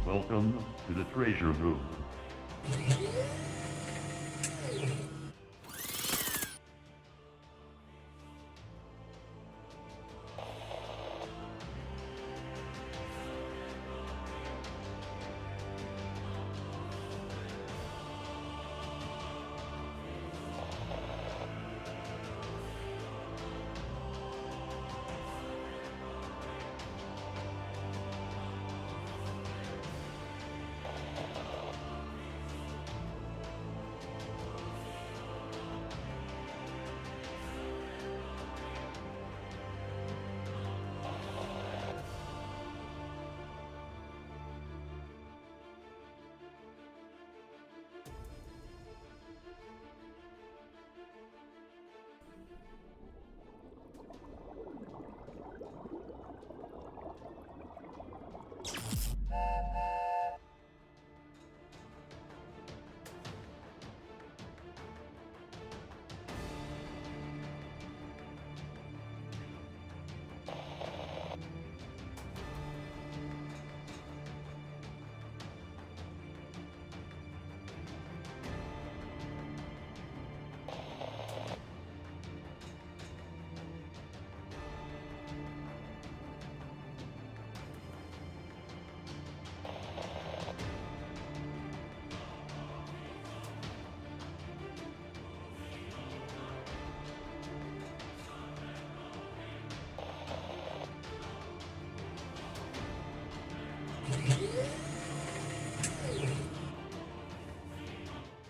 Welcome to the treasure room.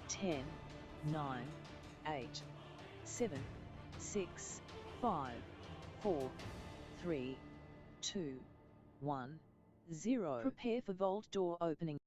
Ten, 9, 8, 7, 6, 5, 4, 3, 2, 1, 0. Prepare for vault door opening.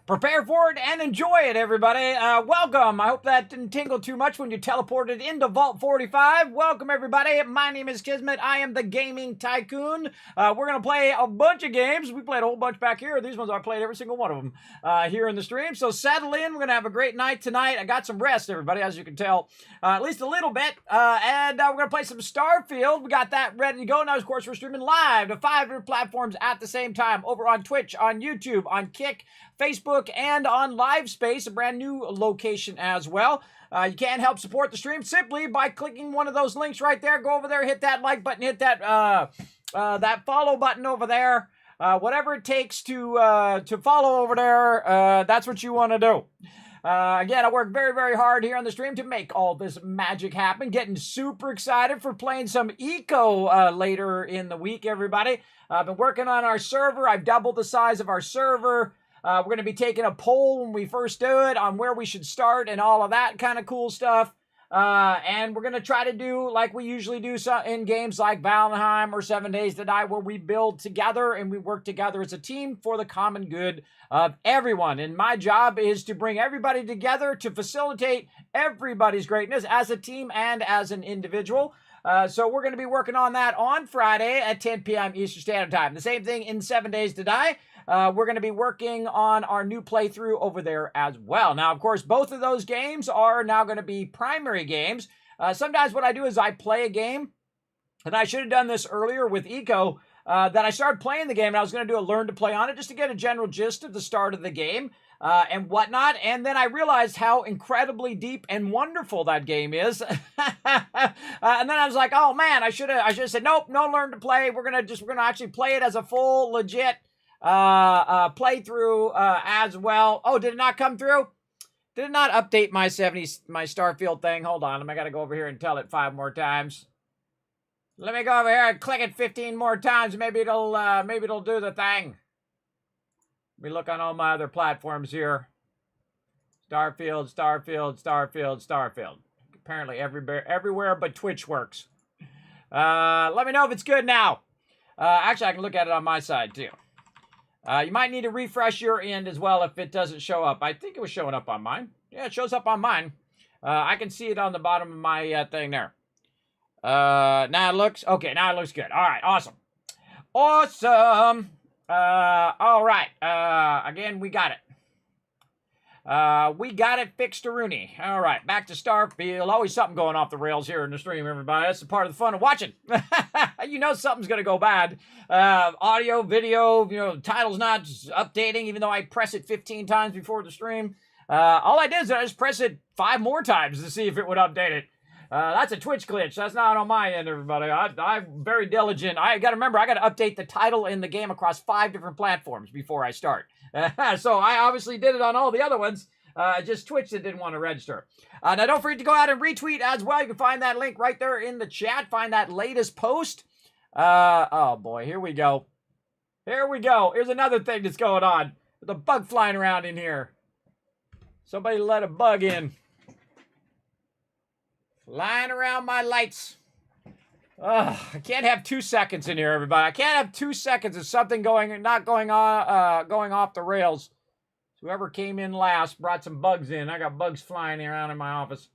Prepare for it and enjoy it, everybody. Welcome. I hope that didn't tingle too much when you teleported into Vault 45. Welcome, everybody. My name is Kismet. I am the Gaming Tycoon. We're going to play a bunch of games. We played a whole bunch back here. These ones I played every single one of them here in the stream. So settle in. We're going to have a great night tonight. I got some rest, everybody, as you can tell, at least a little bit. And we're going to play some Starfield. We got that ready to go. Now, of course, we're streaming live to 5 different platforms at the same time over on Twitch, on YouTube, on Kick, Facebook, and on LiveSpace, a brand new location as well. You can help support the stream simply by clicking one of those links right there. Go over there, hit that like button, hit that that follow button over there. Whatever it takes to follow over there, that's what you want to do. Again, I work very, very hard here on the stream to make all this magic happen. Getting super excited for playing some Eco later in the week, everybody. I've been working on our server. I've doubled the size of our server. We're going to be taking a poll when we first do it on where we should start and all of that kind of cool stuff. And we're going to try to do like we usually do in games like Valheim or 7 Days to Die, where we build together and we work together as a team for the common good of everyone. And my job is to bring everybody together to facilitate everybody's greatness as a team and as an individual. So we're going to be working on that on Friday at 10 p.m. Eastern Standard Time. The same thing in 7 Days to Die. We're going to be working on our new playthrough over there as well. Now, of course, both of those games are now going to be primary games. Sometimes what I do is I play a game, and I should have done this earlier with Eco, that I started playing the game, and I was going to do a learn to play on it just to get a general gist of the start of the game and whatnot. And then I realized how incredibly deep and wonderful that game is. And then I was like, oh man, I should have said, nope, no learn to play. We're going to actually play it as a full legit playthrough as well. Oh, did it not come through? Did it not update my Starfield thing? Hold on, I gotta go over here and tell it 5 more times. Let me go over here and click it 15 more times. Maybe it'll do the thing. Let me look on all my other platforms here. Starfield. Apparently everywhere but Twitch works. Let me know if it's good now. Actually, I can look at it on my side too. You might need to refresh your end as well if it doesn't show up. I think it was showing up on mine. Yeah, it shows up on mine. I can see it on the bottom of my thing there. Now it looks good. All right, awesome. All right. Again, we got it. We got it fixed to Rooney. All right, back to Starfield. Always something going off the rails here in the stream, everybody. That's the part of the fun of watching. You know something's going to go bad. Audio, video, title's not updating, even though I press it 15 times before the stream. All I did is I just press it 5 more times to see if it would update it. That's a Twitch glitch. That's not on my end, everybody. I'm very diligent. I got to remember, I got to update the title in the game across 5 different platforms before I start. So I obviously did it on all the other ones. Just Twitch that didn't want to register. Now, don't forget to go out and retweet as well. You can find that link right there in the chat. Find that latest post. Oh, boy. Here we go. Here we go. Here's another thing that's going on. There's a bug flying around in here. Somebody let a bug in. Flying around my lights. I can't have 2 seconds in here, everybody. I can't have 2 seconds of something going off the rails. Whoever came in last brought some bugs in. I got bugs flying around in my office.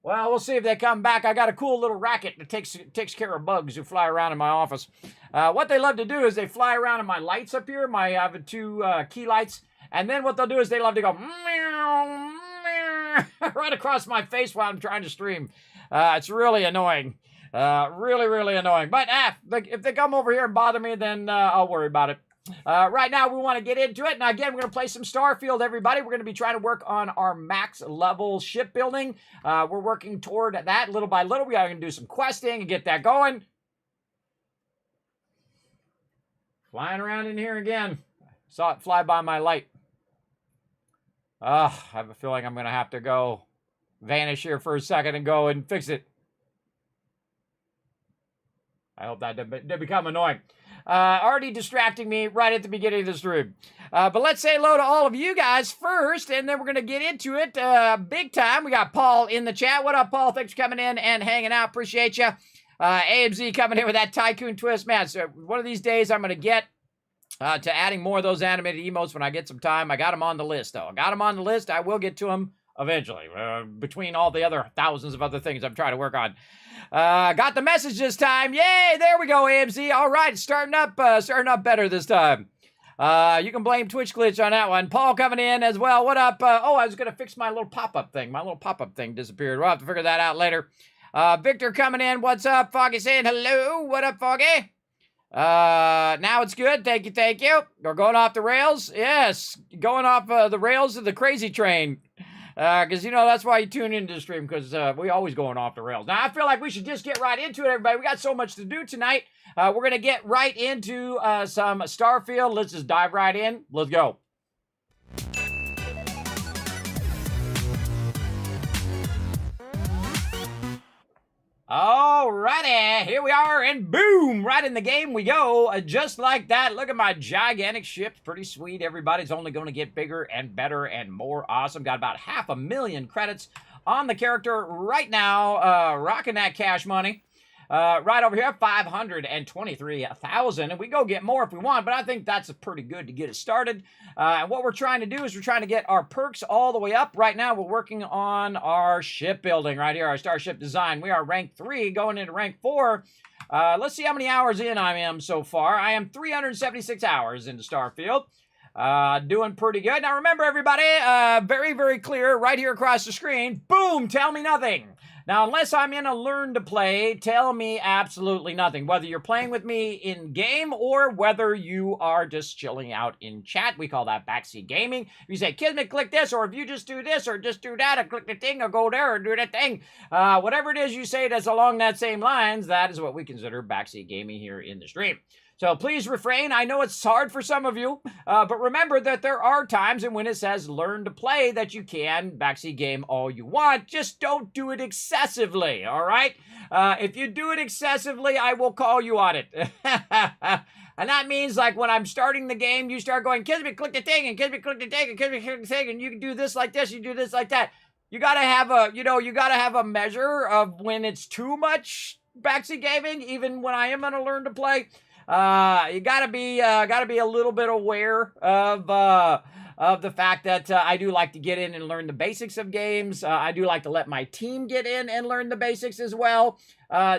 Well, we'll see if they come back. I got a cool little racket that takes care of bugs who fly around in my office. What they love to do is they fly around in my lights up here. I have 2 key lights. And then what they'll do is they love to go meow, meow, right across my face while I'm trying to stream. It's really annoying. Really, really annoying. But if they come over here and bother me, then I'll worry about it. Right now, we want to get into it. Now, again, we're going to play some Starfield, everybody. We're going to be trying to work on our max level shipbuilding. We're working toward that little by little. We are going to do some questing and get that going. Flying around in here again. Saw it fly by my light. I have a feeling I'm going to have to go vanish here for a second and go and fix it. I hope that didn't become annoying. Already distracting me right at the beginning of the stream. But let's say hello to all of you guys first, and then we're going to get into it big time. We got Paul in the chat. What up, Paul? Thanks for coming in and hanging out. Appreciate you. AMZ coming in with that tycoon twist. Man, so one of these days I'm going to get to adding more of those animated emotes when I get some time. I got them on the list, though. I got them on the list. I will get to them eventually, between all the other thousands of other things I'm trying to work on. Got the message this time. Yay, there we go, AMZ. All right, starting up better this time. You can blame Twitch glitch on that one. Paul coming in as well. What up? I was going to fix my little pop-up thing. My little pop-up thing disappeared. We'll have to figure that out later. Victor coming in. What's up? Foggy saying hello. What up, Foggy? Now it's good. Thank you, thank you. We're going off the rails. Yes, going off the rails of the crazy train. Because, that's why you tune into the stream, because we always going off the rails. Now, I feel like we should just get right into it, everybody. We got so much to do tonight. We're going to get right into some Starfield. Let's just dive right in. Let's go. Alrighty, here we are, and boom, right in the game we go, just like that. Look at my gigantic ship, pretty sweet. Everybody's only going to get bigger and better and more awesome. Got about 500,000 credits on the character right now, rocking that cash money. Right over here, 523,000, and we go get more if we want, but I think that's pretty good to get it started. And what we're trying to do is we're trying to get our perks all the way up. Right now, we're working on our shipbuilding right here, our starship design. We are rank 3, going into rank 4. Let's see how many hours in I am so far. I am 376 hours into Starfield. Doing pretty good. Now, remember, everybody, very, very clear right here across the screen. Boom, tell me nothing. Now, unless I'm in a learn to play, tell me absolutely nothing. Whether you're playing with me in game or whether you are just chilling out in chat, we call that backseat gaming. If you say, Kismet, click this, or if you just do this, or just do that, or click the thing, or go there, or do that thing. Whatever it is you say that's along that same lines, that is what we consider backseat gaming here in the stream. So please refrain. I know it's hard for some of you, but remember that there are times and when it says learn to play that you can backseat game all you want. Just don't do it excessively, all right? If you do it excessively, I will call you on it. And that means, like, when I'm starting the game, you start going, Kismet, click the thing, and Kismet, click the thing, and Kismet, click the thing, and you can do this like this, you do this like that. You gotta have a measure of when it's too much backseat gaming, even when I am gonna learn to play. You gotta be a little bit aware of of the fact that I do like to get in and learn the basics of games. I do like to let my team get in and learn the basics as well,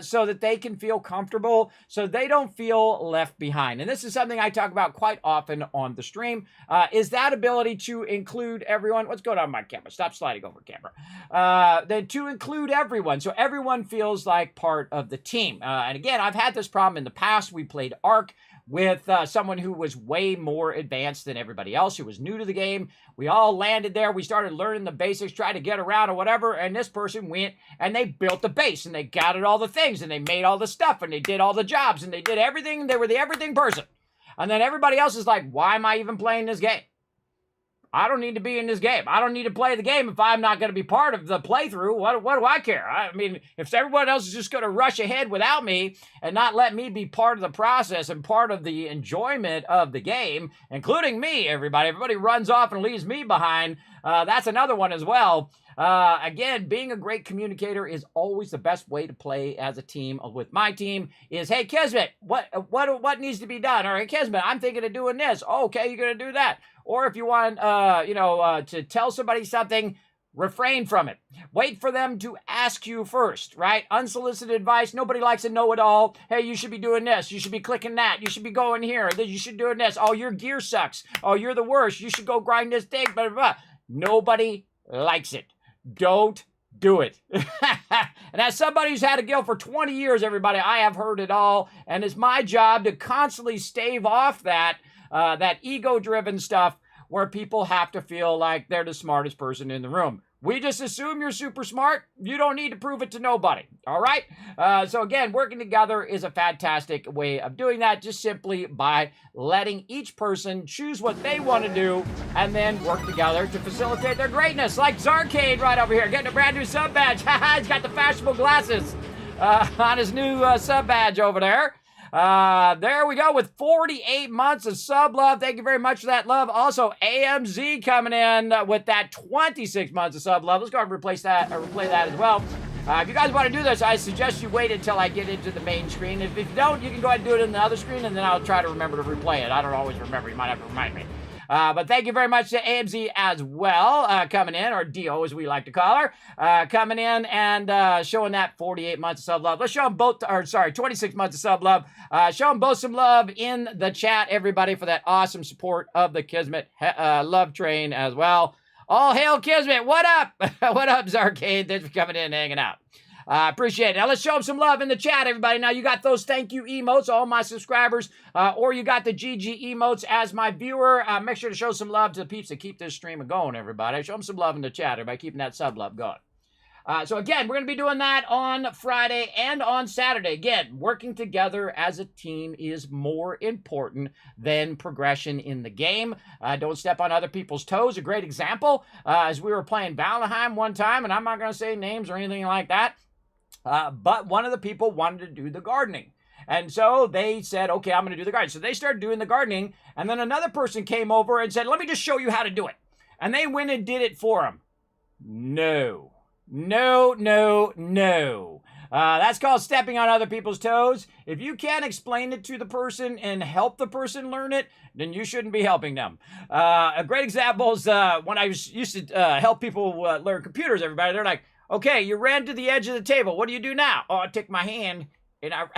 so that they can feel comfortable, so they don't feel left behind. And this is something I talk about quite often on the stream, is that ability to include everyone. What's going on with my camera? Stop sliding over, camera. Then to include everyone, so everyone feels like part of the team. And again, I've had this problem in the past. We played Ark with someone who was way more advanced than everybody else, who was new to the game. We all landed there. We started learning the basics, tried to get around or whatever, and this person went and they built the base, and they gathered all the things, and they made all the stuff, and they did all the jobs, and they did everything. They were the everything person. And then everybody else is like, why am I even playing this game? I don't need to be in this game. I don't need to play the game if I'm not going to be part of the playthrough. What do I care? I mean, if everyone else is just going to rush ahead without me and not let me be part of the process and part of the enjoyment of the game, including me, everybody runs off and leaves me behind. That's another one as well. Again, being a great communicator is always the best way to play as a team. With my team is, hey, Kismet, what needs to be done? Or, hey, Kismet, I'm thinking of doing this. Oh, okay, you're going to do that. Or if you want, to tell somebody something, refrain from it. Wait for them to ask you first, right? Unsolicited advice. Nobody likes a know-it-all. Hey, you should be doing this. You should be clicking that. You should be going here. You should be doing this. Oh, your gear sucks. Oh, you're the worst. You should go grind this thing. Blah, blah, blah. Nobody likes it. Don't do it. And as somebody who's had a guild for 20 years, everybody, I have heard it all. And it's my job to constantly stave off that ego-driven stuff where people have to feel like they're the smartest person in the room. We just assume you're super smart. You don't need to prove it to nobody. All right? So again, working together is a fantastic way of doing that, just simply by letting each person choose what they want to do and then work together to facilitate their greatness. Like Zarcade right over here, getting a brand new sub badge. He's got the fashionable glasses on his new sub badge over there. There we go with 48 months of sub love. Thank you very much for that love. Also, AMZ coming in with that 26 months of sub love. Let's go ahead and replay that as well. If you guys want to do this, I suggest you wait until I get into the main screen. If you don't, you can go ahead and do it in the other screen, and then I'll try to remember to replay it. I don't always remember. You might have to remind me. But thank you very much to AMZ as well, coming in, or Dio as we like to call her, coming in and showing that 48 months of sub love. Let's show them both, 26 months of sub love. Show them both some love in the chat, everybody, for that awesome support of the Kismet love train as well. All hail Kismet. What up? What up, Zarcade? Thanks for coming in and hanging out. Appreciate it. Now let's show them some love in the chat, everybody. Now you got those thank you emotes, all my subscribers, or you got the GG emotes as my viewer. Make sure to show some love to the peeps that keep this stream going, everybody. Show them some love in the chat, everybody, keeping that sub love going. So again, we're going to be doing that on Friday and on Saturday. Again, working together as a team is more important than progression in the game. Don't step on other people's toes. A great example, as we were playing Valheim one time, and I'm not going to say names or anything like that, but one of the people wanted to do the gardening. And so they said, okay, I'm going to do the gardening. So they started doing the gardening, and then another person came over and said, let me just show you how to do it. And they went and did it for him. No. That's called stepping on other people's toes. If you can't explain it to the person and help the person learn it, then you shouldn't be helping them. A great example is when I used to help people learn computers, everybody. They're like, okay, you ran to the edge of the table. What do you do now? Oh, I take my hand and I...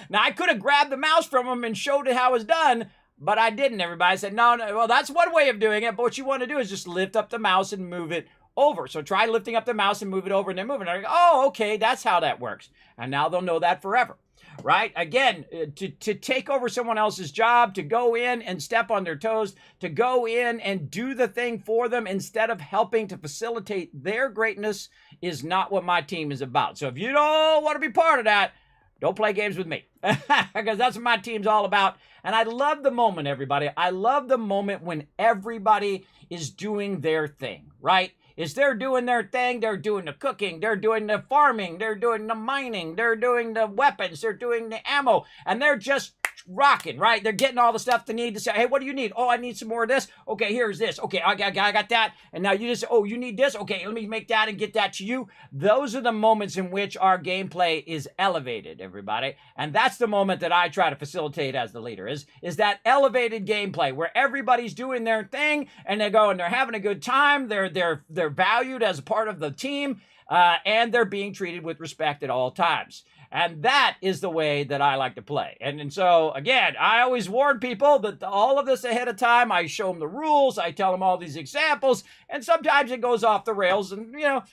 Now, I could have grabbed the mouse from him and showed it how it was done, but I didn't, everybody. I said, no, well, that's one way of doing it, but what you want to do is just lift up the mouse and move it over. So try lifting up the mouse and move it over and then move it. And I go, oh, okay, that's how that works. And now they'll know that forever, right? Again, to take over someone else's job, to go in and step on their toes, to go in and do the thing for them instead of helping to facilitate their greatness is not what my team is about. So if you don't want to be part of that, don't play games with me, because that's what my team's all about. And I love the moment, everybody. I love the moment when everybody is doing their thing, right? is they're doing their thing. They're doing the cooking. They're doing the farming. They're doing the mining. They're doing the weapons. They're doing the ammo. And they're just rocking, right? They're getting all the stuff they need to say, hey, what do you need? Oh, I need some more of this. Okay, here's this. Okay, I got that. And now you just, oh, you need this? Okay, let me make that and get that to you. Those are the moments in which our gameplay is elevated, everybody. And that's the moment that I try to facilitate as the leader, is that elevated gameplay where everybody's doing their thing and they go and they're having a good time. They're valued as a part of the team, and they're being treated with respect at all times. And that is the way that I like to play. And so, again, I always warn people that all of this ahead of time. I show them the rules. I tell them all these examples. And sometimes it goes off the rails. And, you know,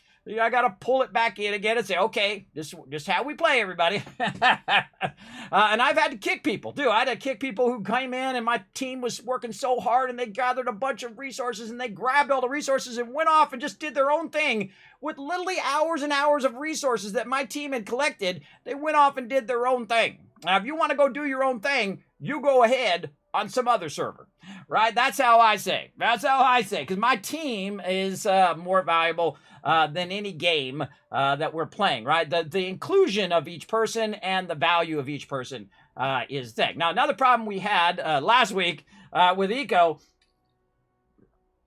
I got to pull it back in again and say, okay, this is how we play, everybody. And I've had to kick people, too. I had to kick people who came in and my team was working so hard and they gathered a bunch of resources and they grabbed all the resources and went off and just did their own thing with literally hours and hours of resources that my team had collected. They went off and did their own thing. Now, if you want to go do your own thing, you go ahead on some other server, right? That's how I say. That's how I say, because my team is more valuable than any game that we're playing, right? The inclusion of each person and the value of each person is thing. Now, another problem we had last week with Eco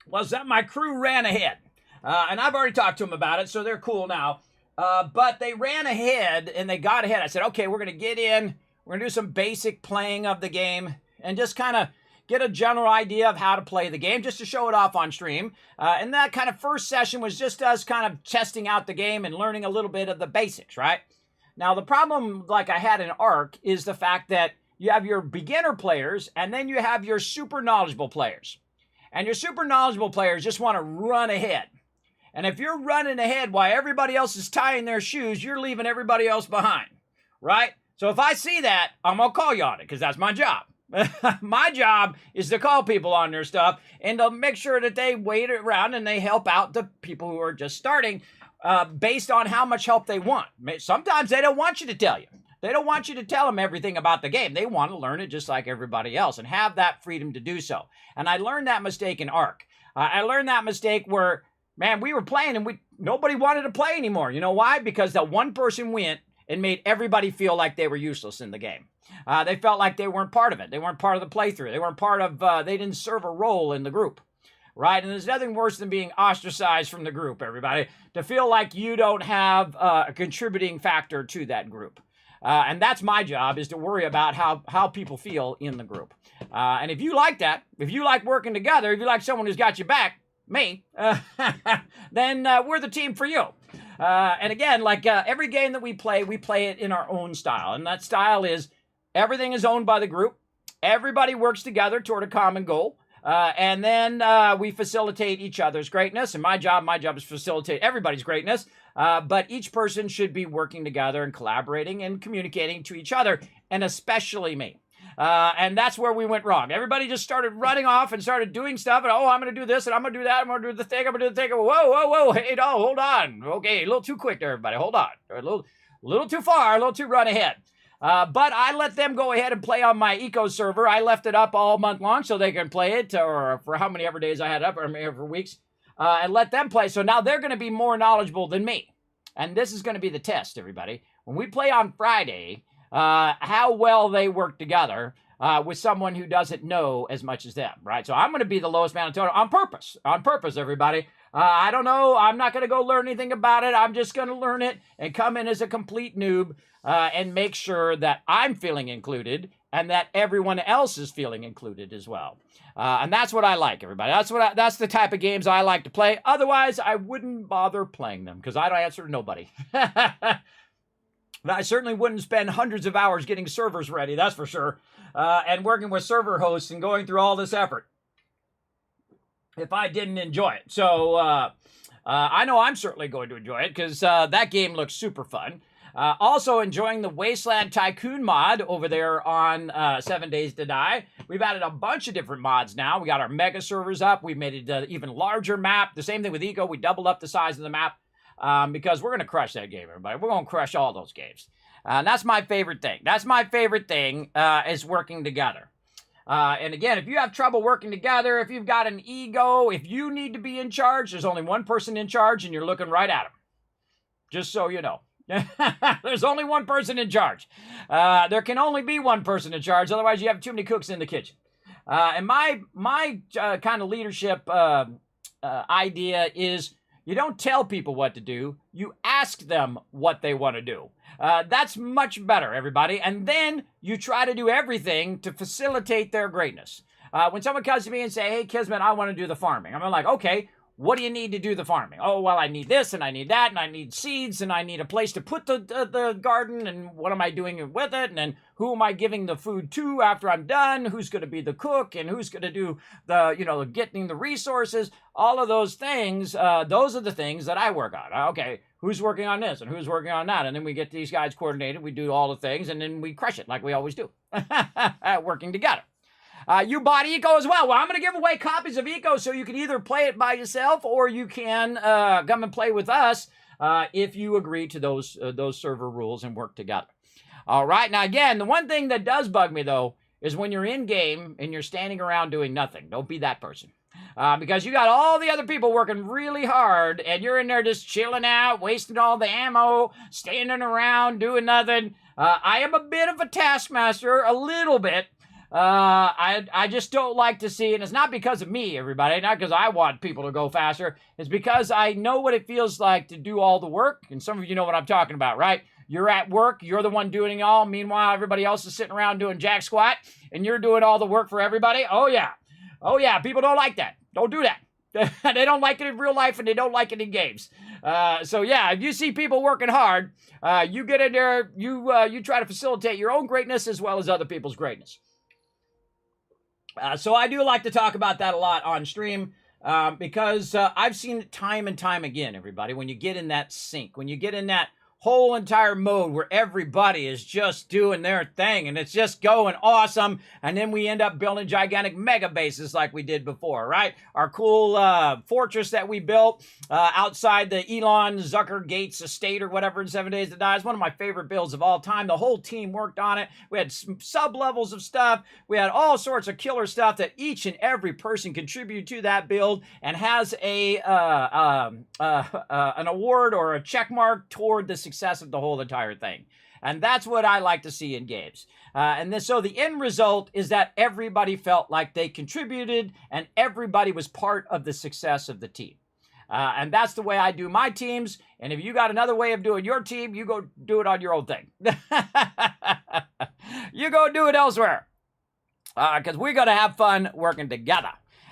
was that my crew ran ahead. And I've already talked to them about it, so they're cool now. But they ran ahead and they got ahead. I said, okay, we're going to get in. We're going to do some basic playing of the game and just kind of get a general idea of how to play the game, just to show it off on stream. And that kind of first session was just us kind of testing out the game and learning a little bit of the basics, right? Now, the problem, like I had in ARC, is the fact that you have your beginner players and then you have your super knowledgeable players. And your super knowledgeable players just want to run ahead. And if you're running ahead while everybody else is tying their shoes, you're leaving everybody else behind, right? So if I see that, I'm going to call you on it because that's my job. My job is to call people on their stuff and to make sure that they wait around and they help out the people who are just starting based on how much help they want. Sometimes they don't want you to tell you. They don't want you to tell them everything about the game. They want to learn it just like everybody else and have that freedom to do so. And I learned that mistake in ARC. I learned that mistake where, man, we were playing and nobody wanted to play anymore. You know why? Because that one person went and made everybody feel like they were useless in the game. They felt like they weren't part of it. They weren't part of the playthrough. They weren't part of, they didn't serve a role in the group, right? And there's nothing worse than being ostracized from the group, everybody, to feel like you don't have a contributing factor to that group. And that's my job, is to worry about how people feel in the group. And if you like that, if you like working together, if you like someone who's got your back, me, then we're the team for you. And again, like every game that we play it in our own style. And that style is everything is owned by the group. Everybody works together toward a common goal. And then we facilitate each other's greatness. And my job is to facilitate everybody's greatness. But each person should be working together and collaborating and communicating to each other, and especially me. And that's where we went wrong. Everybody just started running off and started doing stuff. And, oh, I'm going to do this and I'm going to do that. I'm going to do the thing. I'm going to do the thing. Whoa. Hey, no, hold on. Okay, a little too quick there, everybody. Hold on. A little too far, a little too run ahead. But I let them go ahead and play on my eco server. I left it up all month long so they can play it, or for how many ever days I had it up, or for weeks, and let them play. So now they're going to be more knowledgeable than me. And this is going to be the test, everybody. When we play on Friday, how well they work together with someone who doesn't know as much as them, right? So I'm going to be the lowest man on total on purpose, everybody. I don't know. I'm not going to go learn anything about it. I'm just going to learn it and come in as a complete noob and make sure that I'm feeling included and that everyone else is feeling included as well. And that's what I like, everybody. That's the type of games I like to play. Otherwise, I wouldn't bother playing them because I don't answer to nobody. I certainly wouldn't spend hundreds of hours getting servers ready, that's for sure, and working with server hosts and going through all this effort if I didn't enjoy it. So I know I'm certainly going to enjoy it because that game looks super fun. Also enjoying the Wasteland Tycoon mod over there on 7 Days to Die. We've added a bunch of different mods now. We got our mega servers up. We've made it an even larger map. The same thing with Eco. We doubled up the size of the map because we're going to crush that game, everybody. We're going to crush all those games. And that's my favorite thing. That's my favorite thing is working together. And again, if you have trouble working together, if you've got an ego, if you need to be in charge, there's only one person in charge and you're looking right at him. Just so you know. There's only one person in charge. There can only be one person in charge, otherwise you have too many cooks in the kitchen. And my kind of leadership idea is you don't tell people what to do, you ask them what they want to do. That's much better, everybody. And then you try to do everything to facilitate their greatness. When someone comes to me and say, hey, Kismet, I want to do the farming. I'm like, okay, what do you need to do the farming? Oh, well, I need this, and I need that, and I need seeds, and I need a place to put the garden, and what am I doing with it? And then who am I giving the food to after I'm done? Who's going to be the cook, and who's going to do the, getting the resources? All of those things, those are the things that I work on. Okay, who's working on this, and who's working on that? And then we get these guys coordinated, we do all the things, and then we crush it like we always do, working together. You bought Eco as well. Well, I'm going to give away copies of Eco so you can either play it by yourself or you can come and play with us if you agree to those server rules and work together. All right. Now, again, the one thing that does bug me, though, is when you're in game and you're standing around doing nothing. Don't be that person. Because you got all the other people working really hard and you're in there just chilling out, wasting all the ammo, standing around, doing nothing. I am a bit of a taskmaster, a little bit. I just don't like to see, and it's not because of me, everybody, not because I want people to go faster. It's because I know what it feels like to do all the work, and some of you know what I'm talking about, right? You're at work, you're the one doing it all, meanwhile, everybody else is sitting around doing jack squat, and you're doing all the work for everybody. Oh, yeah, people don't like that. Don't do that. They don't like it in real life, and they don't like it in games. So yeah, if you see people working hard, you get in there, you try to facilitate your own greatness as well as other people's greatness. So I do like to talk about that a lot on stream because I've seen it time and time again, everybody, when you get in that sync, when you get in that whole entire mode where everybody is just doing their thing and it's just going awesome, and then we end up building gigantic mega bases like we did before, right? Our cool fortress that we built outside the Elon Zucker Gates estate or whatever in 7 Days to Die is one of my favorite builds of all time. The whole team worked on it. We had some sub-levels of stuff. We had all sorts of killer stuff that each and every person contributed to that build and has a an award or a check mark toward the success of the whole entire thing. And that's what I like to see in games. So the end result is that everybody felt like they contributed and everybody was part of the success of the team. And that's the way I do my teams. And if you got another way of doing your team, you go do it on your own thing. You go do it elsewhere. Because we're going to have fun working together.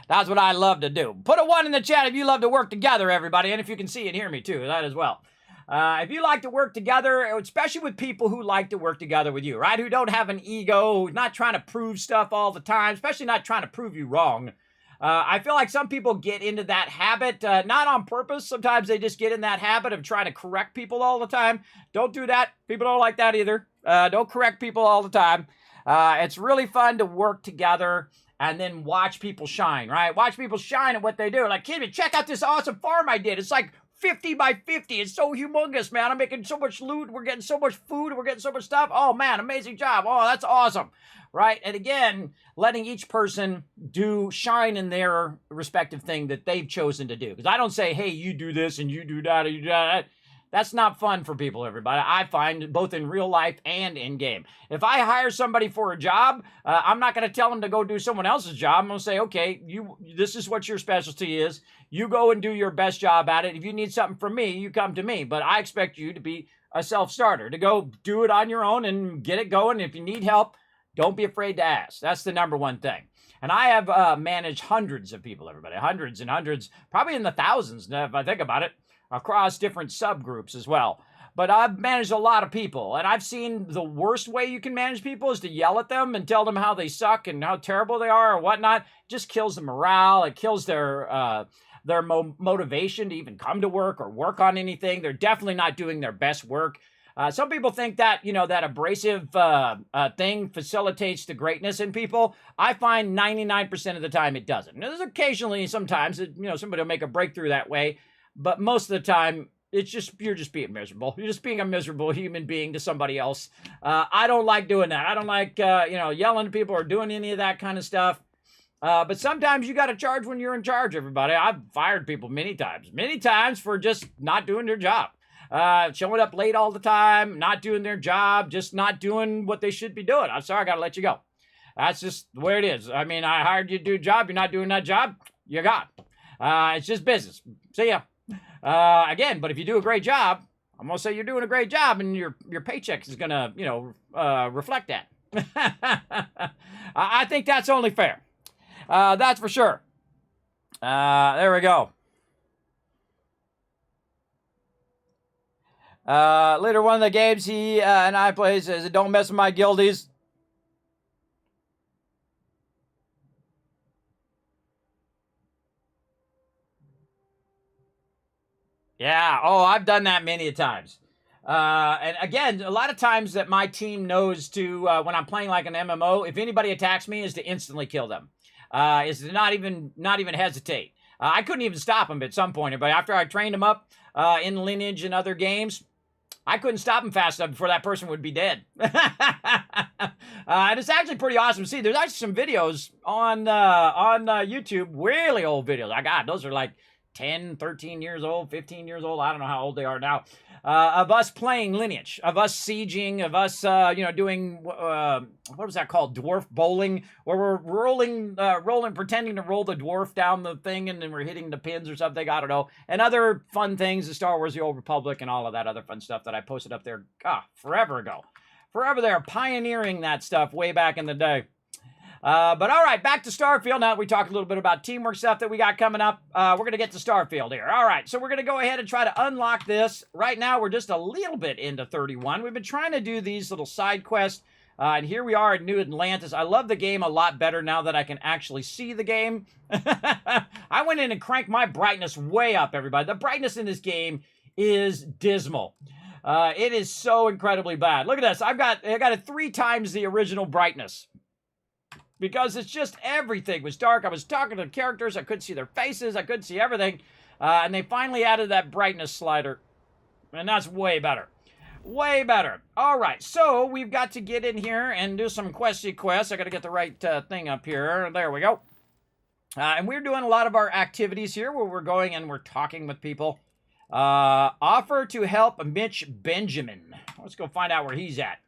That's what I love to do. Put a 1 in the chat if you love to work together, everybody. And if you can see and hear me too, that as well. If you like to work together, especially with people who like to work together with you, right? Who don't have an ego, who's not trying to prove stuff all the time, especially not trying to prove you wrong. I feel like some people get into that habit, not on purpose. Sometimes they just get in that habit of trying to correct people all the time. Don't do that. People don't like that either. Don't correct people all the time. It's really fun to work together and then watch people shine, right? Watch people shine at what they do. Like, kid, check out this awesome farm I did. It's like 50 by 50. It's so humongous, man. I'm making so much loot. We're getting so much food. We're getting so much stuff. Oh, man, amazing job. Oh, that's awesome, right? And again, letting each person shine in their respective thing that they've chosen to do. Because I don't say, hey, you do this and you do that and you do that. That's not fun for people, everybody. I find both in real life and in game. If I hire somebody for a job, I'm not going to tell them to go do someone else's job. I'm going to say, okay, this is what your specialty is. You go and do your best job at it. If you need something from me, you come to me. But I expect you to be a self-starter, to go do it on your own and get it going. If you need help, don't be afraid to ask. That's the number one thing. And I have managed hundreds of people, everybody. Hundreds and hundreds, probably in the thousands if I think about it, across different subgroups as well. But I've managed a lot of people, and I've seen the worst way you can manage people is to yell at them and tell them how they suck and how terrible they are or whatnot. It just kills the morale. It kills their motivation to even come to work or work on anything. They're definitely not doing their best work. Some people think that, that abrasive thing facilitates the greatness in people. I find 99% of the time it doesn't. Now, there's occasionally, sometimes, somebody will make a breakthrough that way. But most of the time, It's just, you're just being miserable. You're just being a miserable human being to somebody else. I don't like doing that. I don't like, yelling at people or doing any of that kind of stuff. But sometimes you got to charge when you're in charge, everybody. I've fired people many times for just not doing their job. Showing up late all the time, not doing their job, just not doing what they should be doing. I'm sorry, I got to let you go. That's just the way it is. I mean, I hired you to do a job. You're not doing that job. You're gone. It's just business. See ya. Again, but if you do a great job, I'm going to say you're doing a great job, and your paycheck is going to, reflect that. I think that's only fair. That's for sure. There we go. Later one of the games he and I play says, "Don't mess with my guildies." Yeah. Oh, I've done that many a times. And again, a lot of times that my team knows to, when I'm playing like an MMO, if anybody attacks me, is to instantly kill them. Is to not even hesitate. I couldn't even stop them at some point, but after I trained them up in Lineage and other games, I couldn't stop them fast enough before that person would be dead. And it's actually pretty awesome to see. There's actually some videos on YouTube, really old videos. God, those are like 10, 13 years old, 15 years old. I don't know how old they are now. Of us playing Lineage, of us sieging, of us, doing, what was that called? Dwarf bowling, where we're rolling, pretending to roll the dwarf down the thing, and then we're hitting the pins or something. I don't know. And other fun things, the Star Wars, the Old Republic, and all of that other fun stuff that I posted up there, forever ago. Forever there, pioneering that stuff way back in the day. But all right, back to Starfield. Now that we talked a little bit about teamwork stuff that we got coming up, we're going to get to Starfield here. All right, so we're going to go ahead and try to unlock this. Right now, we're just a little bit into 31. We've been trying to do these little side quests, and here we are at New Atlantis. I love the game a lot better now that I can actually see the game. I went in and cranked my brightness way up, everybody. The brightness in this game is dismal. It is so incredibly bad. Look at this. I got it 3 times the original brightness. Because it's just everything was dark. I was talking to the characters. I couldn't see their faces. I couldn't see everything. And they finally added that brightness slider. And that's way better. Way better. All right. So we've got to get in here and do some questy quests. I got to get the right thing up here. There we go. And we're doing a lot of our activities here where we're going and we're talking with people. Offer to help Mitch Benjamin. Let's go find out where he's at.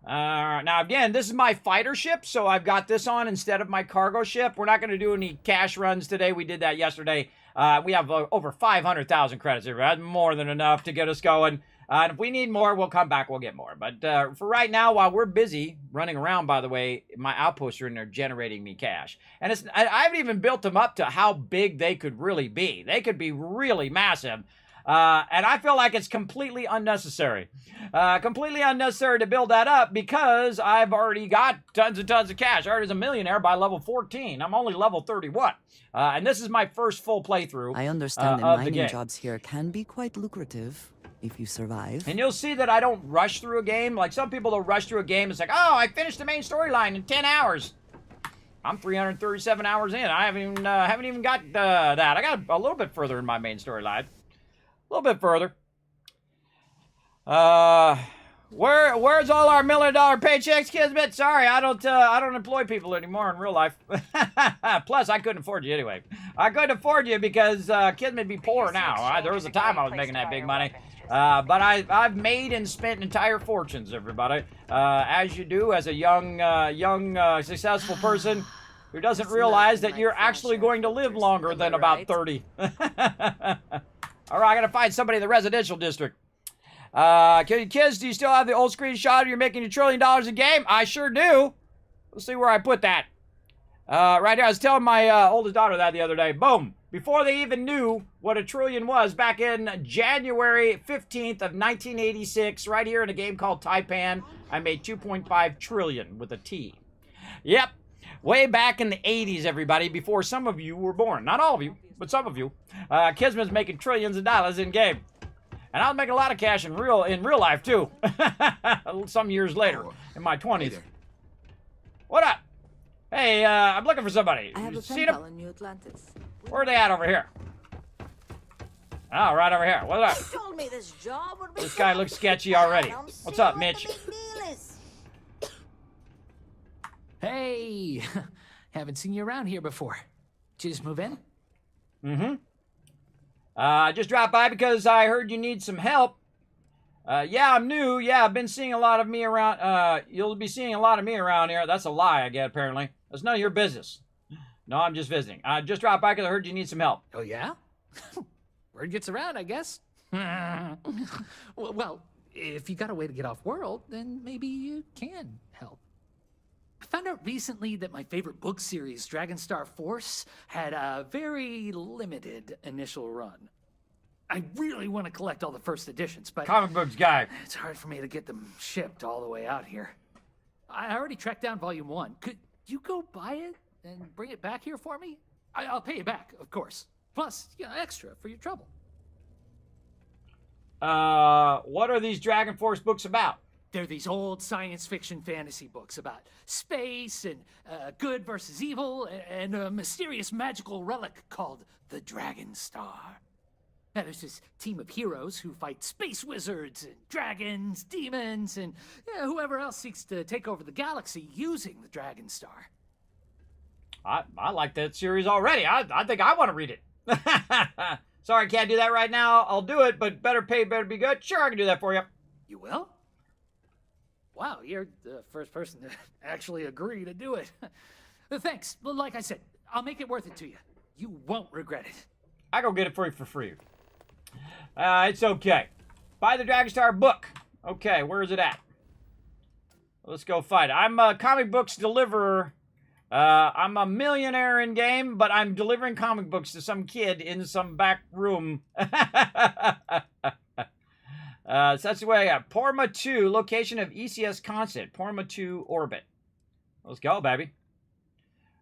Now, again, this is my fighter ship, so I've got this on instead of my cargo ship. We're not going to do any cash runs today. We did that yesterday. We have over 500,000 credits here. That's more than enough to get us going. And if we need more, we'll come back. We'll get more. But for right now, while we're busy running around, by the way, my outposts are in there generating me cash. And I haven't even built them up to how big they could really be. They could be really massive. And I feel like it's completely unnecessary. Completely unnecessary to build that up because I've already got tons and tons of cash. I already was a millionaire by level 14. I'm only level 31. And this is my first full playthrough. I understand that mining jobs here can be quite lucrative if you survive. And you'll see that I don't rush through a game. Like some people will rush through a game. It's like, oh, I finished the main storyline in 10 hours. I'm 337 hours in. I haven't even got that. I got a little bit further in my main storyline. A little bit further. Where's all our $1 million paychecks, Kismet? Sorry, I don't employ people anymore in real life. Plus, I couldn't afford you anyway. I couldn't afford you because Kismet be poor now. There was a time I was making that big money. But I've made and spent entire fortunes, everybody. As you do as a young, successful person who doesn't realize that you're actually going to live longer than about 30. All right, I gotta find somebody in the residential district. Kids, do you still have the old screenshot of you're making $1 trillion a game? I sure do. Let's see where I put that. Right here, I was telling my oldest daughter that the other day. Boom. Before they even knew what a trillion was, back in January 15th of 1986, right here in a game called Taipan, I made 2.5 trillion with a T. Yep. Way back in the 80s, everybody, before some of you were born. Not all of you, but some of you. Kismet's making trillions of dollars in game. And I was making a lot of cash in real life, too. Some years later, in my 20s. Hey, what up? Hey, I'm looking for somebody. I have a seen pen pal in New Atlantis. Where are they at over here? Oh, right over here. What's up? Told me this job would be This guy looks sketchy already. I don't What's see up, what Mitch? the big deal is. Hey, haven't seen you around here before. Did you just move in? Mm-hmm. I just dropped by because I heard you need some help. Yeah, I'm new. Yeah, I've been seeing a lot of me around. You'll be seeing a lot of me around here. That's a lie, I get, apparently. That's none of your business. No, I'm just visiting. I just dropped by because I heard you need some help. Oh, yeah? Word gets around, I guess. Well, if you got a way to get off world, then maybe you can help. I found out recently that my favorite book series, Dragonstar Force, had a very limited initial run. I really want to collect all the first editions, but Comic books guy. it's hard for me to get them shipped all the way out here. I already tracked down Volume 1. Could you go buy it and bring it back here for me? I'll pay you back, of course. Plus, extra for your trouble. What are these Dragon Force books about? They're these old science fiction fantasy books about space and good versus evil and a mysterious magical relic called the Dragon Star. Now, there's this team of heroes who fight space wizards and dragons, demons, and whoever else seeks to take over the galaxy using the Dragon Star. I like that series already. I think I want to read it. Sorry, I can't do that right now. I'll do it, but better pay, better be good. Sure, I can do that for you. You will? Wow, you're the first person to actually agree to do it. Thanks. Well, like I said, I'll make it worth it to you. You won't regret it. I go get it for you for free. It's okay. Buy the Dragonstar book. Okay, where is it at? Let's go find it. I'm a comic books deliverer. I'm a millionaire in game, but I'm delivering comic books to some kid in some back room. So that's the way I got. Porma 2, location of ECS constant. Porma 2 orbit. Let's go, baby.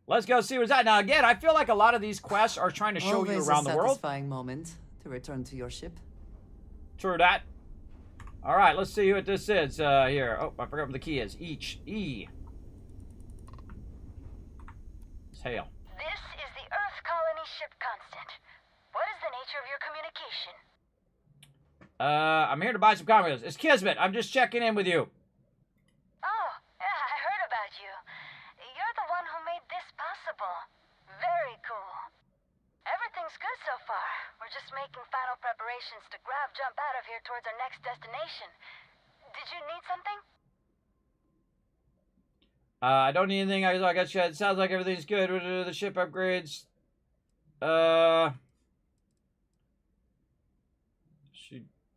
Let's go see what's that. Now, again, I feel like a lot of these quests are trying to show you around the world. Satisfying moment to return to your ship. True that. All right, let's see what this is here. Oh, I forgot what the key is. E. It's hail. This is the Earth Colony Ship Constant. What is the nature of your communication? I'm here to buy some comics. It's Kismet. I'm just checking in with you. Oh, yeah, I heard about you. You're the one who made this possible. Very cool. Everything's good so far. We're just making final preparations to jump out of here towards our next destination. Did you need something? I don't need anything. I got you. It sounds like everything's good. The ship upgrades.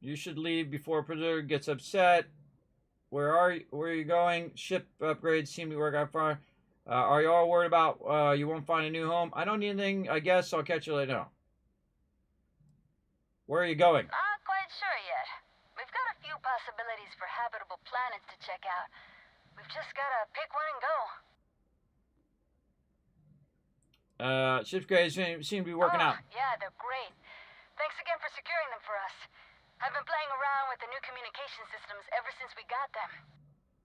You should leave before Predator gets upset. Where are you going? Ship upgrades seem to work out fine. Are you all worried about you won't find a new home? I don't need anything. I guess I'll catch you later. No. Where are you going? Not quite sure yet. We've got a few possibilities for habitable planets to check out. We've just gotta pick one and go. Ship's grades seem to be working out. Yeah, they're great. Thanks again for securing them for us. I've been playing around with the new communication systems ever since we got them.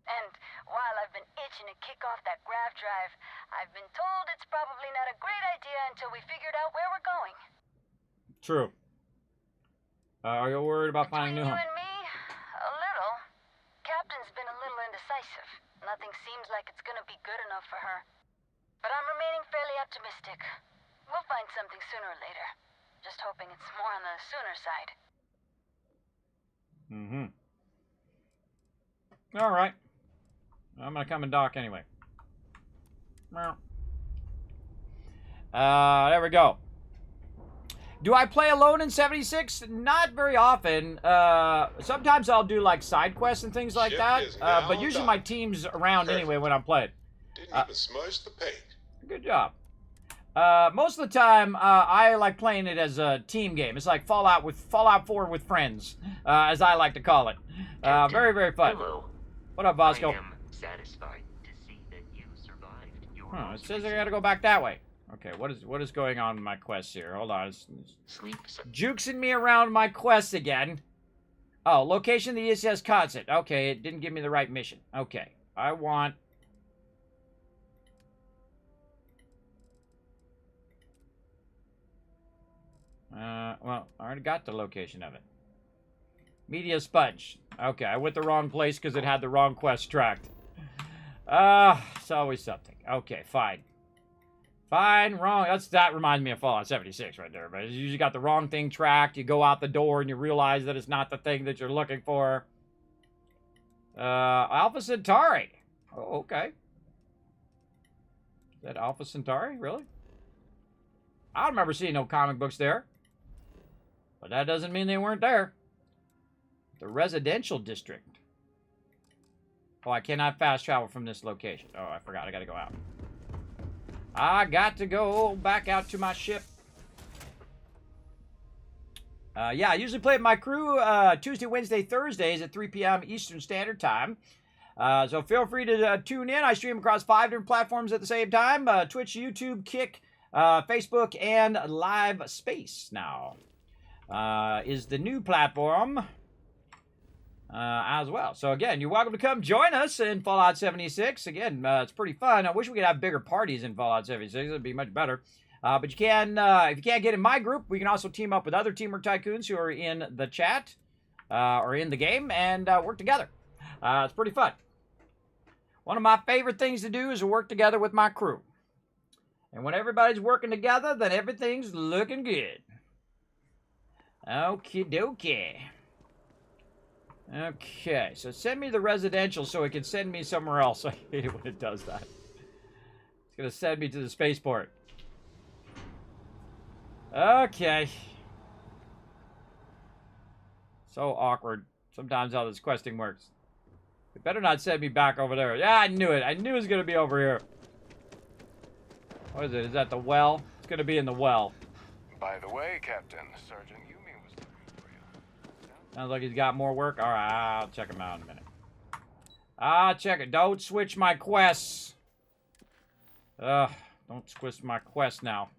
And while I've been itching to kick off that grav drive, I've been told it's probably not a great idea until we figured out where we're going. True. Are you worried about finding a new Between home? you and me, a little. Captain's been a little indecisive. Nothing seems like it's gonna be good enough for her. But I'm remaining fairly optimistic. We'll find something sooner or later. Just hoping it's more on the sooner side. Mm-hmm. All right. I'm gonna come and dock anyway. Meow. There we go. Do I play alone in 76? Not very often. Sometimes I'll do like side quests and things like Ship that. is now But usually my docked. team's around Perfect. anyway when I'm playing. Didn't even smudge the paint. Good job. Most of the time, I like playing it as a team game. It's like Fallout 4 with friends, as I like to call it. Very, very fun. Hello. What up, Bosco? I am satisfied to see that you survived your Huh, it most says I recent gotta go back that way. Okay, what is going on in my quests here? Hold on. It's sleep. juicing me around my quests again. Oh, location of the ESS constant. Okay, it didn't give me the right mission. Okay, I want... Well, I already got the location of it. Media Sponge. Okay, I went the wrong place because it had the wrong quest tracked. It's always something. Okay, fine. Fine, wrong. That reminds me of Fallout 76 right there. But you usually got the wrong thing tracked. You go out the door and you realize that it's not the thing that you're looking for. Alpha Centauri. Oh, okay. Is that Alpha Centauri? Really? I don't remember seeing no comic books there. But that doesn't mean they weren't there. The residential district. Oh, I cannot fast travel from this location. Oh, I forgot. I gotta go out. I got to go back out to my ship. Yeah, I usually play with my crew Tuesday, Wednesday, Thursdays at 3 p.m. Eastern Standard Time. So feel free to tune in. I stream across 5 different platforms at the same time. Twitch, YouTube, Kick, Facebook, and Live Space now is the new platform as well. So again, you're welcome to come join us in Fallout 76. Again, it's pretty fun. I wish we could have bigger parties in Fallout 76. It'd be much better. But you can, if you can't get in my group, we can also team up with other Teamwork Tycoons who are in the chat or in the game and work together. It's pretty fun. One of my favorite things to do is to work together with my crew. And when everybody's working together, then everything's looking good. Okie dokie. Okay, so send me the residential so it can send me somewhere else. I hate it when it does that. It's going to send me to the spaceport. Okay. So awkward. Sometimes how this questing works. It better not send me back over there. Yeah, I knew it. I knew it was going to be over here. What is it? Is that the well? It's going to be in the well. By the way, Captain, Sergeant Yumi was looking for you. Sounds like he's got more work. All right, I'll check him out in a minute. I'll check it. Don't switch my quests. Don't switch my quest now.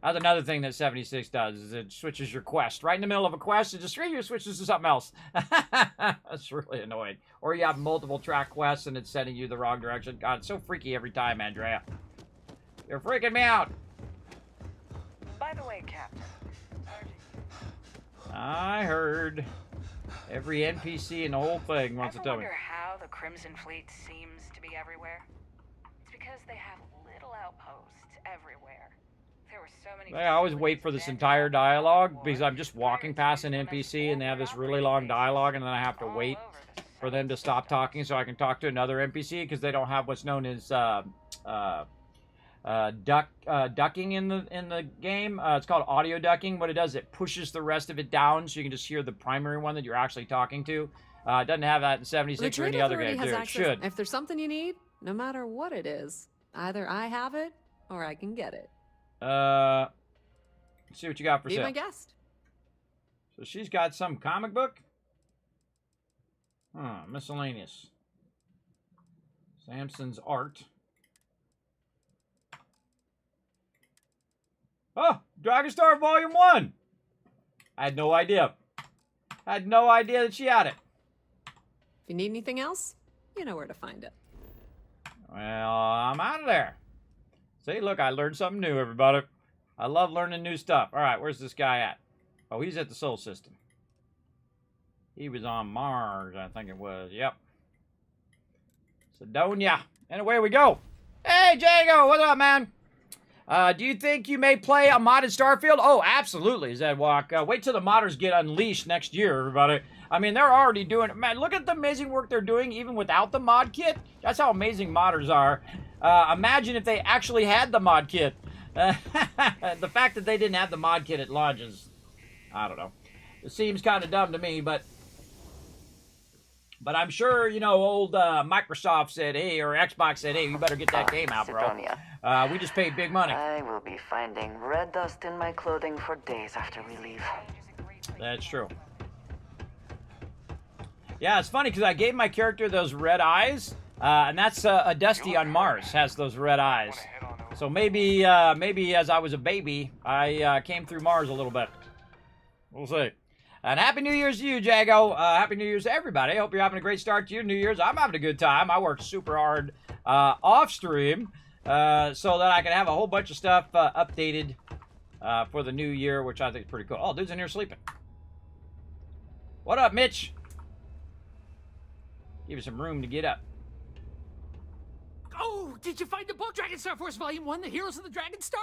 That's another thing that 76 does, is it switches your quest. Right in the middle of a quest, it just switches to something else. That's really annoying. Or you have multiple track quests and it's sending you the wrong direction. God, it's so freaky every time, Andrea. You're freaking me out. By the way, Captain. I heard every NPC in the whole thing wants to tell me. I wonder how the Crimson Fleet seems to be everywhere. It's because they have little outposts everywhere. There were so many. I always wait for this entire dialogue because I'm just walking past an NPC and they have this really long dialogue and then I have to wait for them to stop talking so I can talk to another NPC because they don't have what's known as ducking in the game. It's called audio ducking. What it does, it pushes the rest of it down so you can just hear the primary one that you're actually talking to. It doesn't have that in 76 or any other game. Dude, it should. If there's something you need, no matter what it is, either I have it or I can get it. Let's see what you got for Be sale. my guest. So she's got some comic book. Miscellaneous. Samson's art. Oh, Dragonstar Volume 1! I had no idea. I had no idea that she had it. If you need anything else, you know where to find it. Well, I'm out of there. See, look, I learned something new, everybody. I love learning new stuff. All right, where's this guy at? Oh, he's at the Sol System. He was on Mars, I think it was. Yep. Sidonia. And away we go. Hey, Jago, what's up, man? Do you think you may play a modded Starfield? Oh, absolutely, Zedwalk. Wait till the modders get unleashed next year, everybody. I mean, they're already doing it. Man, look at the amazing work they're doing even without the mod kit. That's how amazing modders are. Imagine if they actually had the mod kit. The fact that they didn't have the mod kit at launch is, I don't know. It seems kind of dumb to me, but I'm sure, you know, old Microsoft said, hey, or Xbox said, hey, you better get that game out, bro. We just paid big money. I will be finding red dust in my clothing for days after we leave. That's true. Yeah, it's funny because I gave my character those red eyes, and that's a Dusty on Mars has those red eyes. So maybe as I was a baby, I came through Mars a little bit. We'll see. And Happy New Year's to you, Jago. Happy New Year's to everybody. Hope you're having a great start to your New Year's. I'm having a good time. I worked super hard off stream so that I can have a whole bunch of stuff updated for the new year, which I think is pretty cool. Oh, dude's in here sleeping. What up, Mitch? Give you some room to get up. Oh, did you find the book, Dragon Star Force Volume 1, The Heroes of the Dragon Star?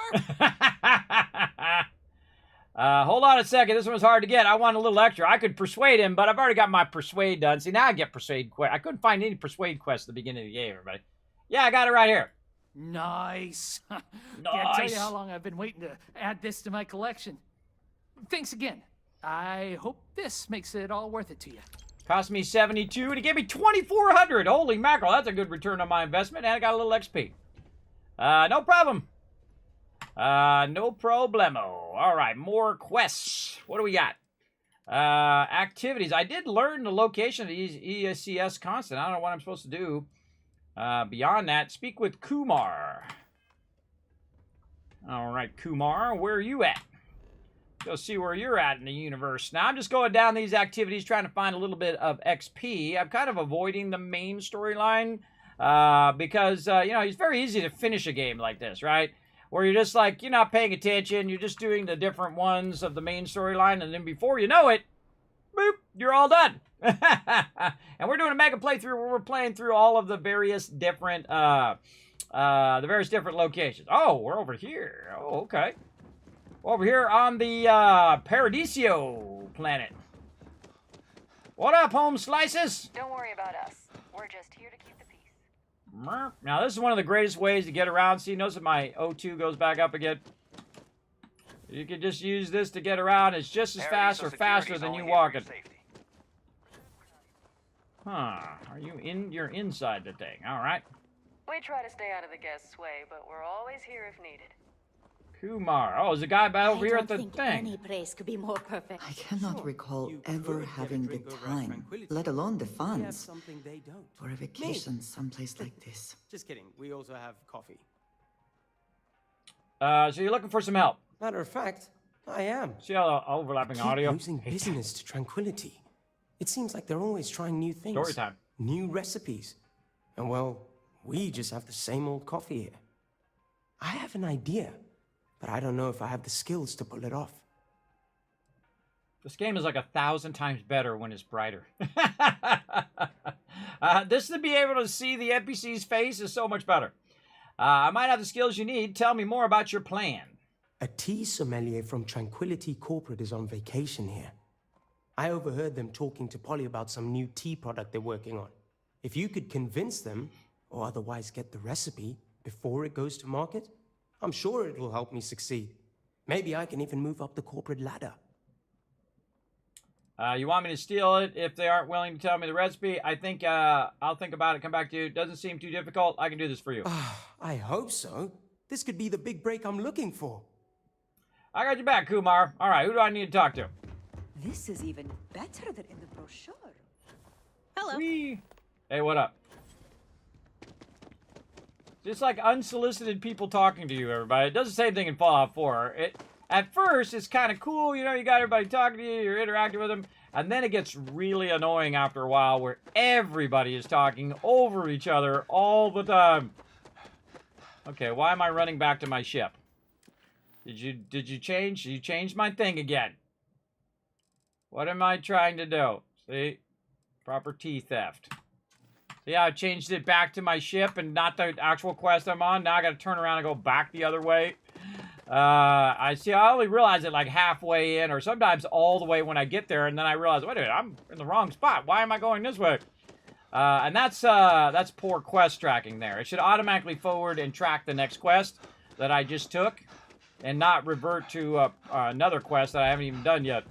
Hold on a second. This one's hard to get. I want a little extra. I could persuade him, but I've already got my persuade done. See, now I get persuade quest. I couldn't find any persuade quests at the beginning of the game, everybody. Yeah, I got it right here. Nice. Nice. Can't tell you how long I've been waiting to add this to my collection. Thanks again. I hope this makes it all worth it to you. Cost me 72, and he gave me 2,400. Holy mackerel, that's a good return on my investment, and I got a little XP. No problem. No problemo. All right, more quests. What do we got? Activities. I did learn the location of the ESCS constant. I don't know what I'm supposed to do. Beyond that, speak with Kumar. All right, Kumar, where are you at? Go see where you're at in the universe. Now, I'm just going down these activities, trying to find a little bit of XP. I'm kind of avoiding the main storyline because, you know, it's very easy to finish a game like this, right? Where you're just like, you're not paying attention. You're just doing the different ones of the main storyline. And then before you know it, boop, you're all done. And we're doing a mega playthrough where we're playing through all of the various different locations. Oh, we're over here. Oh, okay. Over here on the Paradiso planet. What up, home slices? Don't worry about us. We're just here to keep the peace. Now, this is one of the greatest ways to get around. See, notice that my O2 goes back up again. You can just use this to get around. It's just as fast or faster than you walking. Huh. Are you in? You're inside the thing. All right. We try to stay out of the guest's way, but we're always here if needed. Kumar. Oh, there's a guy back over here at the thing. Any place could be more perfect. I cannot recall ever having the time, let alone the funds, for a vacation someplace like this. Just kidding. We also have coffee. So you're looking for some help? Matter of fact, I am. See all the overlapping audio? Losing business to Tranquility. It seems like they're always trying new things. Story time. New recipes. And well, we just have the same old coffee here. I have an idea, but I don't know if I have the skills to pull it off. This game is like 1,000 times better when it's brighter. This to be able to see the NPC's face is so much better. I might have the skills you need. Tell me more about your plan. A tea sommelier from Tranquility Corporate is on vacation here. I overheard them talking to Polly about some new tea product they're working on. If you could convince them, or otherwise get the recipe before it goes to market, I'm sure it will help me succeed. Maybe I can even move up the corporate ladder. You want me to steal it if they aren't willing to tell me the recipe? I think I'll think about it, come back to you. Doesn't seem too difficult. I can do this for you. I hope so. This could be the big break I'm looking for. I got your back, Kumar. All right, who do I need to talk to? This is even better than in the brochure. Hello. Whee. Hey, what up? Just like unsolicited people talking to you, everybody. It does the same thing in Fallout 4. At first, it's kind of cool. You know, you got everybody talking to you. You're interacting with them. And then it gets really annoying after a while where everybody is talking over each other all the time. Okay, why am I running back to my ship? Did you change? You changed my thing again. What am I trying to do? See? Proper tea theft. See how I changed it back to my ship and not the actual quest I'm on? Now I gotta turn around and go back the other way. I only realize it like halfway in or sometimes all the way when I get there and then I realize, wait a minute, I'm in the wrong spot. Why am I going this way? And that's poor quest tracking there. It should automatically forward and track the next quest that I just took and not revert to another quest that I haven't even done yet.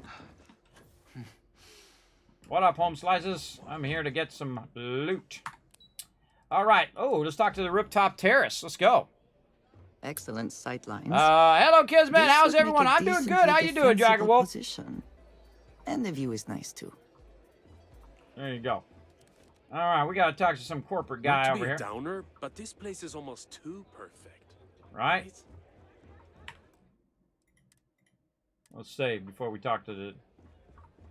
What up, home slices? I'm here to get some loot. All right. Oh, let's talk to the rooftop terrace. Let's go. Excellent sightlines. Hello, Kismet. How's everyone? I'm doing good. How you doing, Dragon Wolf? And the view is nice, too. There you go. All right, we got to talk to some corporate guy over here. Not to be a downer, but this place is almost too perfect. Right? Let's save before we talk to the...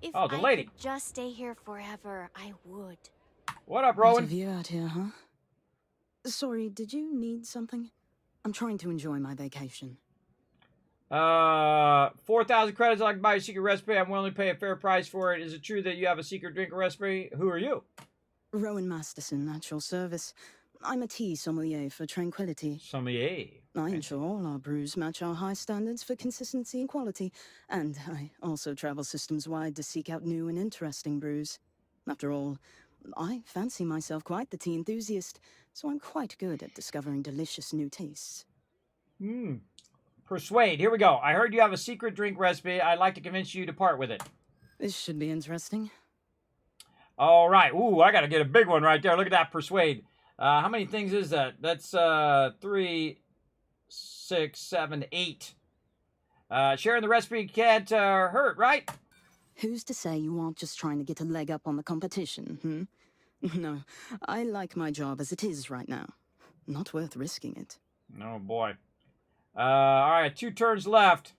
If oh, the lady. Could just stay here forever, I would. What up, Rowan? What a view out here, huh? Sorry, did you need something? I'm trying to enjoy my vacation. 4,000 credits. I can buy a secret recipe. I'm willing to pay a fair price for it. Is it true that you have a secret drink recipe? Who are you? Rowan Masterson, at your service. I'm a tea sommelier for Tranquility. Sommelier. I ensure all our brews match our high standards for consistency and quality, and I also travel systems-wide to seek out new and interesting brews. After all, I fancy myself quite the tea enthusiast, so I'm quite good at discovering delicious new tastes. Persuade. Here we go. I heard you have a secret drink recipe. I'd like to convince you to part with it. This should be interesting. All right. Ooh, I got to get a big one right there. Look at that persuade. How many things is that? That's 3, 6, 7, 8. Sharing the recipe can't hurt, right? Who's to say you aren't just trying to get a leg up on the competition, No, I like my job as it is right now. Not worth risking it. Oh, boy. All right, 2 turns left.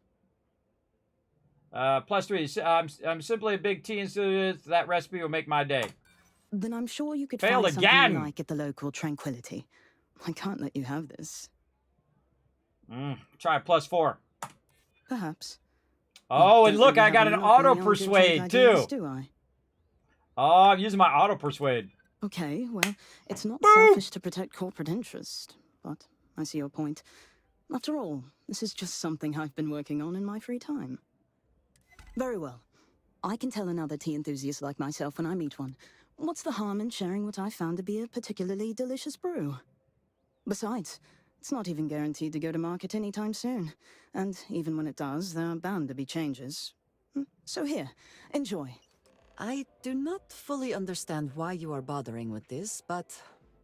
+3. I'm simply a big tea enthusiast. That recipe will make my day. Then I'm sure you could Failed find something again. you like at the local Tranquility. I can't let you have this. Try +4. Perhaps. Oh, and Don't look, really I got have an a monopoly auto on good persuade drink too. ideas, do I? Oh, I'm using my auto persuade. Okay, well, it's not selfish to protect corporate interest, but I see your point. After all, this is just something I've been working on in my free time. Very well. I can tell another tea enthusiast like myself when I meet one. What's the harm in sharing what I found to be a particularly delicious brew? Besides, it's not even guaranteed to go to market anytime soon. And even when it does, there are bound to be changes. So here, enjoy. I do not fully understand why you are bothering with this, but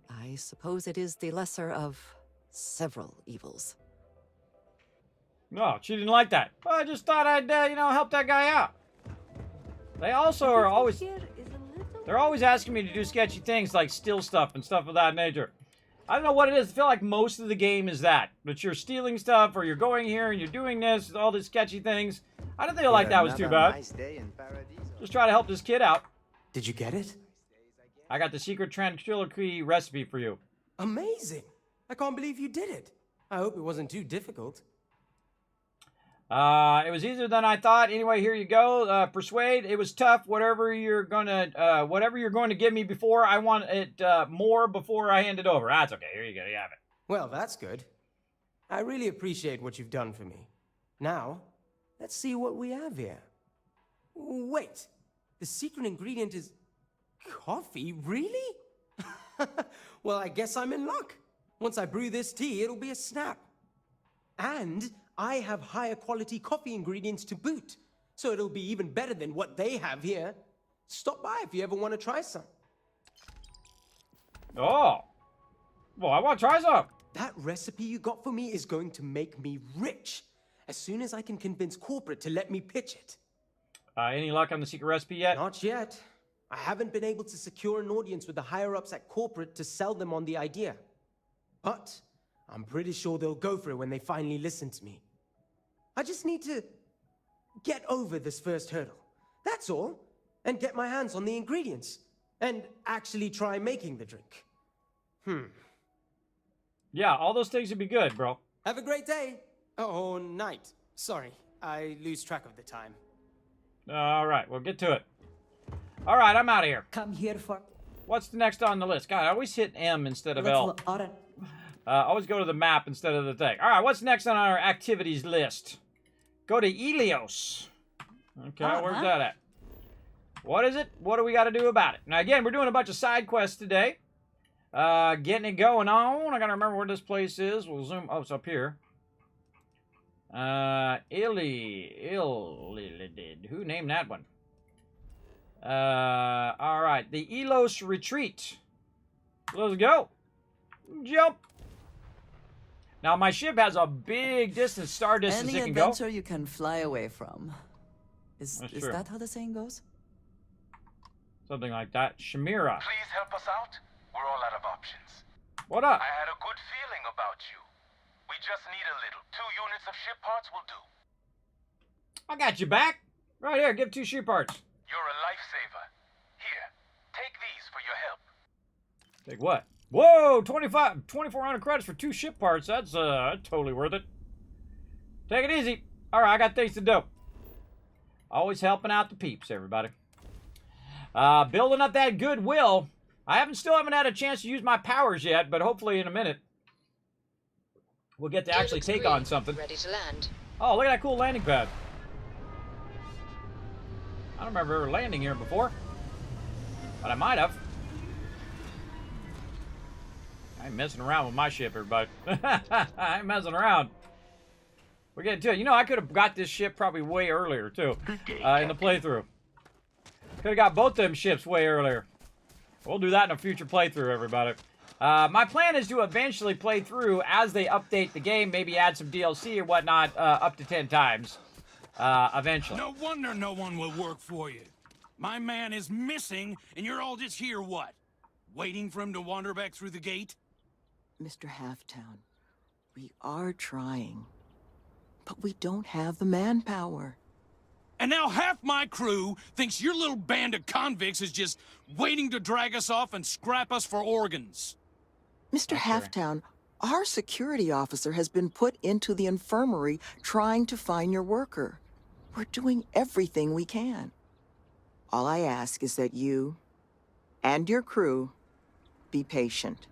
I suppose it is the lesser of several evils. No, she didn't like that. Well, I just thought I'd, help that guy out. They also are always... They're always asking me to do sketchy things like steal stuff and stuff of that nature. I don't know what it is. I feel like most of the game is that you're stealing stuff or you're going here and you're doing this, all these sketchy things. I didn't feel like that was too bad. Just try to help this kid out. Did you get it? I got the secret Tranquility recipe for you. Amazing! I can't believe you did it. I hope it wasn't too difficult. It was easier than I thought. Anyway, here you go. Persuade. It was tough. Whatever you're going to give me before, I want it more before I hand it over. That's okay. Here you go. You have it. Well, that's good. I really appreciate what you've done for me. Now, let's see what we have here. Wait, the secret ingredient is coffee? Really? Well, I guess I'm in luck. Once I brew this tea, it'll be a snap. And I have higher quality coffee ingredients to boot, so it'll be even better than what they have here. Stop by if you ever want to try some. Oh. Well, I want to try some. That recipe you got for me is going to make me rich, as soon as I can convince corporate to let me pitch it. Any luck on the secret recipe yet? Not yet. I haven't been able to secure an audience with the higher-ups at corporate to sell them on the idea. But I'm pretty sure they'll go for it when they finally listen to me. I just need to get over this first hurdle. That's all. And get my hands on the ingredients. And actually try making the drink. Yeah, all those things would be good, bro. Have a great day. Oh, night. Sorry, I lose track of the time. All right, we'll get to it. All right, I'm out of here. Come here for... What's the next on the list? God, I always hit M instead of L. Always go to the map instead of the thing. All right, what's next on our activities list? Go to Elios. Okay, where's that at? What is it? What do we got to do about it? Now, again, we're doing a bunch of side quests today. Getting it going on. I got to remember where this place is. We'll zoom. Oh, it's up here. Who named that one? All right. The Elos Retreat. Let's go. Jump. Now, my ship has a big distance, star distance Any it can go. adventure you can fly away from. Is that how the saying goes? Something like that. Shamira. Please help us out. We're all out of options. What up? I had a good feeling about you. We just need a little. 2 units of ship parts will do. I got you back. Right here, give 2 ship parts. You're a lifesaver. Here, take these for your help. Take what? Whoa, 2,400 credits for 2 ship parts. That's totally worth it. Take it easy. Alright, I got things to do. Always helping out the peeps, everybody. Building up that goodwill. I still haven't had a chance to use my powers yet, but hopefully in a minute we'll get to actually take on something. Ready to land. Oh, look at that cool landing pad. I don't remember ever landing here before, but I might have. I ain't messing around with my ship, everybody. I ain't messing around. We're getting to it. You know, I could have got this ship probably way earlier, too, in the playthrough. Could have got both them ships way earlier. We'll do that in a future playthrough, everybody. My plan is to eventually play through as they update the game, maybe add some DLC or whatnot, up to 10 times. Eventually. No wonder no one will work for you. My man is missing, and you're all just here, what? Waiting for him to wander back through the gate? Mr. Halftown, we are trying, but we don't have the manpower. And now half my crew thinks your little band of convicts is just waiting to drag us off and scrap us for organs. Mr. Halftown, our security officer has been put into the infirmary trying to find your worker. We're doing everything we can. All I ask is that you and your crew be patient.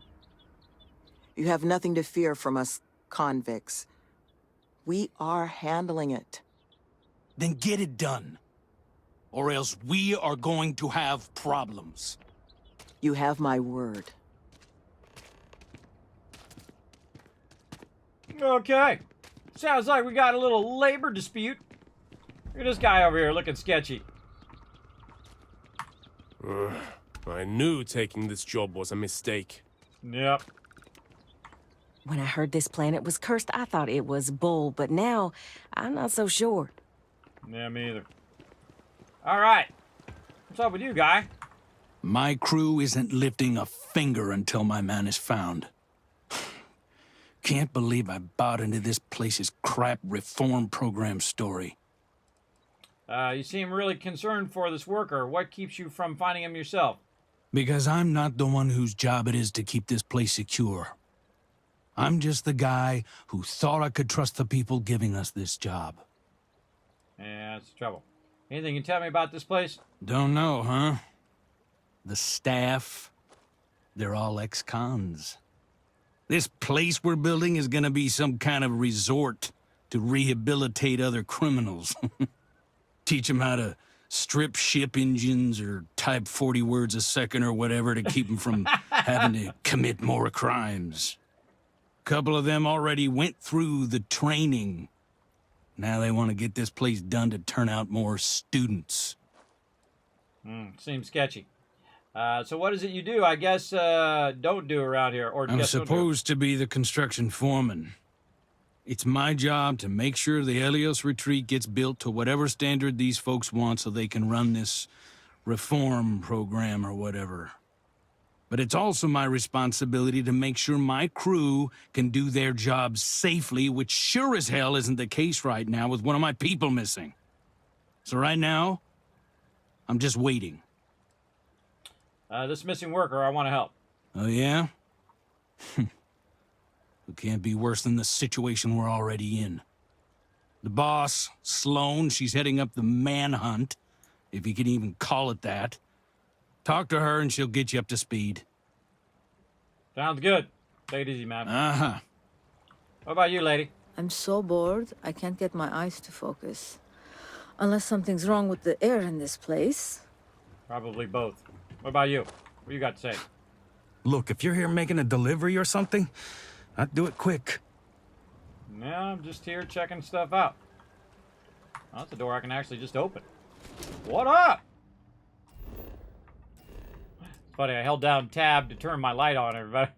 You have nothing to fear from us convicts. We are handling it. Then get it done. Or else we are going to have problems. You have my word. Okay. Sounds like we got a little labor dispute. Look at this guy over here looking sketchy. I knew taking this job was a mistake. Yep. When I heard this planet was cursed, I thought it was bull, but now I'm not so sure. Yeah, me either. All right. What's up with you, guy? My crew isn't lifting a finger until my man is found. Can't believe I bought into this place's crap reform program story. You seem really concerned for this worker. What keeps you from finding him yourself? Because I'm not the one whose job it is to keep this place secure. I'm just the guy who thought I could trust the people giving us this job. Yeah, that's the trouble. Anything you can tell me about this place? Don't know, huh? The staff, they're all ex-cons. This place we're building is gonna be some kind of resort to rehabilitate other criminals. Teach them how to strip ship engines or type 40 words a second or whatever to keep them from having to commit more crimes. A couple of them already went through the training. Now they want to get this place done to turn out more students. Seems sketchy. So what is it you do? I guess don't do around here. Or I'm supposed to be the construction foreman. It's my job to make sure the Helios retreat gets built to whatever standard these folks want so they can run this reform program or whatever. But it's also my responsibility to make sure my crew can do their jobs safely, which sure as hell isn't the case right now with one of my people missing. So right now, I'm just waiting. This missing worker, I want to help. Oh, yeah? It can't be worse than the situation we're already in. The boss, Sloane, she's heading up the manhunt, if you can even call it that. Talk to her and she'll get you up to speed. Sounds good. Take it easy, man. Uh-huh. What about you, lady? I'm so bored, I can't get my eyes to focus. Unless something's wrong with the air in this place. Probably both. What about you? What you got to say? Look, if you're here making a delivery or something, I'd do it quick. No, I'm just here checking stuff out. Oh, that's a door I can actually just open. What up? It's funny, I held down tab to turn my light on, everybody.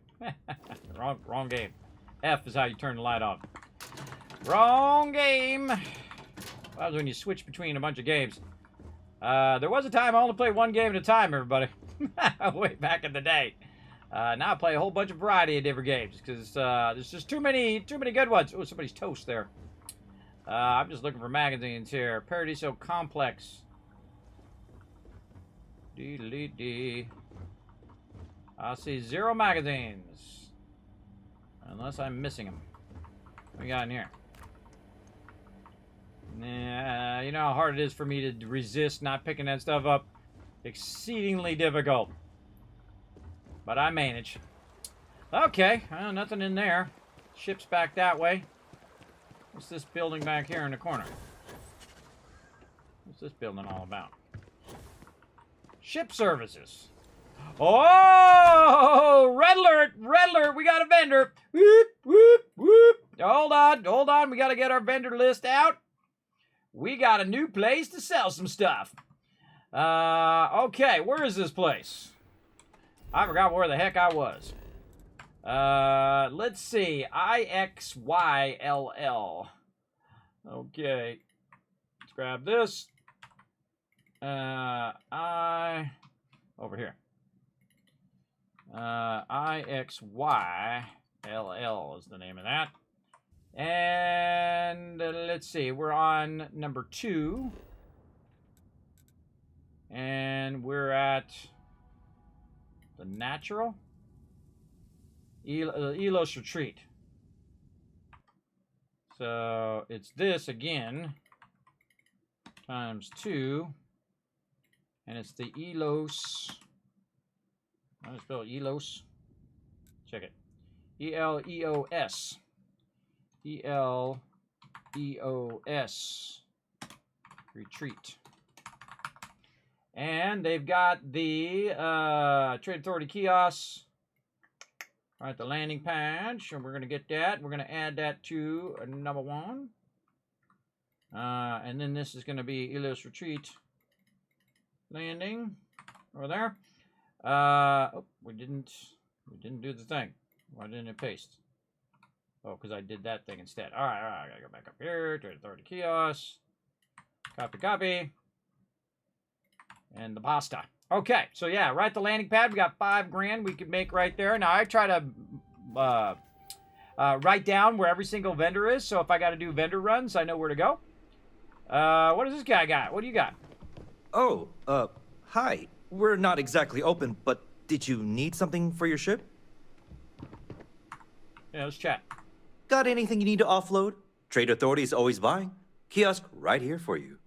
Wrong game. F is how you turn the light on. Wrong game. That was when you switch between a bunch of games. There was a time I only played one game at a time, everybody. Way back in the day. Now I play a whole bunch of variety of different games because there's just too many good ones. Oh, somebody's toast there. I'm just looking for magazines here. Paradiso Complex. Dee. I see 0 magazines. Unless I'm missing them. What we got in here? Nah, you know how hard it is for me to resist not picking that stuff up. Exceedingly difficult. But I manage. Okay, well, nothing in there. Ship's back that way. What's this building back here in the corner? What's this building all about? Ship services. Oh! Red alert! Red alert! We got a vendor! Whoop, whoop, whoop! Hold on. We got to get our vendor list out. We got a new place to sell some stuff. Okay, where is this place? I forgot where the heck I was. Let's see. IXYLL. Okay. Let's grab this. Over here. IXYLL is the name of that. And let's see. We're on number 2. And we're at the Natural. Elos Retreat. So it's this again times 2, and it's the Elos. How do I spell Elos? Check it. E-L-E-O-S. E-L-E-O-S. Retreat. And they've got the Trade Authority kiosks. All right, the landing pad. So we're going to get that. We're going to add that to number 1. And then this is going to be Elos Retreat landing over there. Oh, we didn't do the thing. Why didn't it paste? Oh, because I did that thing instead. All right. I got to go back up here. Trade Authority kiosks. Copy. And the pasta. Okay, so yeah, right at the landing pad, we got $5,000 we could make right there. Now, I try to write down where every single vendor is, so if I got to do vendor runs, I know where to go. What does this guy got? What do you got? Oh, hi. We're not exactly open, but did you need something for your ship? Yeah, let's chat. Got anything you need to offload? Trade Authority is always buying. Kiosk right here for you.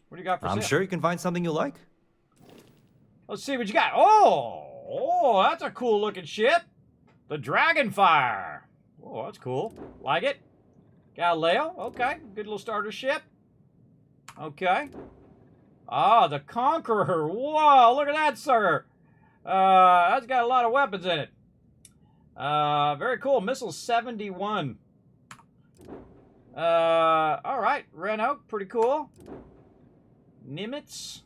What do you got for sale? I'm sure you can find something you like. Let's see what you got. Oh, that's a cool looking ship. The Dragonfire. Oh, that's cool. Like it. Galileo. Okay, good little starter ship. Okay. Ah, the Conqueror. Whoa, look at that, sir. That's got a lot of weapons in it. Very cool. Missile 71. All right. Renault, pretty cool. Nimitz.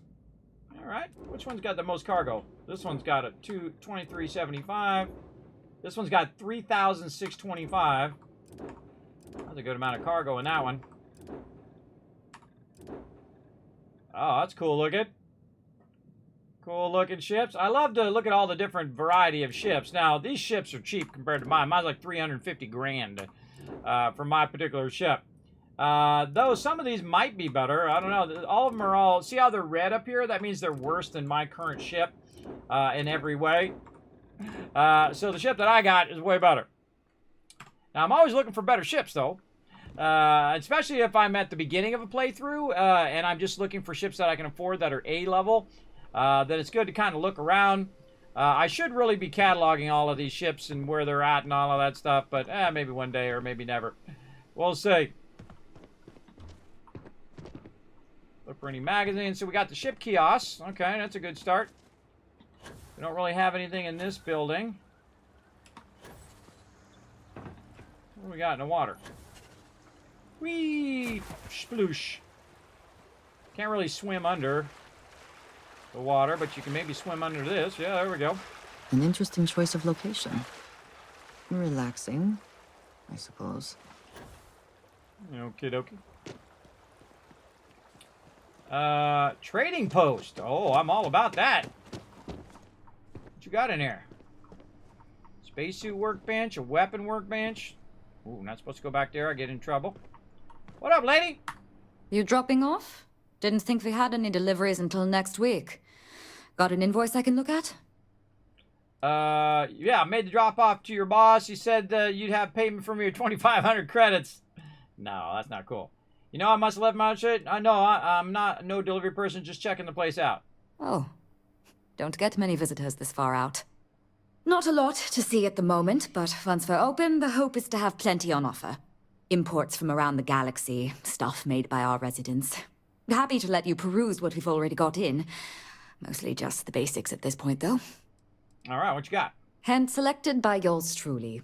All right. Which one's got the most cargo? This one's got a 2375. This one's got 3,625. That's a good amount of cargo in that one. Oh, that's cool looking. Cool looking ships. I love to look at all the different variety of ships. Now, these ships are cheap compared to mine. Mine's like 350 grand for my particular ship. Though some of these might be better. I don't know. All of them are all... See how they're red up here? That means they're worse than my current ship in every way. So the ship that I got is way better. Now, I'm always looking for better ships, though. Especially if I'm at the beginning of a playthrough and I'm just looking for ships that I can afford that are A-level. Then it's good to kind of look around. I should really be cataloging all of these ships and where they're at and all of that stuff. But maybe one day or maybe never. We'll see. Look for any magazines. So we got the ship kiosks. Okay, that's a good start. We don't really have anything in this building. What do we got in the water? Whee! Sploosh. Can't really swim under the water, but you can maybe swim under this. Yeah, there we go. An interesting choice of location. Relaxing, I suppose. Okie dokie. Trading post. Oh, I'm all about that. What you got in here? Spacesuit workbench, a weapon workbench. Ooh, not supposed to go back there. I get in trouble. What up, lady? You dropping off? Didn't think we had any deliveries until next week. Got an invoice I can look at? Yeah, I made the drop off to your boss. He said you'd have payment from your 2,500 credits. No, that's not cool. You know, I must have left my shit. No, I'm not no delivery person, just checking the place out. Oh, don't get many visitors this far out. Not a lot to see at the moment, but once we're open, the hope is to have plenty on offer. Imports from around the galaxy, stuff made by our residents. Happy to let you peruse what we've already got in. Mostly just the basics at this point, though. All right, what you got? Hand selected by yours truly.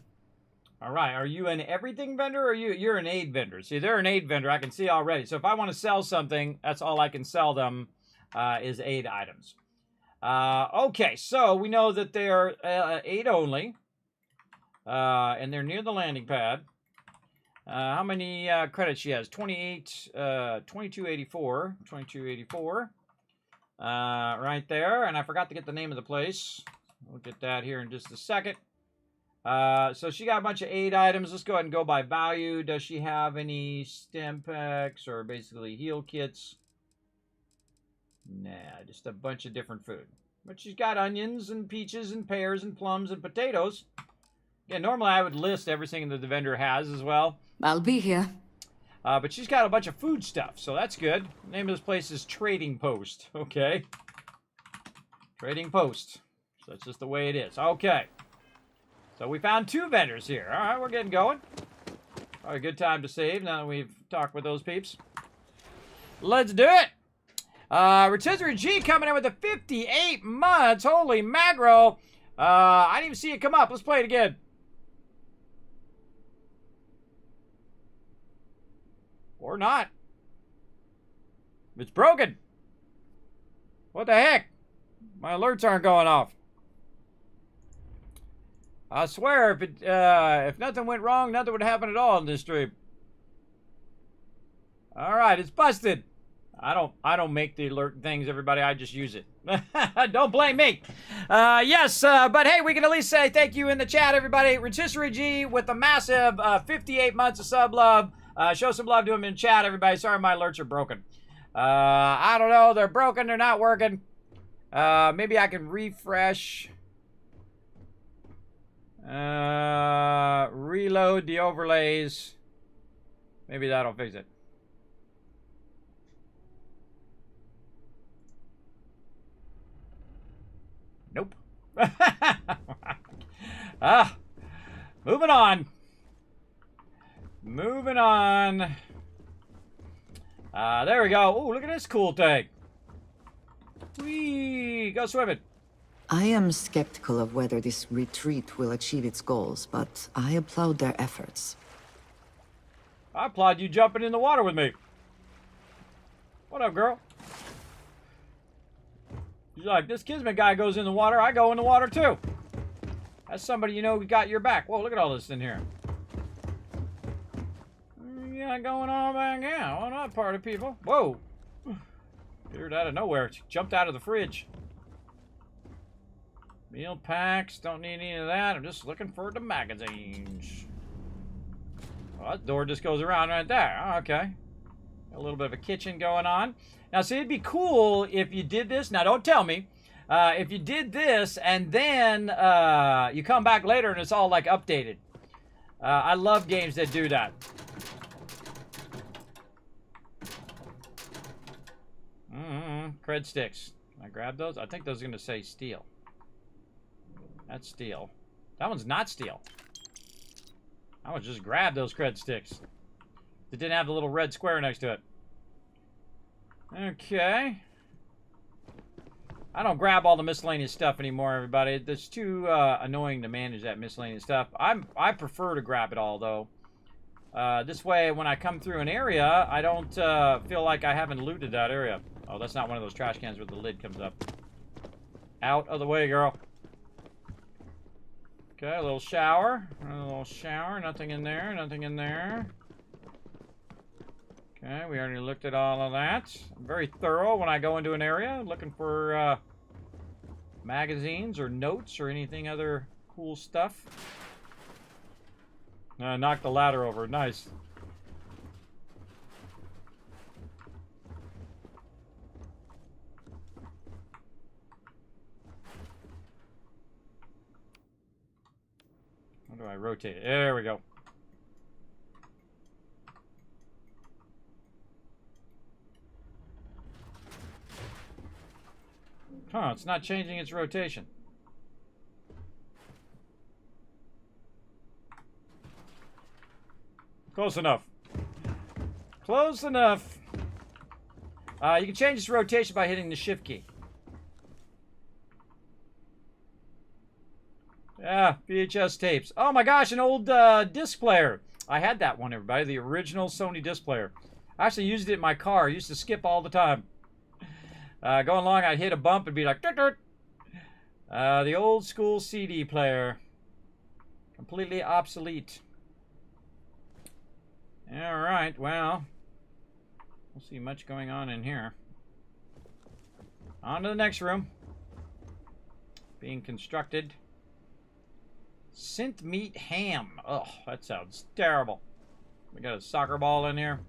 All right, are you an everything vendor or you're an aid vendor? See, they're an aid vendor, I can see already. So if I want to sell something, that's all I can sell them is aid items. Okay, so we know that they're aid only. And they're near the landing pad. How many credits she has? 2284. 2284. Right there. And I forgot to get the name of the place. We'll get that here in just a second. So she got a bunch of aid items. Let's go ahead and go by value. Does she have any stim packs or basically heal kits? Nah, just a bunch of different food. But she's got onions and peaches and pears and plums and potatoes. Yeah, normally I would list everything that the vendor has as well. I'll be here. But she's got a bunch of food stuff, so that's good. The name of this place is Trading Post. Okay. Trading Post. So that's just the way it is. Okay. So we found 2 vendors here. All right, we're getting going. Probably a good time to save now that we've talked with those peeps. Let's do it. Rotisserie G coming in with a 58 months. Holy mackerel. I didn't even see it come up. Let's play it again. Or not. It's broken. What the heck? My alerts aren't going off. I swear, if nothing went wrong, nothing would happen at all in this stream. All right, it's busted. I don't make the alert things, everybody. I just use it. Don't blame me. Yes, but hey, we can at least say thank you in the chat, everybody. Rotisserie G with a massive 58 months of sub love. Show some love to him in chat, everybody. Sorry, my alerts are broken. I don't know. They're broken. They're not working. Maybe I can refresh. Reload the overlays. Maybe that'll fix it. Nope. Moving on. Moving on. There we go. Oh, look at this cool thing. Whee! Go swimming. I am skeptical of whether this retreat will achieve its goals, but I applaud their efforts. I applaud you jumping in the water with me. What up, girl? She's like, this Kismet guy goes in the water, I go in the water too. That's somebody you know who got your back. Whoa, look at all this in here. You got going on back here? Well, not part of people. Whoa. Appeared out of nowhere. She jumped out of the fridge. Meal packs. Don't need any of that. I'm just looking for the magazines. Well, that door just goes around right there. Oh, okay. A little bit of a kitchen going on. Now, see, it'd be cool if you did this. Now, don't tell me. If you did this and then you come back later and it's all, like, updated. I love games that do that. Cred sticks. Can I grab those? I think those are going to say steel. That's steel. That one's not steel. I would just grab those cred sticks. It didn't have the little red square next to it. Okay. I don't grab all the miscellaneous stuff anymore, everybody. It's too annoying to manage that miscellaneous stuff. I prefer to grab it all, though. This way, when I come through an area, I don't feel like I haven't looted that area. Oh, that's not one of those trash cans where the lid comes up. Out of the way, girl. Okay, a little shower. A little shower. Nothing in there. Nothing in there. Okay, we already looked at all of that. I'm very thorough when I go into an area, looking for magazines or notes or anything other cool stuff. Knock the ladder over. Nice. How do I rotate it? There we go. Huh, it's not changing its rotation. Close enough. Close enough. You can change its rotation by hitting the shift key. Yeah, VHS tapes. Oh my gosh, an old disc player. I had that one, everybody. The original Sony disc player. I actually used it in my car. I used to skip all the time. Going along, I'd hit a bump and be like, dirt, dirt. The old school CD player. Completely obsolete. Alright, well. We'll see much going on in here. On to the next room. Being constructed. Synth meat ham. Oh, that sounds terrible. We got a soccer ball in here.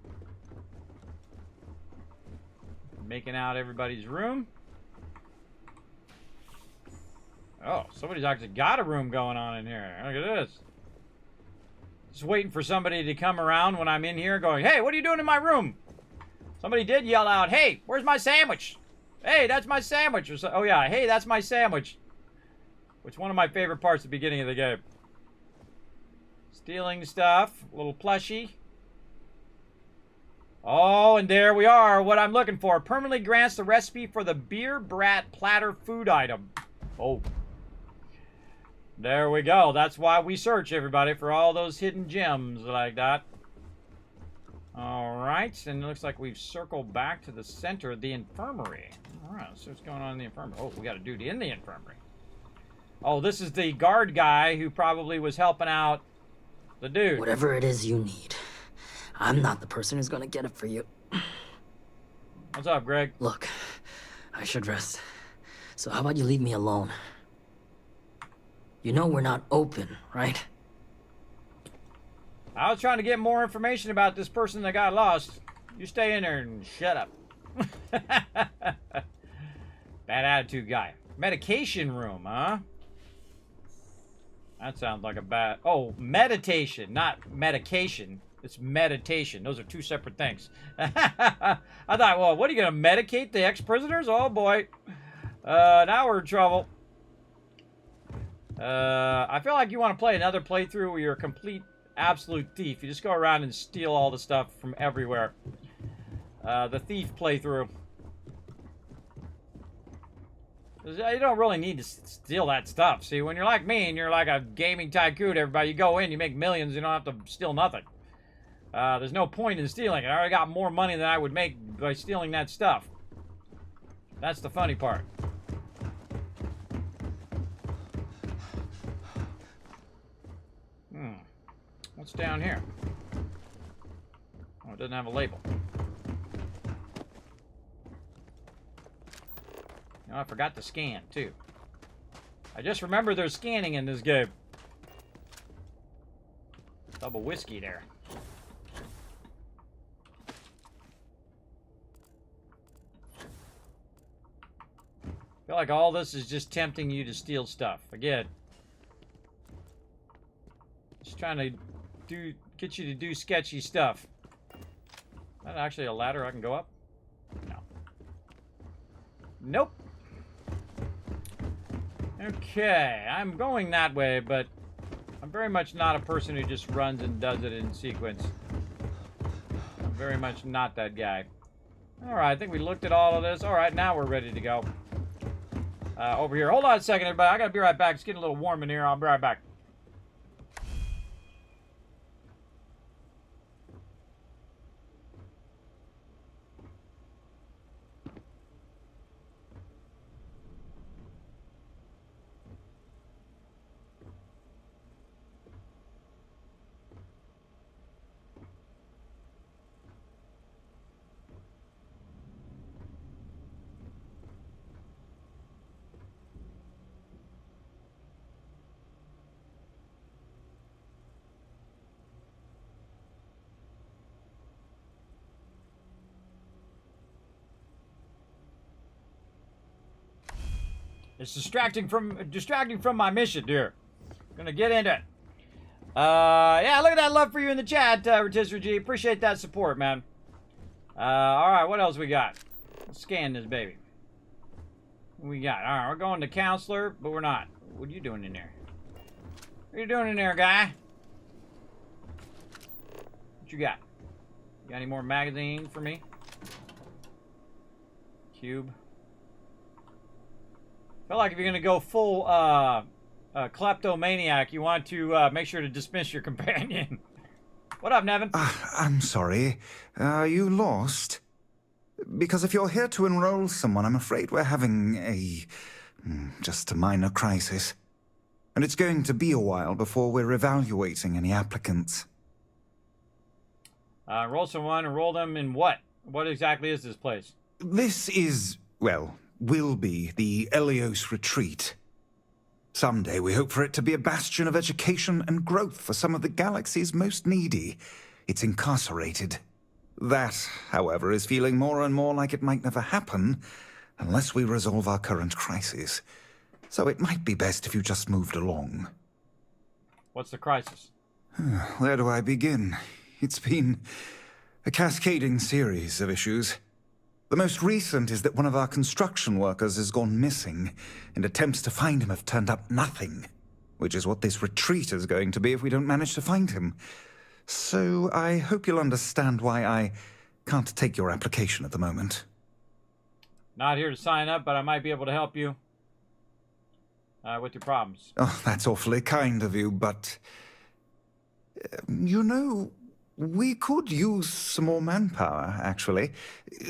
Making out everybody's room. Oh, somebody's actually got a room going on in here. Look at this. Just waiting for somebody to come around when I'm in here going, hey, what are you doing in my room? Somebody did yell out, hey, where's my sandwich? Hey, that's my sandwich. Or so, oh, yeah, hey, that's my sandwich. Which one of my favorite parts at the beginning of the game. Stealing stuff. A little plushie. Oh, and there we are. What I'm looking for. Permanently grants the recipe for the Beer Brat platter food item. Oh. There we go. That's why we search, everybody, for all those hidden gems like that. Alright, and it looks like we've circled back to the center of the infirmary. Alright, so what's going on in the infirmary? Oh, we got a dude in the infirmary. Oh, this is the guard guy who probably was helping out the dude. Whatever it is you need, I'm not the person who's gonna get it for you. What's up, Greg? Look, I should rest. So how about you leave me alone? You know we're not open, right? I was trying to get more information about this person that got lost. You stay in there and shut up. Bad attitude guy. Medication room, huh? That sounds like a bad... Oh, meditation, not medication. It's meditation. Those are two separate things. I thought, well, what are you going to medicate the ex-prisoners? Oh, boy. Now we're in trouble. I feel like you want to play another playthrough where you're a complete, absolute thief. You just go around and steal all the stuff from everywhere. The thief playthrough. You don't really need to steal that stuff. See, when you're like me and you're like a gaming tycoon, everybody, you go in, you make millions, you don't have to steal nothing. There's no point in stealing it. I already got more money than I would make by stealing that stuff. That's the funny part. What's down here? Oh, it doesn't have a label. Oh, I forgot to scan, too. I just remember there's scanning in this game. Double whiskey there. I feel like all this is just tempting you to steal stuff. Again. Just trying to get you to do sketchy stuff. Is that actually a ladder I can go up? No. Nope. Okay, I'm going that way, but I'm very much not a person who just runs and does it in sequence. I'm very much not that guy. Alright, I think we looked at all of this. Alright, now we're ready to go. Over here. Hold on a second, everybody. I gotta be right back. It's getting a little warm in here. I'll be right back. It's distracting from my mission, dear. Gonna get into it. Yeah, look at that love for you in the chat, Rotisserie G. Appreciate that support, man. Alright, what else we got? Let's scan this baby. What we got? All right, we're going to counselor, but we're not. What are you doing in there? What are you doing in there, guy? What you got? You got any more magazine for me? Cube. Feel like if you're gonna go full kleptomaniac, you want to make sure to dismiss your companion. What up, Nevin? I'm sorry. Are you lost? Because if you're here to enroll someone, I'm afraid we're having just a minor crisis. And it's going to be a while before we're evaluating any applicants. Roll someone and roll them in what? What exactly is this place? This is, well, will be the Elios Retreat. Someday we hope for it to be a bastion of education and growth for some of the galaxy's most needy. It's incarcerated. That, however, is feeling more and more like it might never happen unless we resolve our current crisis. So it might be best if you just moved along. What's the crisis? Where do I begin? It's been a cascading series of issues. The most recent is that one of our construction workers has gone missing, and attempts to find him have turned up nothing, which is what this retreat is going to be if we don't manage to find him. So I hope you'll understand why I can't take your application at the moment. Not here to sign up, but I might be able to help you with your problems. Oh, that's awfully kind of you, but... you know, we could use some more manpower, actually.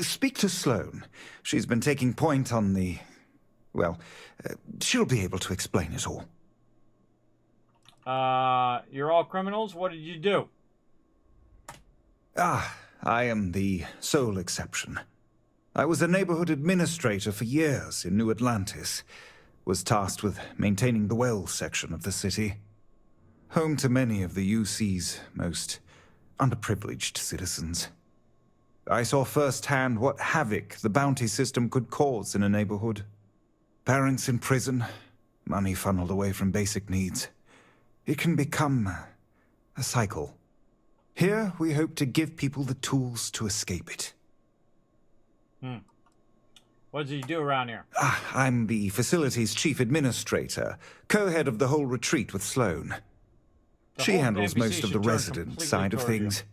Speak to Sloane. She's been taking point on the... well, she'll be able to explain it all. You're all criminals? What did you do? I am the sole exception. I was a neighborhood administrator for years in New Atlantis. Was tasked with maintaining the well section of the city. Home to many of the UC's most underprivileged citizens. I saw firsthand what havoc the bounty system could cause in a neighborhood. Parents in prison, money funneled away from basic needs. It can become a cycle. Here, we hope to give people the tools to escape it. What did you do around here? I'm the facility's chief administrator, co-head of the whole retreat with Sloane. She handles NPC most of the should turn resident completely side of toward you. things.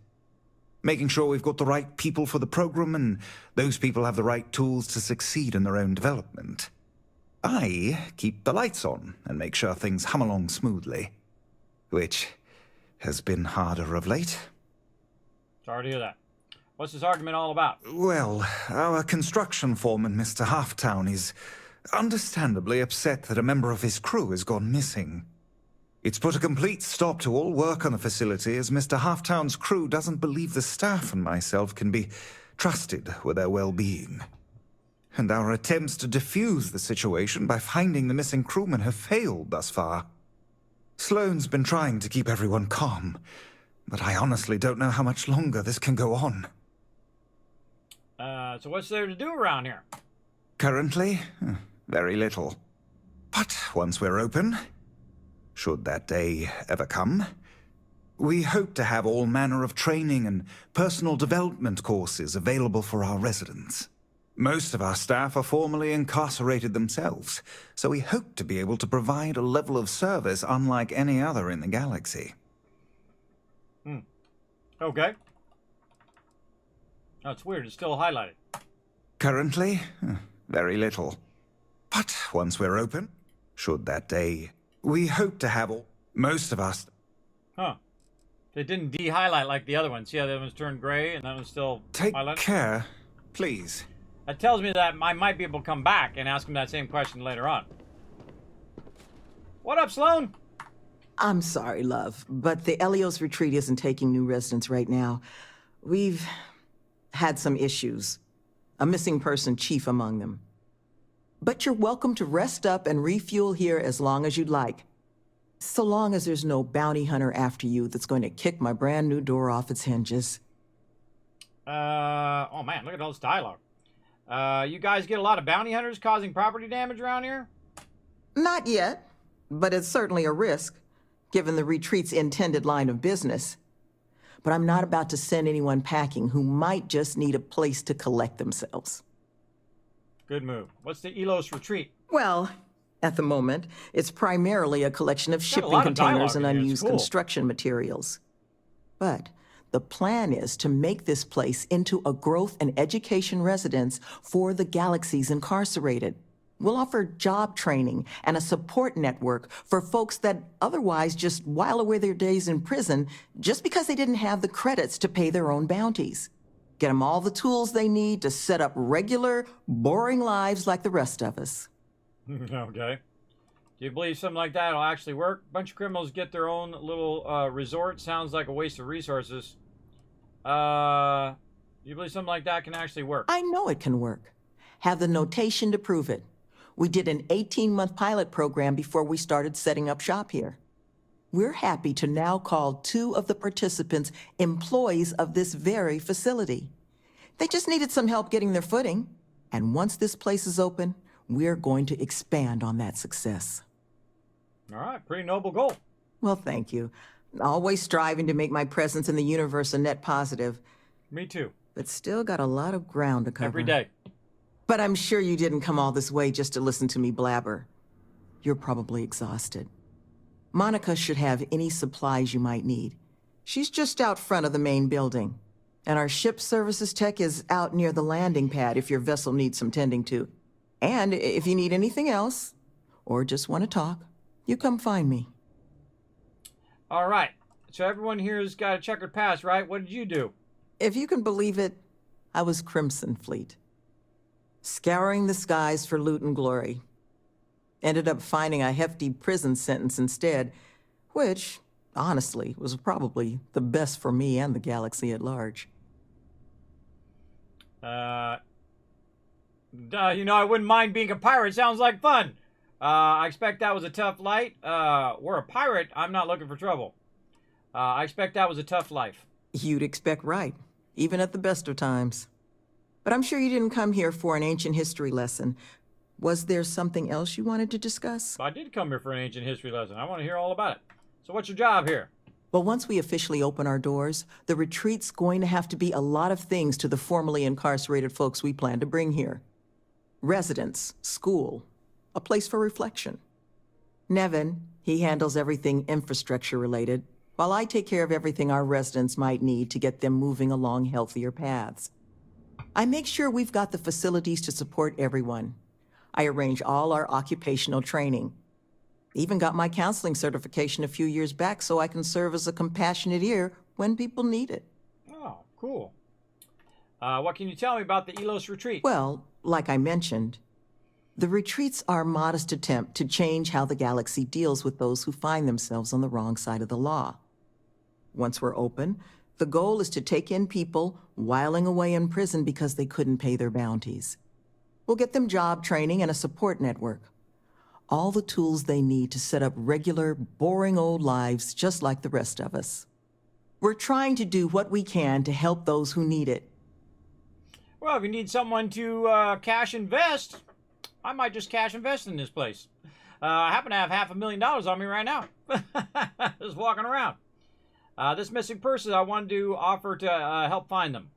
Making sure we've got the right people for the program and those people have the right tools to succeed in their own development. I keep the lights on and make sure things hum along smoothly. Which has been harder of late. Sorry to hear that. What's this argument all about? Well, our construction foreman, Mr. Halftown, is understandably upset that a member of his crew has gone missing. It's put a complete stop to all work on the facility as Mr. Halftown's crew doesn't believe the staff and myself can be trusted with their well-being. And our attempts to defuse the situation by finding the missing crewmen have failed thus far. Sloane's been trying to keep everyone calm, but I honestly don't know how much longer this can go on. So what's there to do around here? Currently, very little. But once we're open, should that day ever come, we hope to have all manner of training and personal development courses available for our residents. Most of our staff are formerly incarcerated themselves, so we hope to be able to provide a level of service unlike any other in the galaxy. Okay. That's weird. It's still highlighted. Currently, very little. But once we're open, should that day, we hope to have all... most of us... Huh. They didn't de-highlight like the other ones. See how the other one's turned gray and that one's still Take highlighted? care, please. That tells me that I might be able to come back and ask him that same question later on. What up, Sloane? I'm sorry, love, but the Elios Retreat isn't taking new residents right now. We've had some issues. A missing person chief among them. But you're welcome to rest up and refuel here as long as you'd like. So long as there's no bounty hunter after you that's going to kick my brand new door off its hinges. Oh man, look at all this dialogue. You guys get a lot of bounty hunters causing property damage around here? Not yet, but it's certainly a risk, given the retreat's intended line of business. But I'm not about to send anyone packing who might just need a place to collect themselves. Good move. What's the Elos retreat? Well, at the moment, it's primarily a collection of Got a shipping lot of containers dialogue and in here. It's unused cool. construction materials. But the plan is to make this place into a growth and education residence for the galaxy's incarcerated. We'll offer job training and a support network for folks that otherwise just while away their days in prison just because they didn't have the credits to pay their own bounties. Get them all the tools they need to set up regular, boring lives like the rest of us. Okay. Do you believe something like that will actually work? A bunch of criminals get their own little resort. Sounds like a waste of resources. Do you believe something like that can actually work? I know it can work. Have the notation to prove it. We did an 18-month pilot program before we started setting up shop here. We're happy to now call 2 of the participants employees of this very facility. They just needed some help getting their footing. And once this place is open, we're going to expand on that success. All right, pretty noble goal. Well, thank you. Always striving to make my presence in the universe a net positive. Me too. But still got a lot of ground to cover. Every day. But I'm sure you didn't come all this way just to listen to me blabber. You're probably exhausted. Monica should have any supplies you might need. She's just out front of the main building. And our ship services tech is out near the landing pad if your vessel needs some tending to. And if you need anything else, or just want to talk, you come find me. All right. So everyone here has got a checkered past, right? What did you do? If you can believe it, I was Crimson Fleet. Scouring the skies for loot and glory. Ended up finding a hefty prison sentence instead, which, honestly, was probably the best for me and the galaxy at large. You know, I wouldn't mind being a pirate. Sounds like fun. I expect that was a tough life. We're a pirate. I'm not looking for trouble. I expect that was a tough life. You'd expect right, even at the best of times. But I'm sure you didn't come here for an ancient history lesson. Was there something else you wanted to discuss? I did come here for an ancient history lesson. I want to hear all about it. So what's your job here? Well, once we officially open our doors, the retreat's going to have to be a lot of things to the formerly incarcerated folks we plan to bring here. Residence, school, a place for reflection. Nevin, he handles everything infrastructure related, while I take care of everything our residents might need to get them moving along healthier paths. I make sure we've got the facilities to support everyone. I arrange all our occupational training. Even got my counseling certification a few years back so I can serve as a compassionate ear when people need it. Oh, cool. What can you tell me about the Elos retreat? Well, like I mentioned, the retreat's our modest attempt to change how the galaxy deals with those who find themselves on the wrong side of the law. Once we're open, the goal is to take in people whiling away in prison because they couldn't pay their bounties. We'll get them job training and a support network. All the tools they need to set up regular, boring old lives just like the rest of us. We're trying to do what we can to help those who need it. Well, if you need someone to cash invest, I might just cash invest in this place. I happen to have $500,000 on me right now. Just walking around. This missing person, I wanted to offer to help find them.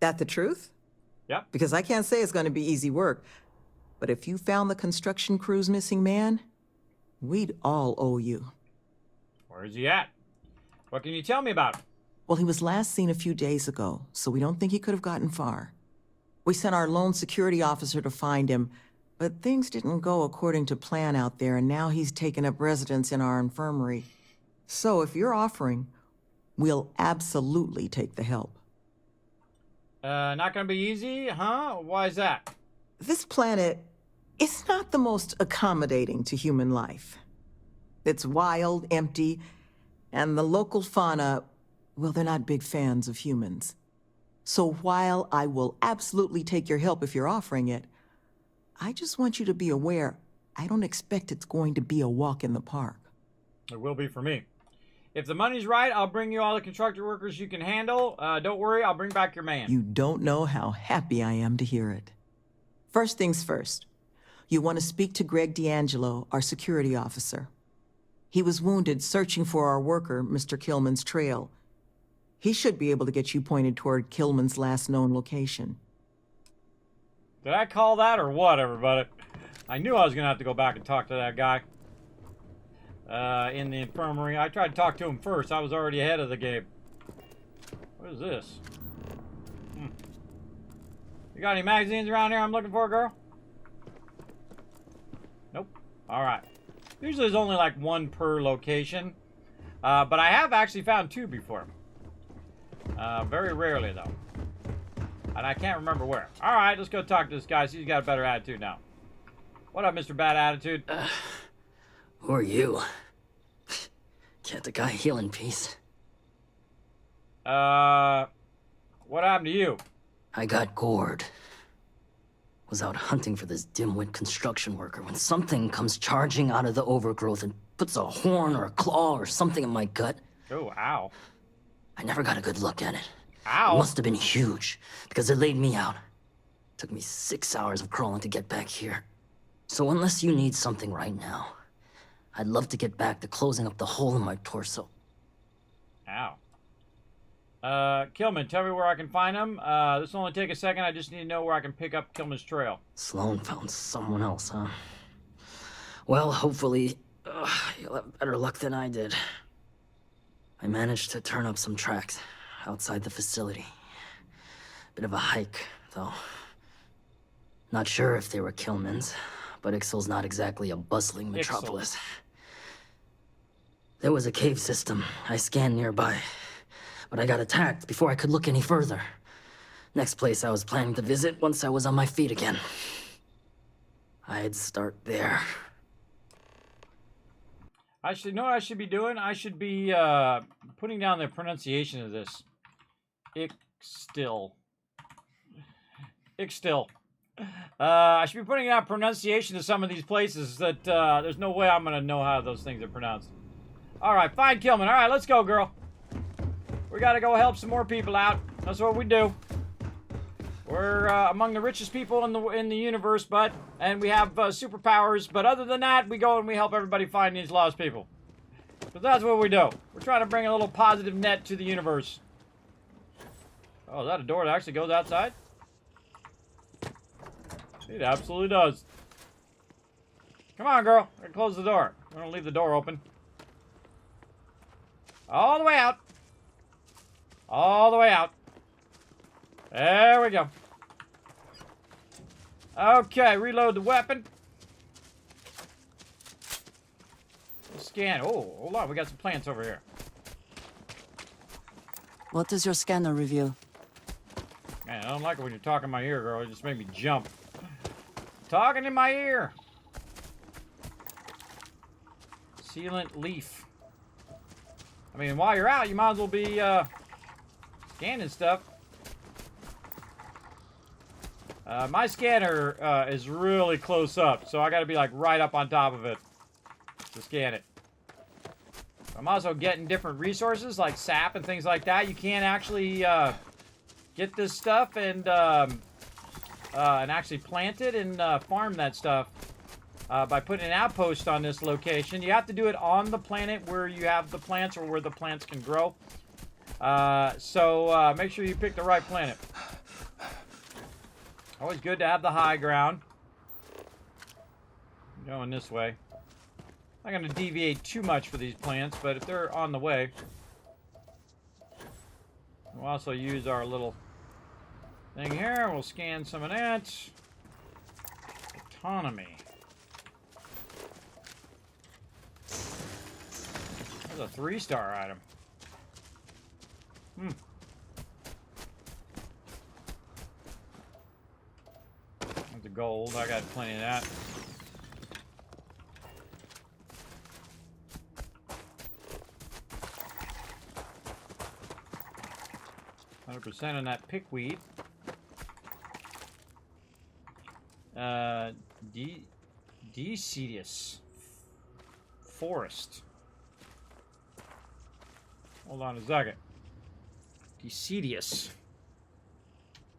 That the truth? Yep. Because I can't say it's going to be easy work. But if you found the construction crew's missing man, we'd all owe you. Where's he at? What can you tell me about him? Well, he was last seen a few days ago, so we don't think he could have gotten far. We sent our lone security officer to find him, but things didn't go according to plan out there, and now he's taken up residence in our infirmary. So if you're offering, we'll absolutely take the help. Not gonna be easy, huh? Why is that? This planet is not the most accommodating to human life. It's wild, empty, and the local fauna, well, they're not big fans of humans. So while I will absolutely take your help if you're offering it, I just want you to be aware, I don't expect it's going to be a walk in the park. It will be for me. If the money's right, I'll bring you all the construction workers you can handle. Don't worry, I'll bring back your man. You don't know how happy I am to hear it. First things first, you want to speak to Greg D'Angelo, our security officer. He was wounded searching for our worker, Mr. Killman's trail. He should be able to get you pointed toward Killman's last known location. Did I call that or what, everybody? I knew I was going to have to go back and talk to that guy in the infirmary. I tried to talk to him first. I was already ahead of the game. What is this? You got any magazines around here I'm looking for, girl? Nope. Alright. Usually there's only like one per location. But I have actually found two before. Very rarely, though. And I can't remember where. Alright, let's go talk to this guy. See, he's got a better attitude now. What up, Mr. Bad Attitude? Who are you? Can't the guy heal in peace? What happened to you? I got gored. Was out hunting for this dimwit construction worker when something comes charging out of the overgrowth and puts a horn or a claw or something in my gut. Oh, ow. I never got a good look at it. Ow. It must have been huge, because it laid me out. Took me 6 hours of crawling to get back here. So unless you need something right now, I'd love to get back to closing up the hole in my torso. Ow. Kilman, tell me where I can find him. This will only take a second. I just need to know where I can pick up Kilman's trail. Sloan found someone else, huh? Well, hopefully, you'll have better luck than I did. I managed to turn up some tracks outside the facility. Bit of a hike, though. Not sure if they were Kilman's, but Ixal's not exactly a bustling metropolis. There was a cave system I scanned nearby, but I got attacked before I could look any further. Next place I was planning to visit once I was on my feet again. I'd start there. You know what I should be doing? I should be putting down the pronunciation of this. Ixtil. I should be putting out pronunciation to some of these places that there's no way I'm going to know how those things are pronounced. Alright, fine, Kilman. Alright, let's go, girl. We got to go help some more people out. That's what we do. We're among the richest people in the universe, and we have superpowers. But other than that, we go and we help everybody find these lost people. Because that's what we do. We're trying to bring a little positive net to the universe. Oh, is that a door that actually goes outside? It absolutely does. Come on, girl. We're gonna close the door. We're gonna leave the door open. All the way out. All the way out. There we go. Okay, reload the weapon. Let's scan. Oh, hold on. We got some plants over here. What does your scanner reveal? Man, I don't like it when you're talking in my ear, girl. It just made me jump. Talking in my ear. Sealant leaf. I mean, while you're out, you might as well be scanning stuff. My scanner is really close up, so I gotta be like right up on top of it to scan it. I'm also getting different resources like sap and things like that. You can't actually get this stuff and actually plant it and farm that stuff by putting an outpost on this location. You have to do it on the planet where you have the plants or where the plants can grow. So make sure you pick the right planet. Always good to have the high ground. Going this way. Not going to deviate too much for these plants, but if they're on the way, we'll also use our little thing here. We'll scan some of that. Autonomy. That's a 3-star item. That's the gold. I got plenty of that. %, on that pickweed. Deciduous forest. Hold on a second. Deciduous.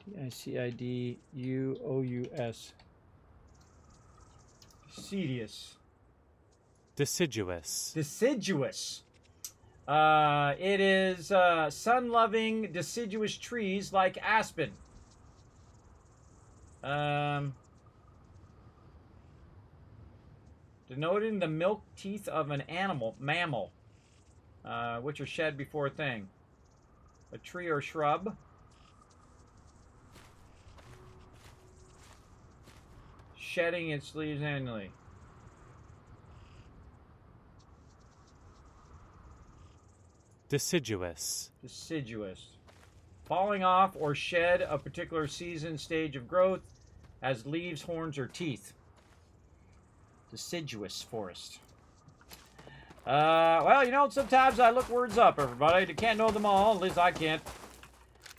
Dicidous. Deciduous. Deciduous. Deciduous. It is sun-loving deciduous trees like aspen. Denoting the milk teeth of an mammal, which are shed before a thing. A tree or shrub. Shedding its leaves annually. Deciduous. Deciduous. Falling off or shed a particular season stage of growth as leaves, horns, or teeth. Deciduous forest. Well, you know, sometimes I look words up, everybody. You can't know them all. At least I can't.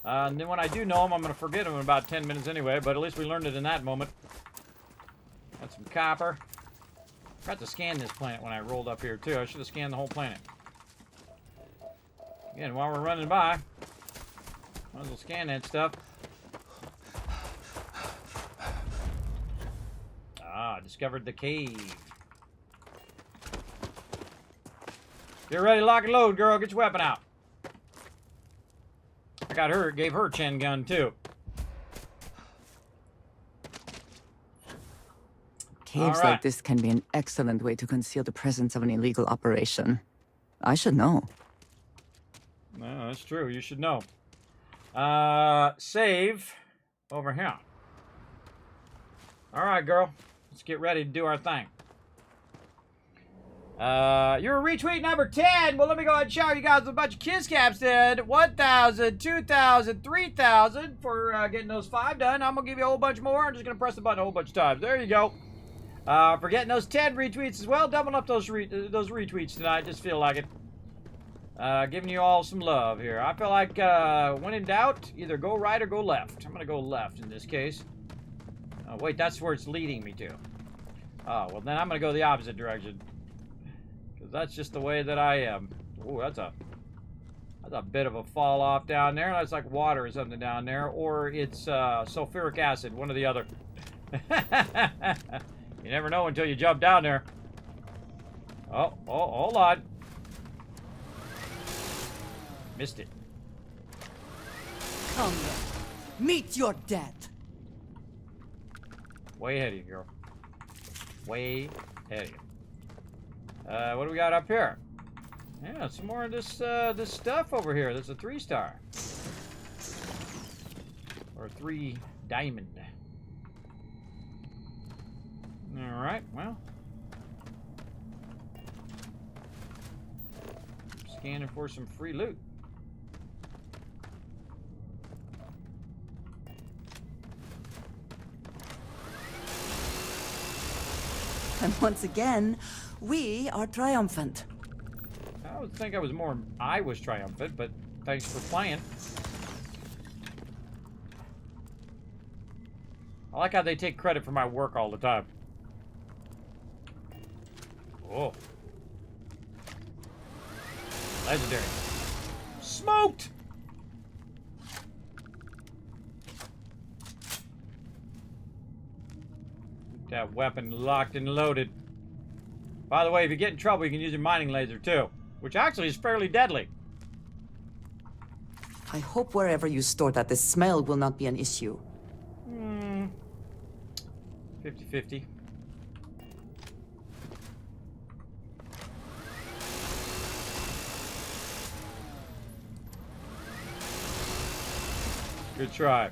And then when I do know them, I'm going to forget them in about 10 minutes anyway. But at least we learned it in that moment. Got some copper. Forgot to scan this planet when I rolled up here, too. I should have scanned the whole planet. Again, while we're running by, might as well scan that stuff. Ah, discovered the cave. Get ready to lock and load, girl. Get your weapon out. I got her, gave her a chin gun, too. Caves like this can be an excellent way to conceal the presence of an illegal operation. I should know. No, that's true. You should know. Save over here. All right, girl. Let's get ready to do our thing. You're retweet number 10. Well, let me go ahead and shout you guys a bunch of kiss caps then. 1,000, 2,000, 3,000 for getting those 5 done. I'm going to give you a whole bunch more. I'm just going to press the button a whole bunch of times. There you go. For getting those 10 retweets as well. Doubling up those retweets tonight. Just feel like it. Giving you all some love here. I feel like when in doubt, either go right or go left. I'm going to go left in this case. Oh, wait, that's where it's leading me to. Oh, well, then I'm going to go the opposite direction. Because that's just the way that I am. Ooh, that's a bit of a fall off down there. That's like water or something down there. Or it's sulfuric acid, one or the other. You never know until you jump down there. Oh, hold on. Missed it. Come then. Meet your death. Way ahead of you, girl. Way ahead of you. What do we got up here? Yeah, some more of this this stuff over here. That's a 3-star. Or 3 diamond. Alright, well. Scanning for some free loot. And once again, we are triumphant. I would think I was triumphant, but thanks for playing. I like how they take credit for my work all the time. Oh. Legendary. Smoked! Keep that weapon locked and loaded. By the way, if you get in trouble, you can use your mining laser too, which actually is fairly deadly. I hope wherever you store that, the smell will not be an issue. 50-50. Good try.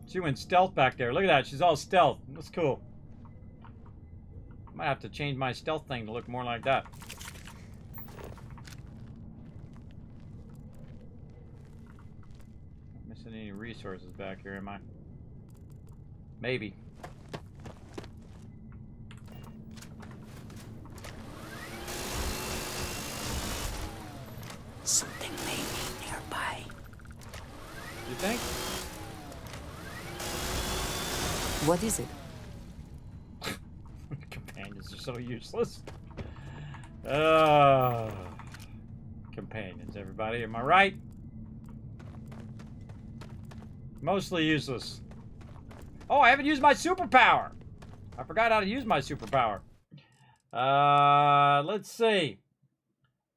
She went stealth back there. Look at that. She's all stealth. That's cool. Might have to change my stealth thing to look more like that. Not missing any resources back here, am I? Maybe. Something may be nearby. You think? What is it? Companions are so useless. Companions, everybody. Am I right? Mostly useless. Oh, I haven't used my superpower. I forgot how to use my superpower. Let's see.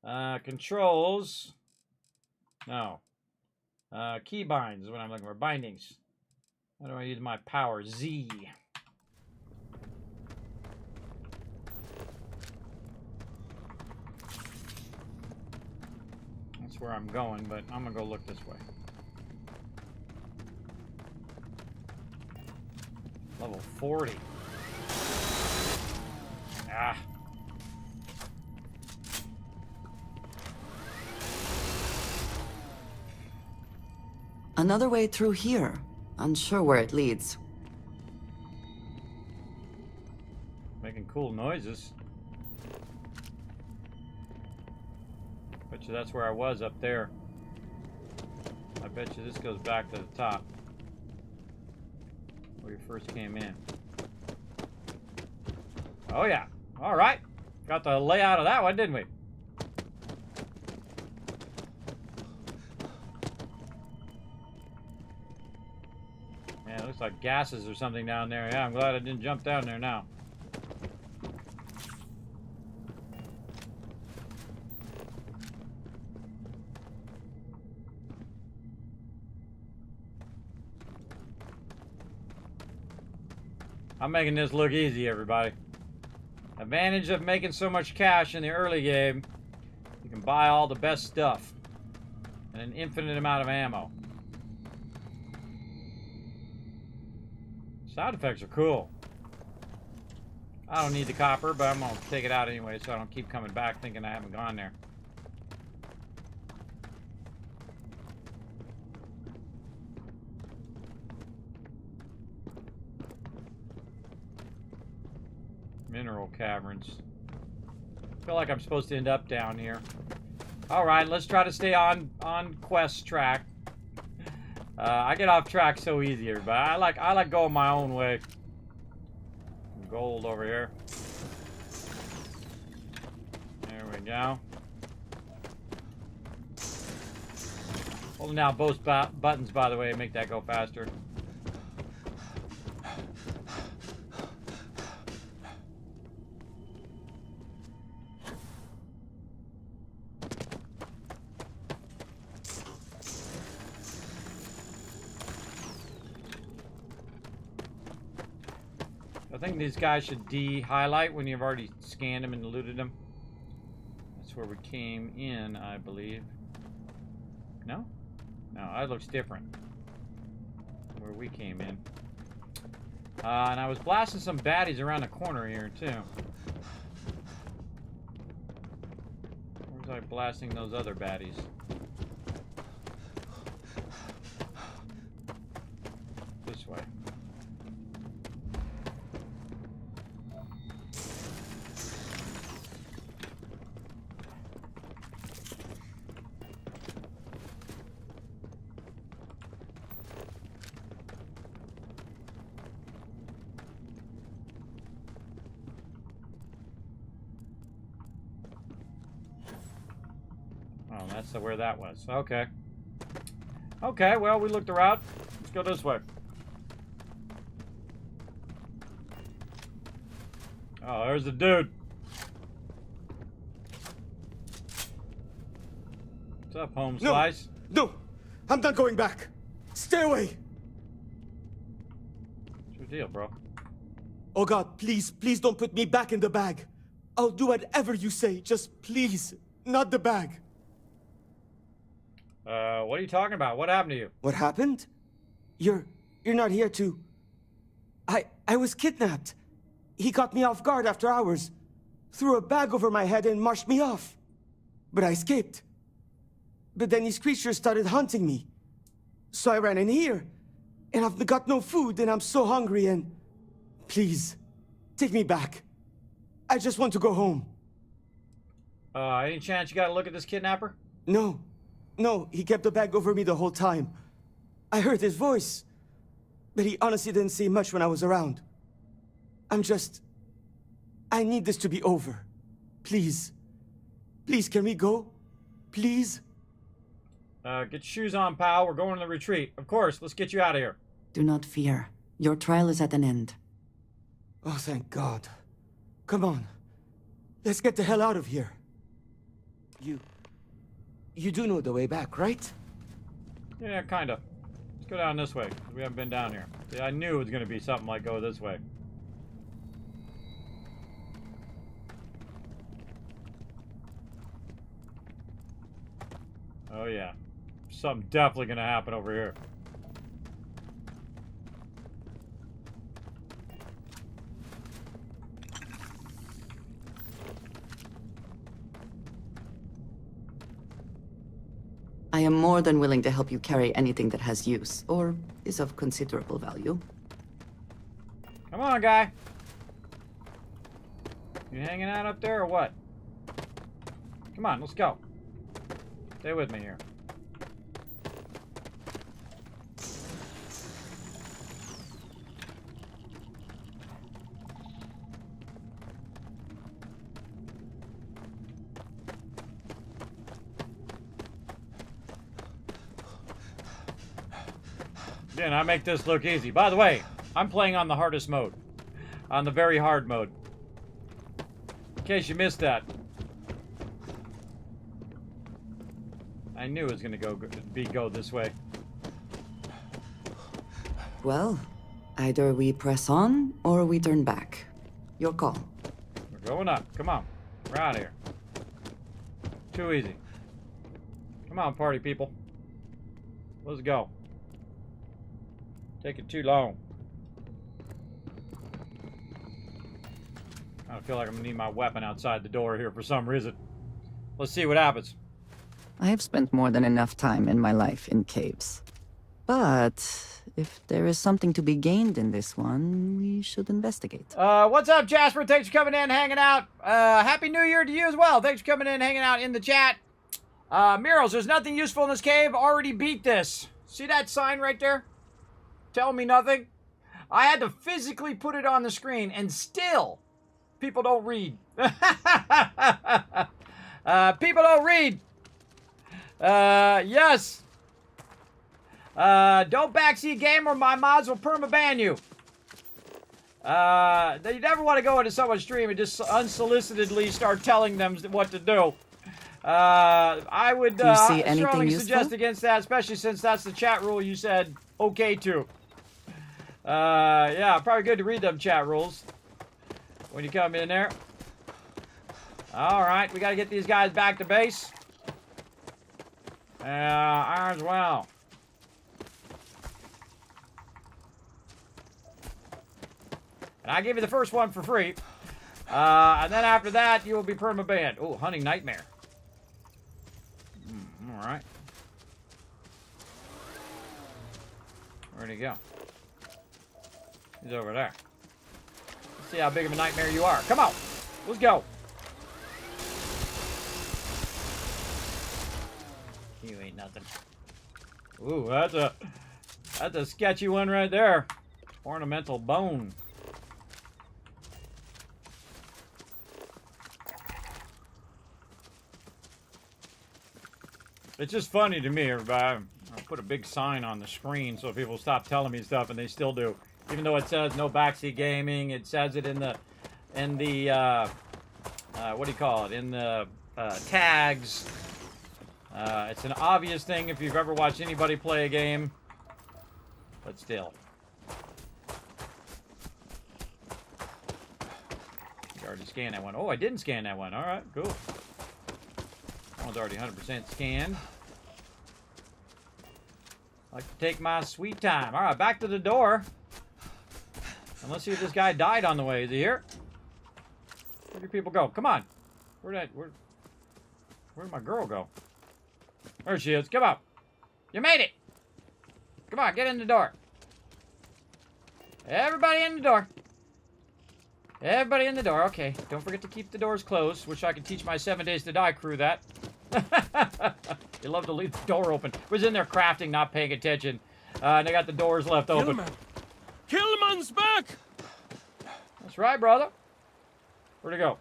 Controls. No. Key binds is what I'm looking for. Bindings. How do I use my power? Z. That's where I'm going, but I'm gonna go look this way. Level 40. Ah. Another way through here. Unsure where it leads. Making cool noises. Bet you that's where I was up there. I bet you this goes back to the top. Where you first came in. Oh yeah. Alright. Got the layout of that one, didn't we? Man, it looks like gases or something down there. Yeah, I'm glad I didn't jump down there now. I'm making this look easy, everybody. Advantage of making so much cash in the early game, you can buy all the best stuff and an infinite amount of ammo. Sound effects are cool. I don't need the copper, but I'm gonna take it out anyway so I don't keep coming back thinking I haven't gone there. Mineral caverns. I feel like I'm supposed to end up down here. Alright, let's try to stay on quest track. I get off track so easy, everybody. I like going my own way. Gold over here. There we go. Holding down both buttons, by the way, make that go faster. I think these guys should de-highlight when you've already scanned them and looted them. That's where we came in, I believe. No? No, that looks different. Where we came in. And I was blasting some baddies around the corner here, too. Where was I blasting those other baddies? This way. Oh, that's where that was. Okay. Okay, well, we looked around. Let's go this way. Oh, there's the dude. What's up, home slice? No! I'm not going back! Stay away! What's your deal, bro? Oh God, please, please don't put me back in the bag. I'll do whatever you say, just please, not the bag. What are you talking about? What happened to you? What happened? You're not here to... I was kidnapped. He caught me off guard after hours, threw a bag over my head and marched me off. But I escaped. But then these creatures started hunting me. So I ran in here, and I've got no food, and I'm so hungry, and... Please, take me back. I just want to go home. Any chance you got to look at this kidnapper? No. No, he kept the bag over me the whole time. I heard his voice, but he honestly didn't say much when I was around. I need this to be over. Please. Please, can we go? Please? Get your shoes on, pal. We're going to the retreat. Of course, let's get you out of here. Do not fear. Your trial is at an end. Oh, thank God. Come on. Let's get the hell out of here. You do know the way back, right? Yeah, kinda. Let's go down this way, 'cause we haven't been down here. See, I knew it was gonna be something like go this way. Oh yeah. Something definitely gonna happen over here. I am more than willing to help you carry anything that has use, or is of considerable value. Come on, guy. You hanging out up there or what? Come on, let's go. Stay with me here. Again, I make this look easy. By the way, I'm playing on the hardest mode. On the very hard mode. In case you missed that. I knew it was going to go this way. Well, either we press on, or we turn back. Your call. We're going up. Come on. We're out of here. Too easy. Come on, party people. Let's go. Taking too long. I feel like I'm gonna need my weapon outside the door here for some reason. Let's see what happens. I have spent more than enough time in my life in caves. But if there is something to be gained in this one, we should investigate. What's up, Jasper? Thanks for coming in, hanging out. Happy New Year to you as well. Thanks for coming in, hanging out in the chat. Murals, there's nothing useful in this cave. Already beat this. See that sign right there? Tell me nothing. I had to physically put it on the screen, and still, people don't read. People don't read. Yes. Don't backseat game or my mods will permaban you. You never want to go into someone's stream and just unsolicitedly start telling them what to do. I would strongly suggest against that, especially since that's the chat rule you said okay to. Yeah, probably good to read them chat rules when you come in there. Alright, we gotta get these guys back to base. As well. And I give you the first one for free. And then after that, you will be perma-banned. Oh, Hunting Nightmare. Alright. Where'd he go? He's over there. Let's see how big of a nightmare you are. Come on. Let's go. You ain't nothing. Ooh, that's a sketchy one right there. Ornamental bone. It's just funny to me, everybody. I'll put a big sign on the screen so people stop telling me stuff, and they still do. Even though it says no backseat gaming, it says it in the what do you call it? In the tags. It's an obvious thing if you've ever watched anybody play a game. But still. You already scanned that one. Oh, I didn't scan that one. Alright, cool. That one's already 100% scanned. I like to take my sweet time. Alright, back to the door. And let's see if this guy died on the way. Is he here? Where do people go? Come on. Where'd my girl go? There she is. Come on. You made it. Come on, get in the door. Everybody in the door. Everybody in the door. Okay. Don't forget to keep the doors closed. Wish I could teach my 7 Days to Die crew that. They love to leave the door open. Was in there crafting, not paying attention. And they got the doors left open. Killman's back! That's right, brother. Where'd he go?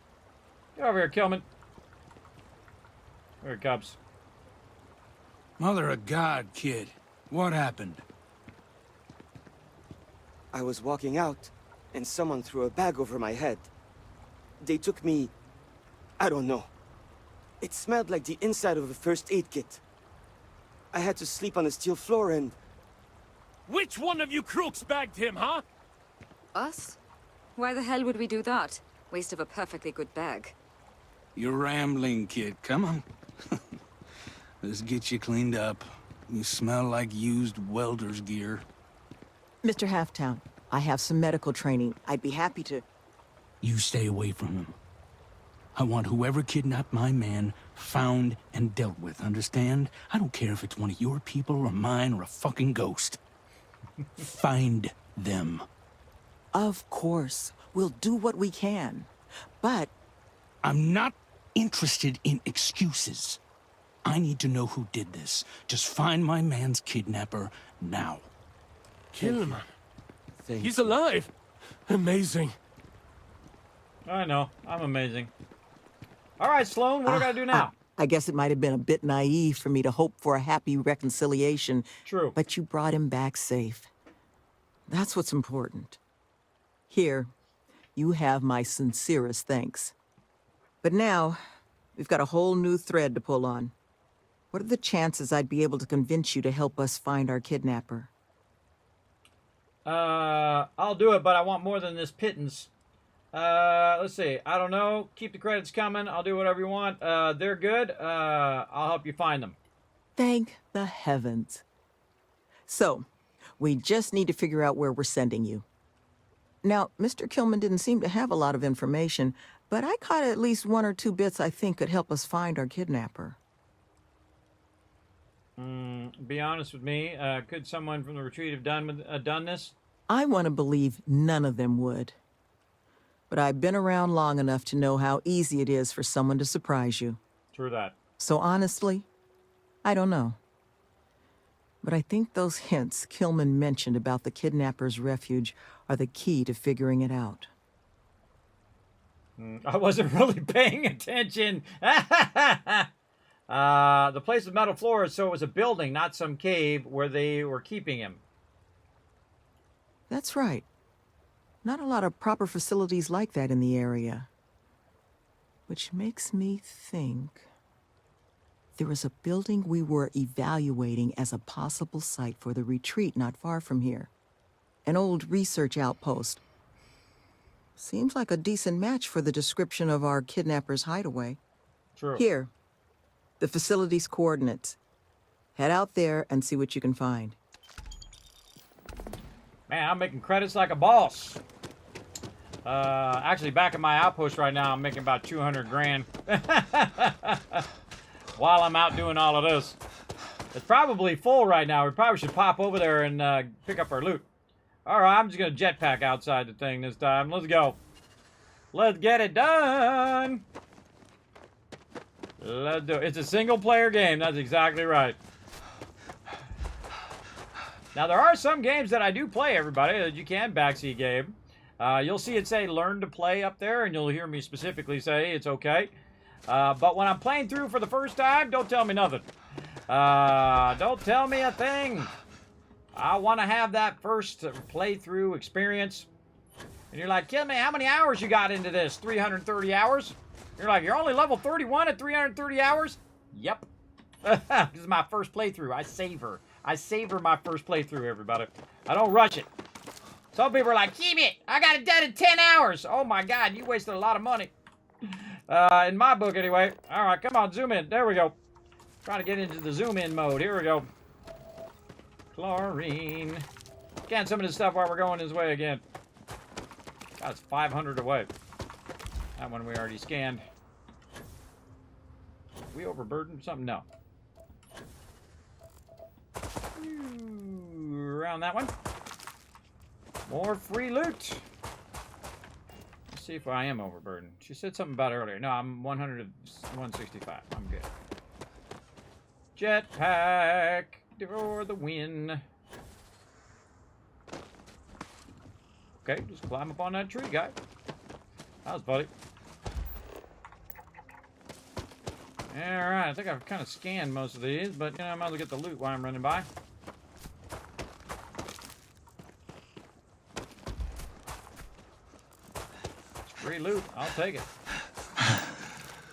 Get over here, Killman. Here it comes. Mother of God, kid. What happened? I was walking out, and someone threw a bag over my head. They took me... I don't know. It smelled like the inside of a first aid kit. I had to sleep on the steel floor and... Which one of you crooks bagged him, huh? Us? Why the hell would we do that? Waste of a perfectly good bag. You're rambling, kid. Come on. Let's get you cleaned up. You smell like used welder's gear. Mr. Halftown, I have some medical training. I'd be happy to... You stay away from him. I want whoever kidnapped my man found and dealt with, understand? I don't care if it's one of your people or mine or a fucking ghost. Find them. Of course. We'll do what we can. But... I'm not interested in excuses. I need to know who did this. Just find my man's kidnapper now. Kill him. He's alive. Amazing. I know. I'm amazing. All right, Sloan, what do I gotta do now? I guess it might have been a bit naive for me to hope for a happy reconciliation. True. But you brought him back safe. That's what's important. Here, you have my sincerest thanks. But now, we've got a whole new thread to pull on. What are the chances I'd be able to convince you to help us find our kidnapper? I'll do it, but I want more than this pittance. Let's see. I don't know. Keep the credits coming. I'll do whatever you want. They're good. I'll help you find them. Thank the heavens. So, we just need to figure out where we're sending you. Now, Mr. Kilman didn't seem to have a lot of information, but I caught at least one or two bits I think could help us find our kidnapper. Be honest with me. Could someone from the retreat have done this? I want to believe none of them would. But I've been around long enough to know how easy it is for someone to surprise you. True that. So honestly, I don't know. But I think those hints Kilman mentioned about the kidnapper's refuge are the key to figuring it out. I wasn't really paying attention. The place with metal floors, so it was a building, not some cave where they were keeping him. That's right. Not a lot of proper facilities like that in the area. Which makes me think... there was a building we were evaluating as a possible site for the retreat not far from here. An old research outpost. Seems like a decent match for the description of our kidnapper's hideaway. True. Here, the facility's coordinates. Head out there and see what you can find. Man, I'm making credits like a boss. Actually, back at my outpost right now, I'm making about 200 grand. While I'm out doing all of this. It's probably full right now. We probably should pop over there and pick up our loot. Alright, I'm just going to jetpack outside the thing this time. Let's go. Let's get it done. Let's do it. It's a single-player game. That's exactly right. Now, there are some games that I do play, everybody, that you can backseat game. You'll see it say learn to play up there, and you'll hear me specifically say it's okay. But when I'm playing through for the first time, don't tell me nothing. Don't tell me a thing. I want to have that first playthrough experience. And you're like, kid me, how many hours you got into this? 330 hours? You're like, you're only level 31 at 330 hours? Yep. This is my first playthrough. I savor my first playthrough, everybody. I don't rush it. Some people are like, keep it. I got it done in 10 hours. Oh my God, you wasted a lot of money. In my book, anyway. All right, come on, zoom in. There we go. Trying to get into the zoom in mode. Here we go. Chlorine. Scan some of this stuff while we're going this way again. God, it's 500 away. That one we already scanned. We overburdened something? No. Ooh, around that one. More free loot. Let's see if I am overburdened. She said something about it earlier. No, I'm 100 to 165. I'm good. Jetpack for the win. Okay, just climb up on that tree, guy. That was funny. Alright, I think I've kind of scanned most of these, but you know, I might as well get the loot while I'm running by. It's free loot. I'll take it.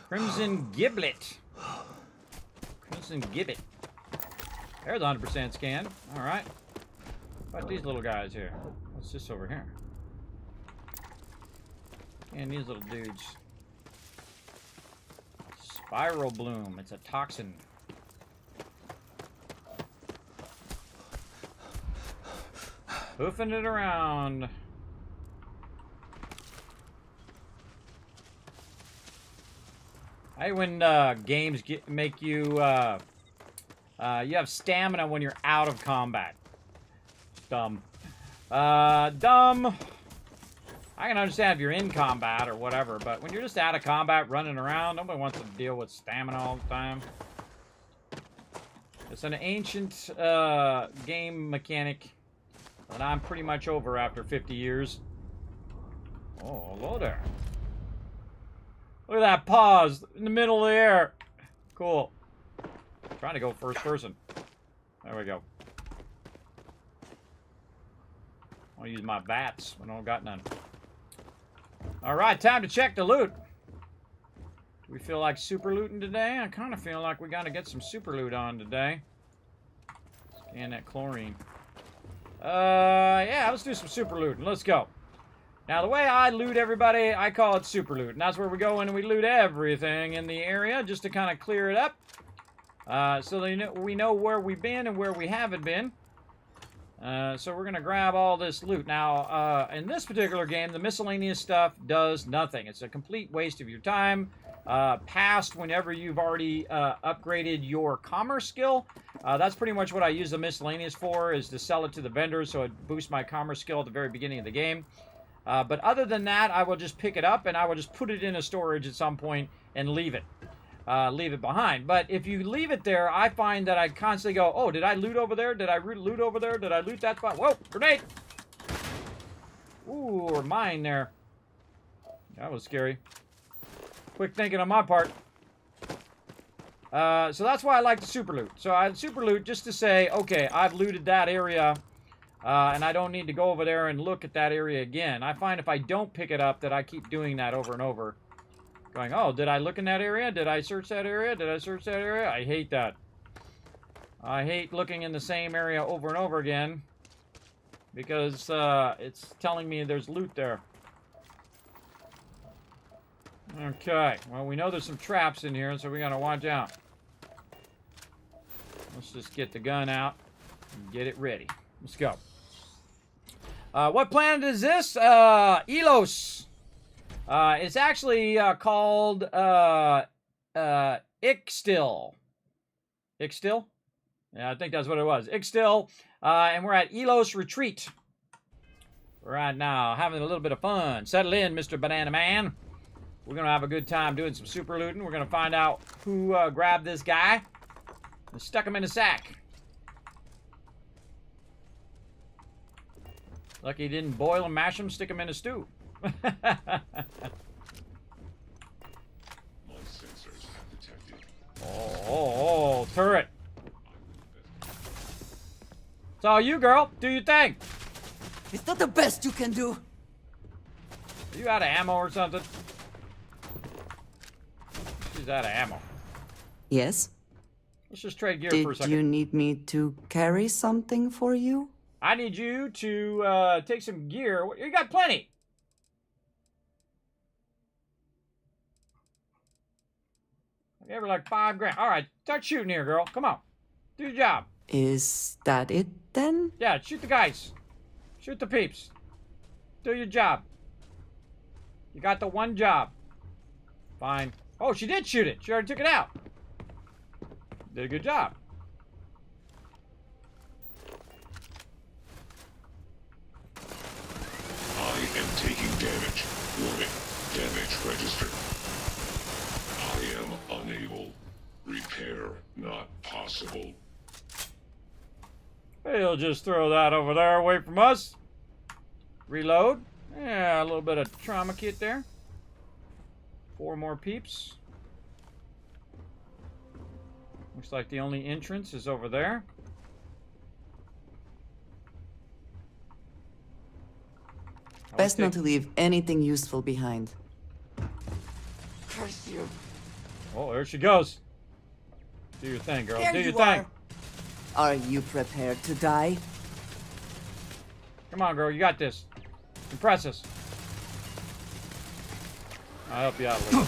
Crimson Giblet. Crimson Gibbet. There's 100% scan. All right. What about these little guys here? What's this over here? And these little dudes. Spiral bloom. It's a toxin. Hoofing it around. I hate when games make you you have stamina when you're out of combat. Dumb. Dumb. I can understand if you're in combat or whatever, but when you're just out of combat running around, nobody wants to deal with stamina all the time. It's an ancient game mechanic that I'm pretty much over after 50 years. Oh, hello there. Look at that pause in the middle of the air. Cool. I'm trying to go first person. There we go. I'll use my bats. I don't got none. Alright, time to check the loot. Do we feel like super looting today? I kind of feel like we gotta get some super loot on today. Scan that chlorine. Yeah, let's do some super looting. Let's go. Now, the way I loot everybody, I call it super loot. And that's where we go in and we loot everything in the area just to kind of clear it up. So that we know where we've been and where we haven't been. So we're going to grab all this loot. Now, in this particular game, the miscellaneous stuff does nothing. It's a complete waste of your time. Past whenever you've already upgraded your commerce skill. That's pretty much what I use the miscellaneous for, is to sell it to the vendors so it boosts my commerce skill at the very beginning of the game. But other than that, I will just pick it up and I will just put it in a storage at some point and leave it. Leave it behind. But if you leave it there, I find that I constantly go, oh, did I loot over there? Did I loot over there? Did I loot that spot? Whoa, grenade! Ooh, or mine there. That was scary. Quick thinking on my part. So that's why I like the super loot. So I super loot just to say, okay, I've looted that area. And I don't need to go over there and look at that area again. I find if I don't pick it up that I keep doing that over and over. Going, oh, did I look in that area? Did I search that area? Did I search that area? I hate that. I hate looking in the same area over and over again. Because it's telling me there's loot there. Okay, well, we know there's some traps in here, so we gotta watch out. Let's just get the gun out and get it ready. Let's go. What planet is this? Elos. It's actually called Ixtil. Ixtil? Yeah, I think that's what it was. Ixtil. And we're at Elos Retreat. Right now, having a little bit of fun. Settle in, Mr. Banana Man. We're going to have a good time doing some super looting. We're going to find out who grabbed this guy and stuck him in a sack. Lucky he didn't boil and mash him, stick him in a stew. My sensors have detected. Oh, turret. It's all you, girl. Do your thing. Is that the best you can do? Are you out of ammo or something? She's out of ammo. Yes? Let's just trade gear Did for a second. you need me to carry something for you? I need you to take some gear. You got plenty. I gave her like $5 grand. All right, start shooting here, girl. Come on. Do your job. Is that it then? Yeah, shoot the guys. Shoot the peeps. Do your job. You got the one job. Fine. Oh, she did shoot it. She already took it out. Did a good job. I am taking damage. Warning. Damage registered. I am unable. Repair not possible. He'll just throw that over there away from us. Reload. Yeah, a little bit of trauma kit there. 4 more peeps. Looks like the only entrance is over there. Best not to leave anything useful behind. Curse you. Oh, there she goes. Do your thing, girl. There Do your you thing. are. Are you prepared to die? Come on, girl. You got this. Impress us. I'll help you out a little.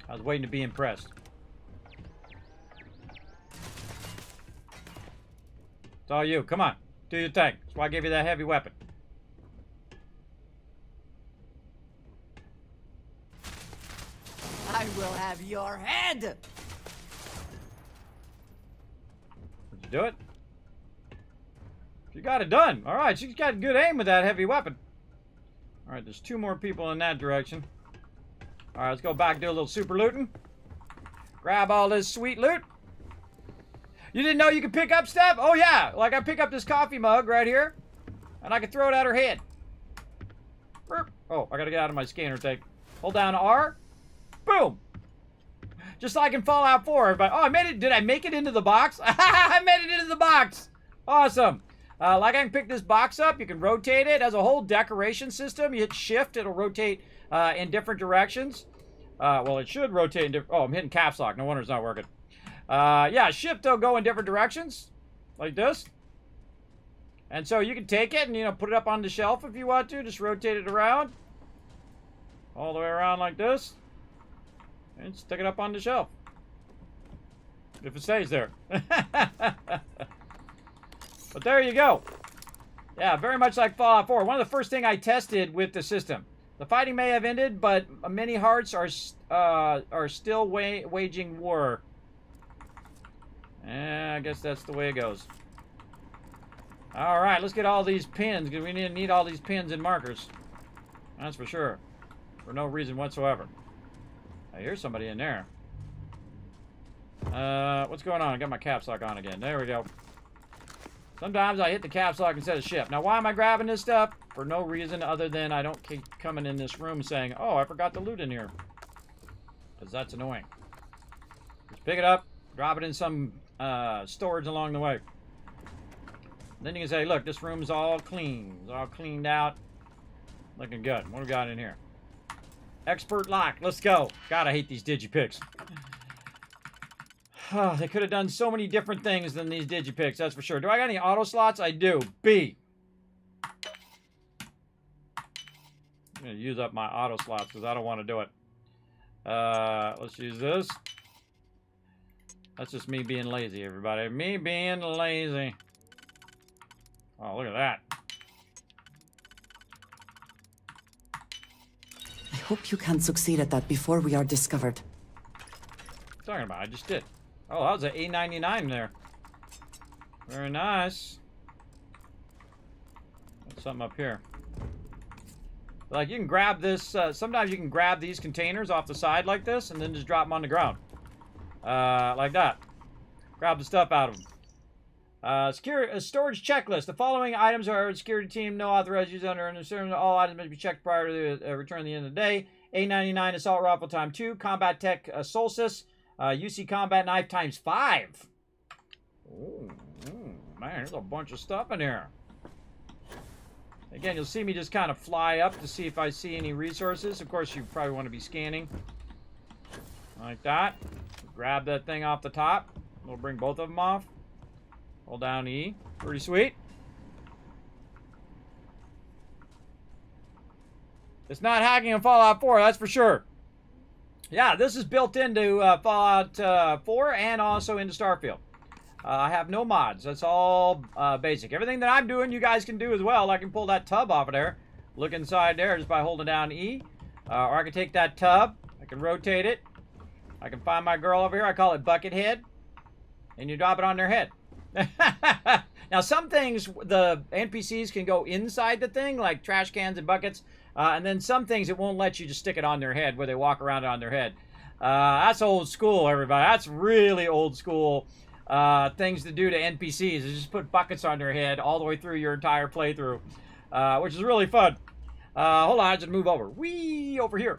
I was waiting to be impressed. It's all you. Come on. Do your thing. That's why I gave you that heavy weapon. I will have your head! Did you do it? She got it done. All right, she's got good aim with that heavy weapon. All right, there's 2 more people in that direction. All right, let's go back and do a little super looting. Grab all this sweet loot. You didn't know you could pick up stuff? Oh, yeah. Like, I pick up this coffee mug right here, and I can throw it at her head. Oh, I got to get out of my scanner thing. Hold down R. Boom. Just like in Fallout 4. Everybody. Oh, I made it. Did I make it into the box? I made it into the box. Awesome. Like I can pick this box up. You can rotate it. It has a whole decoration system. You hit shift. It'll rotate in different directions. Well, it should rotate in different... Oh, I'm hitting caps lock. No wonder it's not working. Yeah, shift will go in different directions. Like this. And so you can take it and, you know, put it up on the shelf if you want to. Just rotate it around. All the way around like this. And stick it up on the shelf. If it stays there. But there you go. Yeah, very much like Fallout 4. One of the first things I tested with the system. The fighting may have ended, but many hearts are still waging war. I guess that's the way it goes. All right, let's get all these pins, because we need all these pins and markers. That's for sure. For no reason whatsoever. I hear somebody in there. What's going on? I got my caps lock on again. There we go. Sometimes I hit the caps lock instead of shift. Now, why am I grabbing this stuff? For no reason other than I don't keep coming in this room saying, oh, I forgot the loot in here. Because that's annoying. Just pick it up, drop it in some storage along the way. Then you can say, look, this room's all clean. It's all cleaned out. Looking good. What do we got in here? Expert lock. Let's go. God, I hate these digipicks. They could have done so many different things than these digipicks, that's for sure. Do I got any auto slots? I do. B. I'm going to use up my auto slots because I don't want to do it. Let's use this. That's just me being lazy, everybody. Me being lazy. Oh, look at that. I hope you can succeed at that before we are discovered. What are you talking about? I just did. Oh, that was an A99 there. Very nice. There's something up here. Like, you can grab this, sometimes you can grab these containers off the side like this, and then just drop them on the ground. Like that. Grab the stuff out of them. Storage checklist. The following items are security team, no authorized use under and all items must be checked prior to the return at the end of the day. A99 assault rifle time 2, combat tech solstice, UC combat knife times 5. Ooh, man, there's a bunch of stuff in here. Again, you'll see me just kind of fly up to see if I see any resources. Of course, you probably want to be scanning. Like that. Grab that thing off the top. We'll bring both of them off. Hold down E. Pretty sweet. It's not hacking in Fallout 4, that's for sure. Yeah, this is built into Fallout 4 and also into Starfield. I have no mods. That's all basic. Everything that I'm doing, you guys can do as well. I can pull that tub off of there. Look inside there just by holding down E. Or I can take that tub. I can rotate it. I can find my girl over here. I call it Bucket Head. And you drop it on their head. Now, some things, the NPCs can go inside the thing, like trash cans and buckets. And then some things, it won't let you just stick it on their head where they walk around on their head. That's old school, everybody. That's really old school things to do to NPCs. Is just put buckets on their head all the way through your entire playthrough, which is really fun. Hold on, I just move over. Whee! Over here.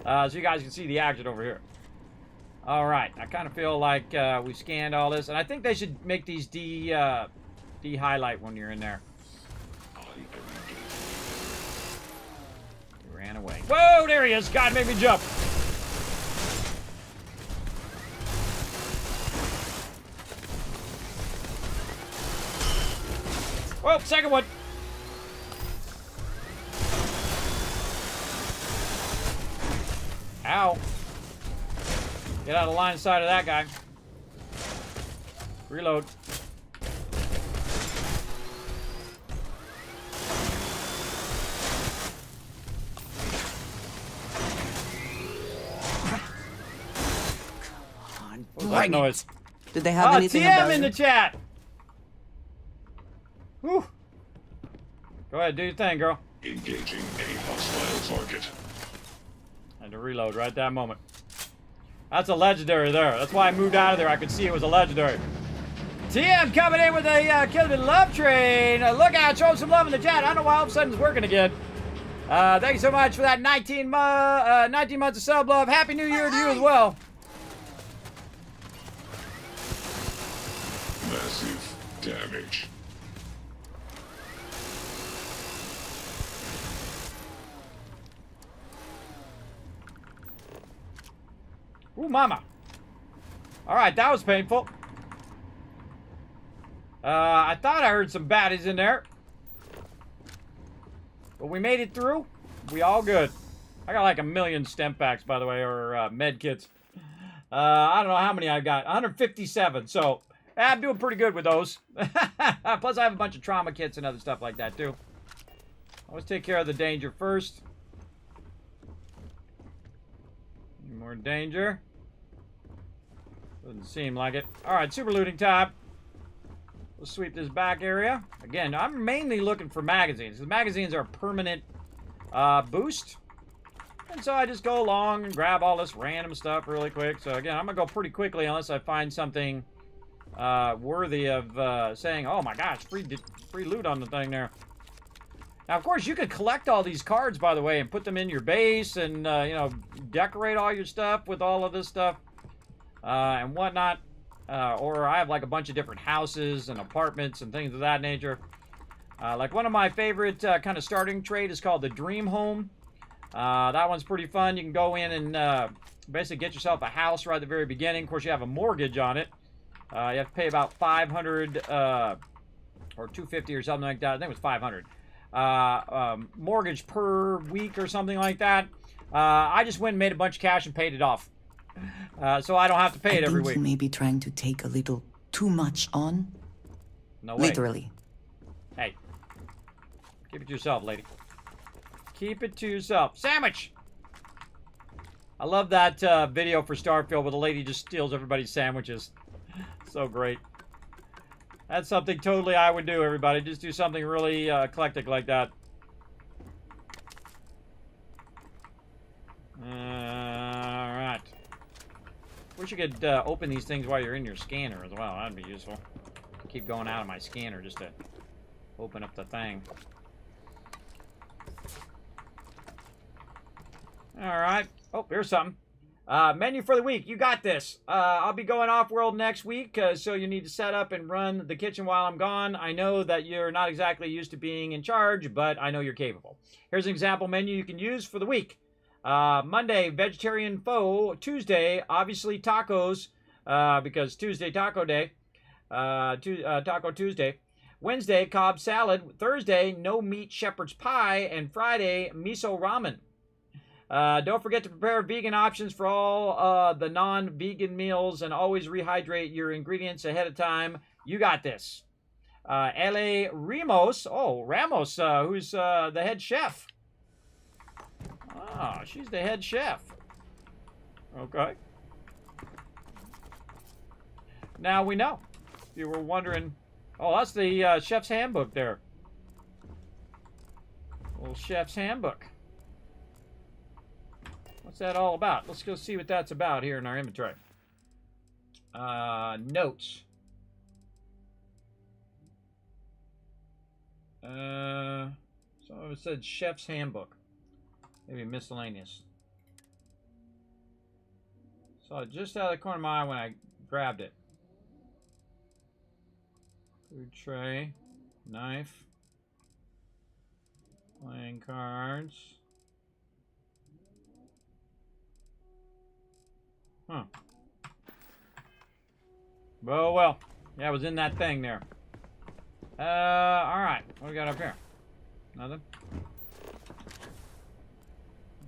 So you guys can see the action over here. All right, I kind of feel like we scanned all this, and I think they should make these de-highlight when you're in there. He ran away. Whoa, there he is. God, made me jump. Oh, second one. Ow. Get out of line of sight of that guy. Reload. What was that noise? Did they have anything TM about in the it? chat. Whew. Go ahead, do your thing, girl. Engaging a hostile target. Had to reload right that moment. That's a legendary there. That's why I moved out of there. I could see it was a legendary. TM coming in with a Kismet love train. Look out, show some love in the chat. I don't know why all of a sudden it's working again. Thank you so much for that 19 months of sub love. Happy New Year to you as well. Massive damage. Ooh, mama. All right, that was painful. I thought I heard some baddies in there. But we made it through. We all good. I got like 1 million stem packs, by the way, or med kits. I don't know how many I got. 157. So I'm doing pretty good with those. Plus, I have a bunch of trauma kits and other stuff like that, too. Always take care of the danger first. More danger. Doesn't seem like it. All right, super looting time. Let's sweep this back area. Again, I'm mainly looking for magazines. The magazines are a permanent boost. And so I just go along and grab all this random stuff really quick. So again, I'm going to go pretty quickly unless I find something worthy of saying, oh my gosh, free loot on the thing there. Now, of course, you could collect all these cards, by the way, and put them in your base and, you know, decorate all your stuff with all of this stuff and whatnot. Or I have like a bunch of different houses and apartments and things of that nature. Like one of my favorite kind of starting trade is called the Dream Home. That one's pretty fun. You can go in and basically get yourself a house right at the very beginning. Of course, you have a mortgage on it. You have to pay about $500 or $250 or something like that. I think it was $500. Mortgage per week or something like that. I just went and made a bunch of cash and paid it off. So I don't have to pay it every week. You may be trying to take a little too much on. No way. Literally. Hey. Keep it to yourself, lady. Keep it to yourself. Sandwich! I love that video for Starfield where the lady just steals everybody's sandwiches. So great. That's something totally I would do, everybody. Just do something really eclectic like that. Alright. Wish you could open these things while you're in your scanner as well. That'd be useful. Keep going out of my scanner just to open up the thing. Alright. Oh, here's something. Menu for the week. You got this. I'll be going off-world next week, so you need to set up and run the kitchen while I'm gone. I know that you're not exactly used to being in charge, but I know you're capable. Here's an example menu you can use for the week. Monday, vegetarian pho. Tuesday, obviously tacos, because Tuesday, taco day. Taco Tuesday. Wednesday, Cobb salad. Thursday, no meat shepherd's pie. And Friday, miso ramen. Don't forget to prepare vegan options for all the non-vegan meals and always rehydrate your ingredients ahead of time. You got this. L.A. Ramos. Oh, Ramos, who's the head chef. Ah, she's the head chef. Okay. Now we know. If you were wondering... Oh, that's the chef's handbook there. Little chef's handbook. What's that all about? Let's go see what that's about here in our inventory. Notes. Some of it said chef's handbook. Maybe miscellaneous. Saw it just out of the corner of my eye when I grabbed it. Food tray. Knife. Playing cards. Huh. Well. Yeah, it was in that thing there. Alright. What do we got up here? Nothing?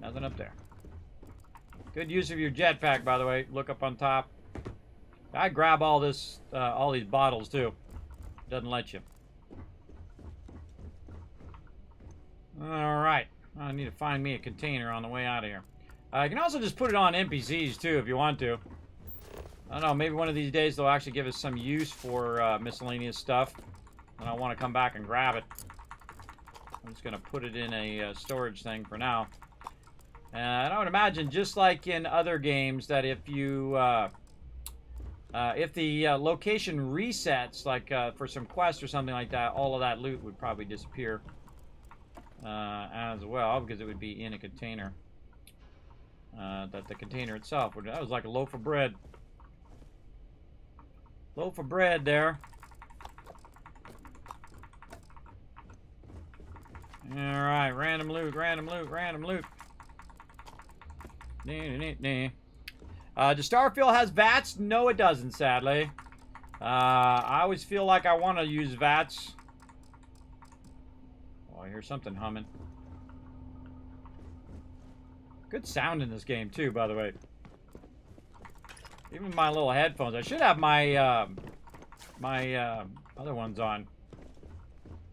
Nothing up there. Good use of your jetpack, by the way. Look up on top. I grab all this, all these bottles, too. Doesn't let you. Alright. I need to find me a container on the way out of here. You can also just put it on NPCs, too, if you want to. I don't know, maybe one of these days they'll actually give us some use for miscellaneous stuff. And I want to come back and grab it. I'm just going to put it in a storage thing for now. And I would imagine, just like in other games, that if you... if the location resets, like for some quest or something like that, all of that loot would probably disappear as well, because it would be in a container. That the container itself would... That was like a loaf of bread. Loaf of bread there. Alright, random loot, random loot, random loot. Does Starfield has VATS? No, it doesn't, sadly. I always feel like I want to use VATS. Oh, I hear something humming. Good sound in this game, too, by the way. Even my little headphones. I should have my, other ones on.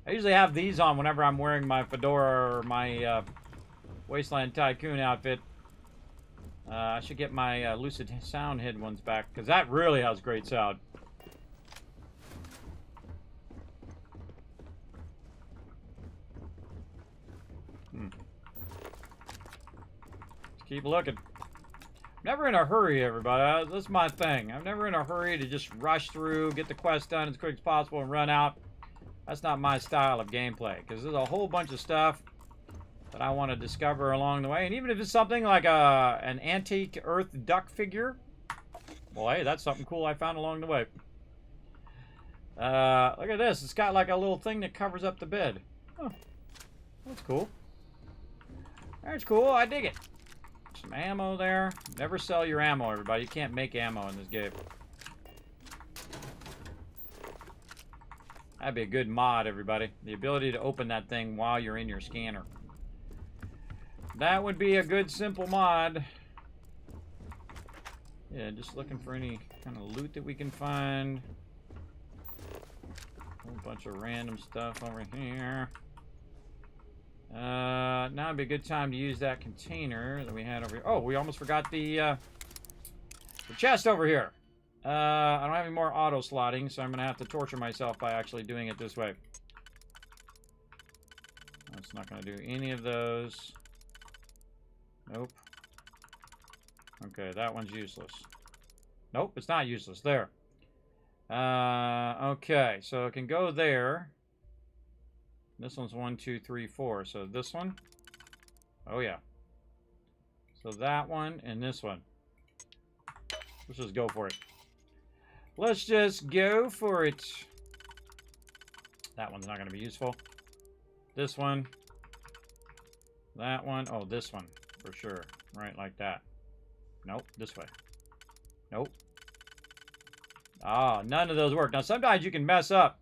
I usually have these on whenever I'm wearing my fedora or my, Wasteland Tycoon outfit. I should get my Lucid Sound head ones back, because that really has great sound. Let's keep looking. Never in a hurry, everybody. That's my thing. I'm never in a hurry to just rush through, get the quest done as quick as possible, and run out. That's not my style of gameplay, because there's a whole bunch of stuff that I want to discover along the way. And even if it's something like an antique Earth duck figure, well, hey, that's something cool I found along the way. Look at this. It's got like a little thing that covers up the bed. Oh, that's cool. That's cool. I dig it. Some ammo there. Never sell your ammo, everybody. You can't make ammo in this game. That'd be a good mod, everybody. The ability to open that thing while you're in your scanner. That would be a good, simple mod. Yeah, just looking for any kind of loot that we can find. A whole bunch of random stuff over here. Now would be a good time to use that container that we had over here. Oh, we almost forgot the chest over here. I don't have any more auto slotting, so I'm going to have to torture myself by actually doing it this way. That's not going to do any of those. Nope. Okay, that one's useless. Nope, it's not useless. There. Okay, so it can go there. This one's 1, 2, 3, 4. So this one. Oh, yeah. So that one and this one. Let's just go for it. Let's just go for it. That one's not going to be useful. This one. That one. Oh, this one. For sure. Right like that. Nope. This way. Nope. Ah, none of those work. Now, sometimes you can mess up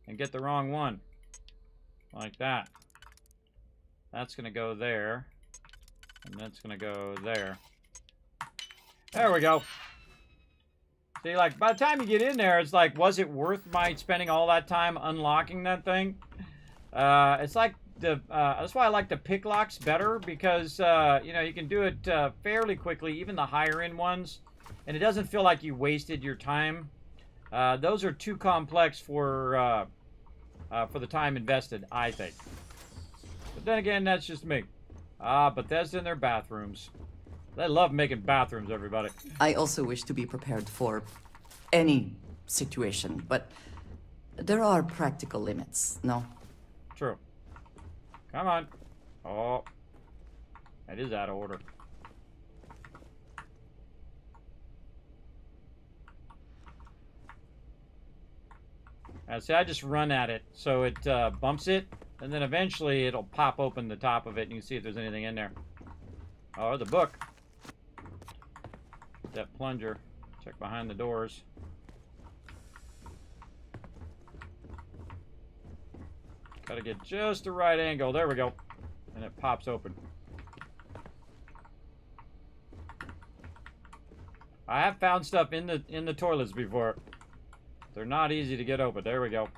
and get the wrong one. Like that. That's going to go there. And that's going to go there. There we go. See, like, by the time you get in there, it's like, was it worth my spending all that time unlocking that thing? It's like that's why I like the pick locks better, because, you know, you can do it fairly quickly, even the higher end ones, and it doesn't feel like you wasted your time. Those are too complex for the time invested, I think. But then again, that's just me. Bethesda in their bathrooms. They love making bathrooms, everybody. I also wish to be prepared for any situation, but there are practical limits, no? True. Come on. Oh. That is out of order. See, I just run at it, so it bumps it, and then eventually it'll pop open the top of it, and you can see if there's anything in there. Oh, the book. That plunger. Check behind the doors. Gotta get just the right angle. There we go. And it pops open. I have found stuff in the toilets before. They're not easy to get open. There we go.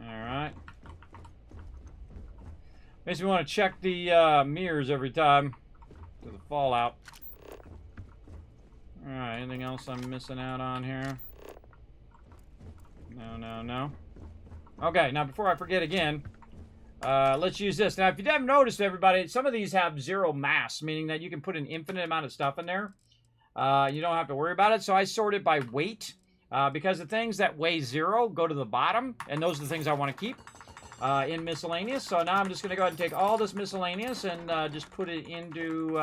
Alright. Makes me want to check the mirrors every time. To the fallout. Alright, anything else I'm missing out on here? No. Okay, now before I forget again, let's use this. Now, if you haven't noticed, everybody, some of these have 0 mass, meaning that you can put an infinite amount of stuff in there. You don't have to worry about it. So I sort it by weight, because the things that weigh 0 go to the bottom, and those are the things I want to keep in miscellaneous. So now I'm just going to go ahead and take all this miscellaneous and just put it into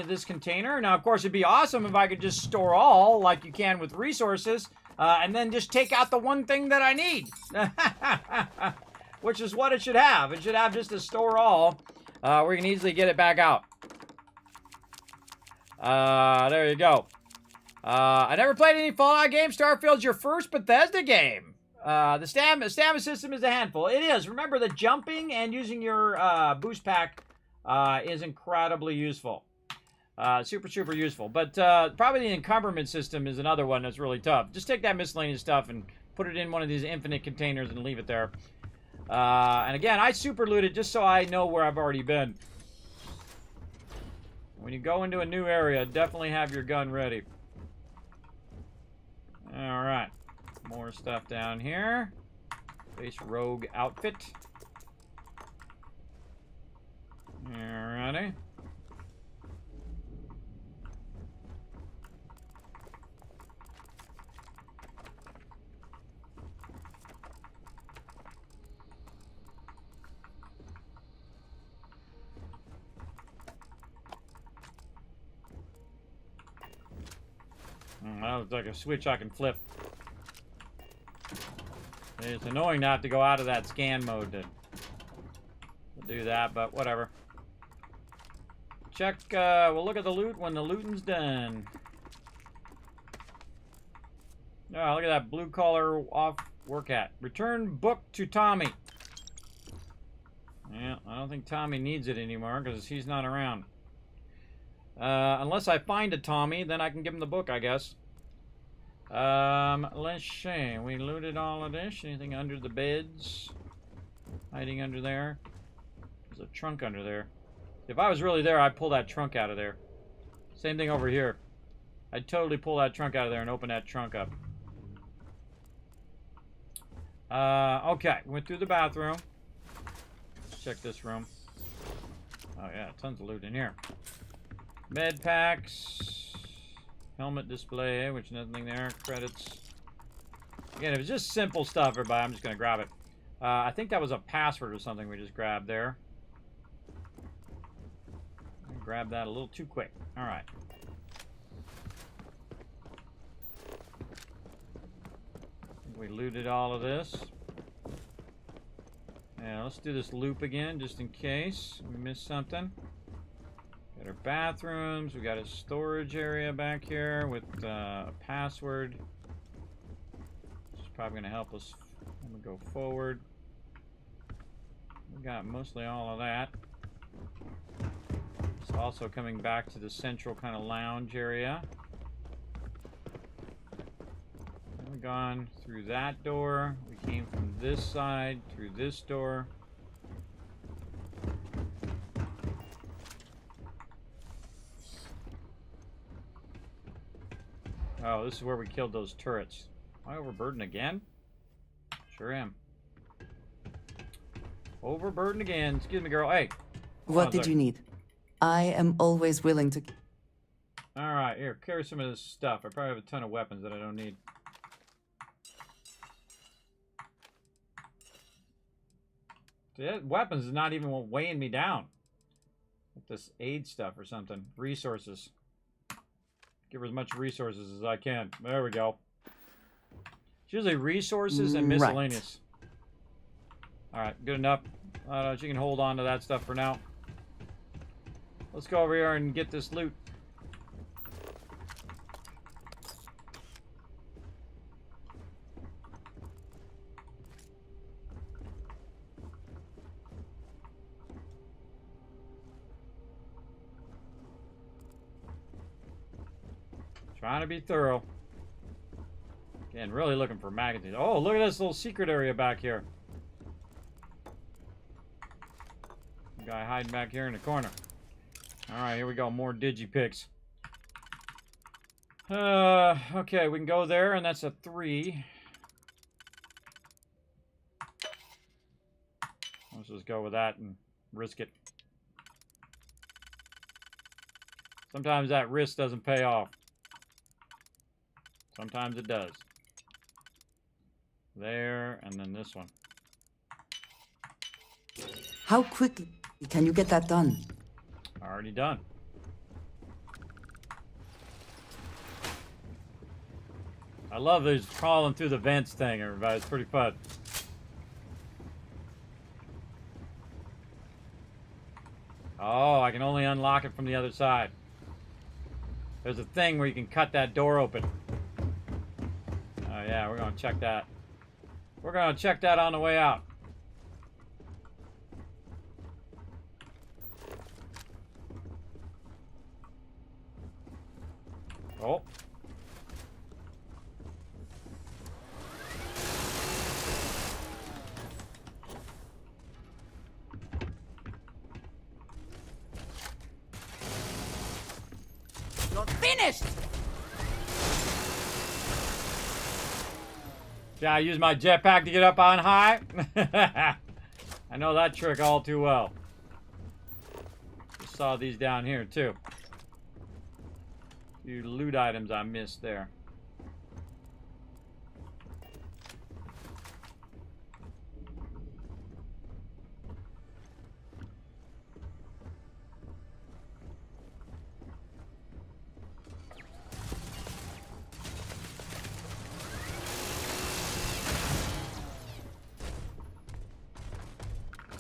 this container. Now, of course, it'd be awesome if I could just store all, like you can with resources, and then just take out the one thing that I need. Which is what it should have. It should have just a store all, where you can easily get it back out. There you go. I never played any Fallout game. Starfield's your first Bethesda game. The stamina system is a handful. It is. Remember, the jumping and using your boost pack is incredibly useful. Super useful. But probably the encumberment system is another one that's really tough. Just take that miscellaneous stuff and put it in one of these infinite containers and leave it there. And again, I super loot it just so I know where I've already been. When you go into a new area, definitely have your gun ready. Alright. More stuff down here. Base rogue outfit. Alrighty. That looks like a switch I can flip. It's annoying not to go out of that scan mode to do that, but whatever. Check, we'll look at the loot when the looting's done. Oh, look at that blue collar off work hat. Return book to Tommy. Yeah, I don't think Tommy needs it anymore because he's not around. Unless I find a Tommy, then I can give him the book, I guess. Let's see. We looted all of this. Anything under the beds? Hiding under there? There's a trunk under there. If I was really there, I'd pull that trunk out of there. Same thing over here. I'd totally pull that trunk out of there and open that trunk up. Okay. Went through the bathroom. Let's check this room. Oh, yeah. Tons of loot in here. Med packs, helmet display, which nothing there, credits. Again, if it's just simple stuff, everybody, I'm just going to grab it. I think that was a password or something we just grabbed there. I grabbed that a little too quick. All right. We looted all of this. Yeah, let's do this loop again, just in case we missed something. Got our bathrooms. We got a storage area back here with a password. This is probably going to help us when we go forward. We got mostly all of that. It's also coming back to the central kind of lounge area. We've gone through that door. We came from this side through this door. Oh, this is where we killed those turrets. Am I overburdened again? Sure am. Overburdened again. Excuse me, girl. Hey. What did you need? I am always willing to... Alright, here. Carry some of this stuff. I probably have a ton of weapons that I don't need. See, weapons is not even weighing me down. Like this aid stuff or something. Resources. Give her as much resources as I can. There we go. It's usually resources and miscellaneous. Alright, good enough. She can hold on to that stuff for now. Let's go over here and get this loot. Trying to be thorough. Again, really looking for magazines. Oh, look at this little secret area back here. Guy hiding back here in the corner. Alright, here we go. More digipicks. Okay, we can go there, and that's a 3. Let's just go with that and risk it. Sometimes that risk doesn't pay off. Sometimes it does. There, and then this one. How quickly can you get that done? Already done. I love these crawling through the vents thing, everybody. It's pretty fun. Oh, I can only unlock it from the other side. There's a thing where you can cut that door open. Oh yeah, we're gonna check that. We're gonna check that on the way out. Oh. You're finished! Yeah, I use my jetpack to get up on high. I know that trick all too well. Just saw these down here too. Few loot items I missed there.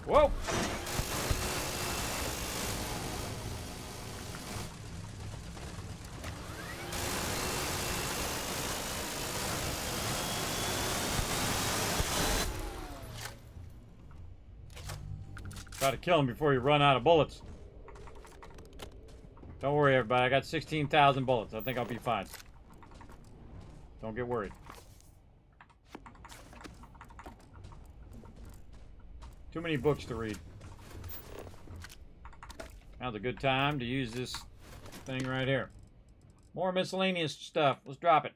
Whoa! Try to kill him before you run out of bullets. Don't worry, everybody. I got 16,000 bullets. I think I'll be fine. Don't get worried. Too many books to read. Now's a good time to use this thing right here. More miscellaneous stuff. Let's drop it.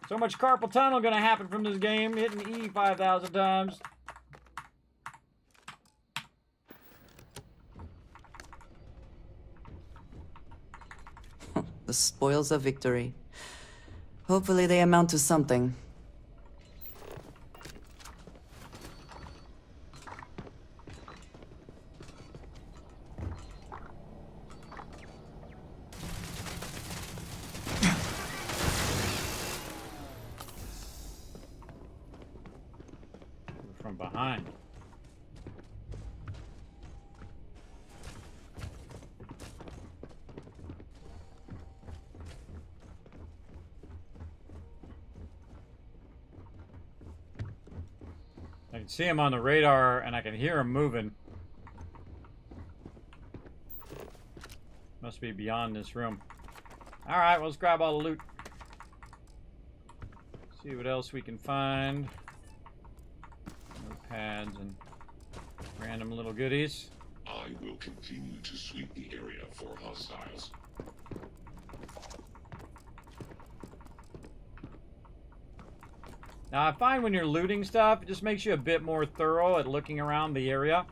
So much carpal tunnel gonna happen from this game. Hitting E 5,000 times. The spoils of victory. Hopefully they amount to something. From behind. I can see him on the radar and I can hear him moving. Must be beyond this room. Alright, well, let's grab all the loot. See what else we can find. Pads and random little goodies. I will continue to sweep the area for hostiles. Now I find when you're looting stuff, it just makes you a bit more thorough at looking around the area.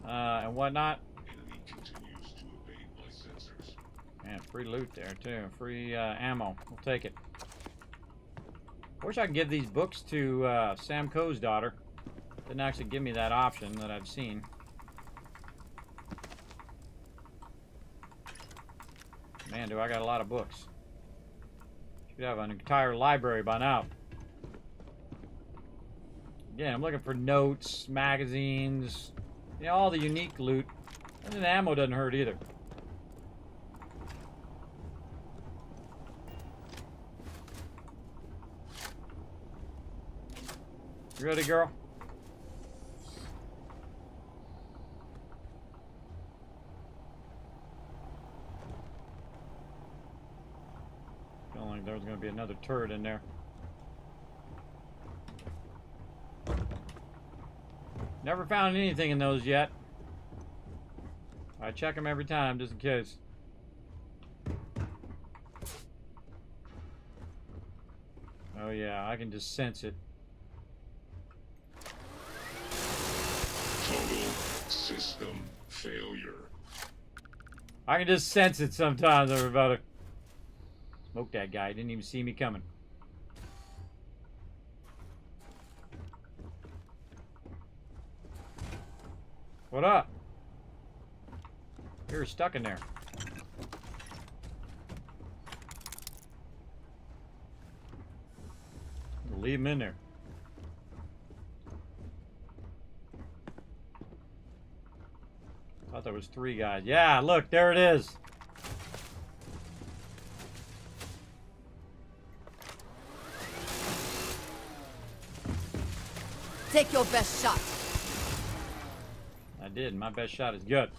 And whatnot. Enemy continues to evade my sensors. Man, free loot there too. Free ammo. We'll take it. I wish I could give these books to Sam Coe's daughter. Didn't actually give me that option that I've seen. Man, do I got a lot of books. Should have an entire library by now. Again, I'm looking for notes, magazines, you know, all the unique loot. And then ammo doesn't hurt either. You ready, girl? like there was going to be another turret in there. Never found anything in those yet. I check them every time just in case. Oh yeah, I can just sense it. Total system failure. I can just sense it sometimes, everybody. Smoke that guy. Didn't even see me coming. What up? You're stuck in there. Leave him in there. Thought there was 3 guys. Yeah, look, there it is. Take your best shot. I did. My best shot is good.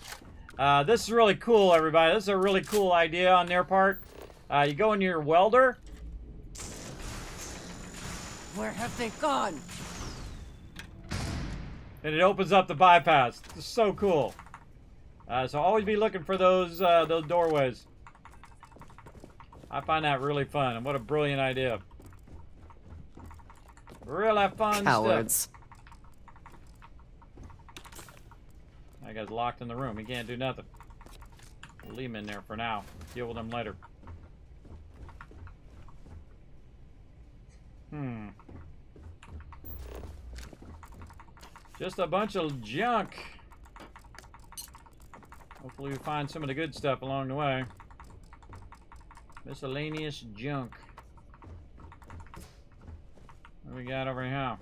This is really cool, everybody. This is a really cool idea on their part. You go into your welder. Where have they gone? And it opens up the bypass. It's so cool. So always be looking for those doorways. I find that really fun, and what a brilliant idea. Really fun Cowards. stuff. That guy's locked in the room. He can't do nothing. We'll leave him in there for now. Deal with him later. Just a bunch of junk. Hopefully we find some of the good stuff along the way. Miscellaneous junk. What do we got over here?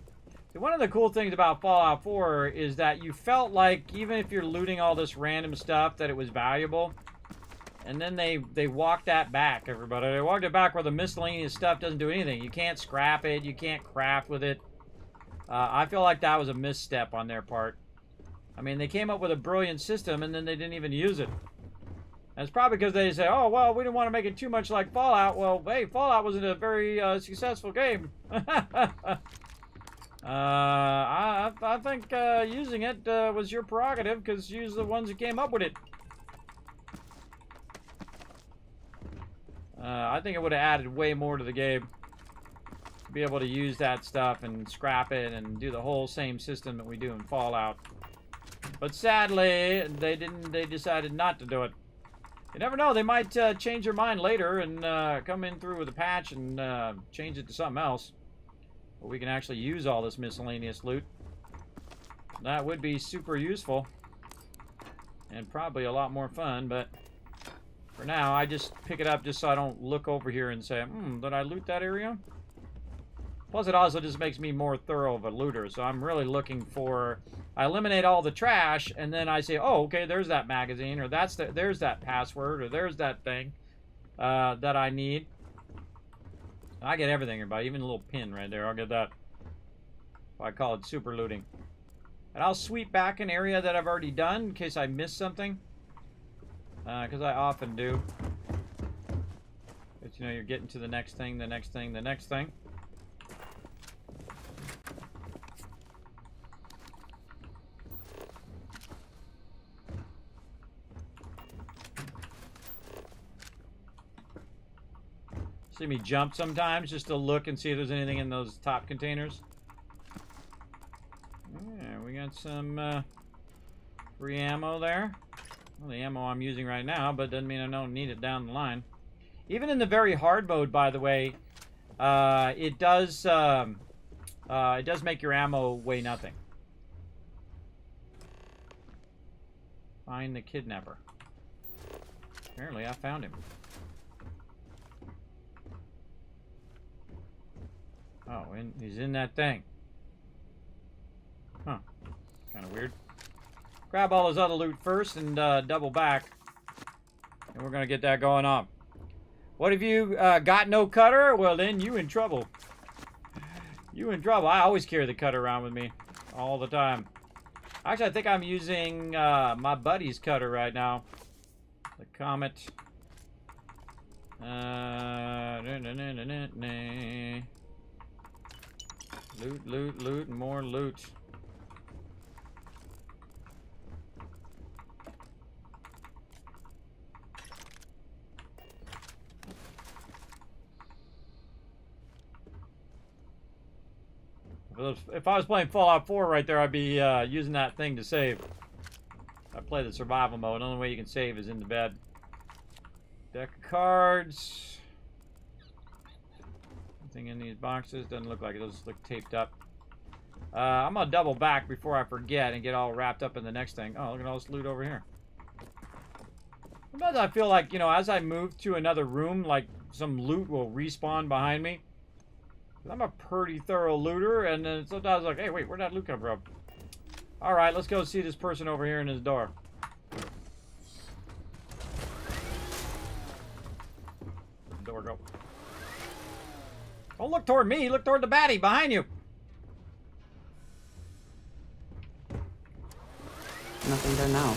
See, one of the cool things about Fallout 4 is that you felt like, even if you're looting all this random stuff, that it was valuable. And then they walked that back, everybody. They walked it back where the miscellaneous stuff doesn't do anything. You can't scrap it. You can't craft with it. I feel like that was a misstep on their part. I mean, they came up with a brilliant system, and then they didn't even use it. And it's probably because they say, oh, well, we didn't want to make it too much like Fallout. Well, hey, Fallout wasn't a very successful game. I think using it was your prerogative, because you're the ones who came up with it. I think it would have added way more to the game. To be able to use that stuff and scrap it and do the whole same system that we do in Fallout. But sadly, they decided not to do it. You never know, they might change their mind later and come in through with a patch and change it to something else. Where we can actually use all this miscellaneous loot. That would be super useful. And probably a lot more fun, but for now, I just pick it up just so I don't look over here and say, did I loot that area? Plus, it also just makes me more thorough of a looter, so I'm really looking for... I eliminate all the trash, and then I say, oh, okay, there's that magazine, or there's that password, or there's that thing that I need. I get everything, everybody, even a little pin right there, I'll get that. I call it super looting. And I'll sweep back an area that I've already done in case I missed something. Because I often do. But, you know, you're getting to the next thing, the next thing, the next thing. See me jump sometimes just to look and see if there's anything in those top containers. Yeah, we got some free ammo there. Well, the ammo I'm using right now, but doesn't mean I don't need it down the line. Even in the very hard mode, by the way, it does make your ammo weigh nothing. Find the kidnapper. Apparently, I found him. Oh, and he's in that thing. Huh. Kind of weird. Grab all his other loot first and double back. And we're going to get that going on. What have you got no cutter? Well, then you in trouble. You in trouble. I always carry the cutter around with me. All the time. Actually, I think I'm using my buddy's cutter right now. The Comet. Loot, loot, loot, and more loot. If I was playing Fallout 4 right there, I'd be using that thing to save. I play the survival mode. The only way you can save is in the bed. Deck of cards. Anything in these boxes? Doesn't look like it. Those look taped up. I'm gonna double back before I forget and get all wrapped up in the next thing. Oh, look at all this loot over here. Sometimes I feel like, you know, as I move to another room, like some loot will respawn behind me. I'm a pretty thorough looter, and then sometimes like, hey, wait, where'd that loot come from? All right, let's go see this person over here in his door. Door go. Don't look toward me. Look toward the baddie behind you. Nothing there now.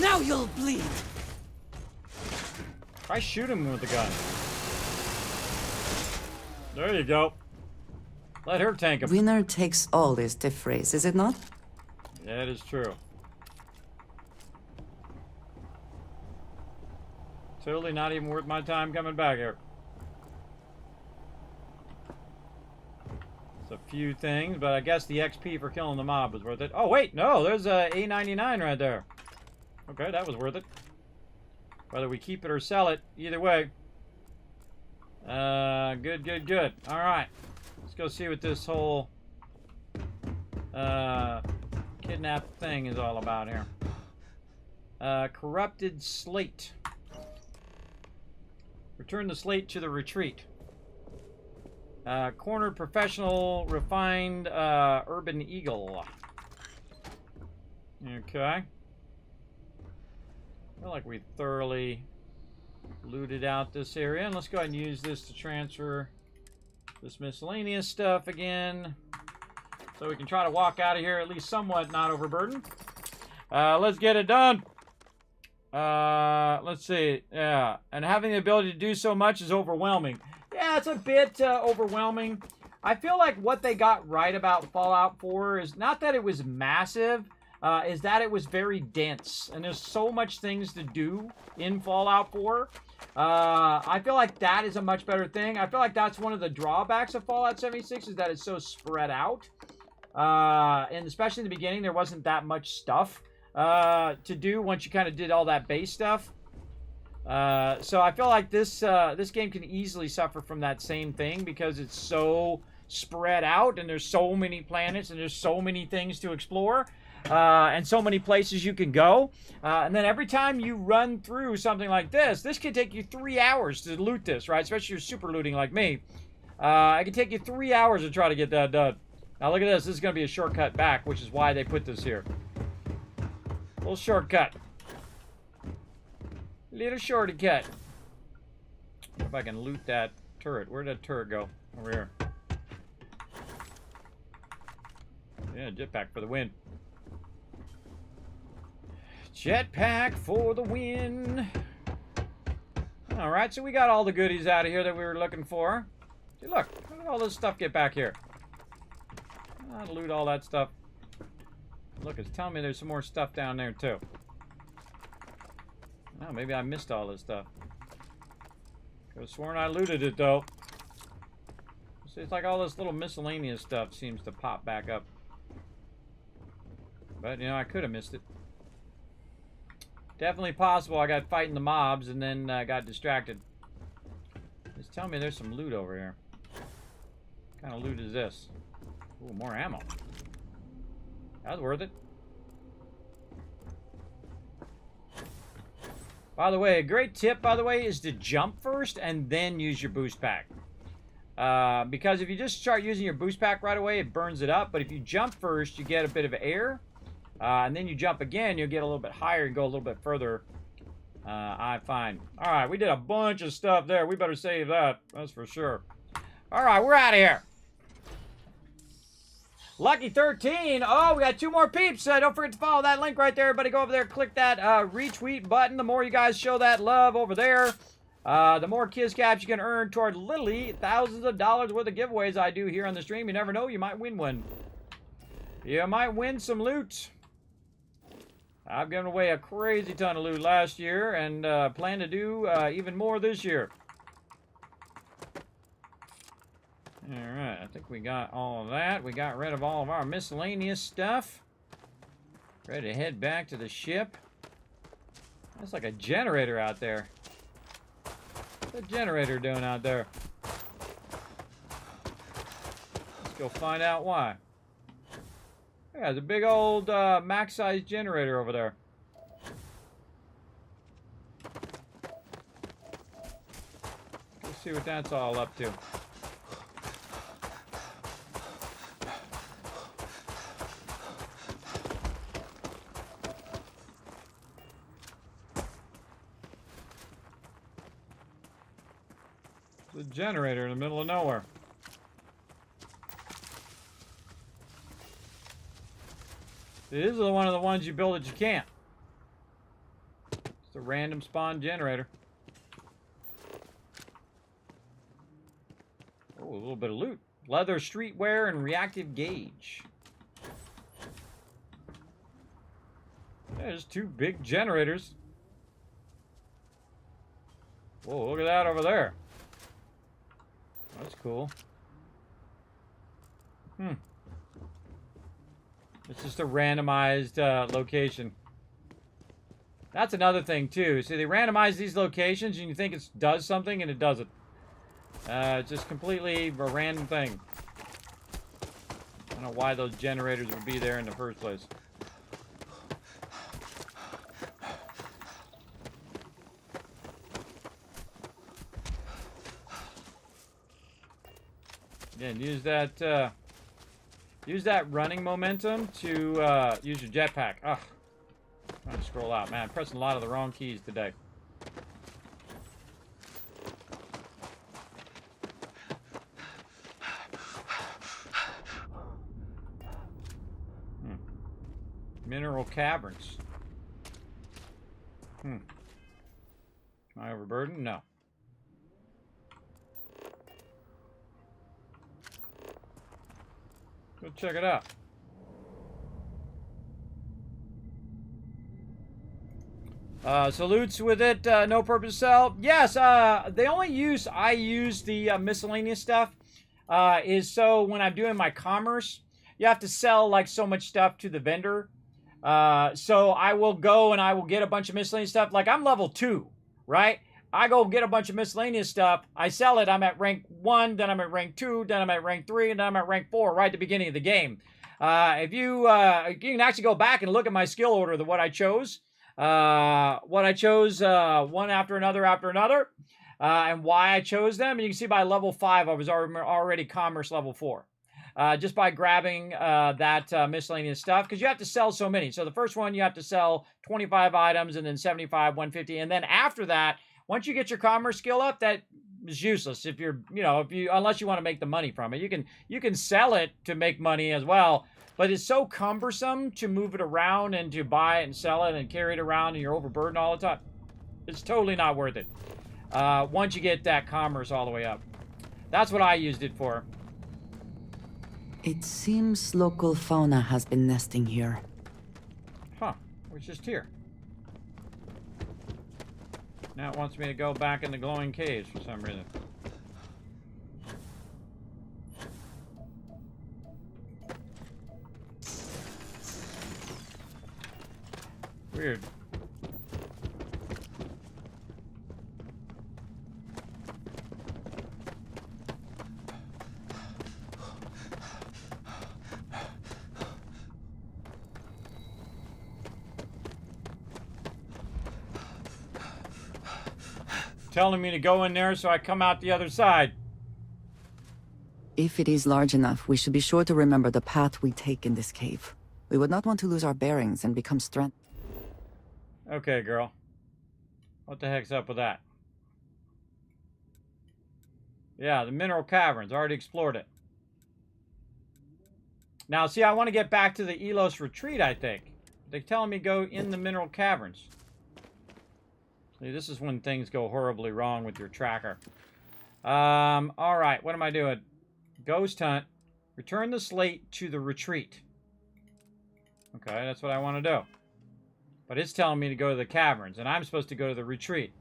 Now you'll bleed. I shoot him with the gun. There you go. Let her tank him. Winner takes all is the phrase, is it not? Yeah, it is true. Totally not even worth my time coming back here. It's a few things, but I guess the XP for killing the mob was worth it. Oh, wait, no, there's a A99 right there. Okay, that was worth it. Whether we keep it or sell it, either way. Good, good, good. All right. Let's go see what this whole kidnap thing is all about here. Corrupted slate. Return the slate to the retreat. Cornered professional, refined urban eagle. Okay. I feel like we thoroughly looted out this area. And let's go ahead and use this to transfer this miscellaneous stuff again. So we can try to walk out of here at least somewhat not overburdened. Let's get it done. Let's see. Yeah. And having the ability to do so much is overwhelming. Yeah, it's a bit overwhelming. I feel like what they got right about Fallout 4 is not that it was massive, is that it was very dense. And there's so much things to do in Fallout 4. I feel like that is a much better thing. I feel like that's one of the drawbacks of Fallout 76 is that it's so spread out. And especially in the beginning, there wasn't that much stuff to do once you kind of did all that base stuff. So I feel like this game can easily suffer from that same thing because it's so spread out and there's so many planets and there's so many things to explore. And so many places you can go. And then every time you run through something like this can take you 3 hours to loot this, right? Especially if you're super looting like me. It can take you 3 hours to try to get that done. Now look at this. This is going to be a shortcut back, which is why they put this here. Little shortcut. Little shortcut. If I can loot that turret. Where'd that turret go? Over here. Yeah, jetpack for the win. Jetpack for the win. Alright, so we got all the goodies out of here that we were looking for. See, look at all this stuff get back here. I'll loot all that stuff. Look, it's telling me there's some more stuff down there, too. Oh, maybe I missed all this stuff. Could have sworn I looted it, though. See, it's like all this little miscellaneous stuff seems to pop back up. But, you know, I could have missed it. Definitely possible I got fighting the mobs and then got distracted. Just tell me there's some loot over here. What kind of loot is this? Ooh, more ammo. That was worth it. By the way, a great tip, by the way, is to jump first and then use your boost pack. Because if you just start using your boost pack right away, it burns it up. But if you jump first, you get a bit of air. And then you jump again, you'll get a little bit higher and go a little bit further. I find. All right, we did a bunch of stuff there. We better save that. That's for sure. All right, we're out of here. Lucky 13. Oh, we got 2 more peeps. Don't forget to follow that link right there, everybody. Go over there, click that retweet button. The more you guys show that love over there, the more Kiz Caps you can earn toward literally thousands of dollars worth of giveaways I do here on the stream. You never know, you might win one. You might win some loot. I've given away a crazy ton of loot last year and plan to do even more this year. Alright, I think we got all of that. We got rid of all of our miscellaneous stuff. Ready to head back to the ship. That's like a generator out there. What's that generator doing out there? Let's go find out why. Yeah, there's a big old max-sized generator over there. Let's see what that's all up to. It's a generator in the middle of nowhere. This is one of the ones you build that you can't. It's a random spawn generator. Oh, a little bit of loot. Leather streetwear and reactive gauge. There's 2 big generators. Whoa, look at that over there. That's cool. It's just a randomized location. That's another thing, too. See, they randomize these locations, and you think it does something, and it doesn't. It's just completely a random thing. I don't know why those generators would be there in the first place. Again, use that running momentum to use your jetpack. Ugh. Trying to scroll out. Man, I'm pressing a lot of the wrong keys today. Mineral caverns. Am I overburdened? No. Go check it out. Salutes with it, no purpose to sell. Yes, the only use I use the miscellaneous stuff is so when I'm doing my commerce, you have to sell like so much stuff to the vendor. So I will go and I will get a bunch of miscellaneous stuff. Like I'm level 2, right? I go get a bunch of miscellaneous stuff. I sell it. I'm at rank 1, then I'm at rank 2, then I'm at rank 3, and then I'm at rank 4 right at the beginning of the game. If you can actually go back and look at my skill order of what I chose. One after another, and why I chose them. And you can see by level 5, I was already commerce level 4. Just by grabbing that miscellaneous stuff, because you have to sell so many. So the first one, you have to sell 25 items, and then 75, 150, and then after that, once you get your commerce skill up, that is useless. If you're, unless you want to make the money from it, you can sell it to make money as well. But it's so cumbersome to move it around and to buy it and sell it and carry it around, and you're overburdened all the time. It's totally not worth it. Once you get that commerce all the way up, that's what I used it for. It seems local fauna has been nesting here. Huh. It was just here. Now it wants me to go back in the glowing caves for some reason. Weird. Telling me to go in there so I come out the other side. If it is large enough, we should be sure to remember the path we take in this cave. We would not want to lose our bearings and become stranded. Okay, girl. What the heck's up with that? Yeah, the mineral caverns. Already explored it. Now, see, I want to get back to the Elos retreat, I think. They're telling me go in the mineral caverns. See, this is when things go horribly wrong with your tracker. Alright, what am I doing? Ghost hunt. Return the slate to the retreat. Okay, that's what I want to do. But it's telling me to go to the caverns, and I'm supposed to go to the retreat.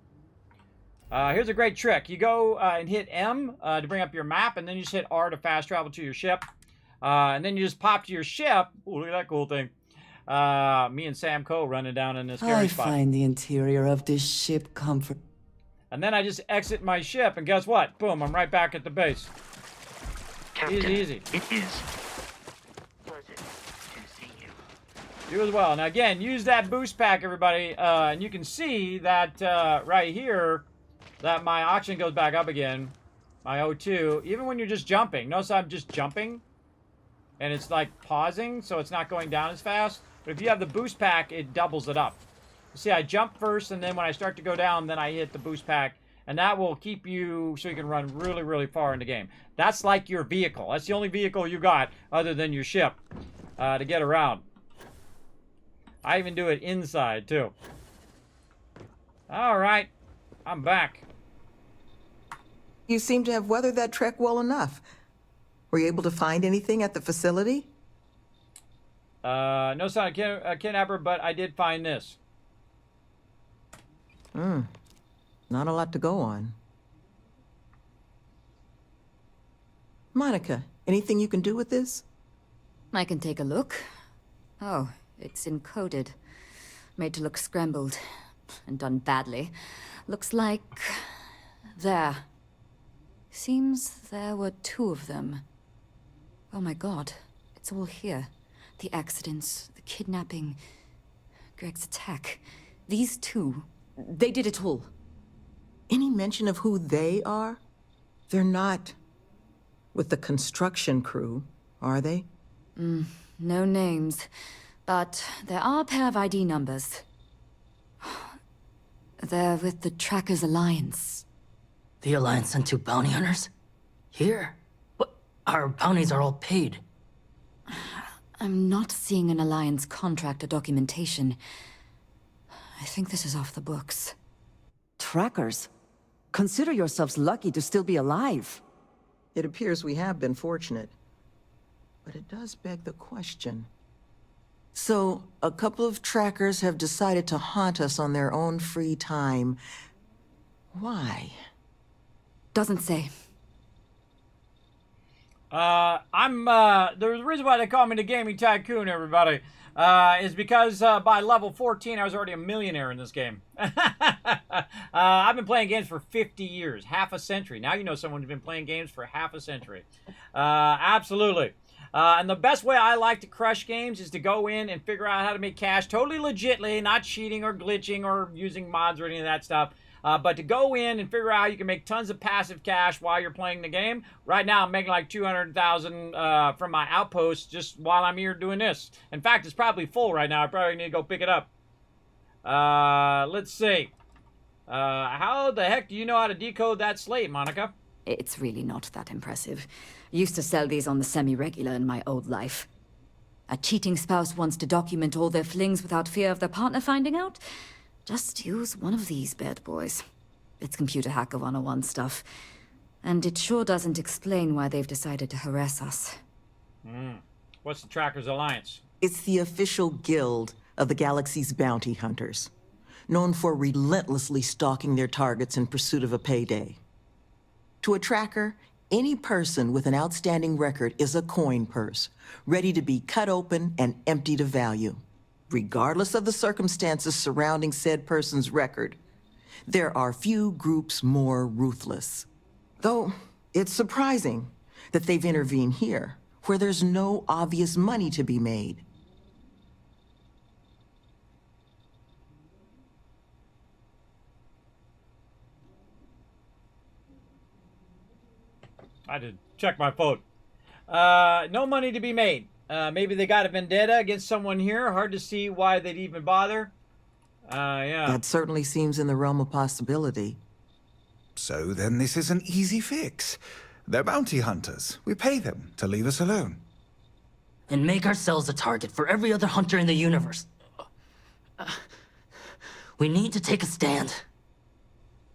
Here's a great trick. You go and hit M to bring up your map, and then you just hit R to fast travel to your ship. And then you just pop to your ship. Ooh, look at that cool thing. Me and Sam Coe running down in this scary spot. I find the interior of this ship comfort. And then I just exit my ship, and guess what? Boom, I'm right back at the base. Captain, easy. It is pleasant to see you. You as well. Now again, use that boost pack, everybody, and you can see that right here, that my oxygen goes back up again. My O2, even when you're just jumping. Notice I'm just jumping, and it's like pausing, so it's not going down as fast. But if you have the boost pack, it doubles it up. You see, I jump first, and then when I start to go down, then I hit the boost pack. And that will keep you so you can run really, really far in the game. That's like your vehicle. That's the only vehicle you got other than your ship to get around. I even do it inside, too. All right. I'm back. You seem to have weathered that trek well enough. Were you able to find anything at the facility? No sign of kidnapper, but I did find this. Not a lot to go on. Monica, anything you can do with this? I can take a look. Oh, it's encoded. Made to look scrambled. And done badly. Looks like... there. Seems there were 2 of them. Oh my god. It's all here. The accidents, the kidnapping, Greg's attack. These 2, they did it all. Any mention of who they are? They're not with the construction crew, are they? No names. But there are a pair of ID numbers. They're with the Trackers Alliance. The Alliance sent 2 bounty hunters? Here? What? Our bounties are all paid. I'm not seeing an Alliance contract or documentation. I think this is off the books. Trackers? Consider yourselves lucky to still be alive. It appears we have been fortunate. But it does beg the question. So, a couple of trackers have decided to haunt us on their own free time. Why? Doesn't say. The reason why they call me the Gaming Tycoon, everybody, is because by level 14, I was already a millionaire in this game. I've been playing games for 50 years, half a century. Now you know someone who's been playing games for half a century. Absolutely. And the best way I like to crush games is to go in and figure out how to make cash totally legitly, not cheating or glitching or using mods or any of that stuff. But to go in and figure out how you can make tons of passive cash while you're playing the game. Right now, I'm making like 200,000 from my outposts just while I'm here doing this. In fact, it's probably full right now. I probably need to go pick it up. Let's see. How the heck do you know how to decode that slate, Monica? It's really not that impressive. Used to sell these on the semi-regular in my old life. A cheating spouse wants to document all their flings without fear of their partner finding out? Just use one of these bad boys. It's computer hacker 101 stuff. And it sure doesn't explain why they've decided to harass us. What's the Trackers Alliance? It's the official guild of the galaxy's bounty hunters, known for relentlessly stalking their targets in pursuit of a payday. To a tracker, any person with an outstanding record is a coin purse, ready to be cut open and emptied of value. Regardless of the circumstances surrounding said person's record, there are few groups more ruthless. Though, it's surprising that they've intervened here, where there's no obvious money to be made. I did check my phone. No money to be made. Maybe they got a vendetta against someone here. Hard to see why they'd even bother. Yeah. That certainly seems in the realm of possibility. So then this is an easy fix. They're bounty hunters. We pay them to leave us alone. And make ourselves a target for every other hunter in the universe. We need to take a stand.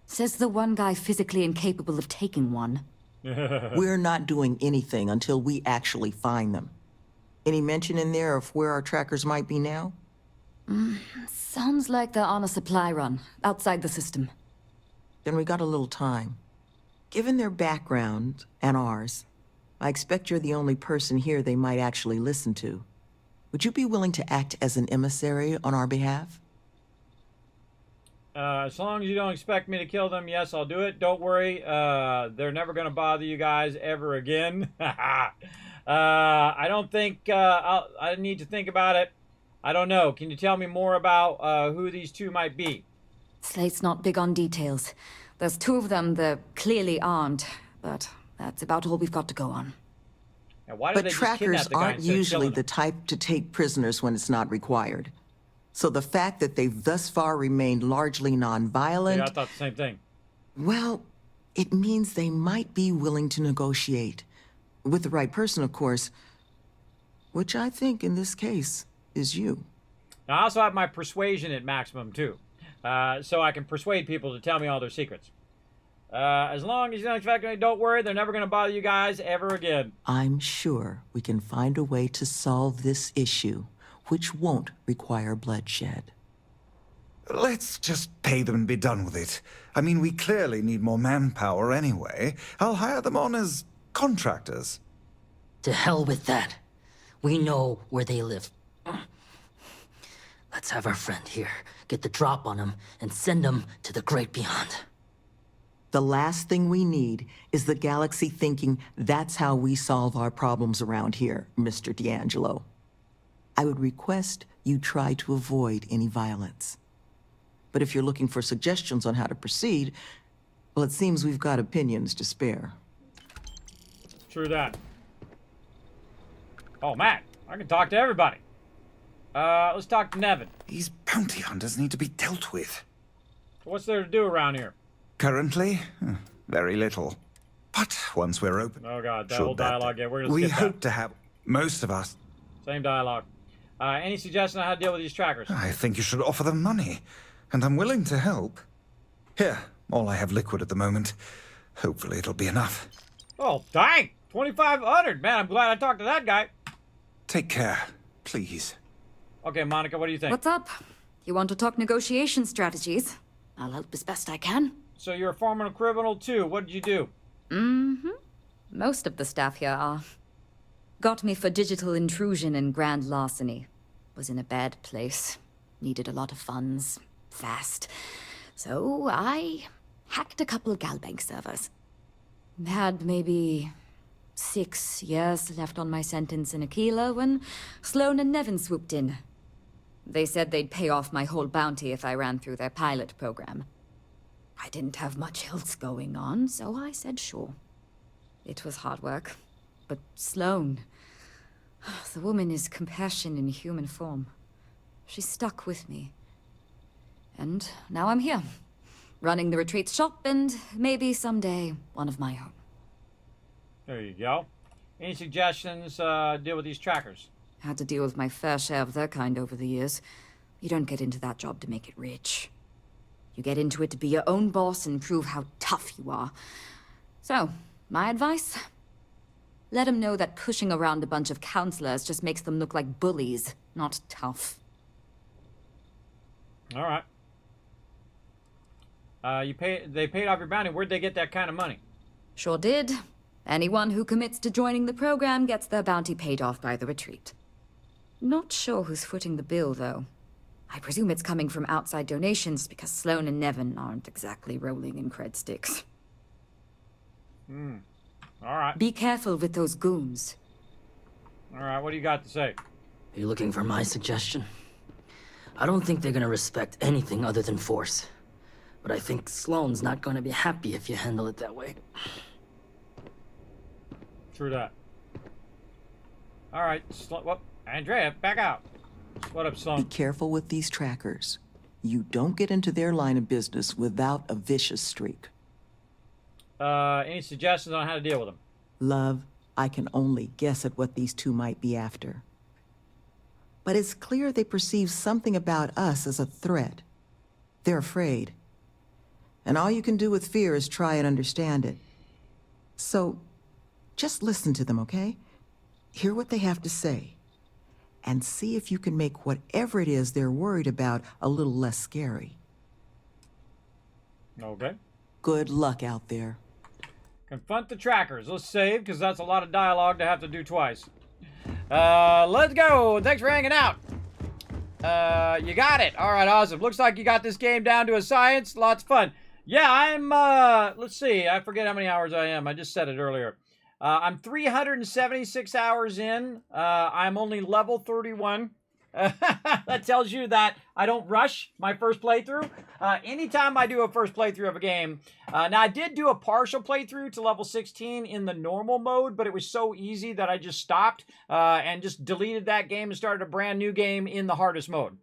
Says the one guy physically incapable of taking one. We're not doing anything until we actually find them. Any mention in there of where our trackers might be now? Sounds like they're on a supply run, outside the system. Then we got a little time. Given their background, and ours, I expect you're the only person here they might actually listen to. Would you be willing to act as an emissary on our behalf? As long as you don't expect me to kill them, yes, I'll do it. Don't worry. They're never going to bother you guys ever again. I don't think I need to think about it. I don't know. Can you tell me more about who these two might be? Slate's not big on details. There's two of them that clearly aren't, but that's about all we've got to go on. Now, why did But they just kidnap trackers the guy aren't instead of usually killing the him? type to take prisoners when it's not required. So the fact that they've thus far remained largely nonviolent... Yeah, I thought the same thing. Well, it means they might be willing to negotiate. With the right person, of course. Which I think, in this case, is you. Now, I also have my persuasion at maximum, too. So I can persuade people to tell me all their secrets. As long as you don't expect me, don't worry, they're never going to bother you guys ever again. I'm sure we can find a way to solve this issue, which won't require bloodshed. Let's just pay them and be done with it. I mean, we clearly need more manpower anyway. I'll hire them on as contractors. To hell with that. We know where they live. Let's have our friend here get the drop on them and send them to the great beyond. The last thing we need is the galaxy thinking that's how we solve our problems around here, Mr. D'Angelo. I would request you try to avoid any violence. But if you're looking for suggestions on how to proceed, well, it seems we've got opinions to spare. True that. Oh, Matt, I can talk to everybody. Let's talk to Nevin. These bounty hunters need to be dealt with. What's there to do around here? Currently, very little. But once we're open... Oh, God, that should whole bet dialogue. Yeah, we're going to we skip hope that. to have most of us. Same dialogue. Any suggestion on how to deal with these trackers? I think you should offer them money, and I'm willing to help. Here, all I have liquid at the moment. Hopefully it'll be enough. Oh, dang! 2,500! Man, I'm glad I talked to that guy. Take care, please. Okay, Monica, what do you think? What's up? You want to talk negotiation strategies? I'll help as best I can. So you're a former criminal, too. What did you do? Mm-hmm. Most of the staff here are. Got me for digital intrusion and grand larceny. Was in a bad place. Needed a lot of funds. Fast. So I hacked a couple Galbank servers. Had maybe 6 years left on my sentence in Aquila when Sloan and Nevin swooped in. They said they'd pay off my whole bounty if I ran through their pilot program. I didn't have much else going on, so I said sure. It was hard work, but Sloan... The woman is compassion in human form. She stuck with me. And now I'm here, running the retreat shop and maybe someday one of my own. There you go. Any suggestions deal with these trackers? Had to deal with my fair share of their kind over the years. You don't get into that job to make it rich. You get into it to be your own boss and prove how tough you are. So, my advice? Let them know that pushing around a bunch of counselors just makes them look like bullies, not tough. All right. They paid off your bounty. Where'd they get that kind of money? Sure did. Anyone who commits to joining the program gets their bounty paid off by the retreat. Not sure who's footing the bill, though. I presume it's coming from outside donations because Sloan and Nevin aren't exactly rolling in cred sticks. All right. Be careful with those goons. All right, what do you got to say? Are you looking for my suggestion? I don't think they're gonna respect anything other than force. But I think Sloan's not gonna be happy if you handle it that way. True that. All right, Andrea, back out. What up, Sloan? Be careful with these trackers. You don't get into their line of business without a vicious streak. Any suggestions on how to deal with them? Love, I can only guess at what these two might be after. But it's clear they perceive something about us as a threat. They're afraid. And all you can do with fear is try and understand it. So, just listen to them, okay? Hear what they have to say. And see if you can make whatever it is they're worried about a little less scary. Okay. Good luck out there. Confront the trackers. Let's save, because that's a lot of dialogue to have to do twice. Let's go. Thanks for hanging out. You got it. All right, awesome. Looks like you got this game down to a science. Lots of fun. Yeah, I'm, let's see. I forget how many hours I am. I just said it earlier. I'm 376 hours in. I'm only level 31. That tells you that I don't rush my first playthrough. Anytime I do a first playthrough of a game, now I did do a partial playthrough to level 16 in the normal mode, but it was so easy that I just stopped and just deleted that game and started a brand new game in the hardest mode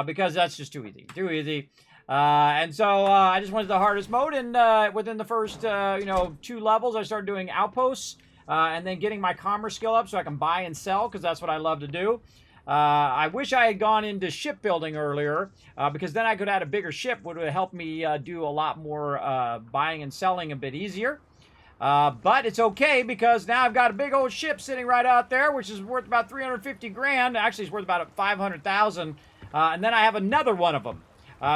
because that's just too easy. And so I just went to the hardest mode, and within the first 2 levels, I started doing outposts and then getting my commerce skill up so I can buy and sell, because that's what I love to do. I wish I had gone into shipbuilding earlier, because then I could have had a bigger ship, would have helped me do a lot more buying and selling a bit easier. But it's okay, because now I've got a big old ship sitting right out there, which is worth about 350 grand. Actually, it's worth about 500,000. And then I have another one of them.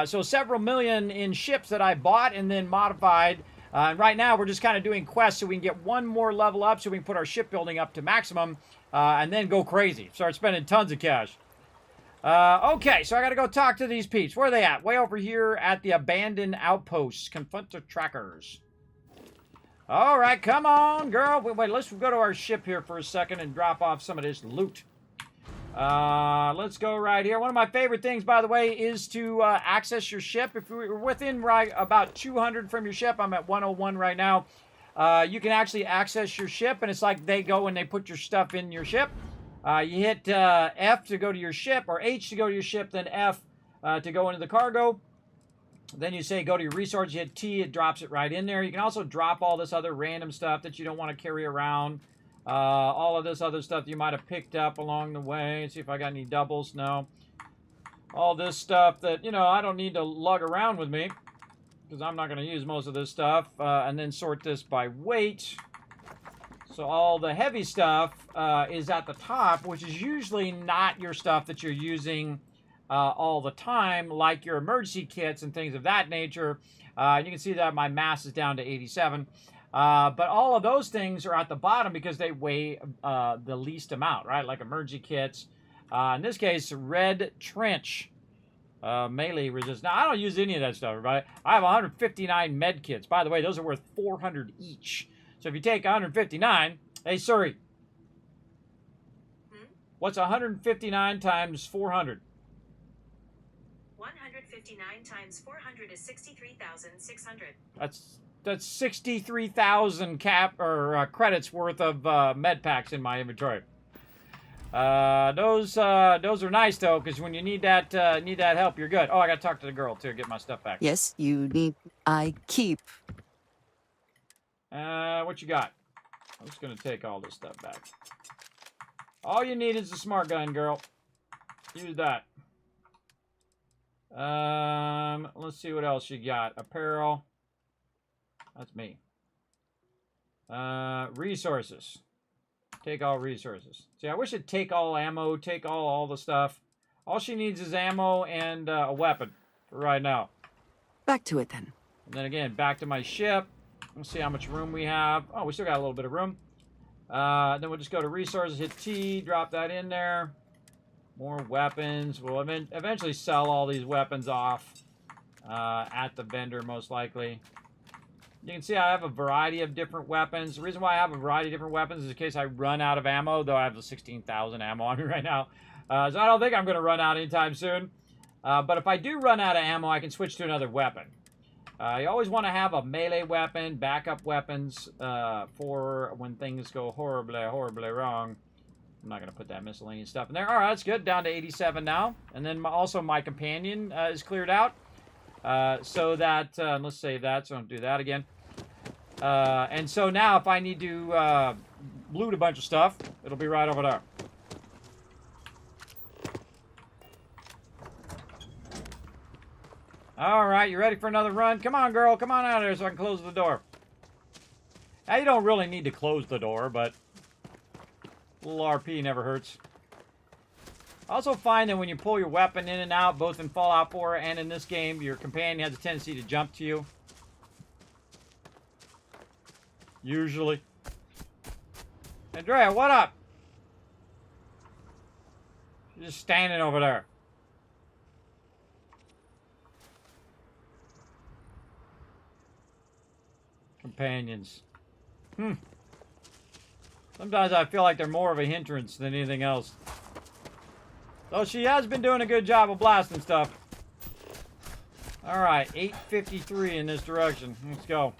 So several million in ships that I bought and then modified. And right now, we're just kind of doing quests so we can get one more level up so we can put our shipbuilding up to maximum. And then go crazy. Start spending tons of cash. Okay, so I gotta go talk to these peeps. Where are they at? Way over here at the abandoned outposts. Confront the trackers. Alright, come on, girl. Wait, let's go to our ship here for a second and drop off some of this loot. Let's go right here. One of my favorite things, by the way, is to access your ship. If you're within right about 200 from your ship, I'm at 101 right now. You can actually access your ship, and it's like they go and they put your stuff in your ship. You hit F to go to your ship, or H to go to your ship, then F to go into the cargo. Then you say go to your resources, you hit T, it drops it right in there. You can also drop all this other random stuff that you don't want to carry around. All of this other stuff you might have picked up along the way. See if I got any doubles. No. All this stuff that, I don't need to lug around with me, because I'm not going to use most of this stuff, and then sort this by weight. So all the heavy stuff is at the top, which is usually not your stuff that you're using all the time, like your emergency kits and things of that nature. You can see that my mass is down to 87. But all of those things are at the bottom because they weigh the least amount, right? Like emergency kits. In this case, red trench. Melee resist. Now, I don't use any of that stuff, everybody. I have 159 med kits. By the way, those are worth 400 each. So if you take 159, hey, Suri. What's 159 times 400? 159 times 400 is 63,600. That's 63,000 credits worth of med packs in my inventory. Those are nice though, because when you need that help, you're good. Oh, I gotta talk to the girl too, get my stuff back. Yes, you need. I keep. What you got? I'm just gonna take all this stuff back. All you need is a smart gun, girl. Use that. Let's see what else you got. Apparel. That's me. Resources. Take all resources. See, I wish it'd take all ammo, take all the stuff. All she needs is ammo and a weapon for right now. Back to it then. And then again, back to my ship. Let's see how much room we have. Oh, we still got a little bit of room. Then we'll just go to resources, hit T, drop that in there. More weapons. We'll eventually sell all these weapons off at the vendor, most likely. You can see I have a variety of different weapons. The reason why I have a variety of different weapons is in case I run out of ammo, though I have the 16,000 ammo on me right now. So I don't think I'm going to run out anytime soon. But if I do run out of ammo, I can switch to another weapon. You always want to have a melee weapon, backup weapons for when things go horribly wrong. I'm not going to put that miscellaneous stuff in there. All right, that's good. Down to 87 now. And then also my companion is cleared out. So that, let's save that, so don't do that again. And so now if I need to loot a bunch of stuff, it'll be right over there. All right, you ready for another run? Come on, girl. Come on out of there so I can close the door. Now, you don't really need to close the door, but a little RP never hurts. I also find that when you pull your weapon in and out, both in Fallout 4 and in this game, your companion has a tendency to jump to you. Usually. Andrea, what up? She's just standing over there. Companions. Sometimes I feel like they're more of a hindrance than anything else. Though she has been doing a good job of blasting stuff. Alright, 8:53 in this direction. Let's go.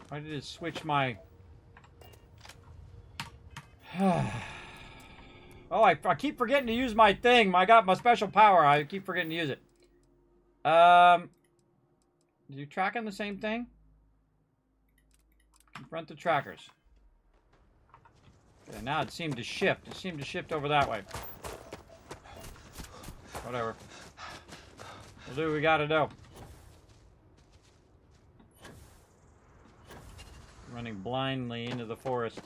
Why did it switch my... Oh, I keep forgetting to use my thing. I got my special power. I keep forgetting to use it. Are you tracking the same thing? Confront the trackers. Okay, now it seemed to shift. It seemed to shift over that way. Whatever. We'll do what we gotta do. Running blindly into the forest.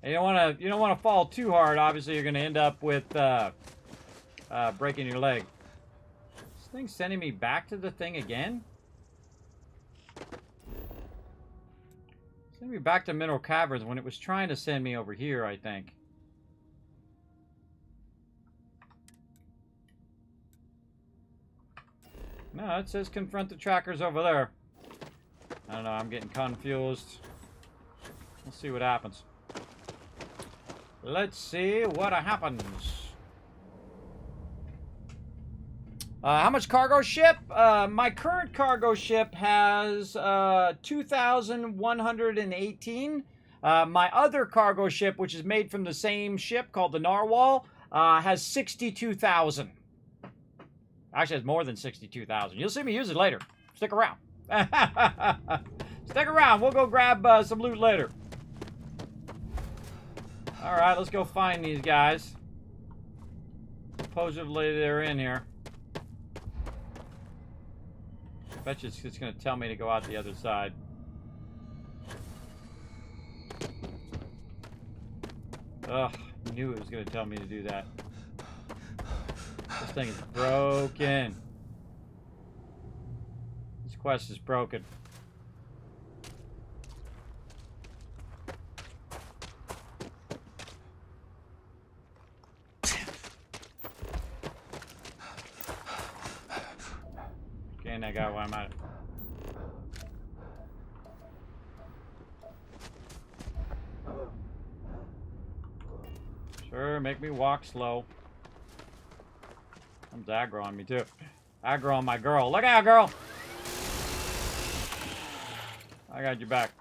And you don't want to fall too hard. Obviously, you're going to end up with breaking your leg. This thing's sending me back to the thing again. Sending me back to Mineral Caverns when it was trying to send me over here, I think. No, it says confront the trackers over there. I don't know, I'm getting confused. We'll see what happens. Let's see what happens. How much cargo ship? My current cargo ship has 2,118. My other cargo ship, which is made from the same ship called the Narwhal, has 62,000. Actually, it's more than 62,000. You'll see me use it later. Stick around. Stick around. We'll go grab some loot later. All right, let's go find these guys. Supposedly they're in here. Bet you it's just going to tell me to go out the other side. Ugh, knew it was going to tell me to do that. This thing is broken. This quest is broken. Getting that guy while I'm at it. Sure, make me walk slow. Comes aggro on me too. Aggro on my girl. Look out, girl! I got you back.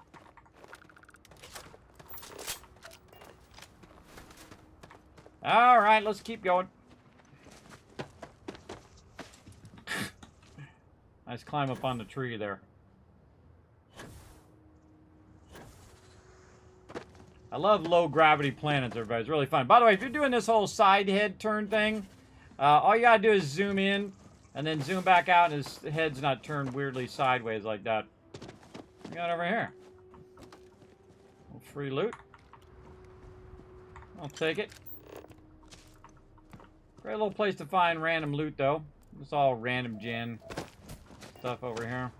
Alright, let's keep going. Nice climb up on the tree there. I love low gravity planets, everybody. It's really fun. By the way, if you're doing this whole side head turn thing, all you gotta do is zoom in and then zoom back out, and his head's not turned weirdly sideways like that. What we got over here? Free loot. I'll take it. Great little place to find random loot, though. It's all random gen stuff over here.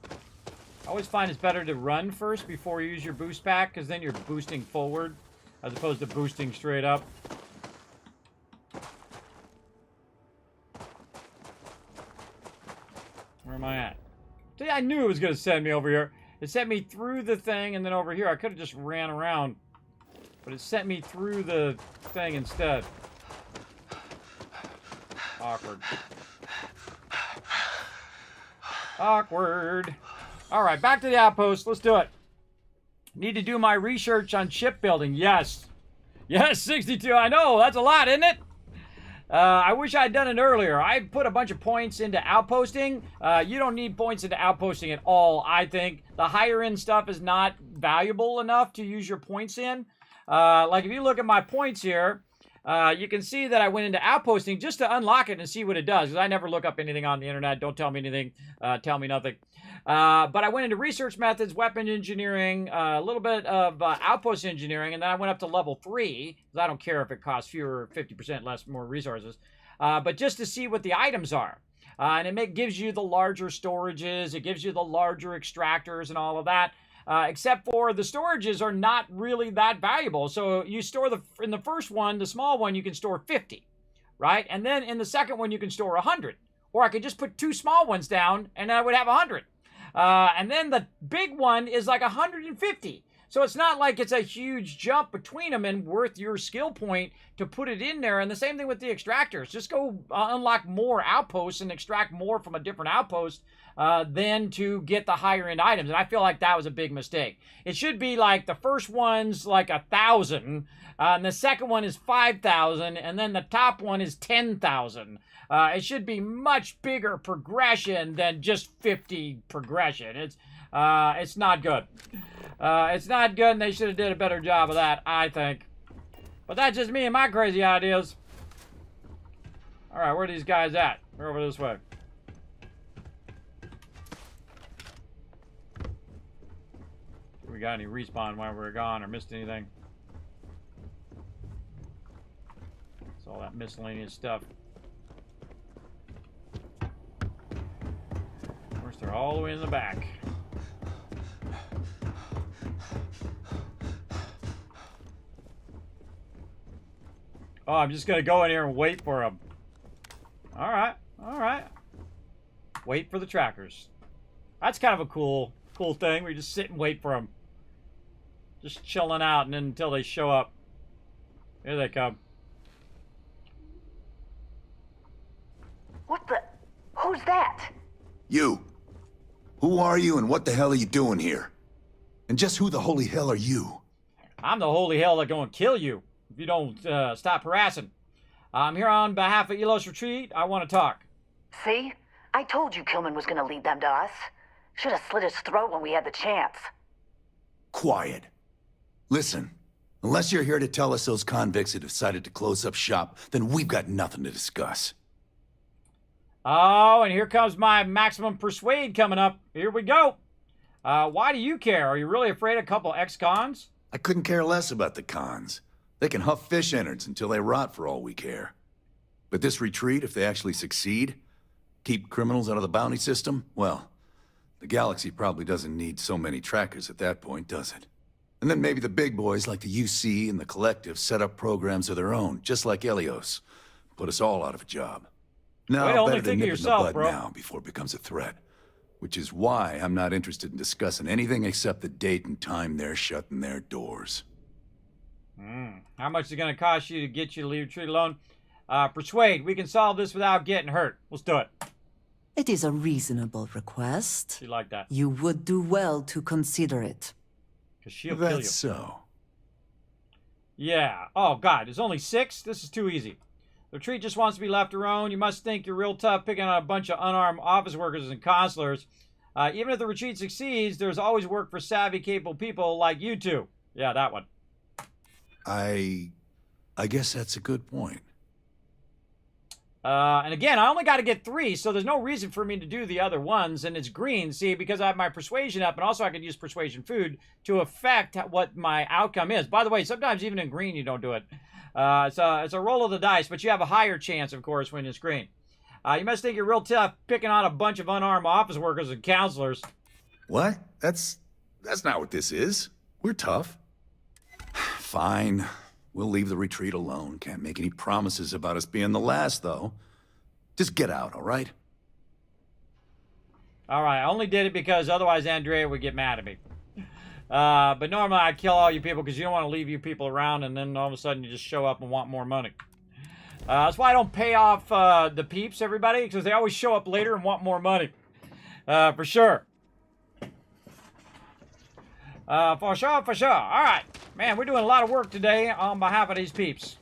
I always find it's better to run first before you use your boost pack, because then you're boosting forward as opposed to boosting straight up. Where am I at? See, I knew it was going to send me over here. It sent me through the thing and then over here. I could have just ran around, but it sent me through the thing instead. Awkward. Awkward. All right, back to the outpost. Let's do it. Need to do my research on shipbuilding. Yes. Yes, 62. I know. That's a lot, isn't it? I wish I'd done it earlier. I put a bunch of points into outposting. You don't need points into outposting at all, I think. The higher end stuff is not valuable enough to use your points in. Like if you look at my points here, you can see that I went into outposting just to unlock it and see what it does. Because I never look up anything on the internet. Don't tell me anything. Tell me nothing. But I went into research methods, weapon engineering, a little bit of outpost engineering, and then I went up to level 3, because I don't care if it costs fewer, 50% less, more resources, but just to see what the items are. And it gives you the larger storages, it gives you the larger extractors and all of that, except for the storages are not really that valuable. So you store in the first one, the small one, you can store 50, right? And then in the second one, you can store 100. Or I could just put 2 small ones down, and I would have 100. And then the big one is like 150. So it's not like it's a huge jump between them and worth your skill point to put it in there. And the same thing with the extractors. Just go unlock more outposts and extract more from a different outpost than to get the higher end items. And I feel like that was a big mistake. It should be like the first one's like 1,000, and the second one is 5,000, and then the top one is 10,000. It should be much bigger progression than just 50 progression. It's not good. It's not good, and they should have did a better job of that, I think. But that's just me and my crazy ideas. All right, where are these guys at? They're over this way. Do we got any respawn while we're gone or missed anything? It's all that miscellaneous stuff. Of course, they're all the way in the back. Oh, I'm just going to go in here and wait for them. All right. All right. Wait for the trackers. That's kind of a cool thing. We just sit and wait for them. Just chilling out and then until they show up. Here they come. What the? Who's that? You. Who are you and what the hell are you doing here? And just who the holy hell are you? I'm the holy hell that's going to kill you if you don't stop harassing. I'm here on behalf of Elos Retreat. I want to talk. See? I told you Kilman was gonna lead them to us. Should have slit his throat when we had the chance. Quiet. Listen, unless you're here to tell us those convicts have decided to close up shop, then we've got nothing to discuss. Oh, and here comes my maximum persuade coming up. Here we go. Why do you care? Are you really afraid of a couple ex-cons? I couldn't care less about the cons. They can huff fish innards until they rot for all we care. But this retreat, if they actually succeed, keep criminals out of the bounty system, well, the galaxy probably doesn't need so many trackers at that point, does it? And then maybe the big boys like the UC and the Collective set up programs of their own, just like Helios. Put us all out of a job. Now, Wait, only better to think of nip yourself, in the bud bro. now before it becomes a threat. Which is why I'm not interested in discussing anything except the date and time they're shutting their doors. How much is it going to cost you to get you to leave the retreat alone? Persuade. We can solve this without getting hurt. Let's do it. It is a reasonable request. She like that. You would do well to consider it. Because she'll kill you. That's so. Yeah. Oh, God. There's only 6? This is too easy. The retreat just wants to be left alone. You must think you're real tough picking on a bunch of unarmed office workers and consulars. Even if the retreat succeeds, there's always work for savvy, capable people like you two. Yeah, that one. I guess that's a good point. And again, I only got to get 3, so there's no reason for me to do the other ones. And it's green, see, because I have my persuasion up, and also I can use persuasion food to affect what my outcome is. By the way, sometimes even in green, you don't do it. It's a roll of the dice, but you have a higher chance, of course, when it's green. You must think you're real tough picking on a bunch of unarmed office workers and counselors. What? That's not what this is. We're tough. Fine. We'll leave the retreat alone. Can't make any promises about us being the last, though. Just get out, all right? All right, I only did it because otherwise Andrea would get mad at me. But normally I'd kill all you people because you don't want to leave you people around and then all of a sudden you just show up and want more money. That's why I don't pay off the peeps, everybody, because they always show up later and want more money. For sure. For sure, for sure. All right. Man, we're doing a lot of work today on behalf of these peeps.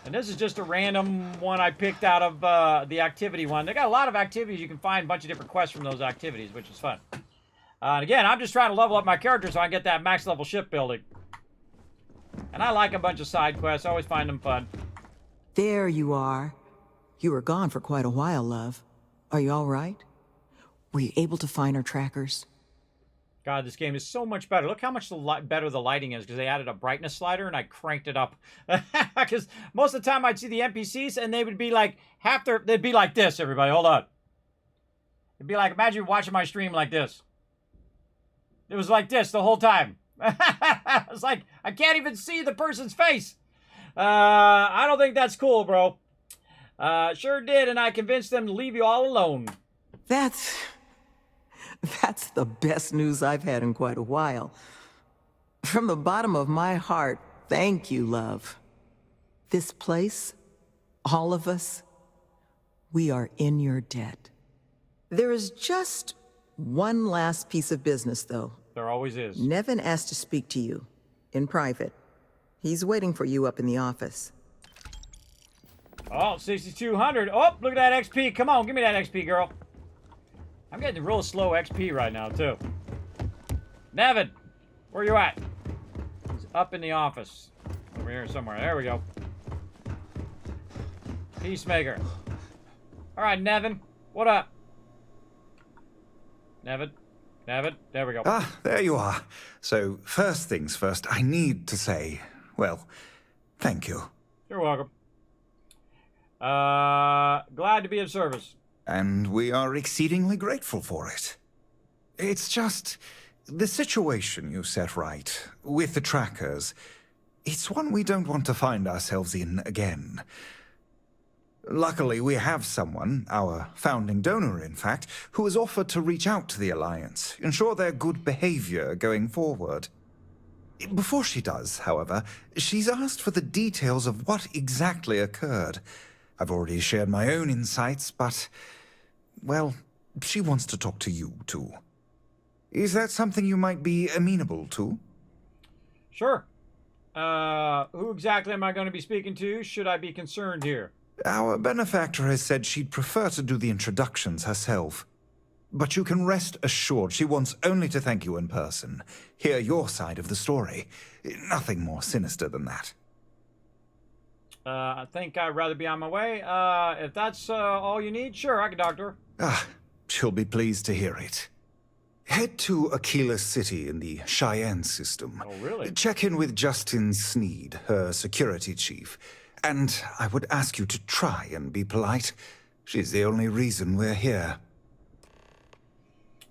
And this is just a random one I picked out of the activity one. They got a lot of activities. You can find a bunch of different quests from those activities, which is fun. And again, I'm just trying to level up my character so I can get that max level shipbuilding. And I like a bunch of side quests. I always find them fun. There you are. You were gone for quite a while, love. Are you all right? Were you able to find our trackers? God, this game is so much better. Look how much better the lighting is because they added a brightness slider and I cranked it up. Because most of the time I'd see the NPCs and they would be like they'd be like this, everybody. Hold on. It'd be like, imagine you're watching my stream like this. It was like this the whole time. It's like, I can't even see the person's face. I don't think that's cool, bro. Sure did, and I convinced them to leave you all alone. That's the best news I've had in quite a while. From the bottom of my heart, thank you, love. This place, all of us, we are in your debt. There is just one last piece of business, though. There always is. Nevin asked to speak to you, in private. He's waiting for you up in the office. Oh, 6,200. Oh, look at that XP. Come on, give me that XP, girl. I'm getting real slow XP right now, too. Nevin, where you at? He's up in the office. Over here somewhere. There we go. Peacemaker. All right, Nevin. What up? Nevin. Nevin. There we go. Ah, there you are. So, first things first, I need to say, well, thank you. You're welcome. Glad to be of service. And we are exceedingly grateful for it. It's just the situation you set right with the trackers. It's one we don't want to find ourselves in again. Luckily, we have someone, our founding donor in fact, who has offered to reach out to the Alliance, ensure their good behavior going forward. Before she does, however, she's asked for the details of what exactly occurred. I've already shared my own insights, but, well, she wants to talk to you, too. Is that something you might be amenable to? Sure. Who exactly am I going to be speaking to? Should I be concerned here? Our benefactor has said she'd prefer to do the introductions herself. But you can rest assured she wants only to thank you in person, hear your side of the story. Nothing more sinister than that. I think I'd rather be on my way. If that's all you need, sure, I can talk to her. Ah, she'll be pleased to hear it. Head to Aquila City in the Cheyenne system. Oh, really? Check in with Justin Sneed, her security chief. And I would ask you to try and be polite. She's the only reason we're here.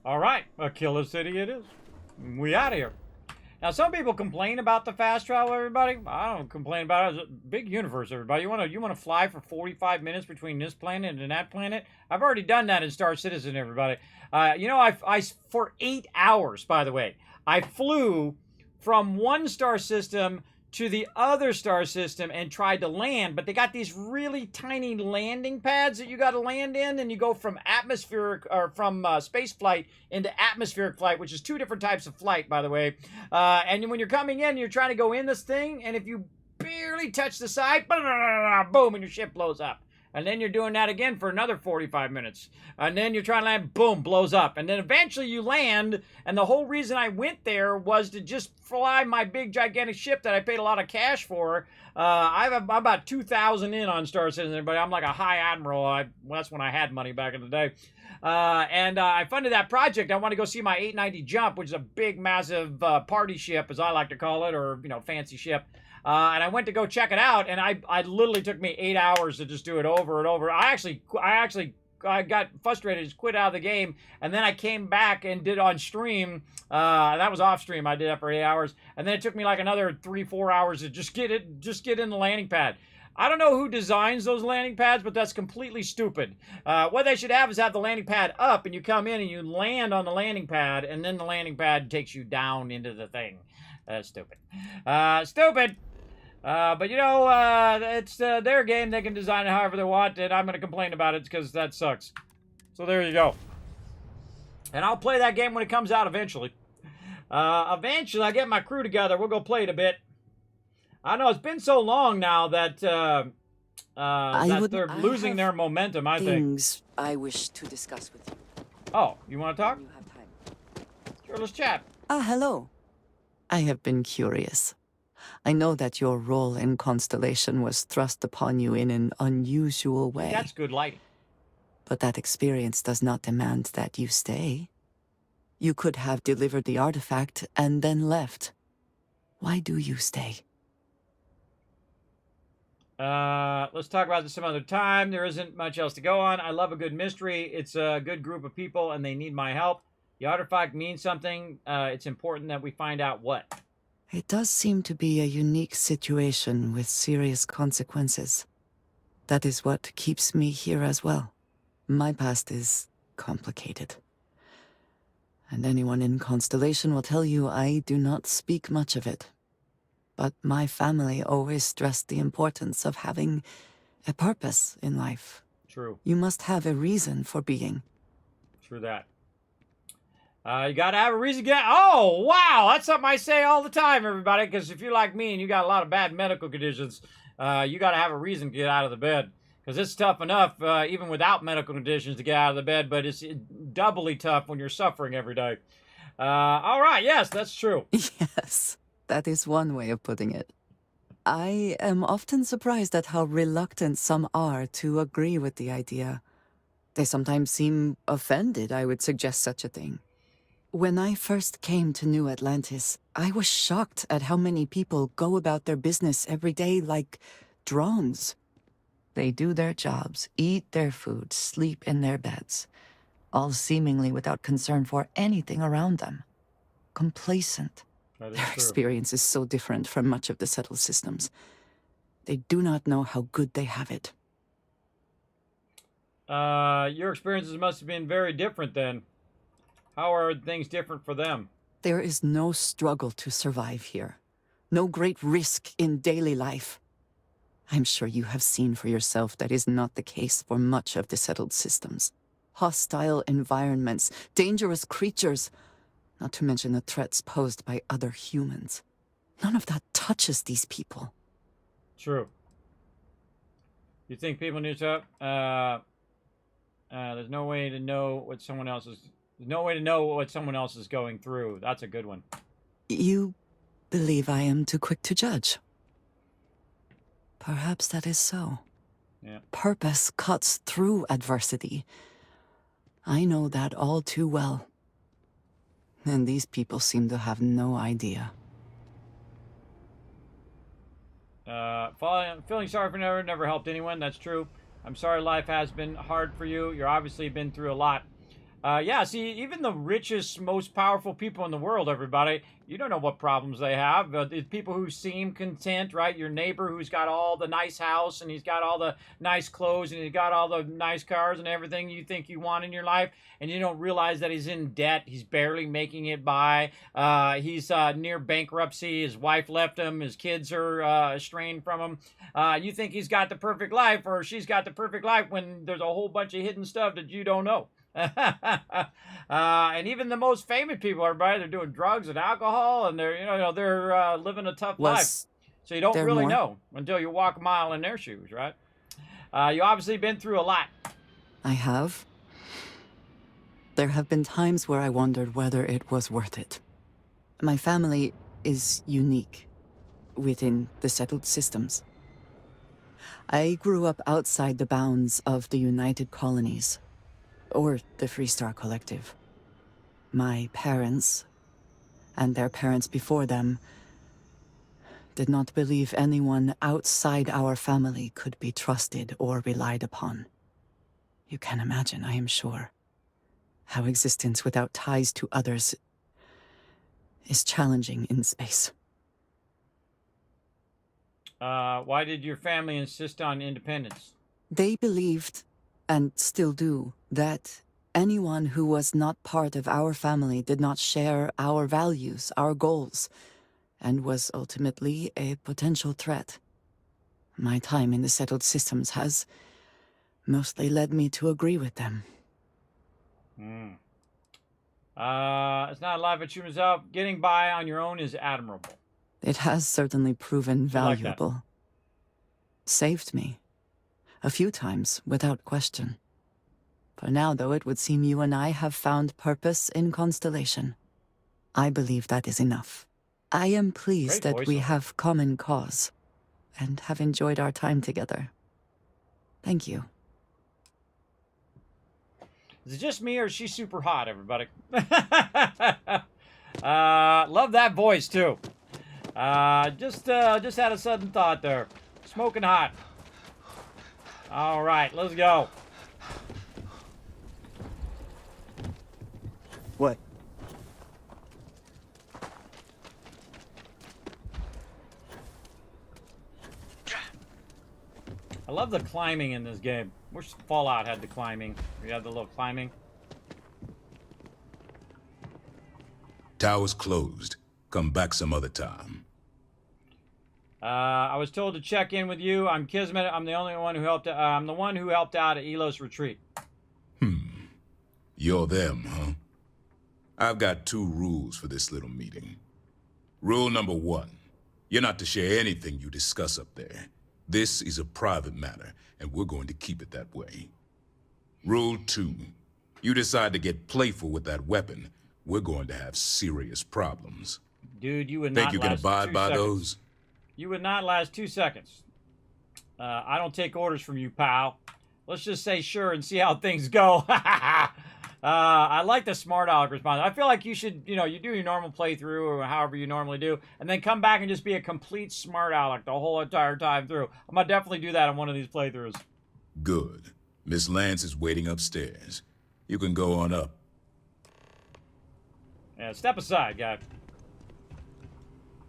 All right, Aquila City it is. We out of here. Now, some people complain about the fast travel, everybody. I don't complain about it. It's a big universe, everybody. You want to fly for 45 minutes between this planet and that planet? I've already done that in Star Citizen, everybody. You know, I for 8 hours, by the way, I flew from one star system to the other star system and tried to land, but they got these really tiny landing pads that you got to land in, and you go from atmospheric or from space flight into atmospheric flight, which is two different types of flight, by the way. And when you're coming in, you're trying to go in this thing, and if you barely touch the side, boom, and your ship blows up. And then you're doing that again for another 45 minutes. And then you're trying to land, boom, blows up. And then eventually you land, and the whole reason I went there was to just fly my big, gigantic ship that I paid a lot of cash for. I'm about 2,000 in on Star Citizen, but I'm like a high admiral. That's when I had money back in the day. And I funded that project. I want to go see my 890 Jump, which is a big, massive party ship, as I like to call it, or, you know, fancy ship. And I went to go check it out, and I literally took me 8 hours to just do it over and over. I got frustrated, just quit out of the game, and then I came back and did on stream. That was off stream. I did that for 8 hours, and then it took me like another 3-4 hours to just get in the landing pad. I don't know who designs those landing pads, but that's completely stupid. What they should have is have the landing pad up, and you come in and you land on the landing pad, and then the landing pad takes you down into the thing. That's stupid. Stupid. But you know, it's their game. They can design it however they want, and I'm going to complain about it because that sucks. So there you go. And I'll play that game when it comes out eventually. Eventually, I get my crew together. We'll go play it a bit. I know it's been so long now that that they're losing their momentum, I think. Things I wish to discuss with you. Oh, you want to talk? You have time. Sure, let's chat. Hello. I have been curious. I know that your role in Constellation was thrust upon you in an unusual way. That's good lighting. But that experience does not demand that you stay. You could have delivered the artifact and then left. Why do you stay? Let's talk about this some other time. There isn't much else to go on. I love a good mystery. It's a good group of people, and they need my help. The artifact means something. It's important that we find out what. It does seem to be a unique situation with serious consequences. That is what keeps me here as well. My past is complicated. And anyone in Constellation will tell you I do not speak much of it. But my family always stressed the importance of having a purpose in life. True. You must have a reason for being. True that. You gotta have a reason to get... Oh, wow! That's something I say all the time, everybody, because if you're like me and you got a lot of bad medical conditions, you gotta have a reason to get out of the bed. Because it's tough enough, even without medical conditions, to get out of the bed, but it's doubly tough when you're suffering every day. All right, yes, that's true. Yes, that is one way of putting it. I am often surprised at how reluctant some are to agree with the idea. They sometimes seem offended I would suggest such a thing. When I first came to New Atlantis, I was shocked at how many people go about their business every day like drones. They do their jobs, eat their food, sleep in their beds, all seemingly without concern for anything around them. Complacent. That is Their true. experience is so different from much of the settled systems. They do not know how good they have it. Your experiences must have been very different then. How are things different for them? There is no struggle to survive here. No great risk in daily life. I'm sure you have seen for yourself that is not the case for much of the settled systems. Hostile environments, dangerous creatures, not to mention the threats posed by other humans. None of that touches these people. True. You think people need to... there's no way to know what someone else is... There's no way to know what someone else is going through. That's a good one. You believe I am too quick to judge. Perhaps that is so. Yeah. Purpose cuts through adversity. I know that all too well. And these people seem to have no idea. Feeling sorry for never helped anyone. That's true. I'm sorry life has been hard for you. You're obviously been through a lot. Yeah, see, even the richest, most powerful people in the world, everybody, you don't know what problems they have. The people who seem content, right? Your neighbor who's got all the nice house and he's got all the nice clothes and he's got all the nice cars and everything you think you want in your life, and you don't realize that he's in debt. He's barely making it by. He's near bankruptcy. His wife left him. His kids are estranged from him. You think he's got the perfect life or she's got the perfect life when there's a whole bunch of hidden stuff that you don't know. And even the most famous people, everybody, they're doing drugs and alcohol, and they're they're living a tough life. So you don't really know until you walk a mile in their shoes, right? You obviously been through a lot. I have. There have been times where I wondered whether it was worth it. My family is unique within the settled systems. I grew up outside the bounds of the United Colonies, or the Freestar Collective. My parents, and their parents before them, did not believe anyone outside our family could be trusted or relied upon. You can imagine, I am sure, how existence without ties to others is challenging in space. Why did your family insist on independence? They believed, and still do, that anyone who was not part of our family did not share our values, our goals, and was ultimately a potential threat. My time in the settled systems has mostly led me to agree with them. It's not a life that shoots up. Getting by on your own is admirable. It has certainly proven valuable. Saved me. A few times, without question. For now, though, it would seem you and I have found purpose in Constellation. I believe that is enough. I am pleased that we have common cause, and have enjoyed our time together. Thank you. Is it just me, or is she super hot, everybody? Love that voice, too. Just had a sudden thought there. Smoking hot. All right, let's go. What? I love the climbing in this game. Wish Fallout had the climbing. You had the little climbing. Tower's closed. Come back some other time. I was told to check in with you. I'm Kismet. I'm the only one who helped. I'm the one who helped out at Elos Retreat. You're them, huh? I've got 2 rules for this little meeting. Rule number 1. You're not to share anything you discuss up there. This is a private matter, and we're going to keep it that way. Rule 2. You decide to get playful with that weapon, we're going to have serious problems. Dude, you would not Think you can last abide 2 by seconds. those? You would not last 2 seconds. I don't take orders from you, pal. Let's just say sure and see how things go. I like the smart aleck response. I feel like you should, you do your normal playthrough or however you normally do, and then come back and just be a complete smart aleck the whole entire time through. I'm gonna definitely do that on one of these playthroughs. Good. Miss Lance is waiting upstairs. You can go on up. Yeah, step aside, guy.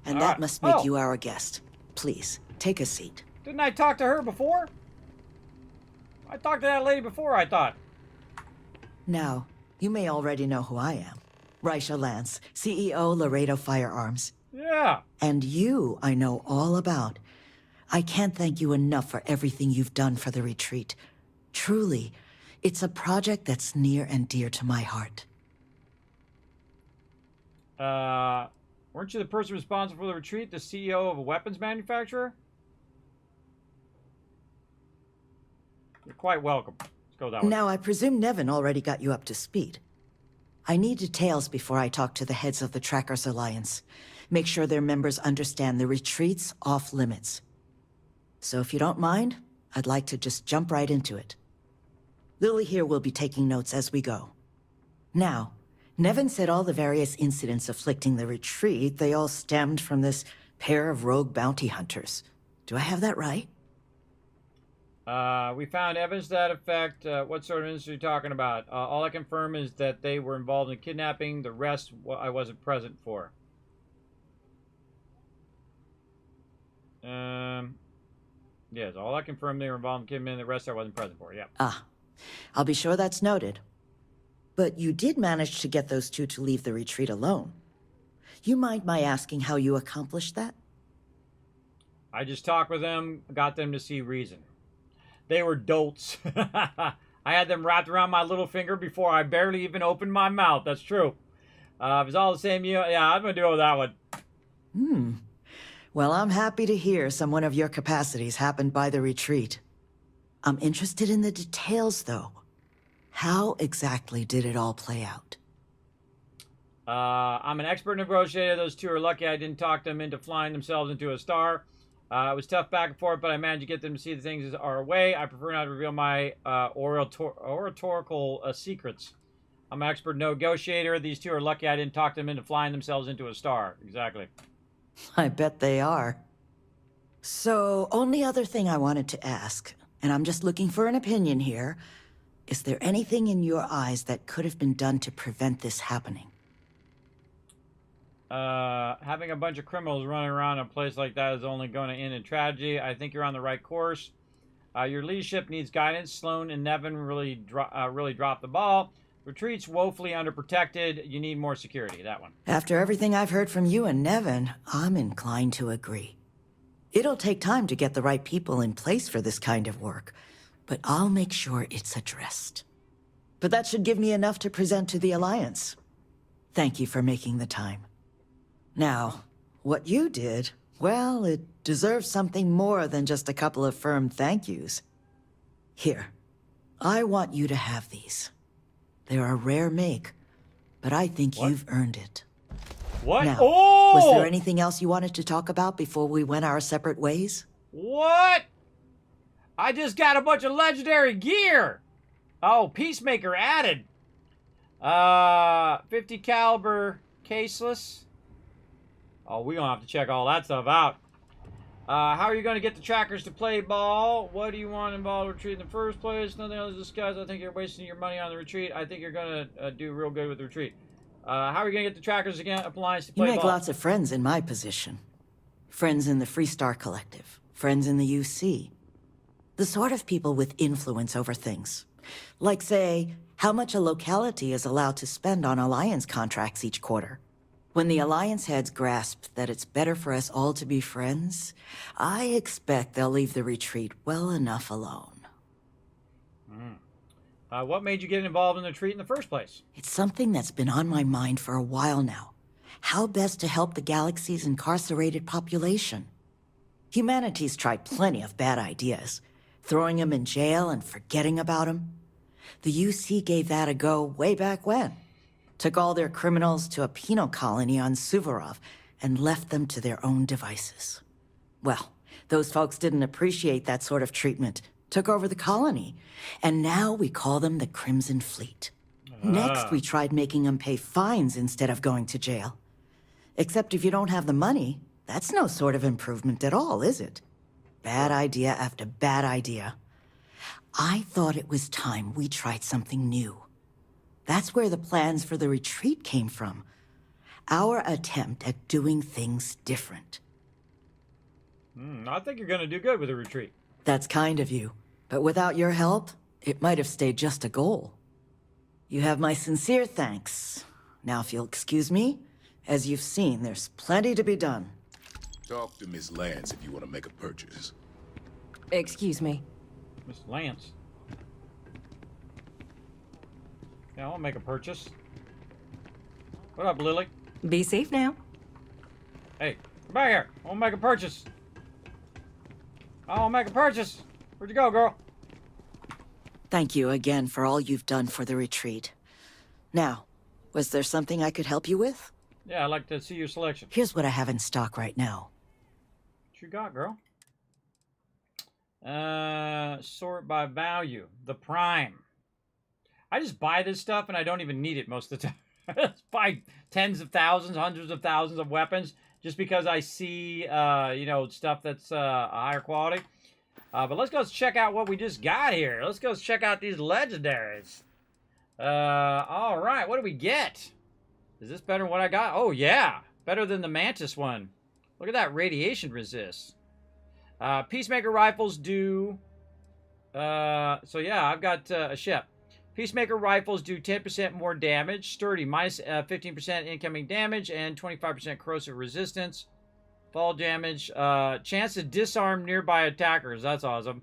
And All that right. must make Oh. you our guest. Please, take a seat. Didn't I talk to her before? I talked to that lady before, I thought. Now, you may already know who I am. Raisha Lance, CEO Laredo Firearms. Yeah. And you, I know all about. I can't thank you enough for everything you've done for the retreat. Truly, it's a project that's near and dear to my heart. Weren't you the person responsible for the retreat, the CEO of a weapons manufacturer? You're quite welcome. Let's go that way. Now, I presume Nevin already got you up to speed. I need details before I talk to the heads of the Trackers Alliance. Make sure their members understand the retreat's off limits. So if you don't mind, I'd like to just jump right into it. Lily here will be taking notes as we go. Now, Nevin said all the various incidents afflicting the retreat, they all stemmed from this pair of rogue bounty hunters. Do I have that right? We found evidence to that effect. What sort of incident are you talking about? All I confirm is that they were involved in kidnapping. The rest, I wasn't present for. Yes, all I confirm they were involved in kidnapping. The rest I wasn't present for. Yeah. Ah, I'll be sure that's noted. But you did manage to get those two to leave the retreat alone. You mind my asking how you accomplished that? I just talked with them, got them to see reason. They were dolts. I had them wrapped around my little finger before I barely even opened my mouth. That's true. If it's all the same, yeah, I'm going to do it with that one. Well, I'm happy to hear someone of your capacities happened by the retreat. I'm interested in the details, though. How exactly did it all play out? I'm an expert negotiator. Those two are lucky I didn't talk them into flying themselves into a star. It was tough back and forth, but I managed to get them to see the things our way. I prefer not to reveal my oratorical secrets. I'm an expert negotiator. These two are lucky I didn't talk them into flying themselves into a star. Exactly. I bet they are. So, only other thing I wanted to ask, and I'm just looking for an opinion here. Is there anything in your eyes that could have been done to prevent this happening? Having a bunch of criminals running around in a place like that is only going to end in tragedy. I think you're on the right course. Your leadership needs guidance. Sloan and Nevin really dropped the ball. Retreat's woefully underprotected. You need more security. That one. After everything I've heard from you and Nevin, I'm inclined to agree. It'll take time to get the right people in place for this kind of work, but I'll make sure it's addressed. But that should give me enough to present to the Alliance. Thank you for making the time. Now, what you did, well, it deserves something more than just a couple of firm thank yous. Here, I want you to have these. They're a rare make, but I think you've earned it. What? Now, oh! was there anything else you wanted to talk about before we went our separate ways? What? I just got a bunch of legendary gear. Oh, Peacemaker added. 50 caliber caseless. Oh, we're gonna have to check all that stuff out. How are you gonna get the trackers to play ball? What do you want involved with retreat in the first place? Nothing else discussed. I think you're wasting your money on the retreat. I think you're gonna do real good with the retreat. How are you gonna get the trackers again? Appliance to play You make ball? lots of friends in my position. Friends in the Freestar Collective. Friends in the UC. The sort of people with influence over things. Like, say, how much a locality is allowed to spend on Alliance contracts each quarter. When the Alliance heads grasp that it's better for us all to be friends, I expect they'll leave the retreat well enough alone. What made you get involved in the retreat in the first place? It's something that's been on my mind for a while now. How best to help the galaxy's incarcerated population. Humanity's tried plenty of bad ideas. Throwing them in jail and forgetting about them. The UC gave that a go way back when. Took all their criminals to a penal colony on Suvorov and left them to their own devices. Well, those folks didn't appreciate that sort of treatment. Took over the colony. And now we call them the Crimson Fleet. Next, we tried making them pay fines instead of going to jail. Except if you don't have the money, that's no sort of improvement at all, is it? Bad idea after bad idea. I thought it was time we tried something new. That's where the plans for the retreat came from. Our attempt at doing things different. I think you're gonna do good with the retreat. That's kind of you. But without your help, it might have stayed just a goal. You have my sincere thanks. Now, if you'll excuse me, as you've seen, there's plenty to be done. Talk to Miss Lance if you want to make a purchase. Excuse me. Miss Lance. Yeah, I'll make a purchase. What up, Lily? Be safe now. Hey, come back here. I want to make a purchase. I want to make a purchase. Where'd you go, girl? Thank you again for all you've done for the retreat. Now, was there something I could help you with? Yeah, I'd like to see your selection. Here's what I have in stock right now. What you got, girl? Sort by value. The Prime. I just buy this stuff and I don't even need it most of the time. I just buy tens of thousands, hundreds of thousands of weapons just because I see, you know, stuff that's a higher quality. But let's go check out what we just got here. Let's go check out these legendaries. All right, what do we get? Is this better than what I got? Oh, yeah. Better than the Mantis one. Look at that radiation resist. Peacemaker rifles do... so, yeah, I've got a ship. Peacemaker rifles do 10% more damage. Sturdy, minus 15% incoming damage and 25% corrosive resistance. Fall damage. Chance to disarm nearby attackers. That's awesome.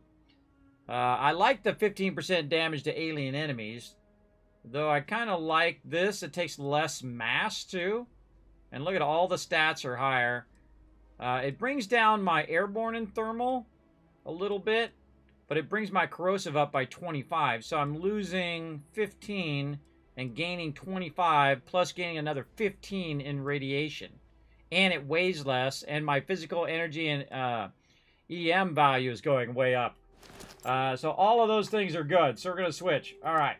I like the 15% damage to alien enemies. Though I kind of like this. It takes less mass, too. And look at all the stats are higher. It brings down my airborne and thermal a little bit. But it brings my corrosive up by 25. So I'm losing 15 and gaining 25. Plus gaining another 15 in radiation. And it weighs less. And my physical energy and EM value is going way up. So all of those things are good. So we're going to switch. All right.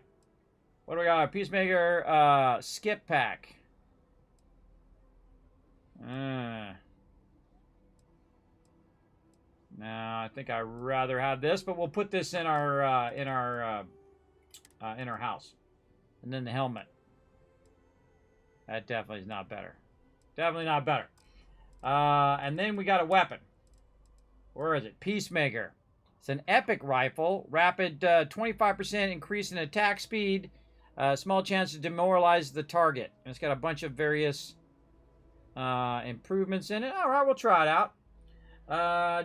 What do we got? Peacemaker skip pack. No, I think I'd rather have this, but we'll put this in our house. And then the helmet. That definitely is not better. Definitely not better. And then we got a weapon. Where is it? Peacemaker. It's an epic rifle. Rapid 25% increase in attack speed. Small chance to demoralize the target. It's got a bunch of various improvements in it. All right, we'll try it out.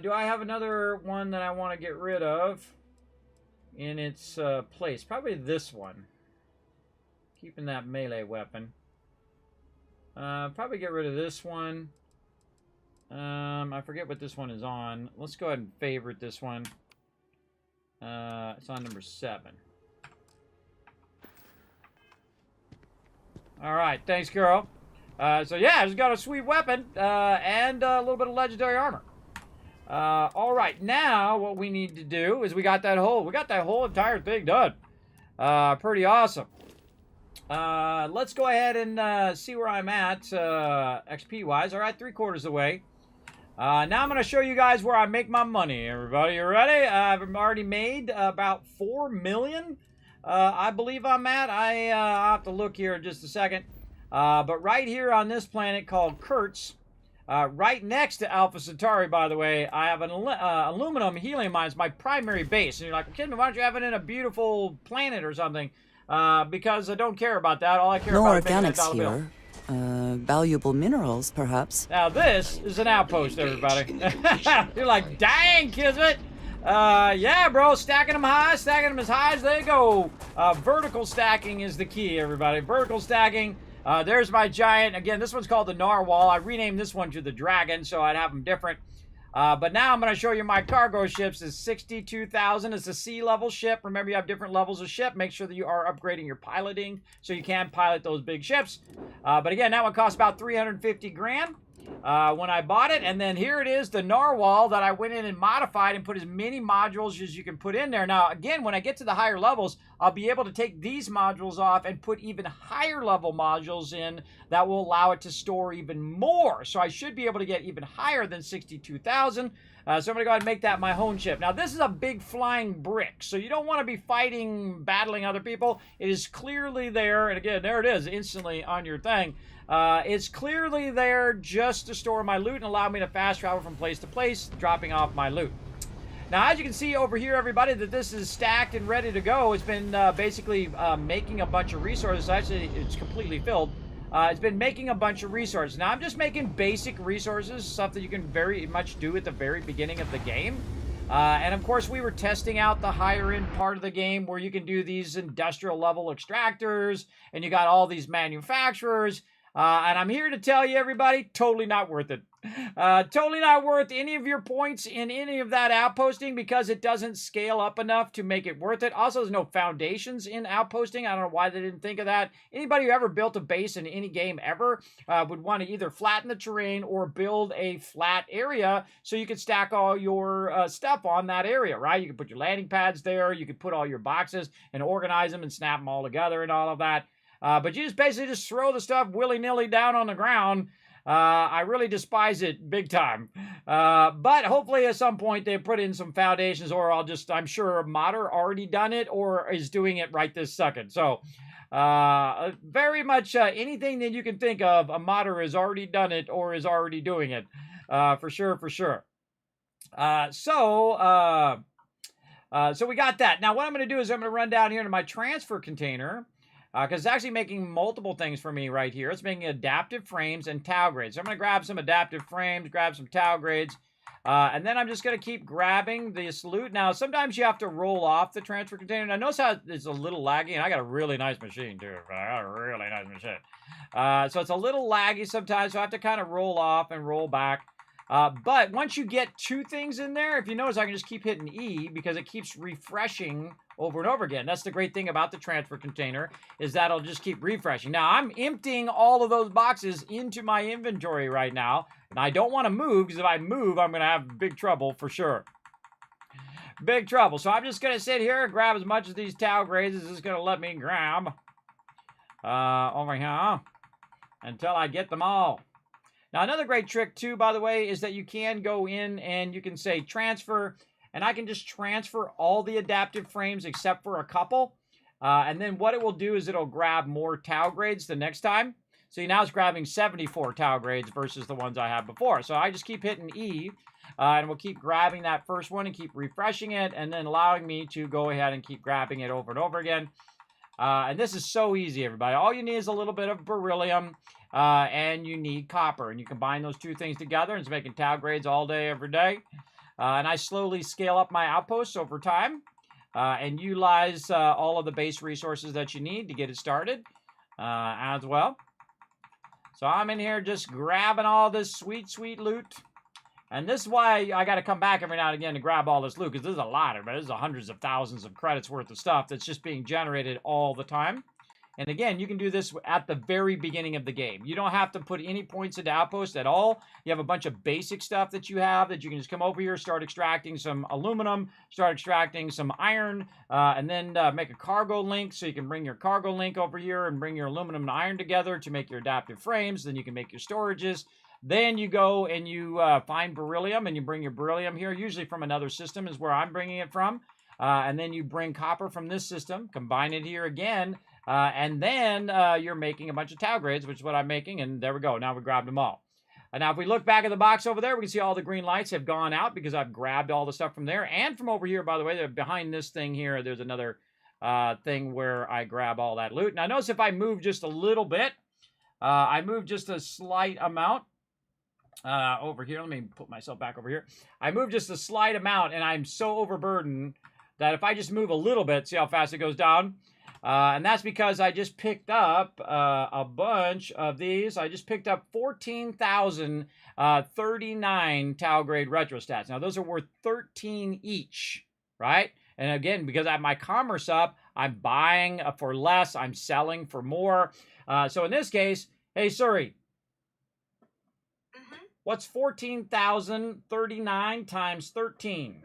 Do I have another one that I want to get rid of in its place? Probably this one. Keeping that melee weapon. Probably get rid of this one. I forget what this one is on. Let's go ahead and favorite this one. It's on number 7. Alright, thanks, girl. So yeah, it's got a sweet weapon, and a little bit of legendary armor. Alright, now what we need to do is we got that whole entire thing done. Pretty awesome. Let's go ahead and see where I'm at, XP-wise. Alright, 3/4 away. Now I'm going to show you guys where I make my money, everybody. You ready? I've already made about 4 million. I believe I'm at. I'll have to look here in just a second. But right here on this planet called Kurtz, right next to Alpha Centauri, by the way, I have an aluminum helium mine. It's my primary base. And you're like, well, Kismet, why don't you have it in a beautiful planet or something? Because I don't care about that. All I care about is making that dollar bill. Valuable minerals, perhaps. Now this is an outpost, everybody. You're like, dang, Kismet. Yeah, bro, stacking them as high as they go. Vertical stacking is the key, everybody. Vertical stacking. There's my giant. Again, this one's called the Narwhal. I renamed this one to the Dragon, so I'd have them different. But now I'm going to show you my cargo ships. It's 62,000. It's a sea-level ship. Remember, you have different levels of ship. Make sure that you are upgrading your piloting so you can pilot those big ships. But again, that one costs about 350 grand when I bought it. And then here it is, the Narwhal that I went in and modified and put as many modules as you can put in there. Now, again, when I get to the higher levels, I'll be able to take these modules off and put even higher level modules in that will allow it to store even more. So I should be able to get even higher than 62,000. So I'm going to go ahead and make that my home ship. Now, this is a big flying brick, so you don't want to be battling other people. It is clearly there, and again, there it is, instantly on your thing. It's clearly there just to store my loot and allow me to fast travel from place to place, dropping off my loot. Now, as you can see over here, everybody, that this is stacked and ready to go. It's been basically making a bunch of resources. Actually, it's completely filled. It's been making a bunch of resources. Now, I'm just making basic resources, stuff that you can very much do at the very beginning of the game. And, of course, we were testing out the higher-end part of the game where you can do these industrial-level extractors, and you got all these manufacturers. And I'm here to tell you, everybody, totally not worth it. Totally not worth any of your points in any of that outposting because it doesn't scale up enough to make it worth it. Also, there's no foundations in outposting. I don't know why they didn't think of that. Anybody who ever built a base in any game ever would want to either flatten the terrain or build a flat area so you could stack all your stuff on that area, right? You can put your landing pads there. You could put all your boxes and organize them and snap them all together and all of that. But you just basically just throw the stuff willy-nilly down on the ground. I really despise it big time. But hopefully at some point they put in some foundations, or I'm sure a modder already done it or is doing it right this second. So very much anything that you can think of, a modder has already done it or is already doing it. For sure, for sure. So we got that. Now what I'm going to do is I'm going to run down here to my transfer container. Because it's actually making multiple things for me right here. It's making adaptive frames and tau grades. So I'm going to grab some adaptive frames, grab some tau grades, and then I'm just going to keep grabbing this loot. Now, sometimes you have to roll off the transfer container. Now, notice how it's a little laggy, and I got a really nice machine, too. I got a really nice machine. So it's a little laggy sometimes, so I have to kind of roll off and roll back. But once you get 2 things in there, if you notice, I can just keep hitting E because it keeps refreshing over and over again. That's the great thing about the transfer container, is that it'll just keep refreshing. Now, I'm emptying all of those boxes into my inventory right now, and I don't want to move, because if I move, I'm going to have big trouble for sure. Big trouble. So I'm just going to sit here and grab as much of these tau grades as it's going to let me grab over here until I get them all. Now, another great trick, too, by the way, is that you can go in and you can say transfer, and I can just transfer all the adaptive frames except for a couple. And then what it will do is it'll grab more tau grades the next time. So now it's grabbing 74 tau grades versus the ones I had before. So I just keep hitting E, and we'll keep grabbing that first one and keep refreshing it, and then allowing me to go ahead and keep grabbing it over and over again. And this is so easy, everybody. All you need is a little bit of beryllium, and you need copper. And you combine those two things together, and it's making tau grades all day, every day. And I slowly scale up my outposts over time, and utilize all of the base resources that you need to get it started as well. So I'm in here just grabbing all this sweet, sweet loot. And this is why I got to come back every now and again to grab all this loot, because there's a lot of it. There's hundreds of thousands of credits worth of stuff that's just being generated all the time. And again, you can do this at the very beginning of the game. You don't have to put any points into Outpost at all. You have a bunch of basic stuff that you have that you can just come over here, start extracting some aluminum, start extracting some iron, and then make a cargo link, so you can bring your cargo link over here and bring your aluminum and iron together to make your adaptive frames. Then you can make your storages. Then you go and you find beryllium, and you bring your beryllium here, usually from another system is where I'm bringing it from. And then you bring copper from this system, combine it here again, and then you're making a bunch of tau grades, which is what I'm making, and there we go. Now we grabbed them all. And now if we look back at the box over there, we can see all the green lights have gone out because I've grabbed all the stuff from there. And from over here, by the way, behind this thing here, there's another thing where I grab all that loot. Now notice if I move just a little bit, I move just a slight amount. Over here, let me put myself back over here. I move just a slight amount, and I'm so overburdened that if I just move a little bit, see how fast it goes down? And that's because I just picked up a bunch of these. I just picked up 14,039 Tau grade retrostats. Now, those are worth 13 each, right? And again, because I have my commerce up, I'm buying for less, I'm selling for more. So in this case, hey, Suri, what's 14,039 times 13?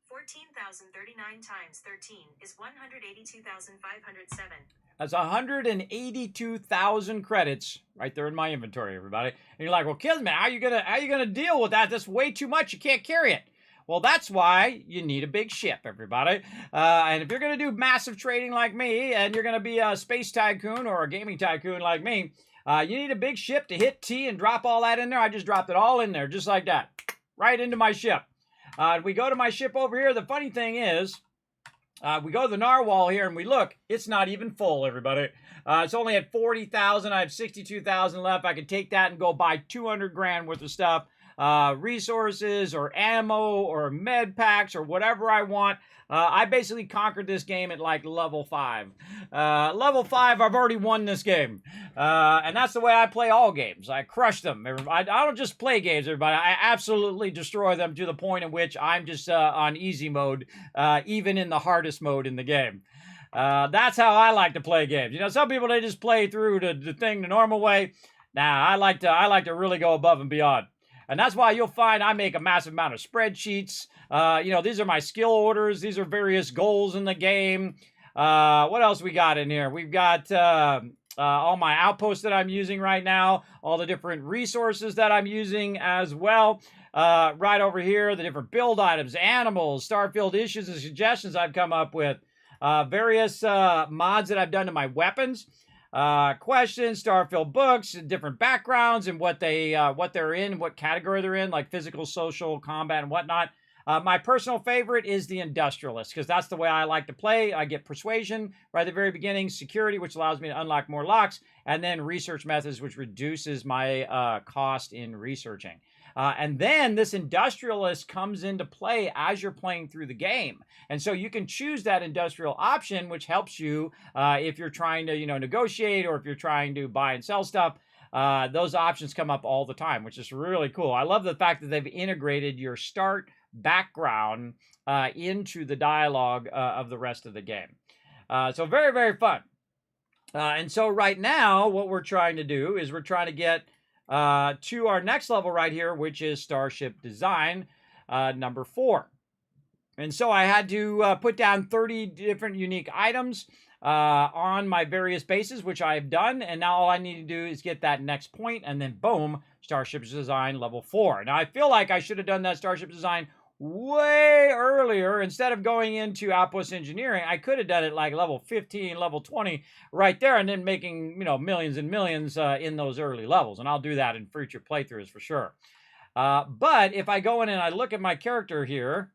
14,039 times 13 is 182,507. That's 182,000 credits right there in my inventory, everybody. And you're like, well, Kismet, how you gonna deal with that? That's way too much. You can't carry it. Well, that's why you need a big ship, everybody. And if you're gonna do massive trading like me, and you're gonna be a space tycoon or a gaming tycoon like me, you need a big ship to hit T and drop all that in there. I just dropped it all in there, just like that, right into my ship. We go to my ship over here. The funny thing is, we go to the narwhal here and we look. It's not even full, everybody. It's only at 40,000. I have 62,000 left. I can take that and go buy 200 grand worth of stuff, resources or ammo or med packs or whatever I want. I basically conquered this game at like level 5. Level 5, I've already won this game. And that's the way I play all games. I crush them. I don't just play games, everybody. I absolutely destroy them to the point in which I'm just on easy mode, even in the hardest mode in the game. That's how I like to play games. You know, some people, they just play through the thing the normal way. Nah, I like to really go above and beyond. And that's why you'll find I make a massive amount of spreadsheets. You know, these are my skill orders. These are various goals in the game. What else we got in here? We've got all my outposts that I'm using right now, all the different resources that I'm using as well. Right over here, the different build items, animals, Starfield issues and suggestions I've come up with. Various mods that I've done to my weapons. Questions, Starfield books, different backgrounds and what they're in, what category they're in, like physical, social, combat, and whatnot. My personal favorite is the Industrialist, because that's the way I like to play. I get Persuasion right at the very beginning, Security, which allows me to unlock more locks, and then Research Methods, which reduces my cost in researching. And then this Industrialist comes into play as you're playing through the game. And so you can choose that industrial option, which helps you if you're trying to, negotiate, or if you're trying to buy and sell stuff. Those options come up all the time, which is really cool. I love the fact that they've integrated your start background into the dialogue of the rest of the game. So very, very fun. And so right now, what we're trying to do is we're trying to get to our next level right here, which is Starship Design number 4. And so I had to put down 30 different unique items on my various bases, which I've done. And now all I need to do is get that next point, and then boom, Starship Design level 4. Now I feel like I should have done that Starship Design way earlier. Instead of going into Outpost Engineering, I could have done it like level 15, level 20 right there, and then making, millions and millions in those early levels. And I'll do that in future playthroughs for sure. But if I go in and I look at my character here,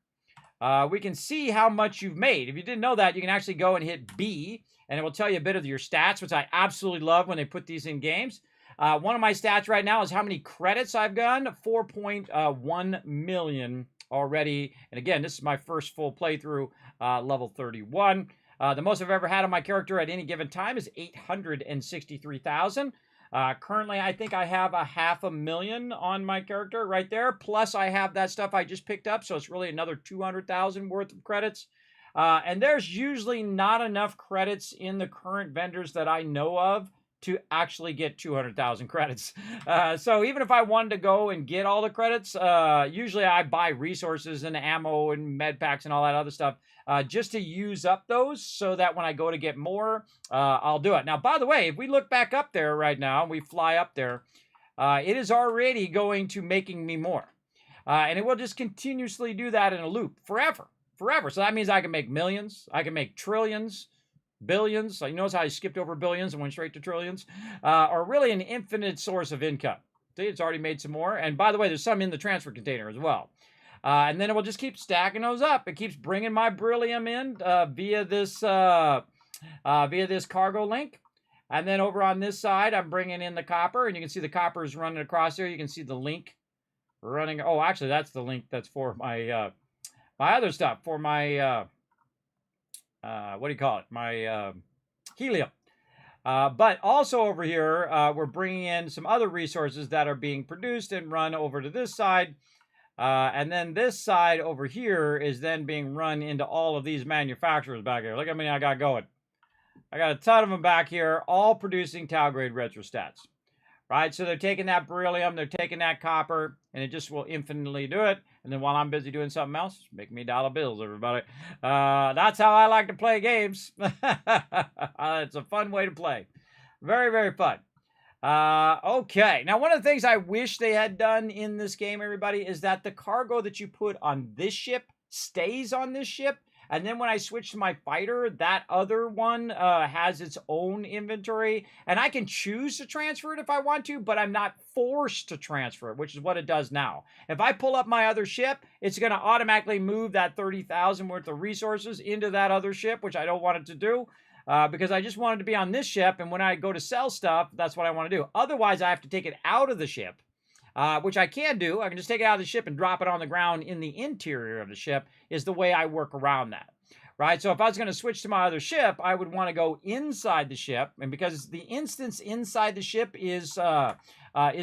we can see how much you've made. If you didn't know that, you can actually go and hit B, and it will tell you a bit of your stats, which I absolutely love when they put these in games. One of my stats right now is how many credits I've done, 4.1 million already. And again, this is my first full playthrough, level 31. The most I've ever had on my character at any given time is 863,000. Currently, I think I have a 500,000 on my character right there. Plus, I have that stuff I just picked up, so it's really another 200,000 worth of credits. And there's usually not enough credits in the current vendors that I know of to actually get 200,000 credits. So even if I wanted to go and get all the credits, usually I buy resources and ammo and med packs and all that other stuff just to use up those so that when I go to get more, I'll do it. Now, by the way, if we look back up there right now, we fly up there, it is already going to making me more. And it will just continuously do that in a loop forever. So that means I can make millions, I can make trillions, billions. So you notice how I skipped over billions and went straight to trillions, or really an infinite source of income. See, it's already made some more. And by the way, there's some in the transfer container as well. And then it will just keep stacking those up. It keeps bringing my beryllium in via this cargo link. And then over on this side, I'm bringing in the copper, and you can see the copper is running across there. You can see the link running. Oh, actually, that's the link that's for my my other stuff, for my what do you call it? My helium. But also over here, we're bringing in some other resources that are being produced and run over to this side. And then this side over here is then being run into all of these manufacturers back here. Look how many I got going. I got a ton of them back here, all producing Talgrade retrostats. Right? So they're taking that beryllium, they're taking that copper, and it just will infinitely do it. And then while I'm busy doing something else, make me dollar bills, everybody. That's how I like to play games. It's a fun way to play. Very, very fun. Okay. Now, one of the things I wish they had done in this game, everybody, is that the cargo that you put on this ship stays on this ship. And then when I switch to my fighter, that other one has its own inventory. And I can choose to transfer it if I want to, but I'm not forced to transfer it, which is what it does now. If I pull up my other ship, it's going to automatically move that 30,000 worth of resources into that other ship, which I don't want it to do. Because I just want it to be on this ship, and when I go to sell stuff, that's what I want to do. Otherwise, I have to take it out of the ship, which I can do. I can just take it out of the ship and drop it on the ground in the interior of the ship, is the way I work around that. Right? So if I was going to switch to my other ship, I would want to go inside the ship, and because the instance inside the ship is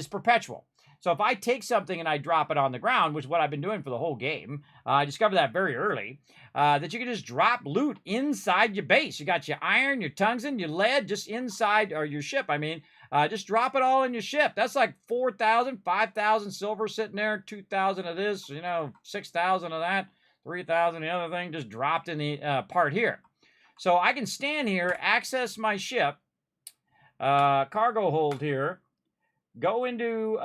perpetual. So if I take something and I drop it on the ground, which is what I've been doing for the whole game, I discovered that very early, that you can just drop loot inside your base. You got your iron, your tungsten, your lead, just inside, or your ship, I mean. Just drop it all in your ship. That's like 4,000, 5,000 silver sitting there, 2,000 of this, 6,000 of that, 3,000 the other thing, just dropped in the part here. So I can stand here, access my ship, cargo hold here, go into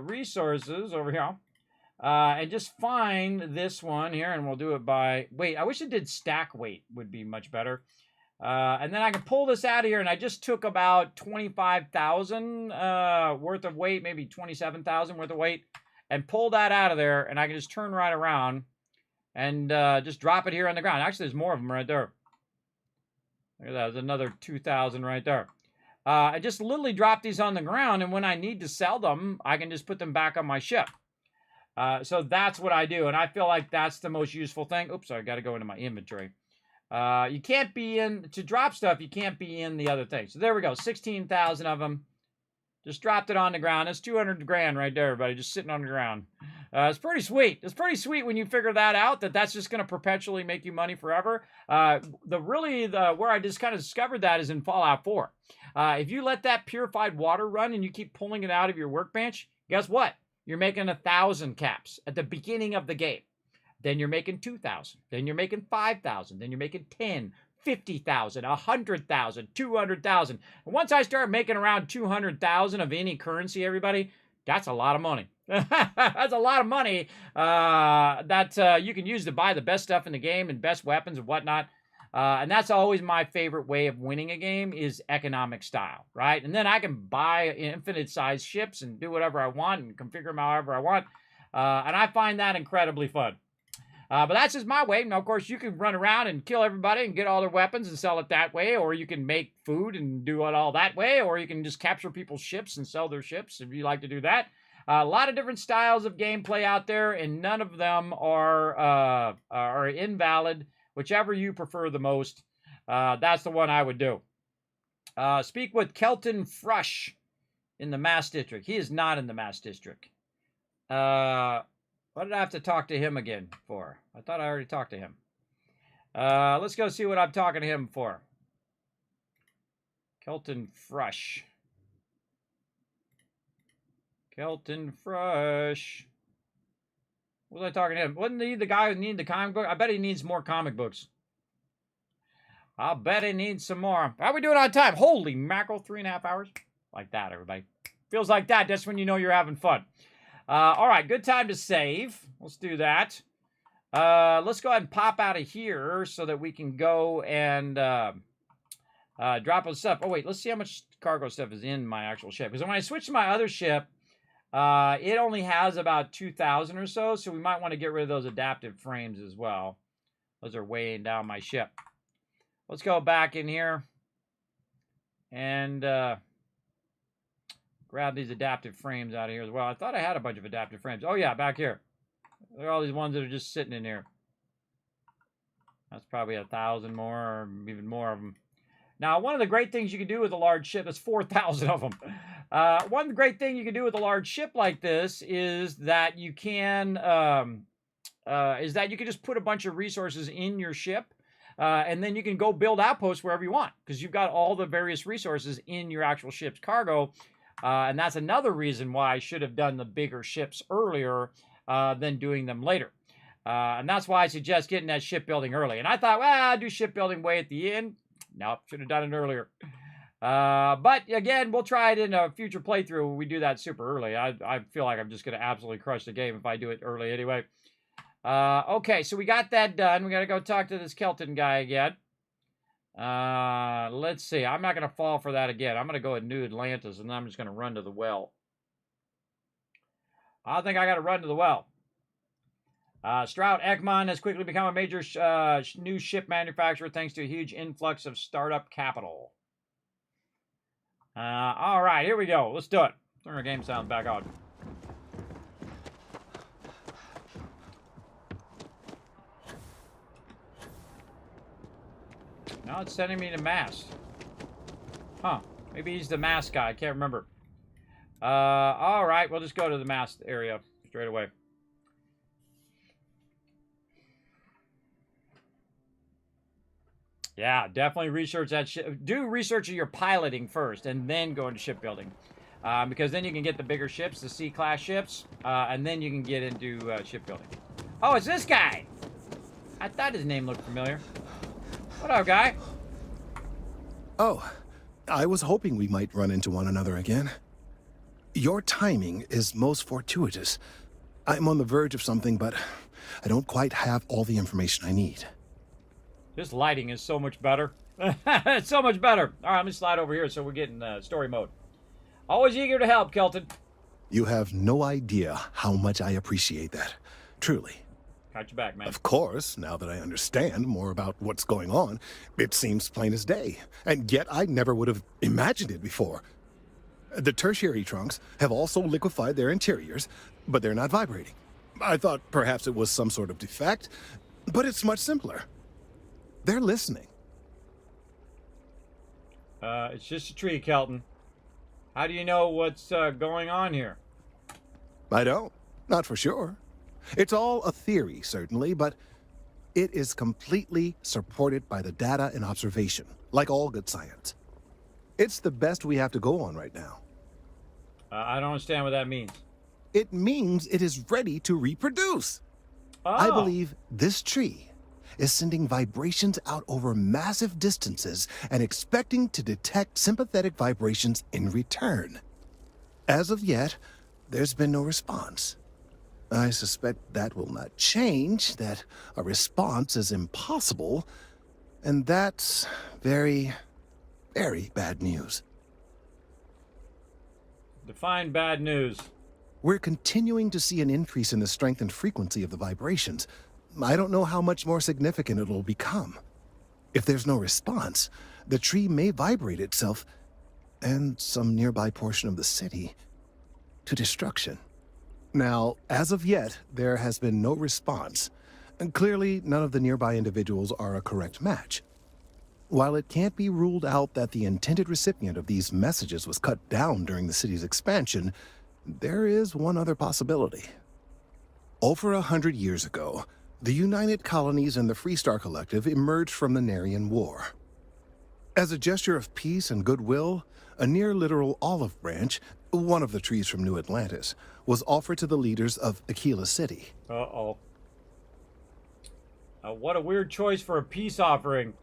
resources over here, and just find this one here, and we'll do it by weight. I wish it did stack weight, would be much better. And then I can pull this out of here, and I just took about 25,000 worth of weight, maybe 27,000 worth of weight, and pull that out of there, and I can just turn right around and just drop it here on the ground. Actually, there's more of them right there. Look at that. There's another 2,000 right there. I just literally drop these on the ground, and when I need to sell them, I can just put them back on my ship. So that's what I do, and I feel like that's the most useful thing. Oops, I got to go into my inventory. You can't be in, to drop stuff, you can't be in the other thing. So there we go, 16,000 of them. Just dropped it on the ground. That's 200 grand right there, everybody, just sitting on the ground. It's pretty sweet. It's pretty sweet when you figure that out, that's just going to perpetually make you money forever. Where I just kind of discovered that is in Fallout 4. If you let that purified water run and you keep pulling it out of your workbench, guess what? You're making 1,000 caps at the beginning of the game. Then you're making 2,000. Then you're making 5,000. Then you're making 10, 50,000, 100,000, 200,000. And once I start making around 200,000 of any currency, everybody, that's a lot of money. That's a lot of money that you can use to buy the best stuff in the game and best weapons and whatnot. And that's always my favorite way of winning a game is economic style, right? And then I can buy infinite-sized ships and do whatever I want and configure them however I want. And I find that incredibly fun. But that's just my way. Now, of course, you can run around and kill everybody and get all their weapons and sell it that way, or you can make food and do it all that way, or you can just capture people's ships and sell their ships if you like to do that. A lot of different styles of gameplay out there, and none of them are invalid. Whichever you prefer the most, that's the one I would do. Speak with Kelton Frush in the Mass District. He is not in the Mass District. What did I have to talk to him again for? I thought I already talked to him. Let's go see what I'm talking to him for. Kelton Frush. Kelton Frush. What was I talking to him? Wasn't he the guy who needed the comic book? I bet he needs more comic books. I'll bet he needs some more. How are we doing on time? Holy mackerel, 3.5 hours. Like that, everybody. Feels like that. That's when you know you're having fun. All right, good time to save. Let's do that. Let's go ahead and pop out of here so that we can go and drop us stuff. Oh, wait, let's see how much cargo stuff is in my actual ship. Because when I switch to my other ship, it only has about 2,000 or so, so we might want to get rid of those adaptive frames as well. Those are weighing down my ship. Let's go back in here and grab these adaptive frames out of here as well. I thought I had a bunch of adaptive frames. Oh, yeah, back here. There are all these ones that are just sitting in here. That's probably 1,000 more or even more of them. Now, one of the great things you can do with a large ship is 4,000 of them. One great thing you can do with a large ship like this is that you can just put a bunch of resources in your ship, and then you can go build outposts wherever you want because you've got all the various resources in your actual ship's cargo. And that's another reason why I should have done the bigger ships earlier than doing them later. And that's why I suggest getting that shipbuilding early. And I thought, well, I'll do shipbuilding way at the end. Nope, should have done it earlier. But again, we'll try it in a future playthrough when we do that super early. I feel like I'm just going to absolutely crush the game if I do it early anyway. Okay, so we got that done. We got to go talk to this Kelton guy again. Let's see. I'm not going to fall for that again. I'm going to go at New Atlantis, and I'm just going to run to the well. I think I got to run to the well. Strout Ekman has quickly become a major new ship manufacturer thanks to a huge influx of startup capital. All right, here we go. Let's do it. Turn our game sound back on. Now it's sending me to Mast. Huh. Maybe he's the Mast guy. I can't remember. All right, we'll just go to the Mast area straight away. Yeah, definitely research that ship. Do research of your piloting first, and then go into shipbuilding. Because then you can get the bigger ships, the C-class ships, and then you can get into shipbuilding. Oh, it's this guy! I thought his name looked familiar. What up, guy? Oh, I was hoping we might run into one another again. Your timing is most fortuitous. I'm on the verge of something, but I don't quite have all the information I need. This lighting is so much better. It's so much better. All right, let me slide over here so we're getting story mode. Always eager to help, Kelton. You have no idea how much I appreciate that. Truly. Got your back, man. Of course, now that I understand more about what's going on, it seems plain as day. And yet I never would have imagined it before. The tertiary trunks have also liquefied their interiors, but they're not vibrating. I thought perhaps it was some sort of defect, but it's much simpler. They're listening. It's just a tree, Kelton. How do you know what's going on here? I don't. Not for sure. It's all a theory, certainly, but it is completely supported by the data and observation, like all good science. It's the best we have to go on right now. I don't understand what that means. It means it is ready to reproduce. Oh. I believe this tree is sending vibrations out over massive distances and expecting to detect sympathetic vibrations in return. As of yet, there's been no response. I suspect that will not change, that a response is impossible, and that's very, very bad news. Define bad news. We're continuing to see an increase in the strength and frequency of the vibrations, I don't know how much more significant it'll become. If there's no response, the tree may vibrate itself, and some nearby portion of the city, to destruction. Now, as of yet, there has been no response, and clearly none of the nearby individuals are a correct match. While it can't be ruled out that the intended recipient of these messages was cut down during the city's expansion, there is one other possibility. Over 100 years ago, the United Colonies and the Freestar Collective emerged from the Narian War. As a gesture of peace and goodwill, a near-literal olive branch, one of the trees from New Atlantis, was offered to the leaders of Aquila City. Uh-oh. What a weird choice for a peace offering.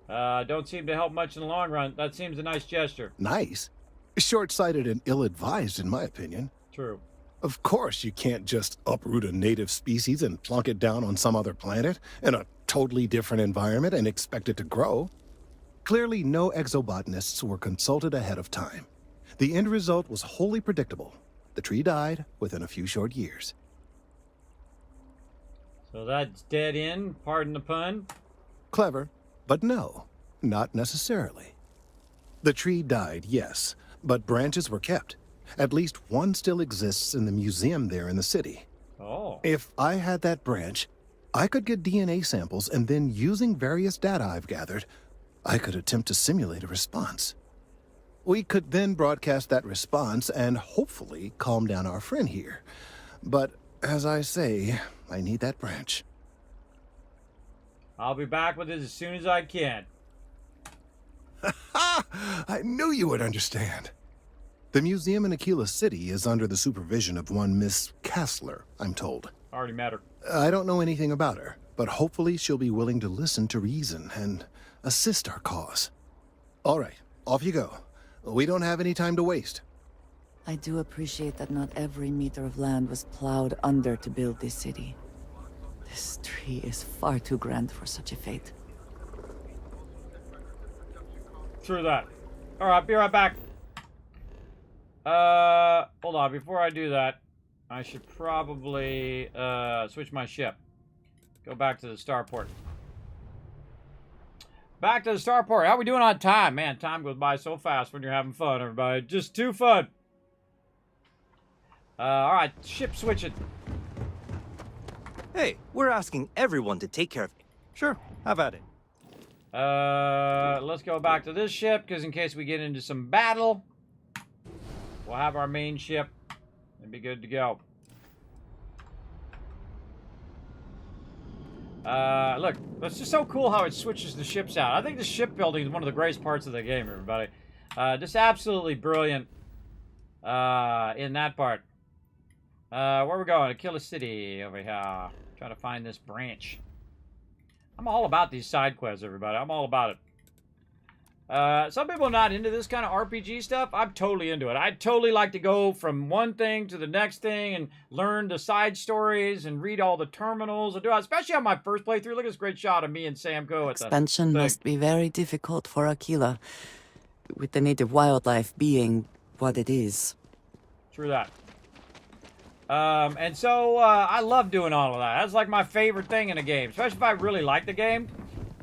Don't seem to help much in the long run. That seems a nice gesture. Nice? Short-sighted and ill-advised, in my opinion. True. Of course you can't just uproot a native species and plunk it down on some other planet in a totally different environment and expect it to grow. Clearly, no exobotanists were consulted ahead of time. The end result was wholly predictable. The tree died within a few short years. So that's dead end, pardon the pun. Clever, but no, not necessarily. The tree died, yes, but branches were kept. At least one still exists in the museum there in the city. Oh. If I had that branch, I could get DNA samples, and then using various data I've gathered, I could attempt to simulate a response. We could then broadcast that response and hopefully calm down our friend here. But as I say, I need that branch. I'll be back with it as soon as I can. I knew you would understand. The museum in Aquila City is under the supervision of one Miss Kassler, I'm told. Already met her. I don't know anything about her, but hopefully she'll be willing to listen to reason and assist our cause. All right, off you go. We don't have any time to waste. I do appreciate that not every meter of land was plowed under to build this city. This tree is far too grand for such a fate. True that. All right, be right back. Hold on. Before I do that, I should probably switch my ship. Go back to the starport. Back to the starport. How we doing on time? Man, time goes by so fast when you're having fun, everybody. Just too fun. All right, ship switching. Hey, we're asking everyone to take care of it. Sure, have at it. Let's go back to this ship, because in case we get into some battle, we'll have our main ship and be good to go. Look, it's just so cool how it switches the ships out. I think the shipbuilding is one of the greatest parts of the game, everybody. Just absolutely brilliant in that part. Where are we going? Aquila City over here. Trying to find this branch. I'm all about these side quests, everybody. I'm all about it. Some people are not into this kind of RPG stuff. I'm totally into it. I'd totally like to go from one thing to the next thing and learn the side stories and read all the terminals and do it. Especially on my first playthrough. Look at this great shot of me and Sam Go at the Expansion thing. must be very difficult for Aquila, with the native wildlife being what it is. True that. And so, I love doing all of that. That's like my favorite thing in a game. Especially if I really like the game.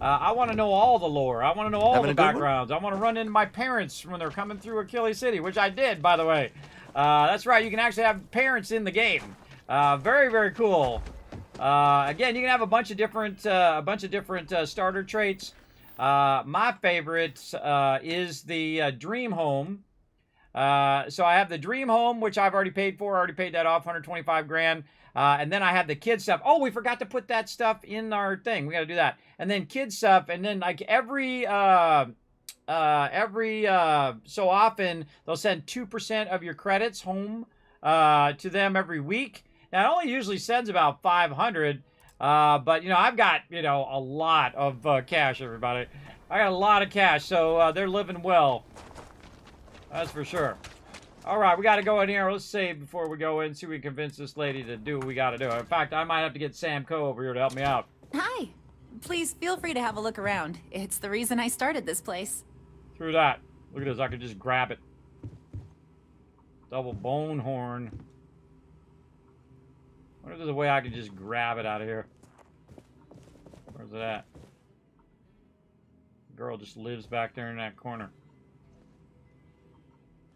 I want to know all the lore. I want to know all the backgrounds. I want to run into my parents when they're coming through Aquila City, which I did, by the way. That's right. You can actually have parents in the game. Very, very cool. Again, you can have a bunch of different starter traits. My favorite is the Dream Home. So I have the Dream Home, which I've already paid for. I already paid that off, 125 grand. And then I have the kid stuff. Oh, we forgot to put that stuff in our thing. We got to do that. And then kid stuff. And then like every so often they'll send 2% of your credits home to them every week. Now it only usually sends about 500. But you know, I've got, you know, a lot of cash, everybody. I got a lot of cash, so they're living well. That's for sure. All right, we got to go in here. Let's save before we go in. See if we can convince this lady to do what we got to do. In fact, I might have to get Sam Coe over here to help me out. Hi. Please feel free to have a look around. It's the reason I started this place. Through that. Look at this. I could just grab it. Double bone horn. I wonder if there's a way I can just grab it out of here. Where's it at? The girl just lives back there in that corner.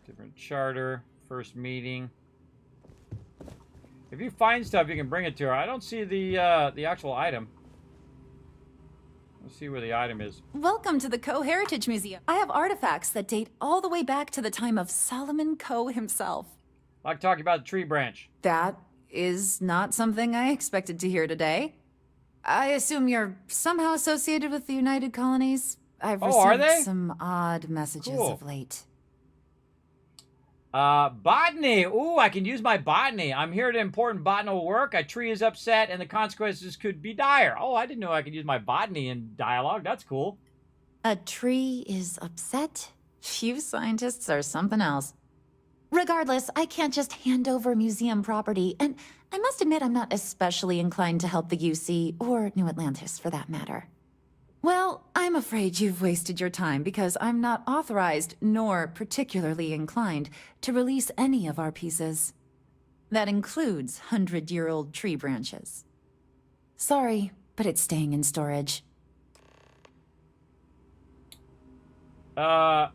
Different charter. First meeting. If you find stuff, you can bring it to her. I don't see the actual item. Let's see where the item is. Welcome to the Coe Heritage Museum. I have artifacts that date all the way back to the time of Solomon Coe himself. I'd like to talk about the tree branch. That is not something I expected to hear today. I assume you're somehow associated with the United Colonies? I've received some odd messages of late. Botany. Ooh, I can use my botany. I'm here to important botanical work. A tree is upset and the consequences could be dire. Oh, I didn't know I could use my botany in dialogue. That's cool. A tree is upset? You scientists are something else. Regardless, I can't just hand over museum property, and I must admit I'm not especially inclined to help the UC, or New Atlantis for that matter. Well, I'm afraid you've wasted your time because I'm not authorized, nor particularly inclined, to release any of our pieces. That includes 100-year-old tree branches. Sorry, but it's staying in storage. Leah,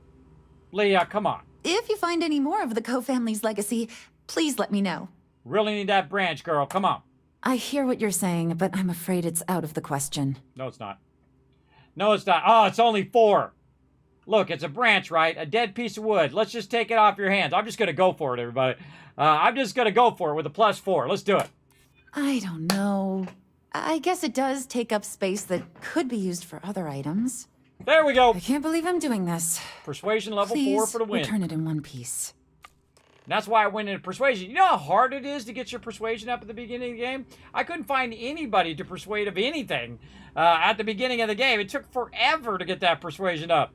come on. If you find any more of the Coe family's legacy, please let me know. Really need that branch, girl. Come on. I hear what you're saying, but I'm afraid it's out of the question. No, it's not. No, it's not. Oh, it's only 4. Look, it's a branch, right? A dead piece of wood. Let's just take it off your hands. I'm just going to go for it, everybody. I'm just going to go for it with a +4. Let's do it. I don't know. I guess it does take up space that could be used for other items. There we go. I can't believe I'm doing this. Persuasion level 4 for the win. Return it in one piece. And that's why I went into persuasion. You know how hard it is to get your persuasion up at the beginning of the game? I couldn't find anybody to persuade of anything at the beginning of the game. It took forever to get that persuasion up.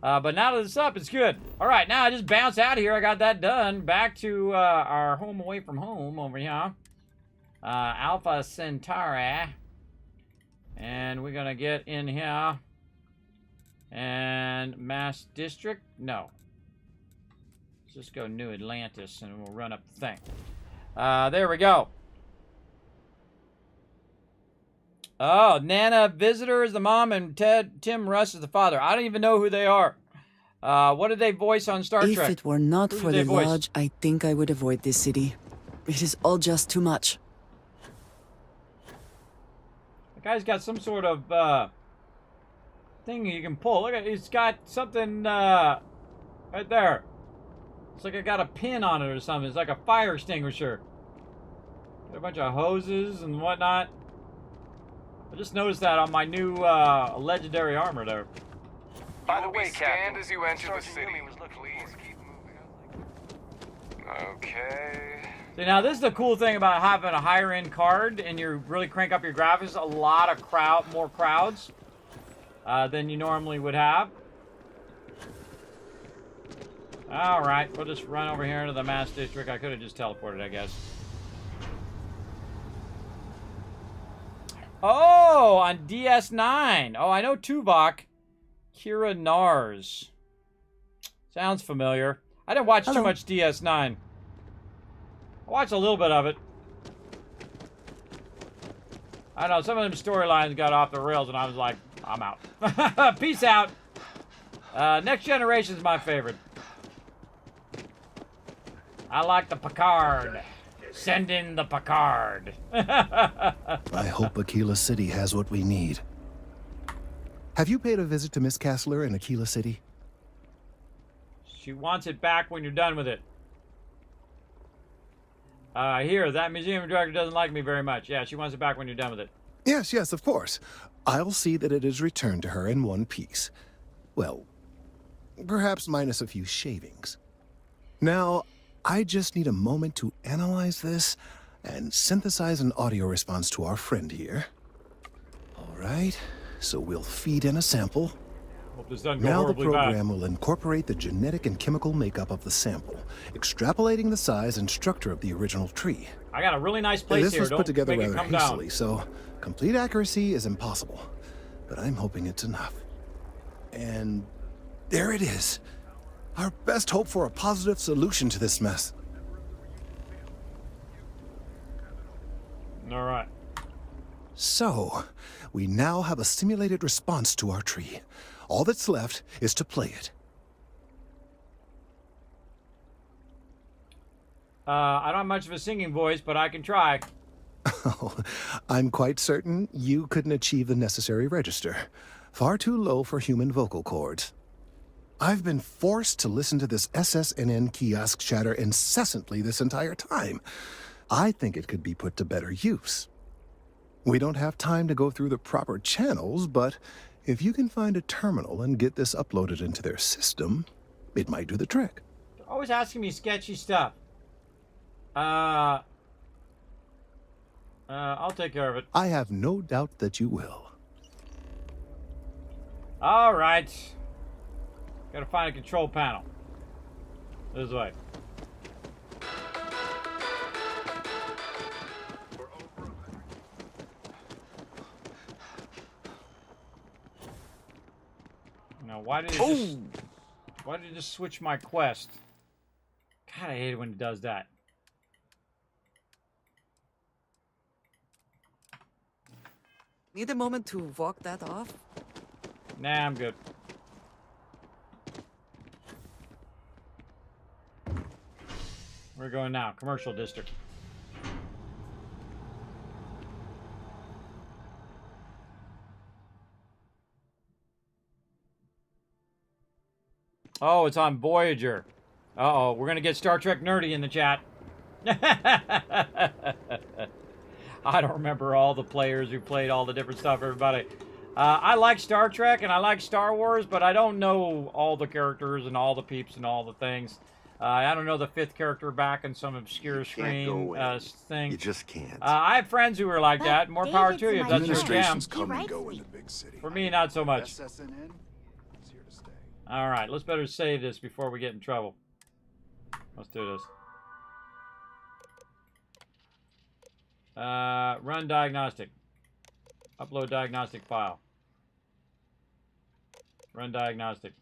But now that it's up, it's good. All right, now I just bounce out of here. I got that done. Back to our home away from home over here. Alpha Centauri. And we're going to get in here. And Mass District? No. Let's just go New Atlantis and we'll run up the thing. There we go. Oh, Nana Visitor is the mom and Tim Russ is the father. I don't even know who they are. What did they voice on Star Trek? If it were not for the lodge, I think I would avoid this city. It is all just too much. The guy's got some sort of thing you can pull. Look at, he's got something right there. It's like I got a pin on it or something. It's like a fire extinguisher. Got a bunch of hoses and whatnot. I just noticed that on my new legendary armor there. By the way, Captain, as you enter the city, please keep moving. Okay. See, now this is the cool thing about having a higher end card and you really crank up your graphics. A lot of more crowds than you normally would have. All right, we'll just run over here into the Mass District. I could have just teleported, I guess. Oh, on DS9. Oh, I know Tuvok. Kira Nars. Sounds familiar. I didn't watch too much DS9. I watched a little bit of it. I don't know, some of them storylines got off the rails and I was like, I'm out. Peace out. Next Generation's my favorite. I like the Picard. Send in the Picard. I hope Aquila City has what we need. Have you paid a visit to Miss Kessler in Aquila City? She wants it back when you're done with it. Here, that museum director doesn't like me very much. Yeah, she wants it back when you're done with it. Yes, yes, of course. I'll see that it is returned to her in one piece. Well, perhaps minus a few shavings. Now, I just need a moment to analyze this and synthesize an audio response to our friend here. All right, so we'll feed in a sample. Hope this doesn't go Now the horribly program bad. will incorporate the genetic and chemical makeup of the sample, extrapolating the size and structure of the original tree. I got a really nice place This here. was Don't put together make it rather come hastily, down. so complete accuracy is impossible. But I'm hoping it's enough. And there it is. Our best hope for a positive solution to this mess. All right. So, we now have a simulated response to our tree. All that's left is to play it. I don't have much of a singing voice, but I can try. Oh, I'm quite certain you couldn't achieve the necessary register. Far too low for human vocal cords. I've been forced to listen to this SSNN kiosk chatter incessantly this entire time. I think it could be put to better use. We don't have time to go through the proper channels, but if you can find a terminal and get this uploaded into their system, it might do the trick. They're always asking me sketchy stuff. I'll take care of it. I have no doubt that you will. All right. Gotta find a control panel. This way. Now, why did it just switch my quest? God, I hate it when it does that. Need a moment to walk that off? Nah, I'm good. We're going now. Commercial district. Oh, it's on Voyager. Uh-oh, we're gonna get Star Trek nerdy in the chat. I don't remember all the players who played all the different stuff, everybody. I like Star Trek and I like Star Wars, but I don't know all the characters and all the peeps and all the things. I don't know the fifth character back in some obscure screen thing. You just can't. I have friends who are like that. More power to you if that's your jam. Administrations come and go in the big city. For me, not so much. SSNN is here to stay. All right, let's better save this before we get in trouble. Let's do this. Run diagnostic. Upload diagnostic file. Run diagnostic.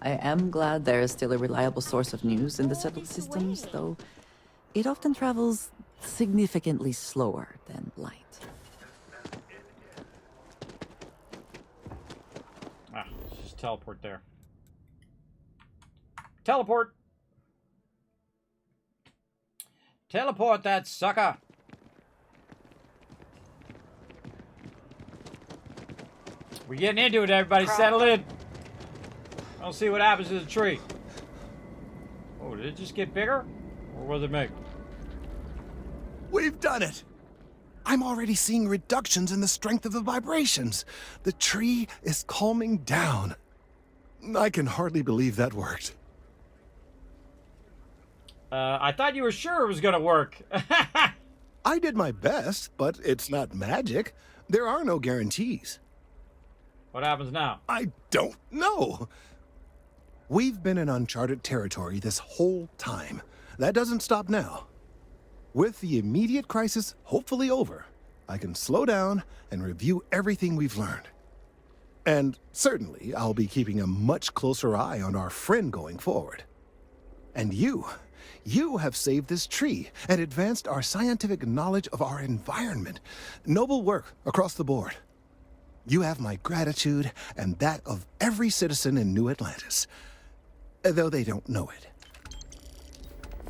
I am glad there is still a reliable source of news in the settled systems, though it often travels significantly slower than light. Ah, let's just teleport there. Teleport! Teleport that sucker! We're getting into it, everybody. Settle in. I'll see what happens to the tree. Oh, did it just get bigger? Or was it me? We've done it! I'm already seeing reductions in the strength of the vibrations. The tree is calming down. I can hardly believe that worked. I thought you were sure it was gonna work. I did my best, but it's not magic. There are no guarantees. What happens now? I don't know. We've been in uncharted territory this whole time. That doesn't stop now. With the immediate crisis hopefully over, I can slow down and review everything we've learned. And certainly, I'll be keeping a much closer eye on our friend going forward. And you have saved this tree and advanced our scientific knowledge of our environment. Noble work across the board. You have my gratitude and that of every citizen in New Atlantis, though they don't know it.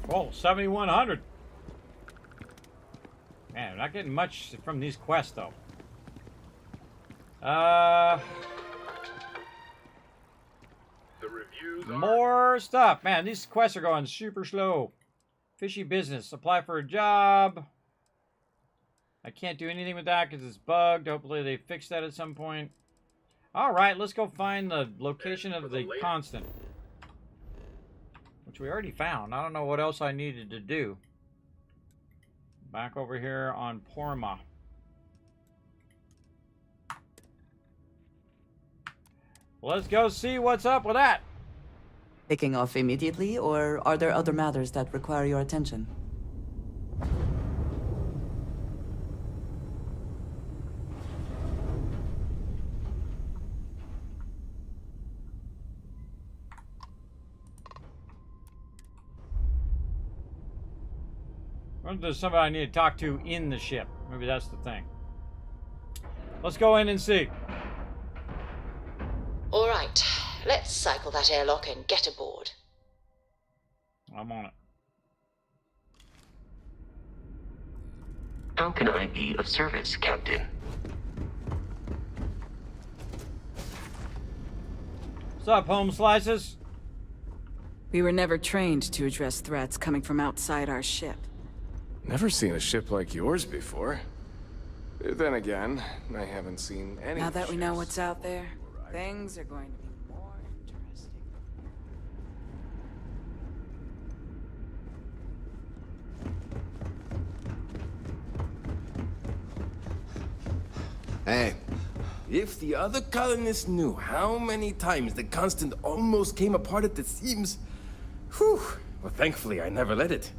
Whoa, 7,100. Man, we're not getting much from these quests, though. More stuff. Man, these quests are going super slow. Fishy business. Apply for a job. I can't do anything with that because it's bugged. Hopefully they fix that at some point. Alright, let's go find the location of the constant. Which we already found. I don't know what else I needed to do. Back over here on Porma. Let's go see what's up with that. Taking off immediately, or are there other matters that require your attention? What if there's somebody I need to talk to in the ship? Maybe that's the thing. Let's go in and see. All right, let's cycle that airlock and get aboard. I'm on it. How can I be of service, Captain? What's up, home slices? We were never trained to address threats coming from outside our ship. Never seen a ship like yours before. Then again, I haven't seen any. Now that we know what's out there, things are going to be more interesting. Hey, if the other colonists knew how many times the Constant almost came apart at the seams, whew, well, thankfully I never let it.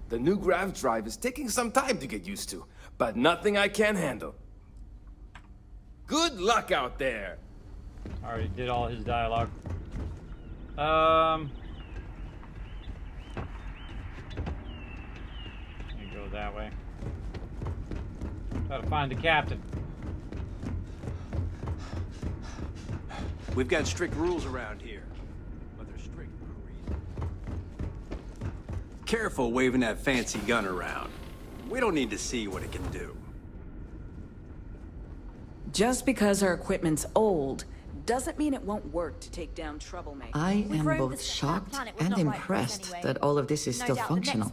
The new grav drive is taking some time to get used to, but nothing I can't handle. Good luck out there! Already did all his dialogue. Let me go that way. Try to find the captain. We've got strict rules around here, but they're strict for a reason. Careful waving that fancy gun around. We don't need to see what it can do. Just because our equipment's old doesn't mean it won't work to take down troublemakers. I am both shocked and impressed that all of this is still functional.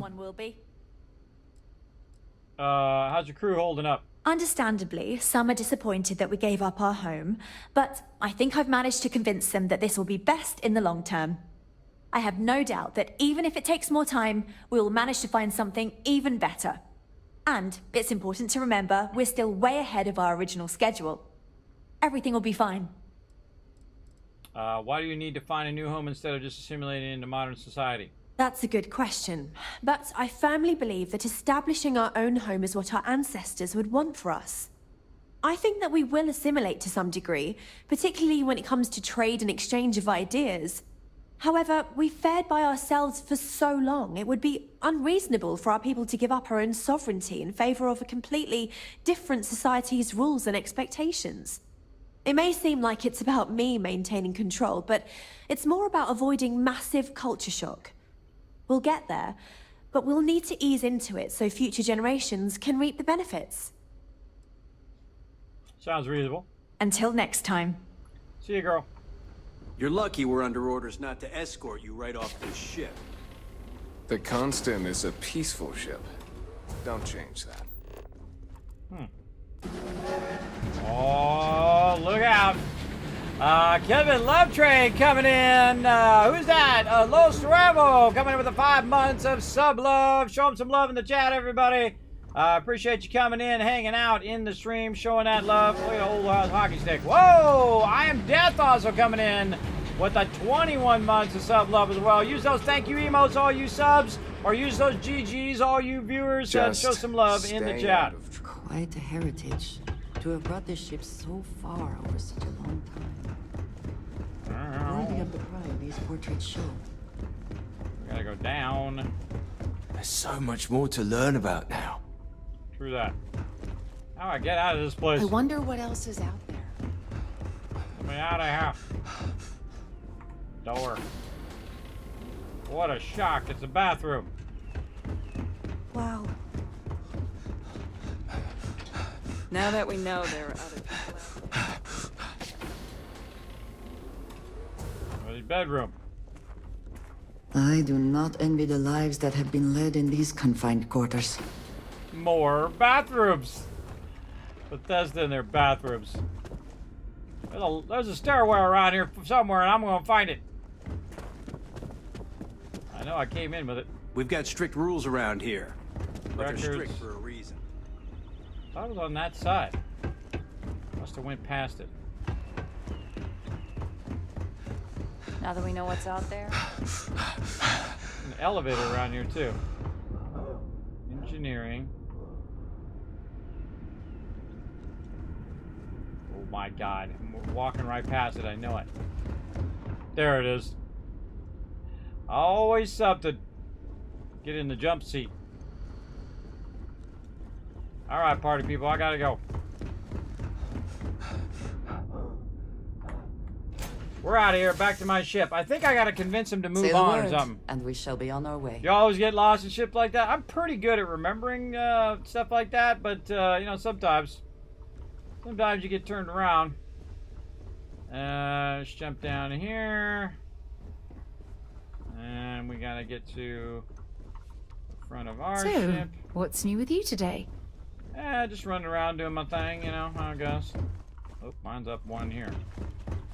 How's your crew holding up? Understandably, some are disappointed that we gave up our home, but I think I've managed to convince them that this will be best in the long term. I have no doubt that even if it takes more time, we will manage to find something even better. And it's important to remember, we're still way ahead of our original schedule. Everything will be fine. Why do you need to find a new home instead of just assimilating into modern society? That's a good question, but I firmly believe that establishing our own home is what our ancestors would want for us. I think that we will assimilate to some degree, particularly when it comes to trade and exchange of ideas. However, we've fared by ourselves for so long, it would be unreasonable for our people to give up our own sovereignty in favor of a completely different society's rules and expectations. It may seem like it's about me maintaining control, but it's more about avoiding massive culture shock. We'll get there, but we'll need to ease into it so future generations can reap the benefits. Sounds reasonable. Until next time. See you, girl. You're lucky we're under orders not to escort you right off this ship. The Constant is a peaceful ship. Don't change that. Oh, look out. Kevin Love Train coming in. Who's that? Los Revo coming in with the 5 months of sub love. Show him some love in the chat, everybody. Appreciate you coming in, hanging out in the stream, showing that love. Look at the old hockey stick. Whoa! I Am Death also coming in with the 21 months of sub love as well. Use those thank you emotes, all you subs, or use those GGs, all you viewers, and show some love in the chat. Quite a heritage to have brought this ship so far over such a long time. Worthy of the pride these portraits show. We gotta go down. There's so much more to learn about now. True that. How do I get out of this place? I wonder what else is out there. Let me out of here. Door. What a shock. It's a bathroom. Wow. Now that we know there are other people out there. Bedroom. I do not envy the lives that have been led in these confined quarters. More bathrooms. Bethesda and their bathrooms. There's a stairwell around here somewhere, and I'm gonna find it. I know I came in with it. We've got strict rules around here, but they're Records. strict for a reason. I was on that side. Must have went past it. Now that we know what's out there. An elevator around here too. Engineering. Oh my god. I'm walking right past it, I know it. There it is. Always something. Get in the jump seat. All right, party people, I gotta go. We're out of here, back to my ship. I think I gotta convince him to move Say the on or word, something. and we shall be on our way. You always get lost in ships like that? I'm pretty good at remembering stuff like that, but, you know, sometimes you get turned around. Let's jump down here. And we gotta get to the front of our ship. What's new with you today? Just running around doing my thing, you know how it goes. Oh, mine's up one here.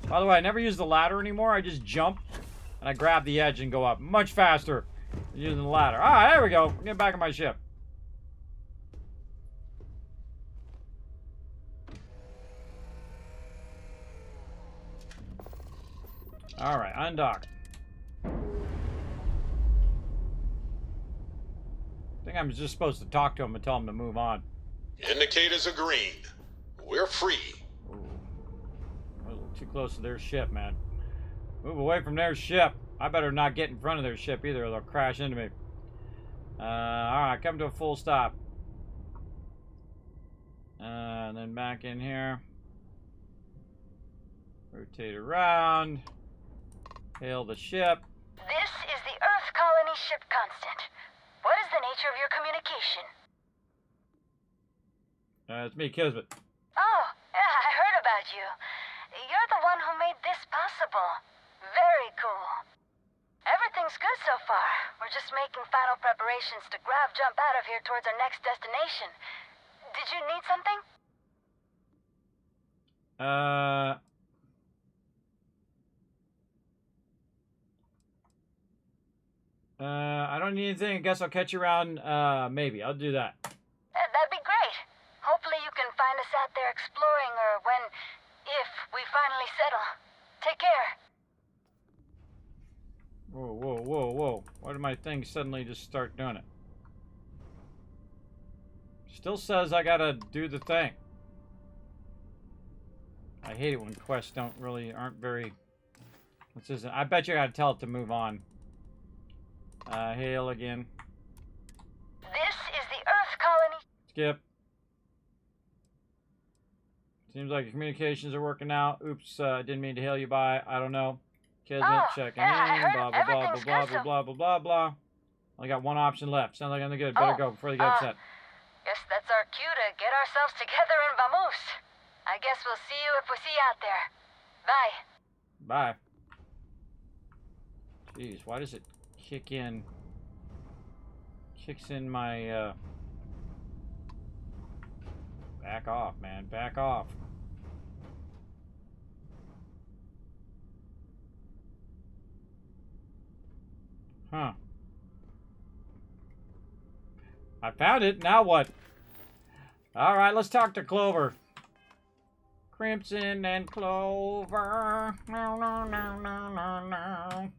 By the way, I never use the ladder anymore. I just jump and I grab the edge and go up much faster than using the ladder. All right, there we go. Get back on my ship. All right, undock. I think I'm just supposed to talk to him and tell him to move on. Indicators are green. We're free. A little too close to their ship, man. Move away from their ship. I better not get in front of their ship either, or they'll crash into me. Alright, come to a full stop. And then back in here. Rotate around. Hail the ship. This is the Earth Colony Ship Constant. What is the nature of your communication? It's me, Kismet. Oh, yeah, I heard about you. You're the one who made this possible. Very cool. Everything's good so far. We're just making final preparations to jump out of here towards our next destination. Did you need something? I don't need anything. I guess I'll catch you around, maybe. I'll do that. That'd be great. Hopefully you can find us out there exploring, or if we finally settle. Take care. Whoa, whoa, whoa, whoa. Why did my thing suddenly just start doing it? Still says I gotta do the thing. I hate it when quests aren't very consistent. I bet you I gotta tell it to move on. Hail again. This is the Earth Colony. Skip. Seems like your communications are working out. Oops, I didn't mean to hail you by. I don't know. Kismet checking in. Blah, blah, blah, blah, blah, blah, blah, blah, blah, blah. Only got one option left. Sounds like I'm good. Better go before they get upset. Guess that's our cue to get ourselves together in Vamoose. I guess we'll see you if we see you out there. Bye. Bye. Jeez, why does it kick in? Kicks in my, Back off, man. Back off. Huh. I found it. Now what? Alright, let's talk to Clover. Crimson and Clover. No, no, no, no, no, no.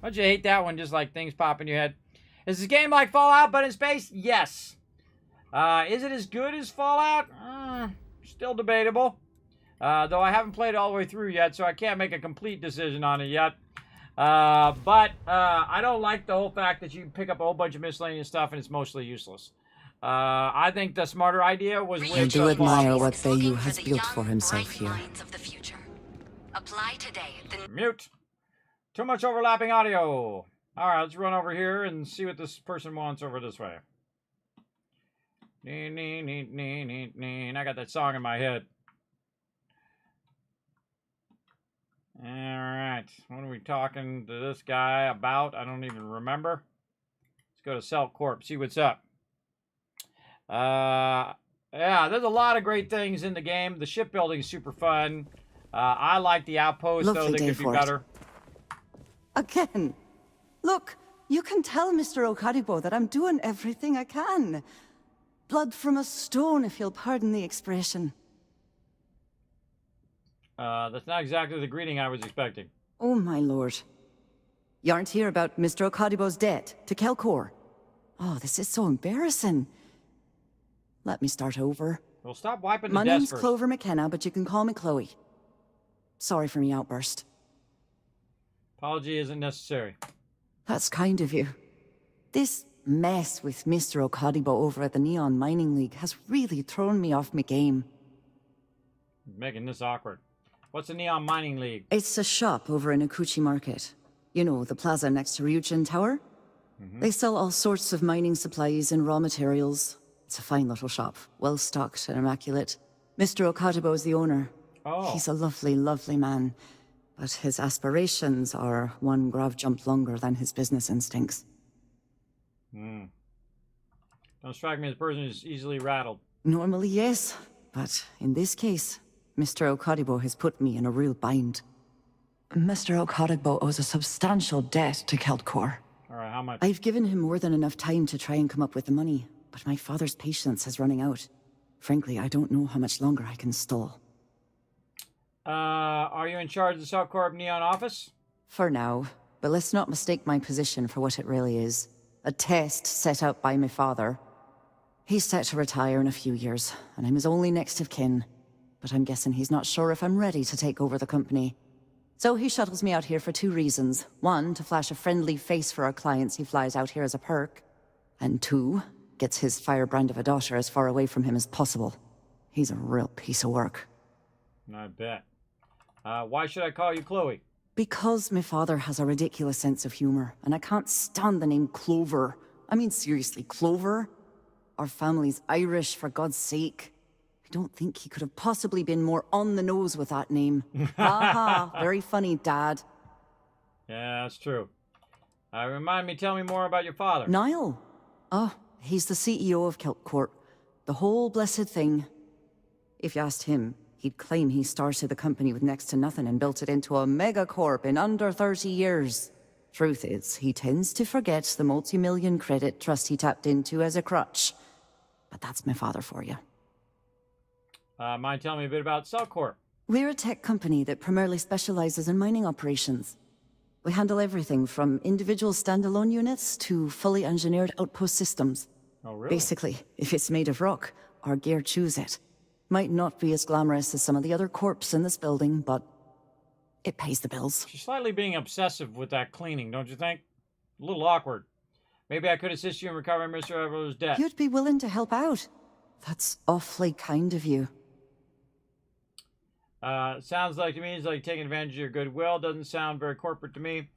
Don't you hate that when just like things pop in your head? Is this game like Fallout but in space? Yes. Is it as good as Fallout? Still debatable. Though I haven't played it all the way through yet, so I can't make a complete decision on it yet. But I don't like the whole fact that you pick up a whole bunch of miscellaneous stuff and it's mostly useless. I think the smarter idea was with... I do admire what Bayou has built for himself here. Apply today. Mute. Too much overlapping audio. Alright, let's run over here and see what this person wants over this way. I got that song in my head. Alright, what are we talking to this guy about? I don't even remember. Let's go to Celt Corp, see what's up. Yeah, there's a lot of great things in the game. The shipbuilding is super fun. I like the outpost, though. They could be better. Again. Look, you can tell Mr. Okadibo that I'm doing everything I can. Blood from a stone, if you'll pardon the expression. That's not exactly the greeting I was expecting. Oh, my lord. You aren't here about Mr. Okadibo's debt to Kelkor. Oh, this is so embarrassing. Let me start over. Well, stop wiping the My desk name's first. Clover McKenna, but you can call me Chloe. Sorry for me outburst. Apology isn't necessary. That's kind of you. This mess with Mr. Okadibo over at the Neon Mining League has really thrown me off my game. Making this awkward. What's the Neon Mining League? It's a shop over in Akuchi Market. You know, the plaza next to Ryujin Tower? They sell all sorts of mining supplies and raw materials. It's a fine little shop, well stocked and immaculate. Mr. Okadibo is the owner. Oh. He's a lovely, lovely man. But his aspirations are one grav jump longer than his business instincts. Don't strike me as a person who's easily rattled. Normally, yes. But in this case, Mr. Okadibo has put me in a real bind. Mr. Okadibo owes a substantial debt to Keltcor. All right, how much? I've given him more than enough time to try and come up with the money, but my father's patience is running out. Frankly, I don't know how much longer I can stall. Are you in charge of the South Corp Neon office? For now, but let's not mistake my position for what it really is. A test set up by my father. He's set to retire in a few years, and I'm his only next of kin. But I'm guessing he's not sure if I'm ready to take over the company. So he shuttles me out here for two reasons. One, to flash a friendly face for our clients he flies out here as a perk. And two, gets his firebrand of a daughter as far away from him as possible. He's a real piece of work. I bet. Why should I call you Chloe? Because my father has a ridiculous sense of humor, and I can't stand the name Clover. I mean, seriously, Clover? Our family's Irish, for God's sake. I don't think he could have possibly been more on the nose with that name. Haha, very funny, Dad. Yeah, that's true. Tell me more about your father. Niall? Oh, he's the CEO of Keltcourt. The whole blessed thing. If you asked him, he'd claim he started the company with next to nothing and built it into a megacorp in under 30 years. Truth is, he tends to forget the multi-million credit trust he tapped into as a crutch. But that's my father for you. Mind telling me a bit about Cellcorp? We're a tech company that primarily specializes in mining operations. We handle everything from individual standalone units to fully engineered outpost systems. Oh, really? Basically, if it's made of rock, our gear chews it. Might not be as glamorous as some of the other corps in this building, but it pays the bills. She's slightly being obsessive with that cleaning, don't you think? A little awkward. Maybe I could assist you in recovering Mr. Evero's debt. You'd be willing to help out. That's awfully kind of you. Sounds like to me it's like taking advantage of your goodwill. Doesn't sound very corporate to me.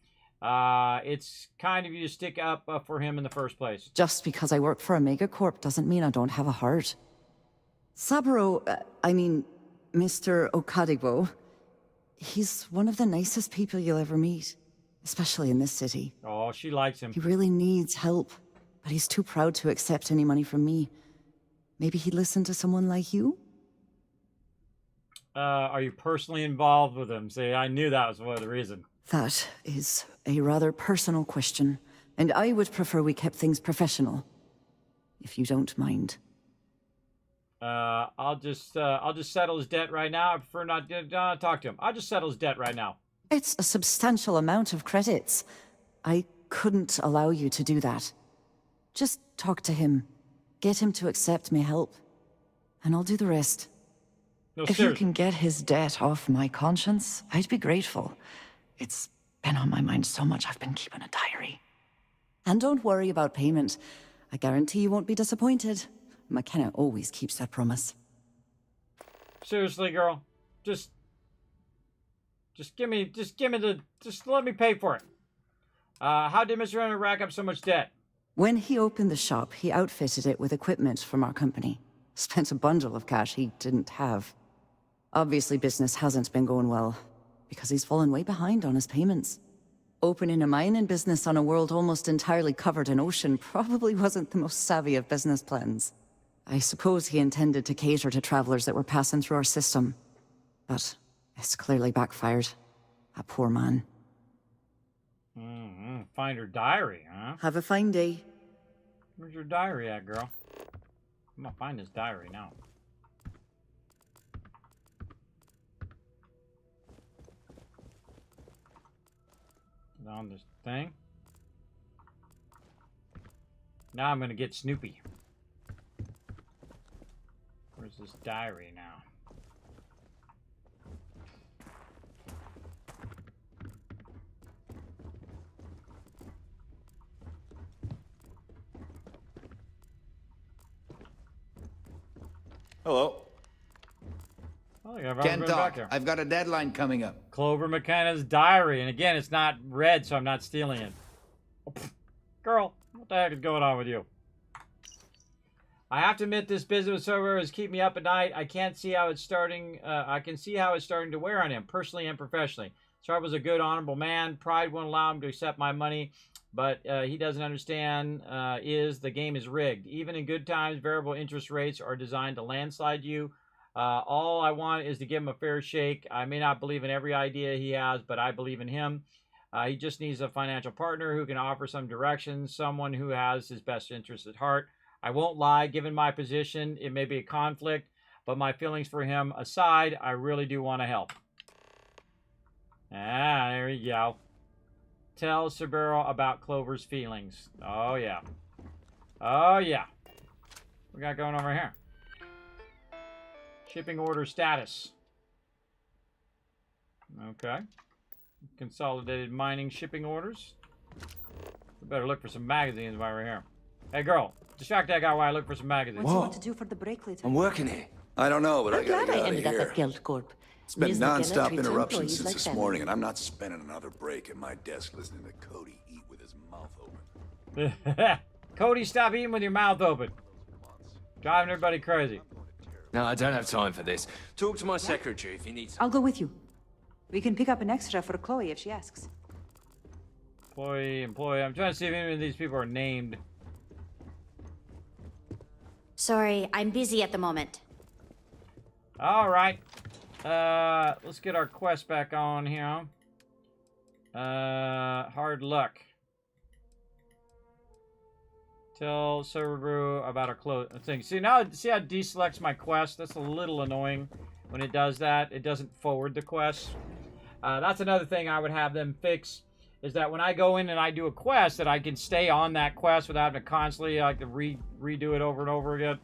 It's kind of you to stick up for him in the first place. Just because I work for a megacorp doesn't mean I don't have a heart. Saburo, Mr. Okadibo, he's one of the nicest people you'll ever meet, especially in this city. Oh, she likes him. He really needs help, but he's too proud to accept any money from me. Maybe he'd listen to someone like you? Are you personally involved with him? See, I knew that was one of the reasons. That is a rather personal question, and I would prefer we kept things professional, if you don't mind. I'll just settle his debt right now. I prefer not to talk to him. I'll just settle his debt right now. It's a substantial amount of credits. I couldn't allow you to do that. Just talk to him. Get him to accept my help. And I'll do the rest. No, if seriously. you can get his debt off my conscience, I'd be grateful. It's been on my mind so much I've been keeping a diary. And don't worry about payment. I guarantee you won't be disappointed. McKenna always keeps that promise. Seriously, girl. Just let me pay for it. How did Mr. Renner rack up so much debt? When he opened the shop, he outfitted it with equipment from our company. Spent a bundle of cash he didn't have. Obviously, business hasn't been going well, because he's fallen way behind on his payments. Opening a mining business on a world almost entirely covered in ocean probably wasn't the most savvy of business plans. I suppose he intended to cater to travelers that were passing through our system. But it's clearly backfired. A poor man. Find her diary, huh? Have a fine day. Where's your diary at, girl? I'm gonna find this diary now. On this thing. Now I'm gonna get Snoopy. Where's this diary now? Hello. Oh, yeah, Can't talk. I've got a deadline coming up. Clover McKenna's diary. And again, it's not red, so I'm not stealing it. Oh, girl, what the heck is going on with you? I have to admit, this business server is keeping me up at night. I can't see how it's starting. I can see how it's starting to wear on him, personally and professionally. Sharp was a good, honorable man. Pride won't allow him to accept my money, but he doesn't understand the game is rigged. Even in good times, variable interest rates are designed to landslide you. All I want is to give him a fair shake. I may not believe in every idea he has, but I believe in him. He just needs a financial partner who can offer some direction, someone who has his best interests at heart. I won't lie, given my position, it may be a conflict, but my feelings for him aside, I really do want to help. Ah, there you go. Tell Saburo about Clover's feelings. Oh, yeah. Oh, yeah. What we got going over here? Shipping order status. Okay. Consolidated mining shipping orders. We better look for some magazines while we're here. Hey, girl. Distract that guy while I look for some magazines. What do you want to do for the break later? I'm working here. I don't know, but I gotta get out of ended up here. at Guild Corp. It's been Ms. McKenna non-stop treats interruptions employees since like this family. morning, and I'm not spending another break at my desk listening to Cody eat with his mouth open. Cody, stop eating with your mouth open. Driving everybody crazy. No, I don't have time for this. Talk to my secretary if he needs. I'll go with you. We can pick up an extra for Chloe if she asks. Employee. I'm trying to see if any of these people are named. Sorry, I'm busy at the moment. All right. Let's get our quest back on here. Hard luck. Tell Server about a thing. See how it deselects my quest? That's a little annoying when it does that. It doesn't forward the quest. That's another thing I would have them fix, is that when I go in and I do a quest, that I can stay on that quest without having to constantly like to redo it over and over again.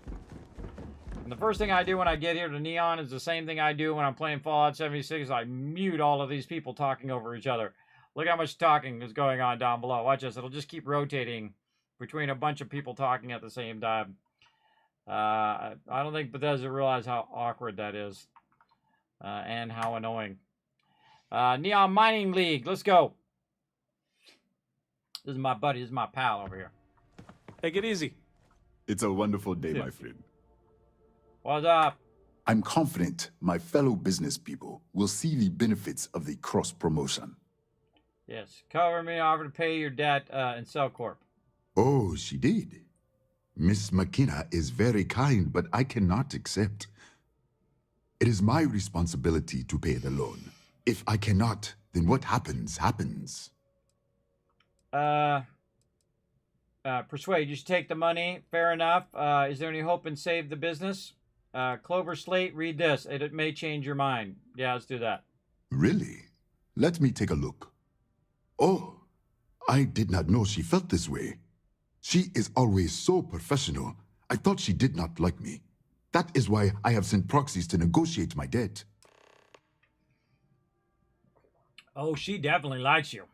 And the first thing I do when I get here to Neon is the same thing I do when I'm playing Fallout 76. I mute all of these people talking over each other. Look how much talking is going on down below. Watch this. It'll just keep rotating between a bunch of people talking at the same time. I don't think Bethesda realize how awkward that is. And how annoying. Neon Mining League. Let's go. This is my buddy. This is my pal over here. Take it easy. It's a wonderful day, my friend. What's up? I'm confident my fellow business people will see the benefits of the cross-promotion. Yes. Cover me, offer to pay your debt in Cellcorp. Oh, she did. Miss McKenna is very kind, but I cannot accept. It is my responsibility to pay the loan. If I cannot, then what happens, happens. Persuade, you should take the money. Fair enough. Is there any hope in save the business? Clover Slate, read this. It may change your mind. Yeah, let's do that. Really? Let me take a look. Oh, I did not know she felt this way. She is always so professional. I thought she did not like me. That is why I have sent proxies to negotiate my debt. Oh, she definitely likes you.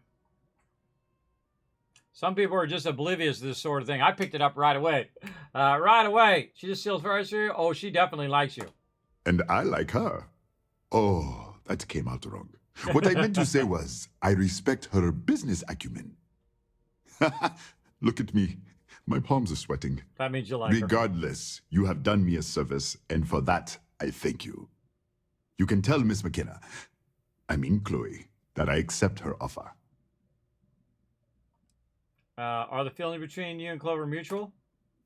Some people are just oblivious to this sort of thing. I picked it up right away. Right away. She just feels very serious. Oh, she definitely likes you. And I like her. Oh, that came out wrong. What I meant to say was, I respect her business acumen. Look at me. My palms are sweating. That means you like her. Regardless, you have done me a service, and for that, I thank you. You can tell Miss McKenna, I mean Chloe, that I accept her offer. Are the feelings between you and Clover mutual?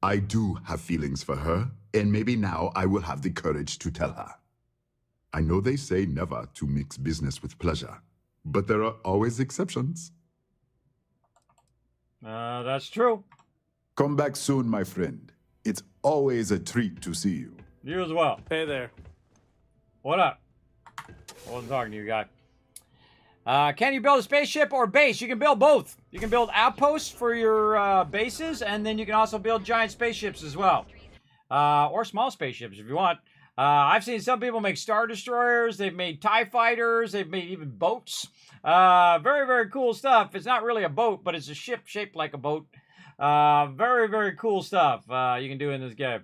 I do have feelings for her, and maybe now I will have the courage to tell her. I know they say never to mix business with pleasure, but there are always exceptions. That's true. Come back soon, my friend. It's always a treat to see you. You as well. Hey there. What up? I wasn't talking to you, guy. Can you build a spaceship or base? You can build both. You can build outposts for your bases, and then you can also build giant spaceships as well. Or small spaceships if you want. I've seen some people make Star Destroyers. They've made TIE Fighters. They've made even boats. Very, very cool stuff. It's not really a boat, but it's a ship shaped like a boat. Very, very cool stuff you can do in this game.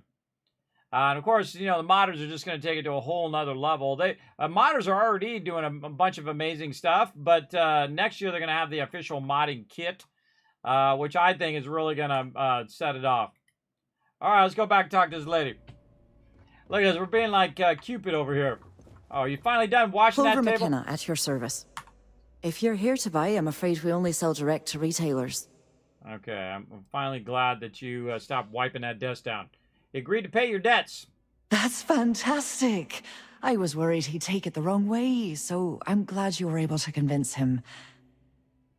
And of course, you know, the modders are just going to take it to a whole nother level. Modders are already doing a bunch of amazing stuff, but next year they're going to have the official modding kit, which I think is really going to set it off. All right, let's go back and talk to this lady. Look at this. We're being like Cupid over here. Oh, you finally done washing Clover that table? McKenna, at your service. If you're here to buy, I'm afraid we only sell direct to retailers. Okay, I'm finally glad that you stopped wiping that desk down. You agreed to pay your debts. That's fantastic. I was worried he'd take it the wrong way, so I'm glad you were able to convince him.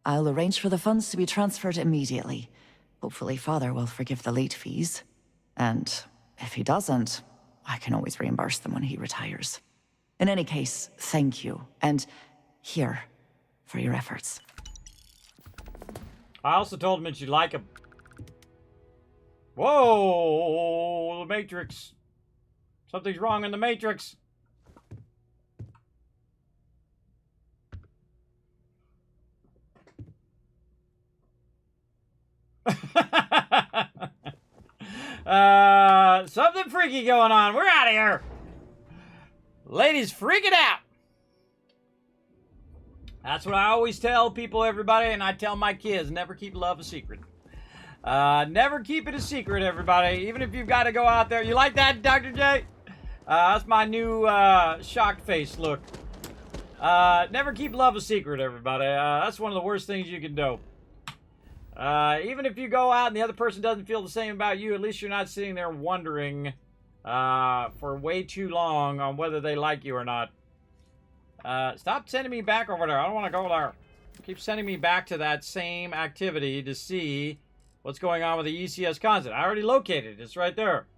I'll arrange for the funds to be transferred immediately. Hopefully Father will forgive the late fees. And if he doesn't, I can always reimburse them when he retires. In any case, thank you. And here, for your efforts. I also told him that you like him. Whoa, the Matrix. Something's wrong in the Matrix. Something freaky going on. We're out of here. Ladies freaking out. That's what I always tell people, everybody, and I tell my kids, never keep love a secret. Never keep it a secret, everybody. Even if you've got to go out there. You like that, Dr. J? That's my new shocked face look. Never keep love a secret, everybody. That's one of the worst things you can do. Even if you go out and the other person doesn't feel the same about you, at least you're not sitting there wondering for way too long on whether they like you or not. Stop sending me back over there. I don't want to go there. Keep sending me back to that same activity to see what's going on with the ECS concept. I already located it. It's right there.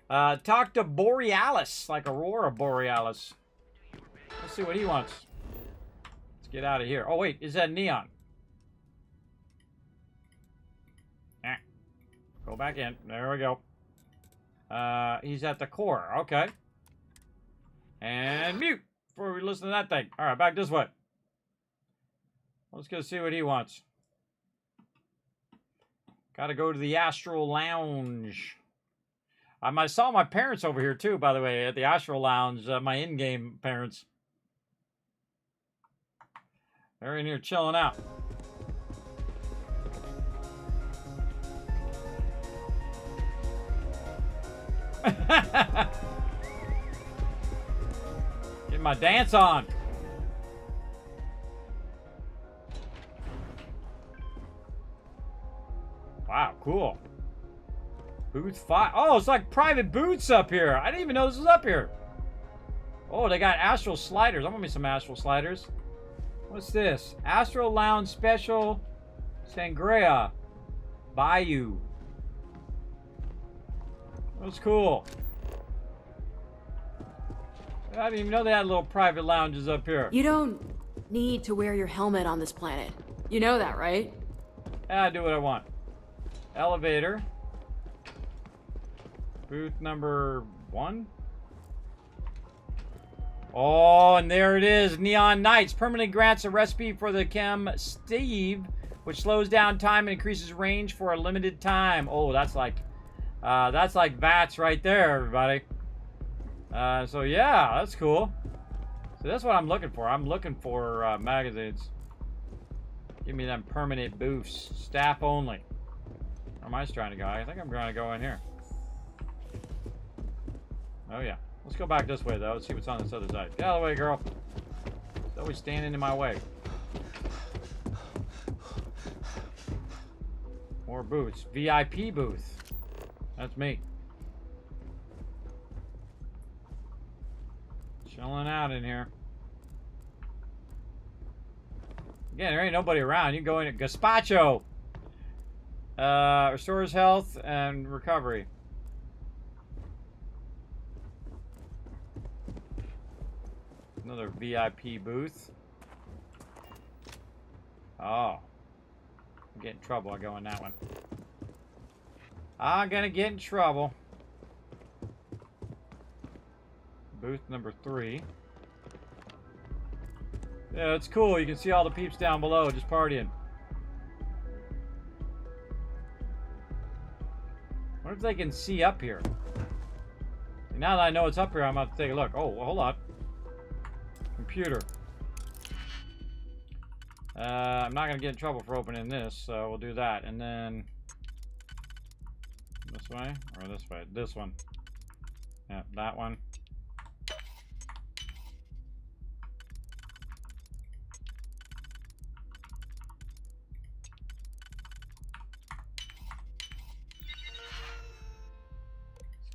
Talk to Borealis, like Aurora Borealis. Let's see what he wants. Let's get out of here. Oh, wait. Is that Neon? Go back in. There we go. He's at the core. Okay. And mute before we listen to that thing. All right, back this way. Let's go see what he wants. Got to go to the Astral Lounge. I saw my parents over here too, by the way, at the Astral Lounge. My in-game parents. They're in here chilling out. Get my dance on. Wow, cool. Booth 5. Oh, it's like private booths up here. I didn't even know this was up here. Oh, they got Astral Sliders. I want me some Astral Sliders. What's this? Astral Lounge Special Sangria Bayou. That's cool. I didn't even know they had little private lounges up here. You don't need to wear your helmet on this planet. You know that, right? Yeah, I do what I want. Elevator. Booth number 1. Oh, and there it is. Neon Nights. Permanently grants a recipe for the Chem Steve, which slows down time and increases range for a limited time. Oh, that's like VATS right there, everybody. So yeah, that's cool. So that's what I'm looking for. I'm looking for magazines. Give me them permanent booths. Staff only. Where am I trying to go? I think I'm trying to go in here. Oh yeah. Let's go back this way though. Let's see what's on this other side. Get out of the way, girl. It's always standing in my way. More booths. VIP booth. That's me. Chilling out in here. Again, there ain't nobody around. You can go in at Gazpacho. Restores health and recovery. Another VIP booth. Oh. I'm getting in trouble. I go in that one. I'm gonna get in trouble. Booth number 3. Yeah, it's cool. You can see all the peeps down below just partying. What if they can see up here? Now that I know it's up here, I'm about to take a look. Oh, well, hold on. Computer. I'm not gonna get in trouble for opening this, so we'll do that. And then this way or this way? This one. Yeah, that one.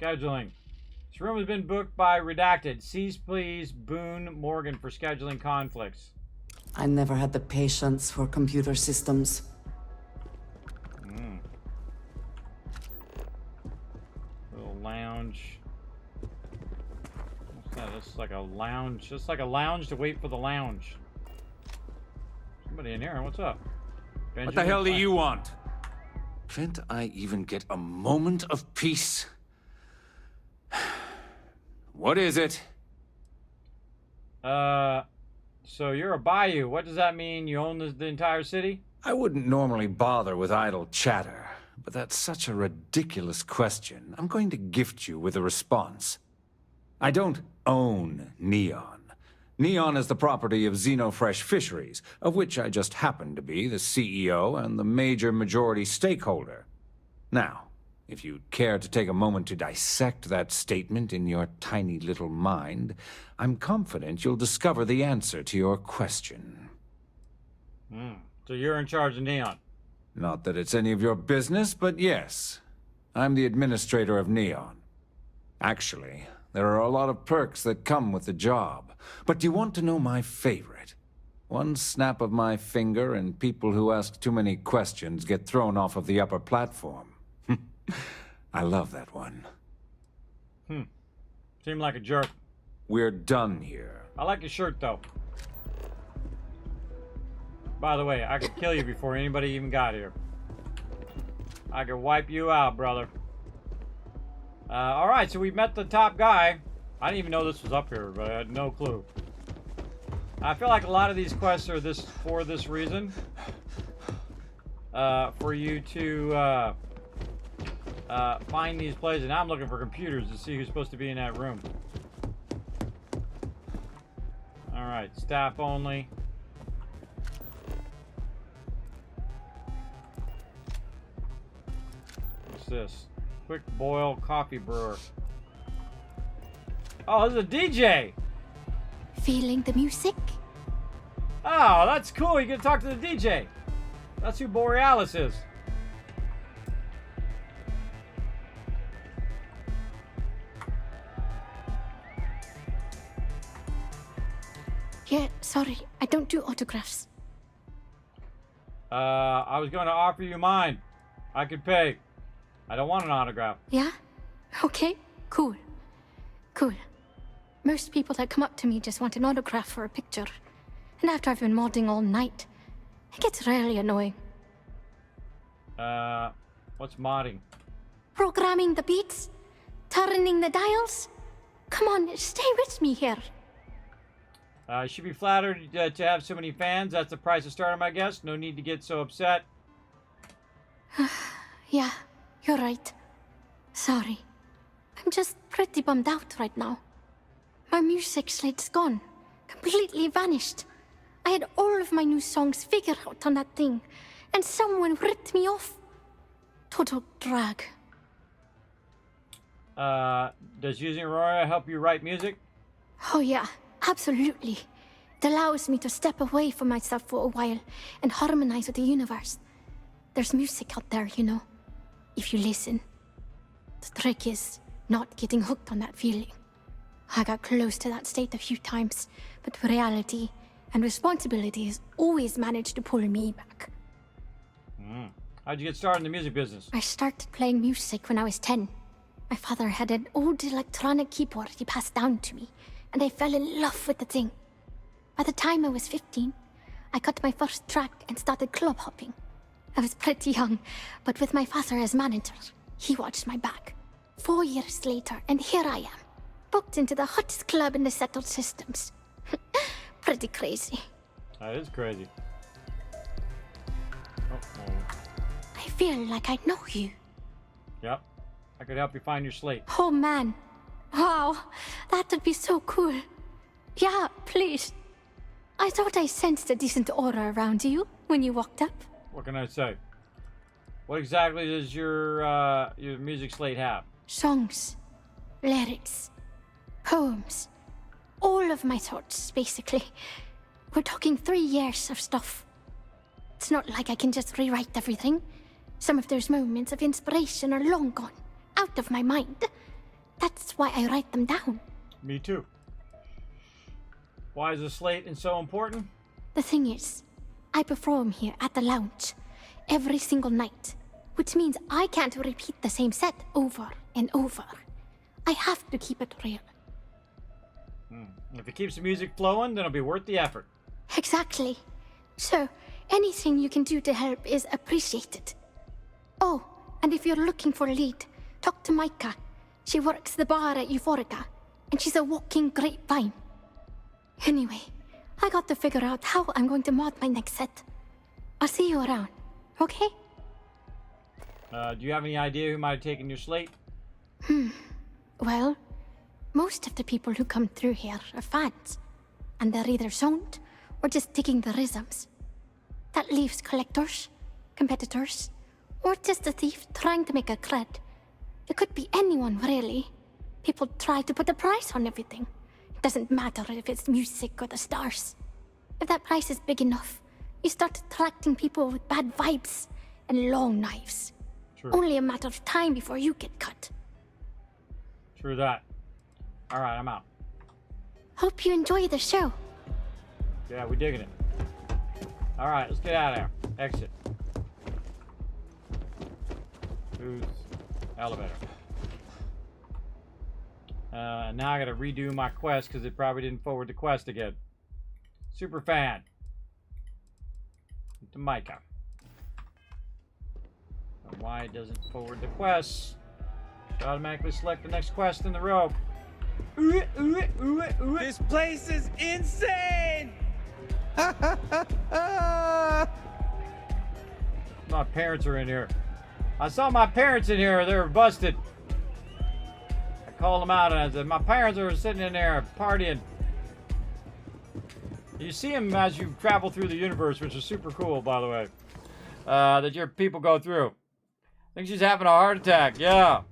Scheduling. This room has been booked by Redacted. Cease, please, Boone Morgan for scheduling conflicts. I never had the patience for computer systems. Little lounge. What's that? It's like a lounge. Just like a lounge to wait for the lounge. Somebody in here. What's up? Benjamin, what the hell do you want? Can't I even get a moment of peace? What is it? So you're a bayou. What does that mean? You own the entire city? I wouldn't normally bother with idle chatter, but that's such a ridiculous question. I'm going to gift you with a response. I don't own Neon. Neon is the property of Xenofresh Fisheries, of which I just happen to be the CEO and the major majority stakeholder. Now, if you'd care to take a moment to dissect that statement in your tiny little mind, I'm confident you'll discover the answer to your question. So you're in charge of Neon? Not that it's any of your business, but yes. I'm the administrator of Neon. Actually, there are a lot of perks that come with the job. But do you want to know my favorite? One snap of my finger and people who ask too many questions get thrown off of the upper platform. I love that one. Seemed like a jerk. We're done here. I like your shirt, though. By the way, I could kill you before anybody even got here. I could wipe you out, brother. Alright, so we met the top guy. I didn't even know this was up here, but I had no clue. I feel like a lot of these quests are for this reason. For you to find these places. Now I'm looking for computers to see who's supposed to be in that room. Alright, staff only. What's this? Quick boil coffee brewer. Oh, this is a DJ! Feeling the music? Oh, that's cool. You get to talk to the DJ. That's who Borealis is. Yeah, sorry. I don't do autographs. I was going to offer you mine. I could pay. I don't want an autograph. Yeah? Okay, cool. Cool. Most people that come up to me just want an autograph for a picture. And after I've been modding all night, it gets really annoying. What's modding? Programming the beats? Turning the dials? Come on, stay with me here. You should be flattered to have so many fans. That's the price of stardom, I guess. No need to get so upset. Yeah, you're right. Sorry. I'm just pretty bummed out right now. My music slate's gone. Completely vanished. I had all of my new songs figured out on that thing, and someone ripped me off. Total drag. Does using Aurora help you write music? Oh yeah, absolutely. It allows me to step away from myself for a while and harmonize with the universe. There's music out there, you know, if you listen. The trick is not getting hooked on that feeling. I got close to that state a few times, but reality and responsibility has always managed to pull me back. How'd you get started in the music business? I started playing music when I was 10. My father had an old electronic keyboard he passed down to me, and I fell in love with the thing. By the time I was 15, I got my first track and started club hopping. I was pretty young, but with my father as manager, he watched my back. 4 years later, and here I am, booked into the hottest club in the settled systems. Pretty crazy. That is crazy. I feel like I know you. Yep. I could help you find your slate. Oh man, Wow, that would be so cool. Yeah, please. I thought I sensed a decent aura around you when you walked up. What can I say? What exactly does your music slate have? Songs, lyrics, poems. All of my thoughts, basically. We're talking 3 years of stuff. It's not like I can just rewrite everything. Some of those moments of inspiration are long gone, out of my mind. That's why I write them down. Me too. Why is the slate so important? The thing is, I perform here at the lounge every single night, which means I can't repeat the same set over and over. I have to keep it real. If it keeps the music flowing, then it'll be worth the effort. Exactly. So, anything you can do to help is appreciated. Oh, and if you're looking for a lead, talk to Micah. She works the bar at Euphorica, and she's a walking grapevine. Anyway, I got to figure out how I'm going to mod my next set. I'll see you around, okay? Do you have any idea who might have taken your slate? Well, most of the people who come through here are fans, and they're either zoned or just digging the rhythms. That leaves collectors, competitors, or just a thief trying to make a cred. It could be anyone, really. People try to put a price on everything. It doesn't matter if it's music or the stars. If that price is big enough, you start attracting people with bad vibes and long knives. True. Only a matter of time before you get cut. True that. Alright, I'm out. Hope you enjoy the show. Yeah, we're digging it. Alright, let's get out of there. Exit. Booth. Elevator. Now I gotta redo my quest because it probably didn't forward the quest again. Super fan. To Micah. Why it doesn't forward the quest? Automatically select the next quest in the row. This place is insane! My parents are in here. I saw my parents in here. They were busted. I called them out and I said, my parents are sitting in there partying. You see them as you travel through the universe, which is super cool, by the way. That your people go through. I think she's having a heart attack. Yeah.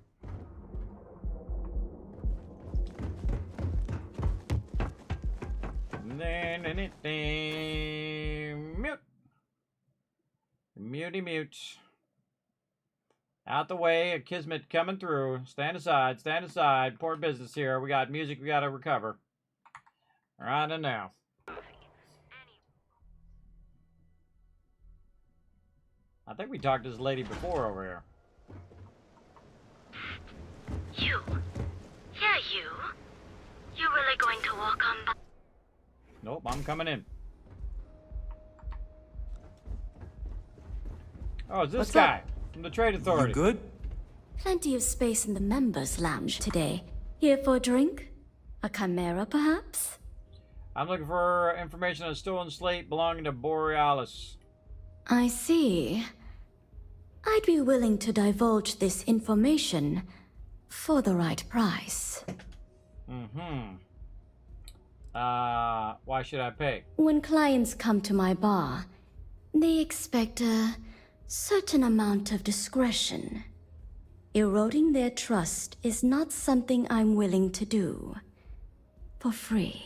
Mute. Mutey mute. Out the way, a Kismet coming through. Stand aside, stand aside. Port business here. We got music we gotta recover. Right in now. I think we talked to this lady before over here. You? Yeah, you? You really going to walk on by? Nope, I'm coming in. Oh, it's this What's guy up? from the Trade Authority. You good? Plenty of space in the members' lounge today. Here for a drink? A chimera, perhaps? I'm looking for information on a stolen slate belonging to Borealis. I see. I'd be willing to divulge this information for the right price. Why should I pay? When clients come to my bar, they expect a certain amount of discretion. Eroding their trust is not something I'm willing to do. For free.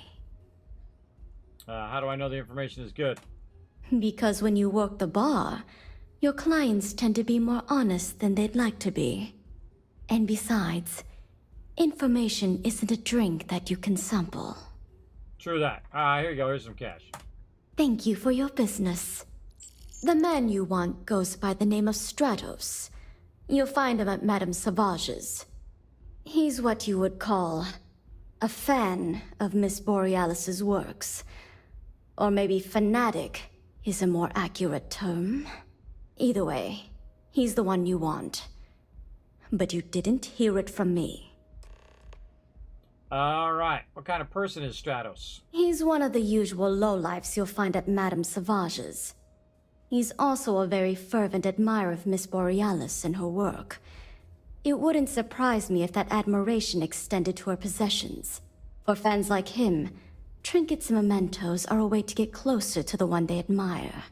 How do I know the information is good? Because when you work the bar, your clients tend to be more honest than they'd like to be. And besides, information isn't a drink that you can sample. True that. Here you go. Here's some cash. Thank you for your business. The man you want goes by the name of Stratos. You'll find him at Madame Savage's. He's what you would call a fan of Miss Borealis's works. Or maybe fanatic is a more accurate term. Either way, he's the one you want. But you didn't hear it from me. Alright. What kind of person is Stratos? He's one of the usual lowlifes you'll find at Madame Savage's. He's also a very fervent admirer of Miss Borealis and her work. It wouldn't surprise me if that admiration extended to her possessions. For fans like him, trinkets and mementos are a way to get closer to the one they admire.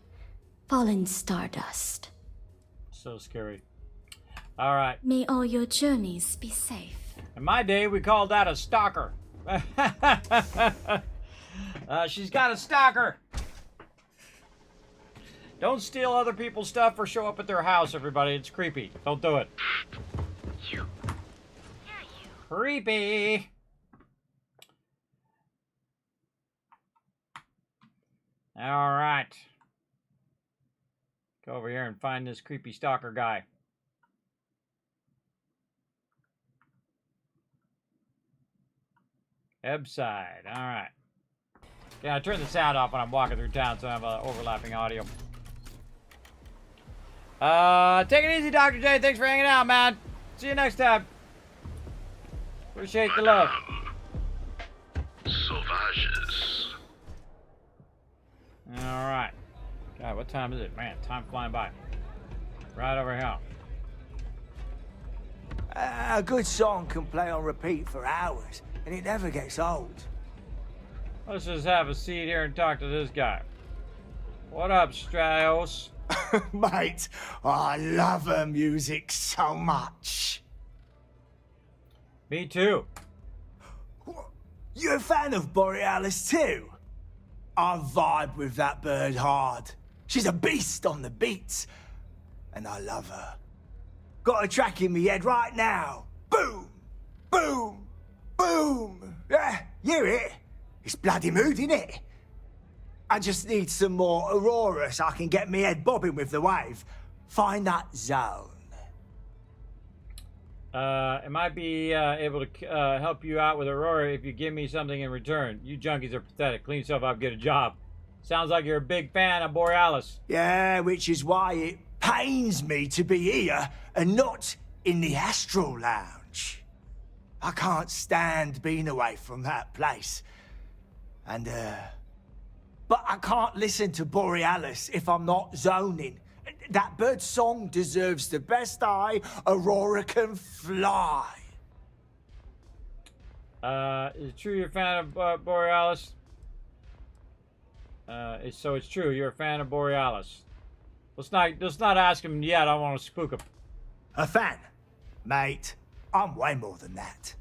Fallen stardust. So scary. All right. May all your journeys be safe. In my day, we called that a stalker. She's got a stalker. Don't steal other people's stuff or show up at their house, everybody. It's creepy. Don't do it. Creepy. All right. Go over here and find this creepy stalker guy. Ebside. All right. Yeah, I turn the sound off when I'm walking through town so I have overlapping audio. Take it easy, Dr. J. Thanks for hanging out, man. See you next time. Appreciate the love. Sauvages. All right. God, what time is it? Man, time flying by. Right over here. A good song can play on repeat for hours, and it never gets old. Let's just have a seat here and talk to this guy. What up, Stratos? Mate, I love her music so much. Me too. You're a fan of Borealis too? I vibe with that bird hard. She's a beast on the beats, and I love her. Got a track in me head right now. Boom! Boom! Boom! Yeah, hear it? It's bloody mood, innit? I just need some more Aurora so I can get me head bobbing with the wave. Find that zone. I might be able to help you out with Aurora if you give me something in return. You junkies are pathetic. Clean yourself up, get a job. Sounds like you're a big fan of Borealis. Yeah, which is why it pains me to be here and not in the Astral Lounge. I can't stand being away from that place. And, but I can't listen to Borealis if I'm not zoning. That bird's song deserves the best eye Aurora can fly. Is it true you're a fan of Borealis? So it's true, you're a fan of Borealis. Let's not ask him yet, I want to spook him. A fan? Mate, I'm way more than that.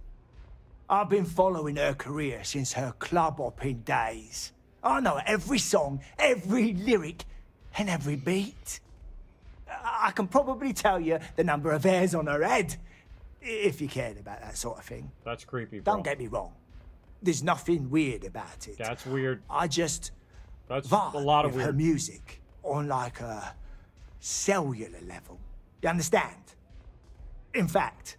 I've been following her career since her club hopping days. I know every song, every lyric, and every beat. I can probably tell you the number of hairs on her head, if you cared about that sort of thing. That's creepy, bro. Don't get me wrong. There's nothing weird about it. That's weird. I just That's vibe a lot of with weird. her music on like a cellular level. You understand? In fact,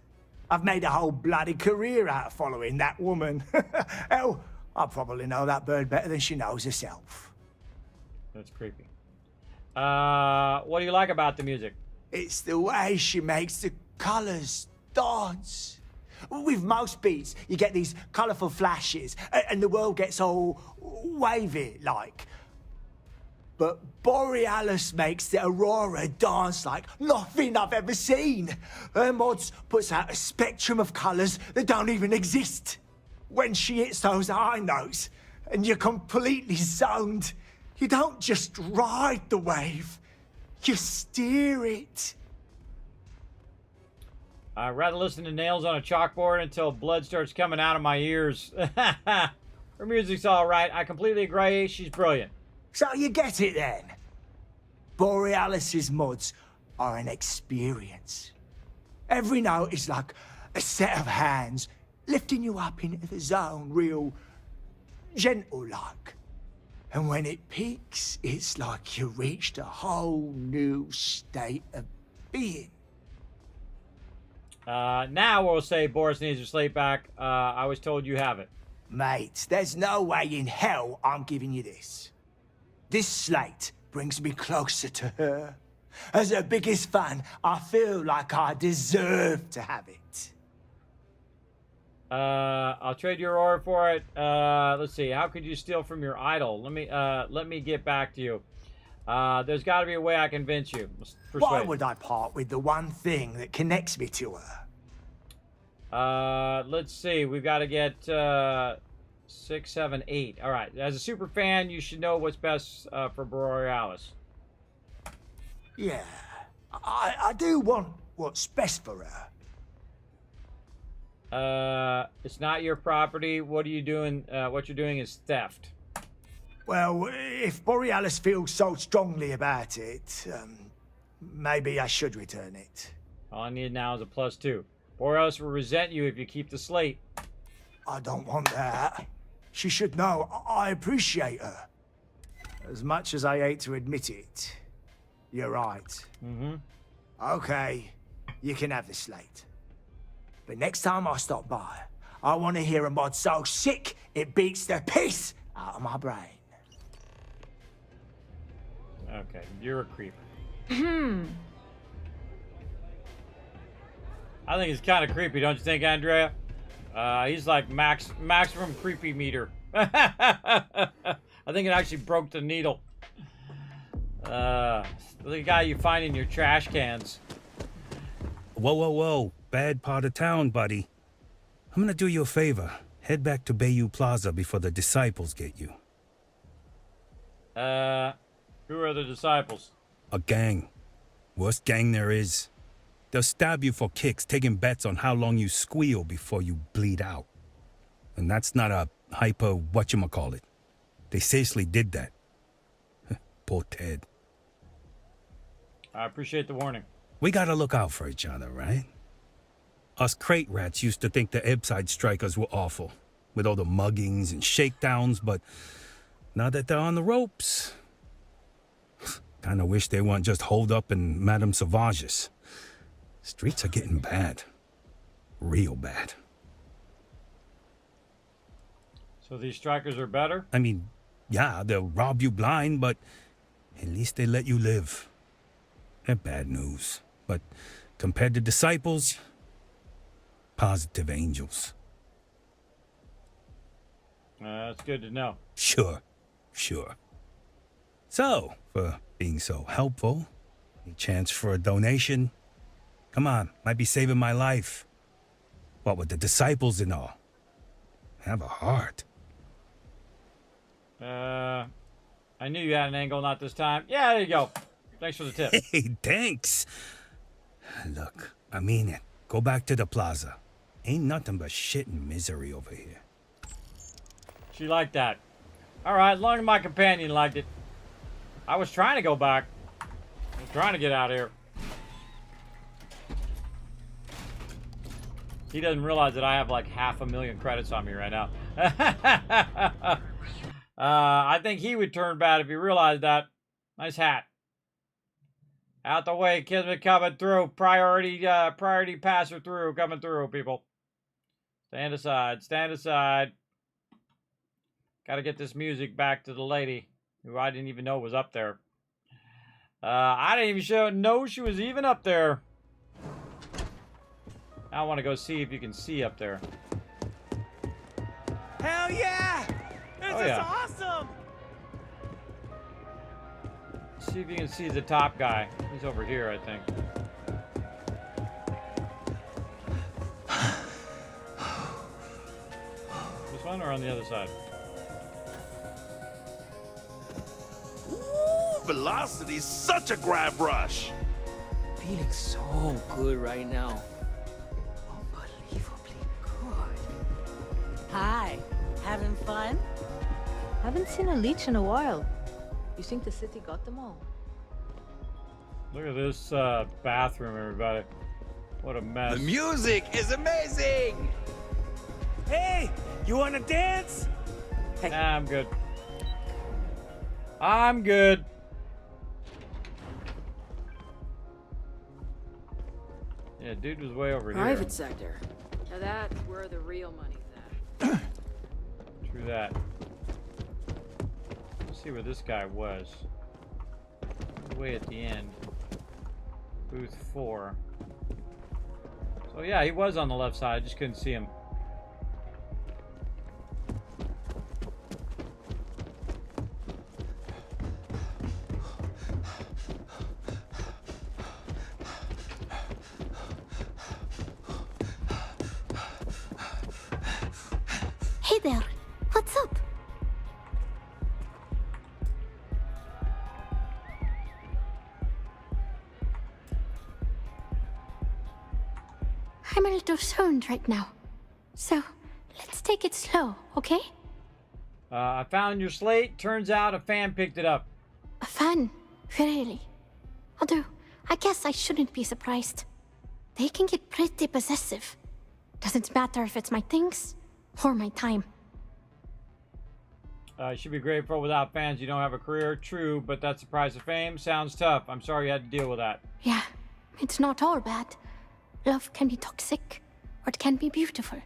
I've made a whole bloody career out of following that woman. Hell, I probably know that bird better than she knows herself. That's creepy. What do you like about the music? It's the way she makes the colours dance. With most beats, you get these colourful flashes, and the world gets all wavy-like. But Borealis makes the Aurora dance like nothing I've ever seen. Her mods puts out a spectrum of colours that don't even exist. When she hits those high notes, and you're completely zoned, you don't just ride the wave, you steer it. I'd rather listen to nails on a chalkboard until blood starts coming out of my ears. Her music's all right. I completely agree. She's brilliant. So you get it then. Borealis's mods are an experience. Every note is like a set of hands lifting you up into the zone, real gentle-like. And when it peaks, it's like you reached a whole new state of being. Now we'll say Boris needs her slate back. I was told you have it. Mate, there's no way in hell I'm giving you this. This slate brings me closer to her. As her biggest fan, I feel like I deserve to have it. I'll trade your Aurora for it. Let's see. How could you steal from your idol? Let me get back to you. There's got to be a way I convince you. Why would I part with the one thing that connects me to her? Let's see. We've got to get 6, 7, 8. All right. As a super fan, you should know what's best for Borealis. Yeah, I do want what's best for her. It's not your property. What are you doing? What you're doing is theft. Well, if Borealis feels so strongly about it, maybe I should return it. All I need now is a +2. Borealis will resent you if you keep the slate. I don't want that. She should know I appreciate her. As much as I hate to admit it, you're right. Mm-hmm. Okay, you can have the slate. But next time I stop by, I want to hear a mod so sick it beats the piss out of my brain. Okay, you're a creep. I think he's kind of creepy, don't you think, Andrea? He's like maximum creepy meter. I think it actually broke the needle. The guy you find in your trash cans. Whoa, whoa, whoa. Bad part of town, buddy. I'm gonna do you a favor. Head back to Bayou Plaza before the disciples get you. Who are the disciples? A gang. Worst gang there is. They'll stab you for kicks, taking bets on how long you squeal before you bleed out. And that's not a hyper whatchamacallit. They seriously did that. Poor Ted. I appreciate the warning. We gotta look out for each other, right? Us crate rats used to think the Ebbside strikers were awful, with all the muggings and shakedowns, but now that they're on the ropes, kinda wish they weren't just holed up in Madame Sauvage's. Streets are getting bad. Real bad. So these strikers are better? I mean, yeah, they'll rob you blind, but at least they let you live. They're bad news, but compared to disciples, positive angels. That's good to know. Sure. So, for being so helpful, any chance for a donation? Come on, might be saving my life. What with the disciples and all? Have a heart. I knew you had an angle, not this time. Yeah, there you go. Thanks for the tip. Hey, thanks. Look, I mean it. Go back to the plaza. Ain't nothing but shit and misery over here. She liked that. All right, as long as my companion liked it. I was trying to go back. I was trying to get out of here. He doesn't realize that I have like 500,000 credits on me right now. I think he would turn bad if he realized that. Nice hat. Out the way, Kismet coming through. Priority passer through, coming through, people. Stand aside, stand aside. Gotta get this music back to the lady, who I didn't even know was up there. I didn't even know she was even up there. I want to go see if you can see up there. Hell yeah! This is yeah. awesome! See if you can see the top guy. He's over here, I think. This one or on the other side? Ooh, velocity's such a grab rush. Feeling so good right now. Hi, having fun? Haven't seen a leech in a while. You think the city got them all? Look at this bathroom, everybody. What a mess. The music is amazing! Hey, you wanna dance? Nah, I'm good. I'm good. Yeah, dude was way over here. Private sector. Now that's where the real money's at. True that. Let's see where this guy was. Way at the end. Booth 4. So yeah, he was on the left side. I just couldn't see him. there. What's up? I'm a little stoned right now. So, let's take it slow, okay? I found your slate. Turns out a fan picked it up. A fan? Really? Although, I guess I shouldn't be surprised. They can get pretty possessive. Doesn't matter if it's my things or my time. You should be grateful. Without fans, you don't have a career. True, but that's the price of fame. Sounds tough. I'm sorry you had to deal with that. Yeah, it's not all bad. Love can be toxic, or it can be beautiful.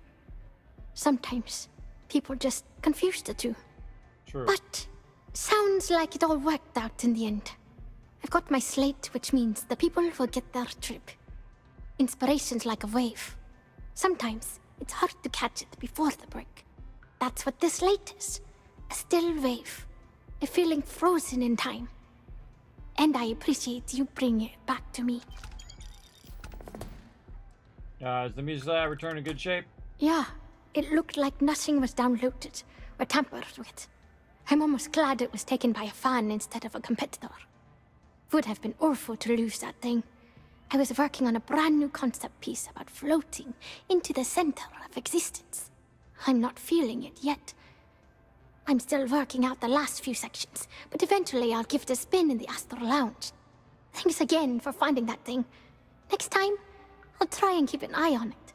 Sometimes, people just confuse the two. True. But, sounds like it all worked out in the end. I've got my slate, which means the people will get their trip. Inspiration's like a wave. Sometimes, it's hard to catch it before the break. That's what this slate is. A still wave. A feeling frozen in time. And I appreciate you bringing it back to me. Is the music lab return in good shape? Yeah, it looked like nothing was downloaded or tampered with. I'm almost glad it was taken by a fan instead of a competitor. Would have been awful to lose that thing. I was working on a brand new concept piece about floating into the center of existence. I'm not feeling it yet. I'm still working out the last few sections, but eventually I'll give it a spin in the Astral Lounge. Thanks again for finding that thing. Next time, I'll try and keep an eye on it.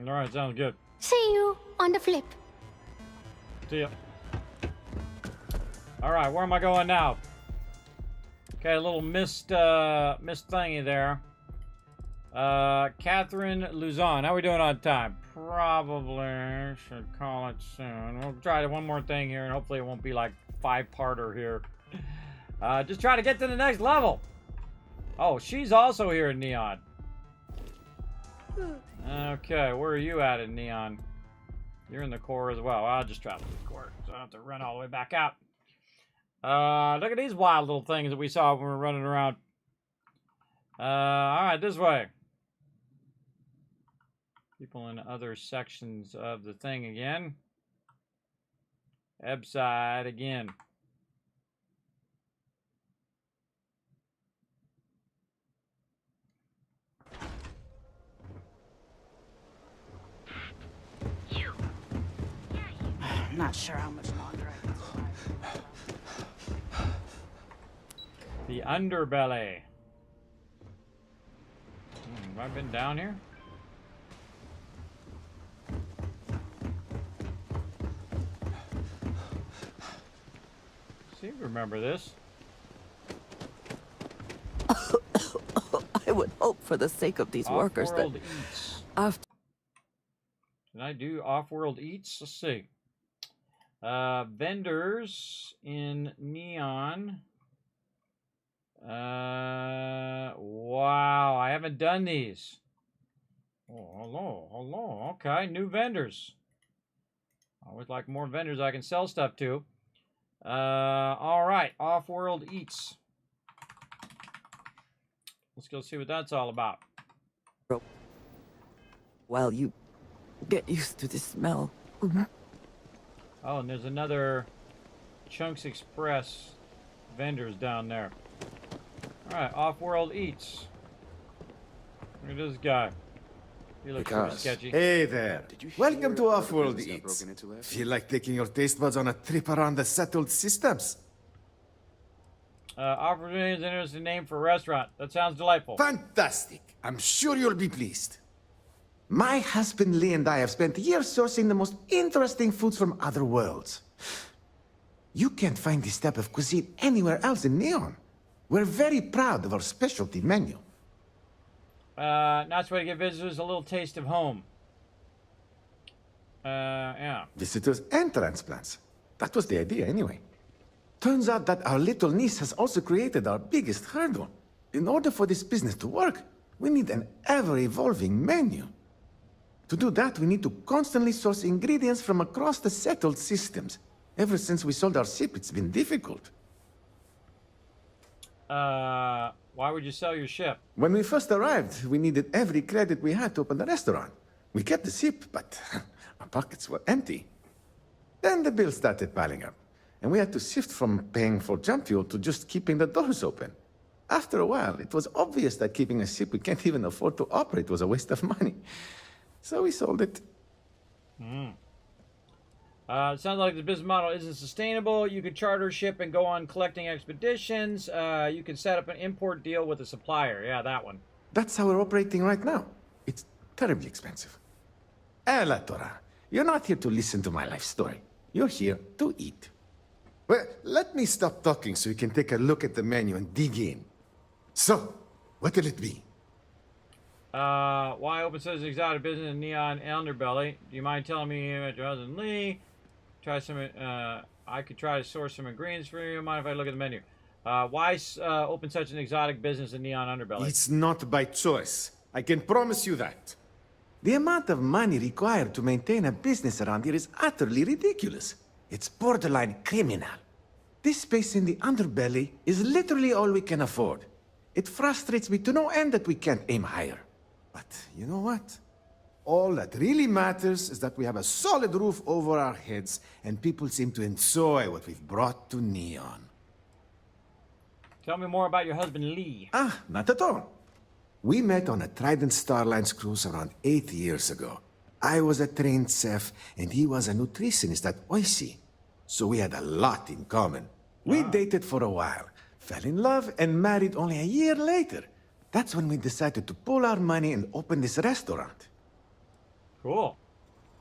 Alright, sounds good. See you on the flip. See ya. Alright, where am I going now? Okay, a little missed thingy there. Catherine Luzon. How are we doing on time? Probably should call it soon. We'll try one more thing here, and hopefully it won't be like 5-parter here. Just try to get to the next level. Oh, she's also here in Neon. Okay, where are you at in Neon? You're in the core as well. I'll just travel to the core, so I don't have to run all the way back out. Look at these wild little things that we saw when we were running around. Alright, this way. People in other sections of the thing again. Ebside again. Not sure how much longer I can survive. The underbelly. Have I been down here? Seem to remember this. I would hope for the sake of these workers that eats. after. Can I do off-world eats? Let's see. Vendors in Neon. Wow, I haven't done these. Oh, hello. Okay, new vendors. I always like more vendors I can sell stuff to. All right, off-world eats. Let's go see what that's all about. Well, you get used to the smell. Oh, and there's another Chunks Express vendors down there. Alright, Off-World Eats. Look at this guy. He looks pretty sketchy. Hey there. Welcome to Off-World Eats. Feel like taking your taste buds on a trip around the settled systems? Opportunity is an interesting name for a restaurant. That sounds delightful. Fantastic. I'm sure you'll be pleased. My husband Lee and I have spent years sourcing the most interesting foods from other worlds. You can't find this type of cuisine anywhere else in Neon. We're very proud of our specialty menu. Nice way to give visitors a little taste of home. Yeah. Visitors and transplants. That was the idea anyway. Turns out that our little niece has also created our biggest hurdle. In order for this business to work, we need an ever-evolving menu. To do that, we need to constantly source ingredients from across the settled systems. Ever since we sold our ship, it's been difficult. Why would you sell your ship? When we first arrived, we needed every credit we had to open the restaurant. We kept the ship, but Our pockets were empty. Then the bills started piling up, and we had to shift from paying for jump fuel to just keeping the doors open. After a while, it was obvious that keeping a ship we can't even afford to operate was a waste of money. So we sold it. It sounds like the business model isn't sustainable. You could charter a ship and go on collecting expeditions. You can set up an import deal with a supplier. Yeah, that one. That's how we're operating right now. It's terribly expensive. La Torah, you're not here to listen to my life story. You're here to eat. Well, let me stop talking so you can take a look at the menu and dig in. So, what'll it be? Why open such an exotic business in Neon Underbelly? Do you mind telling me about your husband Lee? Try some. I could try to source some ingredients for you. Mind if I look at the menu? Why open such an exotic business in Neon Underbelly? It's not by choice. I can promise you that. The amount of money required to maintain a business around here is utterly ridiculous. It's borderline criminal. This space in the underbelly is literally all we can afford. It frustrates me to no end that we can't aim higher. But you know what? All that really matters is that we have a solid roof over our heads and people seem to enjoy what we've brought to Neon. Tell me more about your husband Lee. Not at all. We met on a Trident Starlines cruise around 8 years ago. I was a trained chef and he was a nutritionist at BSE. So we had a lot in common. We dated for a while, fell in love and married only a year later. That's when we decided to pool our money and open this restaurant. Cool.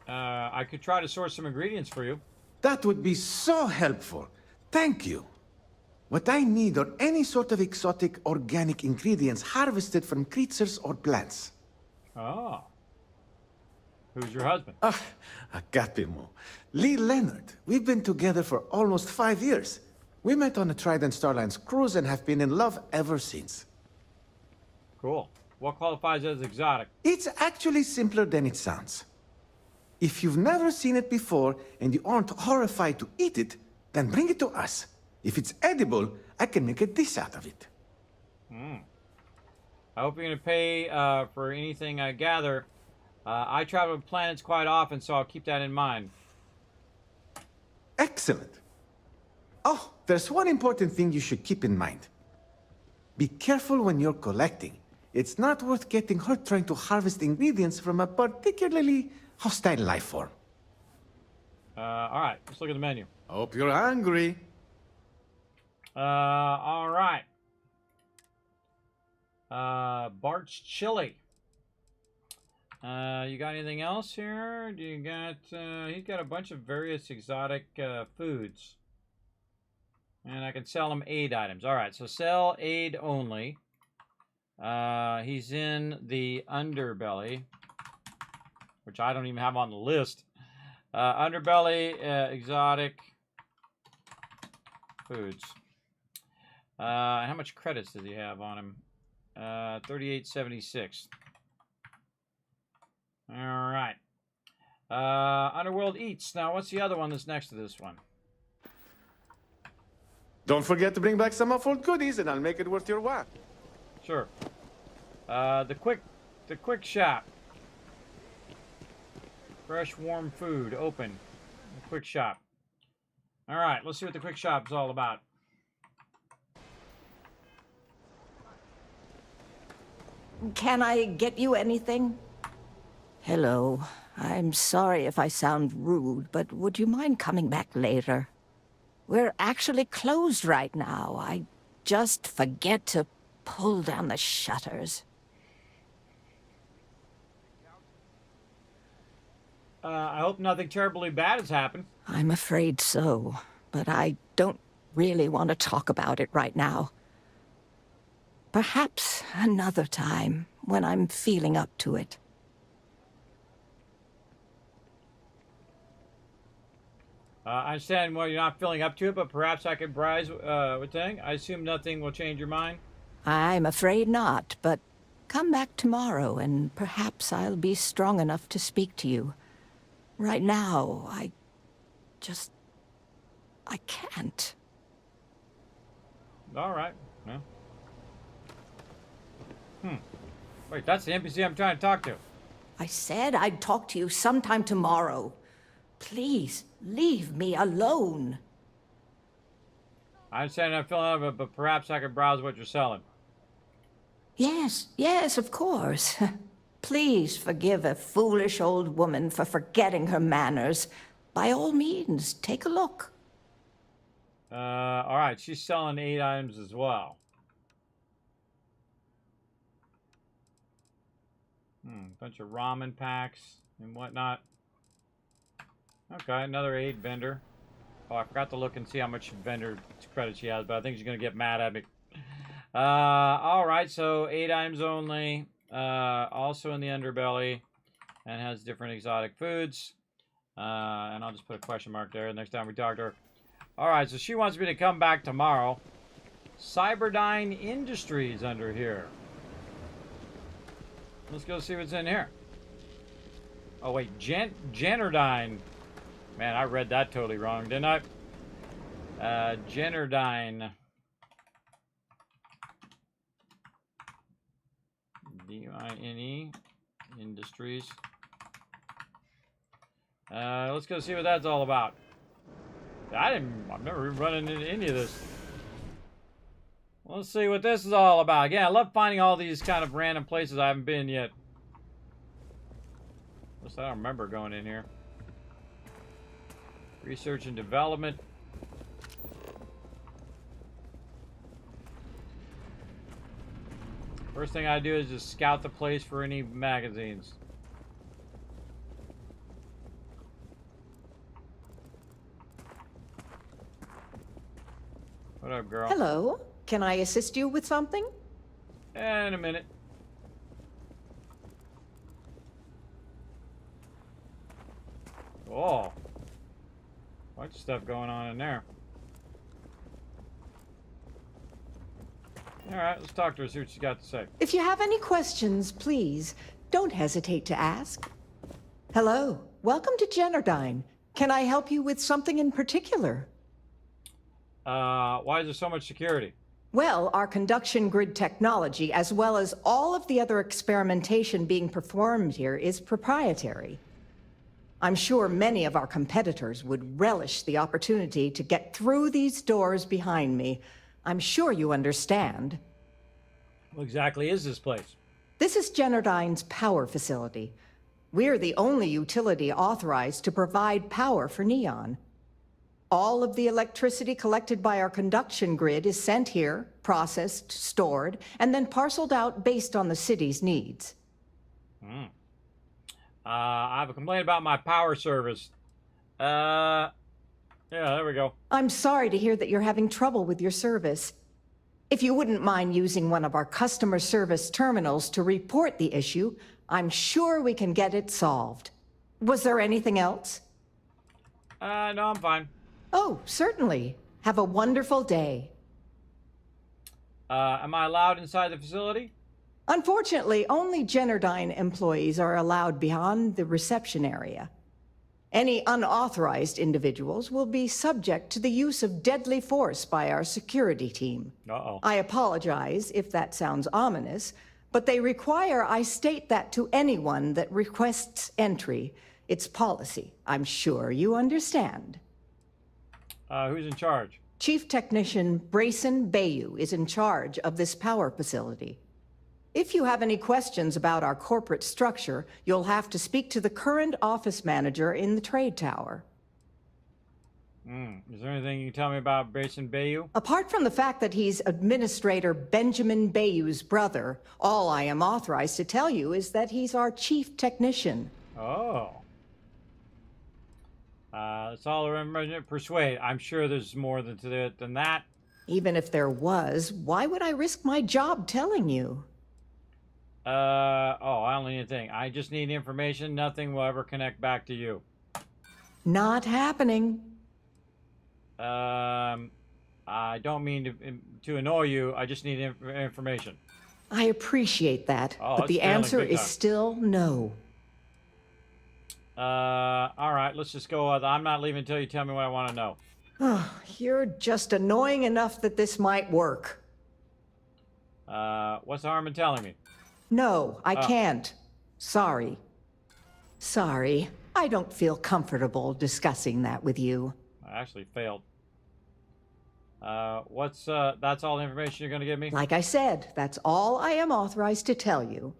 I could try to source some ingredients for you. That would be so helpful. Thank you. What I need are any sort of exotic organic ingredients harvested from creatures or plants. Oh. Who's your husband? Agapimo. Lee Leonard. We've been together for almost 5 years. We met on a Trident Starlines cruise and have been in love ever since. Cool. What qualifies as exotic? It's actually simpler than it sounds. If you've never seen it before and you aren't horrified to eat it, then bring it to us. If it's edible, I can make a dish out of it. I hope you're going to pay for anything I gather. I travel to planets quite often, so I'll keep that in mind. Excellent. Oh, there's one important thing you should keep in mind. Be careful when you're collecting. It's not worth getting hurt trying to harvest ingredients from a particularly hostile life form. All right, let's look at the menu. Hope you're hungry. All right. Bart's chili. You got anything else here? Do you got? He's got a bunch of various exotic foods, and I can sell him aid items. All right, so sell aid only. He's in the underbelly, which I don't even have on the list. Underbelly, exotic foods. How much credits does he have on him? 3876. All right. Underworld Eats. Now, what's the other one that's next to this one? Don't forget to bring back some muffled goodies and I'll make it worth your while. Sure. The quick shop. Fresh, warm food. Open. The quick shop. All right, let's see what the quick shop's all about. Can I get you anything? Hello. I'm sorry if I sound rude, but would you mind coming back later? We're actually closed right now. I just forget to pull down the shutters. I hope nothing terribly bad has happened. I'm afraid so, but I don't really want to talk about it right now. Perhaps another time, when I'm feeling up to it. I understand why you're not feeling up to it, but perhaps I could bribes with thing. I assume nothing will change your mind? I'm afraid not, but come back tomorrow and perhaps I'll be strong enough to speak to you. Right now, I can't. All right. Yeah. Wait, that's the NPC I'm trying to talk to. I said I'd talk to you sometime tomorrow. Please, leave me alone. I understand I'm filling up, but perhaps I could browse what you're selling. Yes, yes, of course. Please forgive a foolish old woman for forgetting her manners. By all means, take a look. All right, she's selling 8 items as well. Bunch of ramen packs and whatnot. Okay, another 8 vendor. Oh, I forgot to look and see how much vendor credit she has, but I think she's going to get mad at me. All right, so 8 items only. Also in the underbelly. And has different exotic foods. And I'll just put a question mark there next time we talk to her. All right, so she wants me to come back tomorrow. Cyberdyne Industries under here. Let's go see what's in here. Oh, wait, Generdyne. Man, I read that totally wrong, didn't I? Generdyne. D-I-N-E. Industries. Let's go see what that's all about. I've never run into any of this. Let's see what this is all about. Again, I love finding all these kind of random places I haven't been yet. I don't remember going in here. Research and development. First thing I do is just scout the place for any magazines. What up, girl? Hello. Can I assist you with something? In a minute. Oh. Bunch of stuff going on in there. Alright, let's talk to her, see what she's got to say. If you have any questions, please, don't hesitate to ask. Hello. Welcome to Generdyne. Can I help you with something in particular? Why is there so much security? Well, our conduction grid technology, as well as all of the other experimentation being performed here, is proprietary. I'm sure many of our competitors would relish the opportunity to get through these doors behind me. I'm sure you understand. What exactly is this place? This is Generdyne's power facility. We're the only utility authorized to provide power for Neon. All of the electricity collected by our conduction grid is sent here, processed, stored, and then parceled out based on the city's needs. I have a complaint about my power service. Yeah, there we go. I'm sorry to hear that you're having trouble with your service. If you wouldn't mind using one of our customer service terminals to report the issue, I'm sure we can get it solved. Was there anything else? No, I'm fine. Oh, certainly. Have a wonderful day. Am I allowed inside the facility? Unfortunately, only Generdyne employees are allowed beyond the reception area. Any unauthorized individuals will be subject to the use of deadly force by our security team. Uh-oh. I apologize if that sounds ominous, but they require I state that to anyone that requests entry. It's policy. I'm sure you understand. Who's in charge? Chief Technician Brayson Bayou is in charge of this power facility. If you have any questions about our corporate structure, you'll have to speak to the current office manager in the trade tower. Is there anything you can tell me about Brayson Bayou? Apart from the fact that he's Administrator Benjamin Bayou's brother, all I am authorized to tell you is that he's our Chief Technician. Oh. That's all I persuade. I'm sure there's more than that. Even if there was, why would I risk my job telling you? I don't need anything. I just need information. Nothing will ever connect back to you. Not happening. I don't mean to annoy you. I just need information. I appreciate that, Oh, but the answer is still no. All right, let's just go. I'm not leaving until you tell me what I want to know. Oh, you're just annoying enough that this might work. What's the harm in telling me? No, I can't. Sorry. Sorry, I don't feel comfortable discussing that with you. I actually failed. That's all the information you're gonna give me? Like I said, that's all I am authorized to tell you.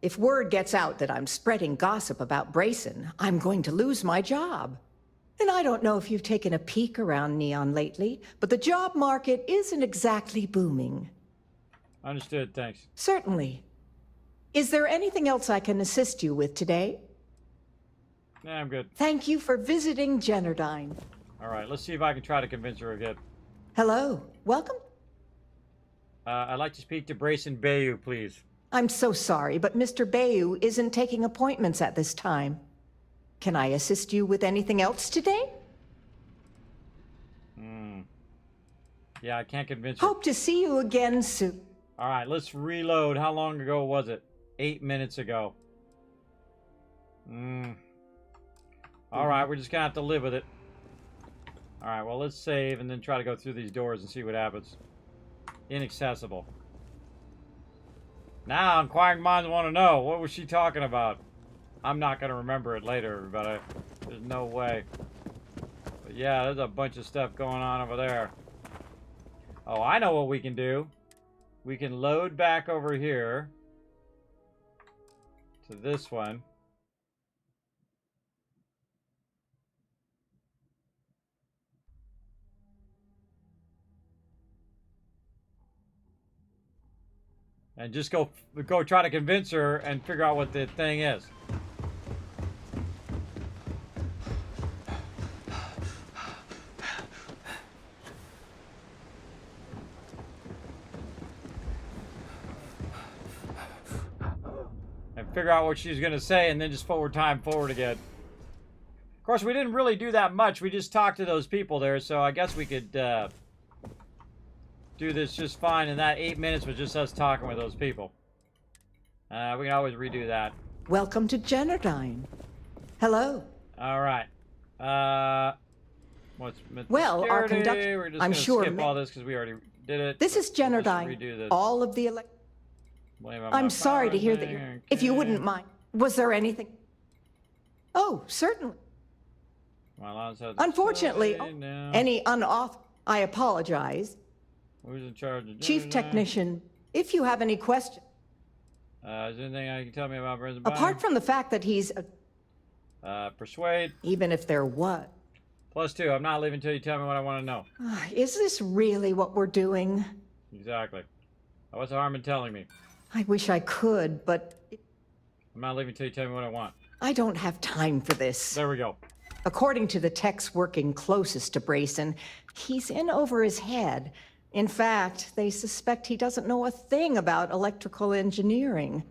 If word gets out that I'm spreading gossip about Brayson, I'm going to lose my job. And I don't know if you've taken a peek around Neon lately, but the job market isn't exactly booming. Understood, thanks. Certainly. Is there anything else I can assist you with today? Yeah, I'm good. Thank you for visiting Generdyne. Alright, let's see if I can try to convince her again. Hello, welcome. I'd like to speak to Brayson Bayou, please. I'm so sorry, but Mr. Bayou isn't taking appointments at this time. Can I assist you with anything else today? Yeah, I can't convince her. Hope to see you again soon. Alright, let's reload. How long ago was it? 8 minutes ago. Alright, we're just gonna have to live with it. Alright, well, let's save and then try to go through these doors and see what happens. Inaccessible. Now, inquiring minds want to know, what was she talking about? I'm not going to remember it later, everybody. There's no way. But yeah, there's a bunch of stuff going on over there. Oh, I know what we can do. We can load back over here to this one. And just go try to convince her and figure out what the thing is. And figure out what she's going to say and then just forward again. Of course, we didn't really do that much. We just talked to those people there, so I guess we could do this just fine, and that 8 minutes was just us talking with those people. We can always redo that. Welcome to Generdyne. Hello. All right. What's well, our conductor. We're just I'm gonna sure. Skip all this because we already did it. This is Generdyne. Redo this. All of the I'm sorry to hear that. If you wouldn't mind, was there anything? Oh, certainly. Unfortunately, any unauthorized. I apologize. Who's in charge of Chief Technician, if you have any questions. Is there anything I can tell me about Brayson? Apart from the fact that he's persuade. Even if there was. +2. I'm not leaving until you tell me what I want to know. Is this really what we're doing? Exactly. What's the harm in telling me? I wish I could, but I'm not leaving until you tell me what I want. I don't have time for this. There we go. According to the techs working closest to Brayson, he's in over his head. In fact, they suspect he doesn't know a thing about electrical engineering.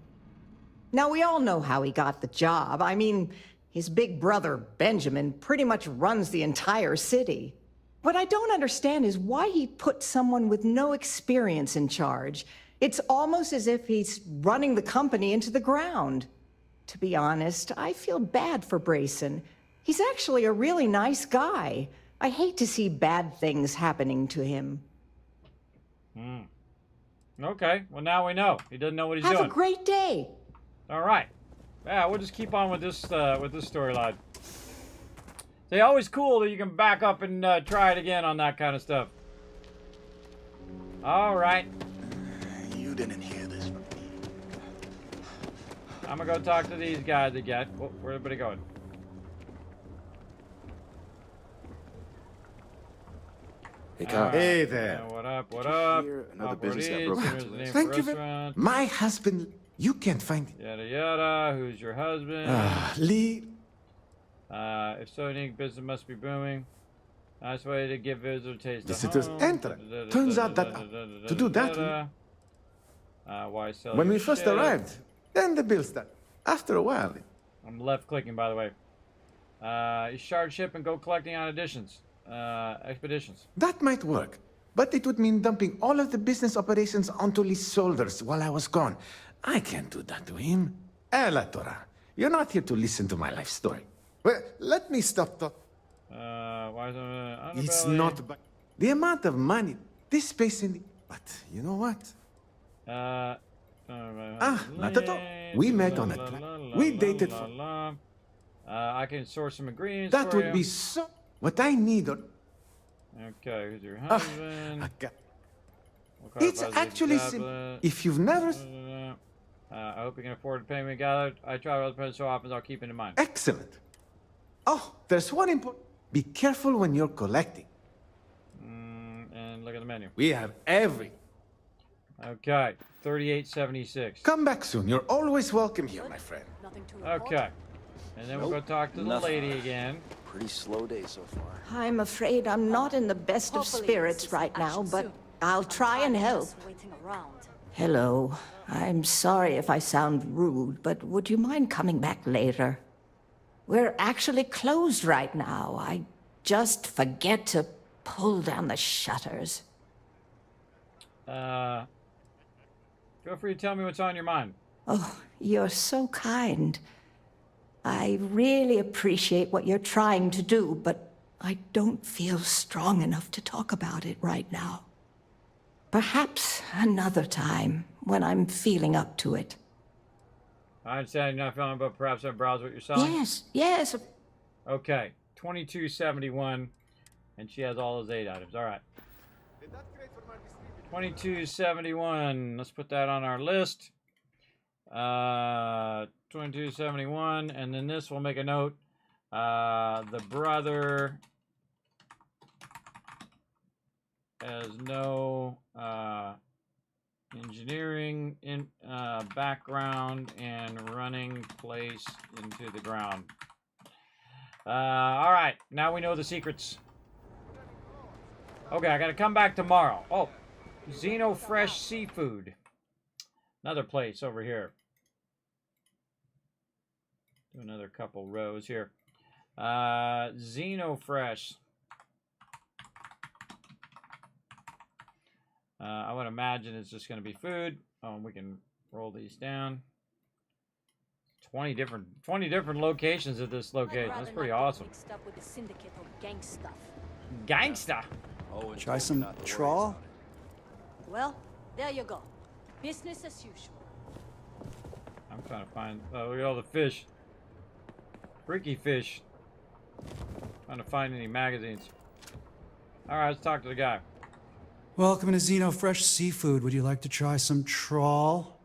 Now, we all know how he got the job. I mean, his big brother, Benjamin, pretty much runs the entire city. What I don't understand is why he put someone with no experience in charge. It's almost as if he's running the company into the ground. To be honest, I feel bad for Brayson. He's actually a really nice guy. I hate to see bad things happening to him. Okay, well now we know. He doesn't know what he's doing. Have a great day. All right. Yeah, we'll just keep on with this storyline. It's always cool that you can back up and try it again on that kind of stuff. All right. You didn't hear this from me. I'm gonna go talk to these guys again. Oh, where's everybody going? Hey, Carl. Hey there. What up? What up? Another business that broke. Thank you very My husband, you can't find it. Yada yada. Who's your husband? Lee. If so, unique business must be booming. Nice way to give visitors a taste of Visitors home. enter. Turns out that to do that, why sell when your we first shit? arrived, then the bill started. After a while, I'm left clicking, by the way. You shard ship and go collecting on expeditions. that might work. But it would mean dumping all of the business operations onto Lee's shoulders while I was gone. I can't do that to him. Elatora, you're not here to listen to my life story. Well, let me stop talking. Why is it It's not about the amount of money this space in the... But you know what? not not at all. We met on a we dated for... I can source some ingredients That for would you. be so... What I need... Okay, who's your husband? It's actually... If you've never... I hope you can afford to pay me. Gathered. I travel with friends so often, I'll keep it in mind. Excellent. Oh, there's one important... Be careful when you're collecting. And look at the menu. We have every... Okay, 38.76. Come back soon. You're always welcome here, my friend. Okay. And then we'll go talk to the lady again. Pretty slow day so far. I'm afraid I'm not in the best of spirits right now, but I'll try and help. Hello. I'm sorry if I sound rude, but would you mind coming back later? We're actually closed right now. I just forget to pull down the shutters. Feel free to tell me what's on your mind. Oh, you're so kind. I really appreciate what you're trying to do, but I don't feel strong enough to talk about it right now. Perhaps another time, when I'm feeling up to it. I understand you're not feeling, but perhaps I browse what you're selling? Yes, yes. Okay, 22.71, and she has all those 8 items. All right. 22.71. Let's put that on our list. 22.71, and then this will make a note. The brother has no engineering background and running place into the ground. All right, now we know the secrets. Okay, I gotta come back tomorrow. Oh, Xeno Fresh Seafood. Another place over here. Do another couple rows here. Xeno Fresh. I would imagine it's just going to be food. Oh, we can roll these down. 20 different locations at this location. That's pretty awesome. Gangsta. Try some trawl? Well, there you go. Business as usual. I'm trying to find... Oh, look at all the fish. Freaky fish. Trying to find any magazines. Alright, let's talk to the guy. Welcome to Xeno Fresh Seafood. Would you like to try some trawl?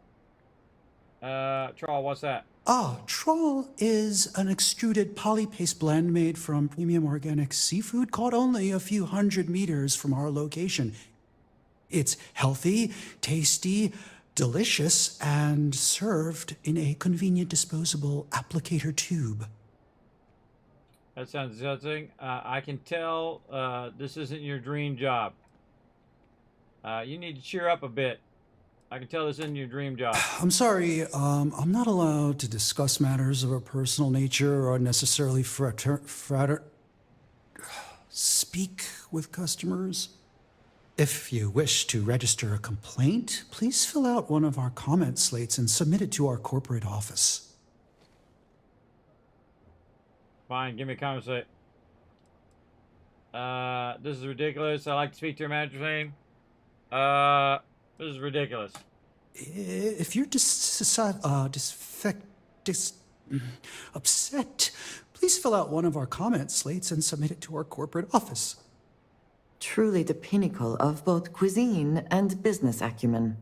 Trawl, what's that? Ah, trawl is an extruded polypaste blend made from premium organic seafood caught only a few hundred meters from our location. It's healthy, tasty, delicious, and served in a convenient disposable applicator tube. That sounds disgusting. I can tell this isn't your dream job. You need to cheer up a bit. I can tell this isn't your dream job. I'm sorry, I'm not allowed to discuss matters of a personal nature or necessarily speak with customers. If you wish to register a complaint, please fill out one of our comment slates and submit it to our corporate office. Fine, give me a comment slate. This is ridiculous. I'd like to speak to your manager's name. This is ridiculous. If you're upset, please fill out one of our comment slates and submit it to our corporate office. Truly the pinnacle of both cuisine and business acumen.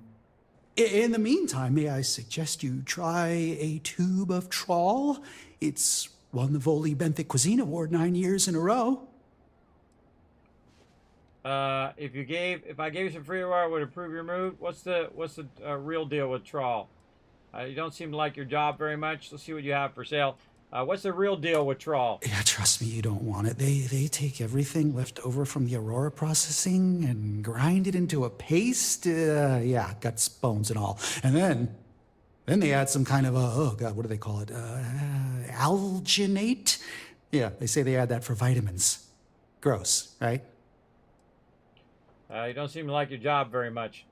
In the meantime, may I suggest you try a tube of trawl? It's won the Voli Benthic Cuisine Award 9 years in a row. If I gave you some freeware, would it improve your mood? What's the real deal with trawl? You don't seem to like your job very much. Let's see what you have for sale. What's the real deal with trawl? Yeah, trust me, you don't want it. They take everything left over from the Aurora processing and grind it into a paste. Yeah, guts, bones, and all. And then they add some kind of oh God, what do they call it? Alginate? Yeah, they say they add that for vitamins. Gross, right? You don't seem to like your job very much.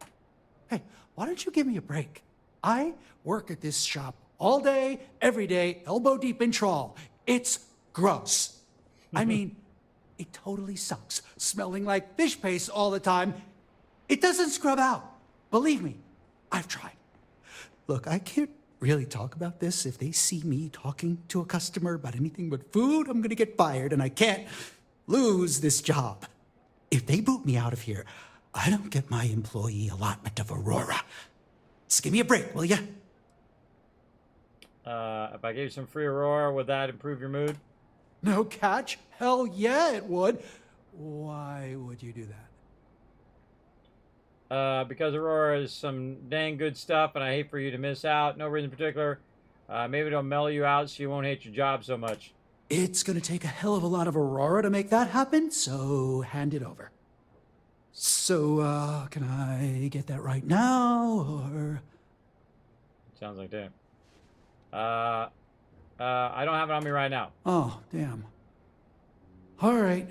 Hey, why don't you give me a break? I work at this shop all day, every day, elbow deep in trawl. It's gross. I mean, it totally sucks. Smelling like fish paste all the time. It doesn't scrub out. Believe me, I've tried. Look, I can't really talk about this. If they see me talking to a customer about anything but food, I'm gonna get fired, and I can't lose this job. If they boot me out of here, I don't get my employee allotment of Aurora. Just give me a break, will ya? If I gave you some free Aurora, would that improve your mood? No catch? Hell yeah, it would. Why would you do that? Because Aurora is some dang good stuff, and I hate for you to miss out. No reason in particular. Maybe it'll mellow you out so you won't hate your job so much. It's gonna take a hell of a lot of Aurora to make that happen, so hand it over. So, can I get that right now, or? Sounds like that. I don't have it on me right now. Oh, damn. All right.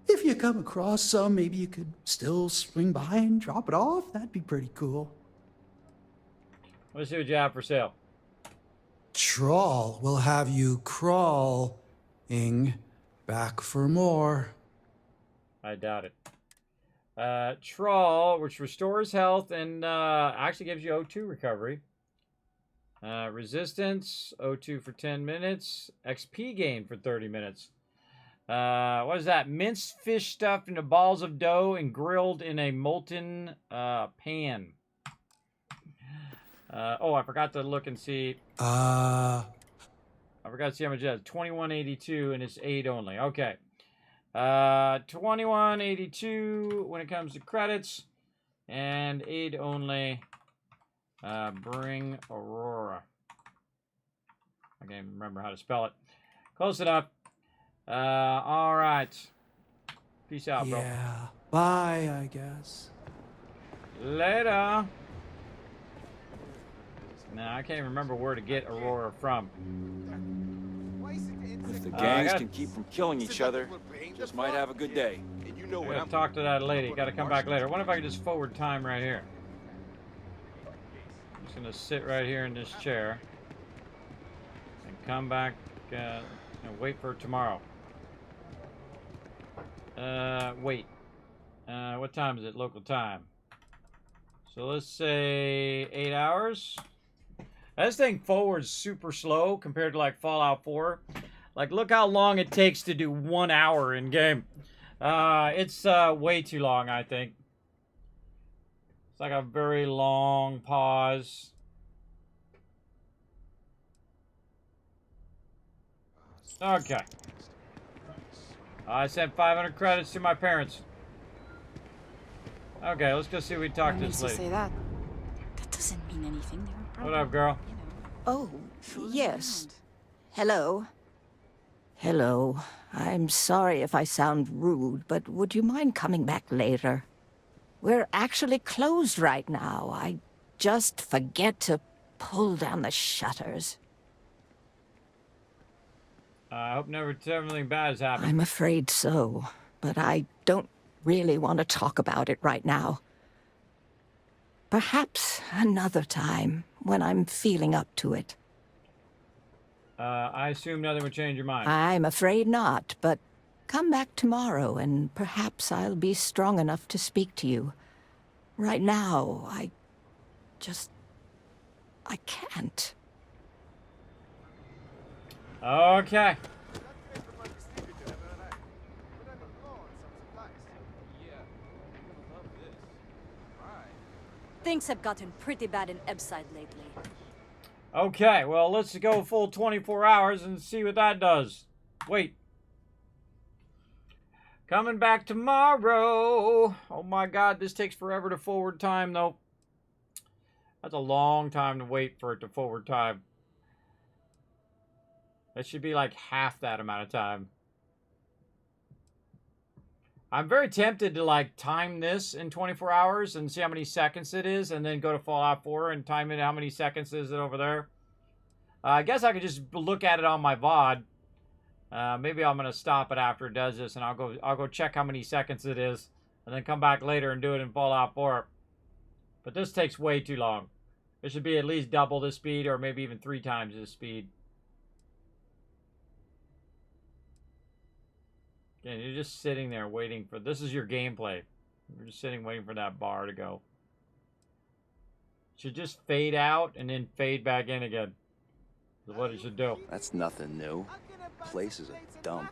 If you come across some, maybe you could still swing by and drop it off. That'd be pretty cool. Let's see what you have for sale. Trawl will have you crawling back for more. I doubt it. Trawl, which restores health and actually gives you O2 recovery. Resistance, O2 for 10 minutes. XP gain for 30 minutes. What is that? Minced fish stuffed into balls of dough and grilled in a molten pan. Oh, I forgot to look and see. I forgot to see how much it has. 21.82 and it's 8 only. Okay. 21.82 when it comes to credits. And 8 only. Bring Aurora. I can't even remember how to spell it. Close enough. All right. Peace out, bro. Yeah. Bye, I guess. Later. Nah, I can't even remember where to get Aurora from. If the gangs can keep from killing each other, just might have a good day. I gotta talk to that lady. Gotta come back later. I wonder if I can just forward time right here. I'm just gonna sit right here in this chair and come back and wait for tomorrow. Wait. What time is it? Local time. So let's say 8 hours. This thing forwards super slow compared to like Fallout 4. Like, look how long it takes to do 1 hour in game. It's way too long, I think. It's like a very long pause. Okay. I sent 500 credits to my parents. Okay, let's go see if we talk to this lady. Say that. That doesn't mean anything. What up, girl? Oh, yes. Hello. Hello. I'm sorry if I sound rude, but would you mind coming back later? We're actually closed right now. I just forget to pull down the shutters. I hope never anything bad has happened. I'm afraid so, but I don't really want to talk about it right now. Perhaps another time, when I'm feeling up to it. I assume nothing would change your mind. I'm afraid not, but come back tomorrow and perhaps I'll be strong enough to speak to you. Right now, I can't. Okay. Things have gotten pretty bad in Ebside lately. Okay, well, let's go full 24 hours and see what that does. Wait. Coming back tomorrow. Oh my god, this takes forever to forward time, though. That's a long time to wait for it to forward time. That should be like half that amount of time. I'm very tempted to like time this in 24 hours and see how many seconds it is, and then go to Fallout 4 and time it how many seconds is it over there. I guess I could just look at it on my VOD. Maybe I'm gonna stop it after it does this, and I'll go check how many seconds it is, and then come back later and do it in Fallout 4. But this takes way too long. It should be at least double the speed, or maybe even 3 times the speed. And you're just sitting there waiting for... This is your gameplay. You're just sitting waiting for that bar to go. Should just fade out and then fade back in again. Is what it should do. That's nothing new. Place is a dump.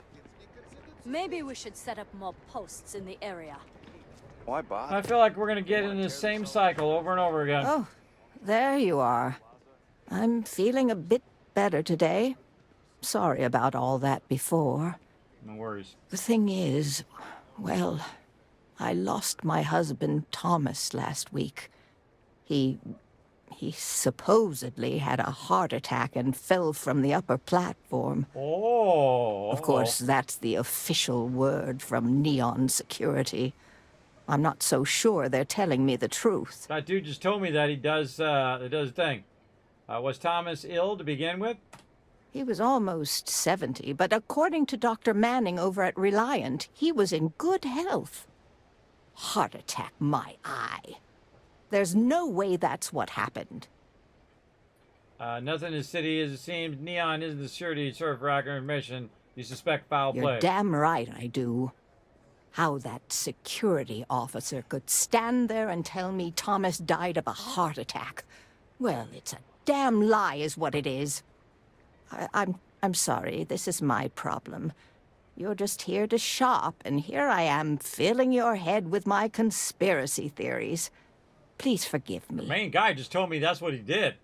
Maybe we should set up more posts in the area. Why bother? I feel like we're gonna get in the same cycle over and over again. Oh, there you are. I'm feeling a bit better today. Sorry about all that before. No worries. The thing is, well, I lost my husband Thomas last week. He supposedly had a heart attack and fell from the upper platform. Oh. Of course, that's the official word from Neon Security. I'm not so sure they're telling me the truth. That dude just told me that he does a thing. Was Thomas ill to begin with? He was almost 70, but according to Dr. Manning over at Reliant, he was in good health. Heart attack, my eye. There's no way that's what happened. Nothing in the city as it seems. Neon isn't the security server for accurate information. You suspect foul play. You're damn right I do. How that security officer could stand there and tell me Thomas died of a heart attack. Well, it's a damn lie is what it is. I'm sorry, this is my problem. You're just here to shop, and here I am filling your head with my conspiracy theories. Please forgive me. The main guy just told me that's what he did.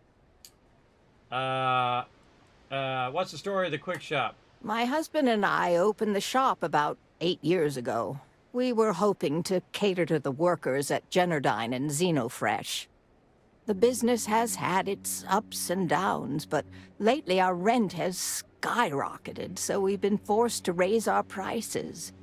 What's the story of the quick shop? My husband and I opened the shop about 8 years ago. We were hoping to cater to the workers at Generdyne and Xenofresh. The business has had its ups and downs, but lately our rent has skyrocketed, so we've been forced to raise our prices.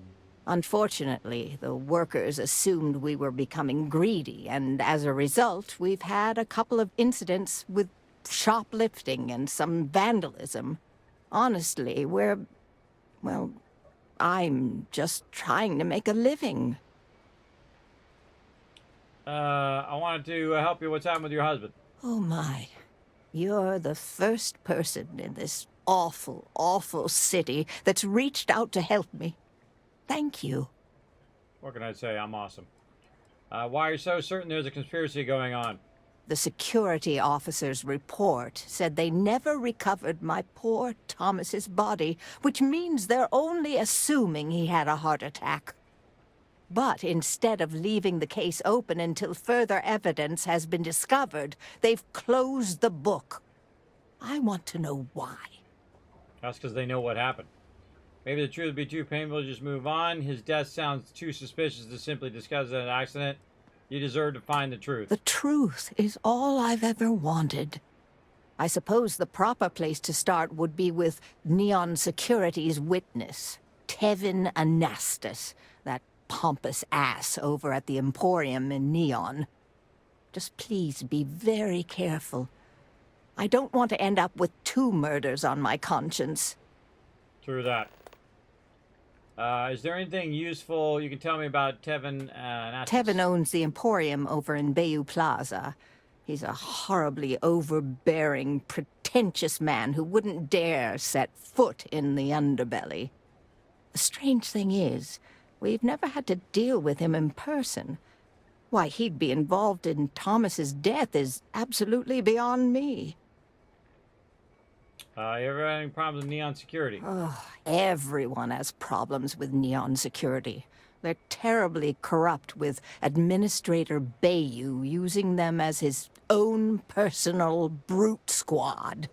Unfortunately, the workers assumed we were becoming greedy, and as a result, we've had a couple of incidents with shoplifting and some vandalism. Honestly, well, I'm just trying to make a living. I wanted to help you. What's happened with your husband? Oh my. You're the first person in this awful, awful city that's reached out to help me. Thank you. What can I say? I'm awesome. Why are you so certain there's a conspiracy going on? The security officer's report said they never recovered my poor Thomas's body, which means they're only assuming he had a heart attack. But instead of leaving the case open until further evidence has been discovered, they've closed the book. I want to know why. That's because they know what happened. Maybe the truth would be too painful to just move on. His death sounds too suspicious to simply discuss it as an accident. You deserve to find the truth. The truth is all I've ever wanted. I suppose the proper place to start would be with Neon Security's witness, Tevin Anastas, that pompous ass over at the Emporium in Neon. Just please be very careful. I don't want to end up with 2 murders on my conscience. True that. Is there anything useful you can tell me about Tevin Anastas? Tevin owns the Emporium over in Bayou Plaza. He's a horribly overbearing, pretentious man who wouldn't dare set foot in the underbelly. The strange thing is, we've never had to deal with him in person. Why he'd be involved in Thomas's death is absolutely beyond me. You ever had any problems with Neon Security? Oh, everyone has problems with Neon Security. They're terribly corrupt, with Administrator Bayou using them as his own personal brute squad.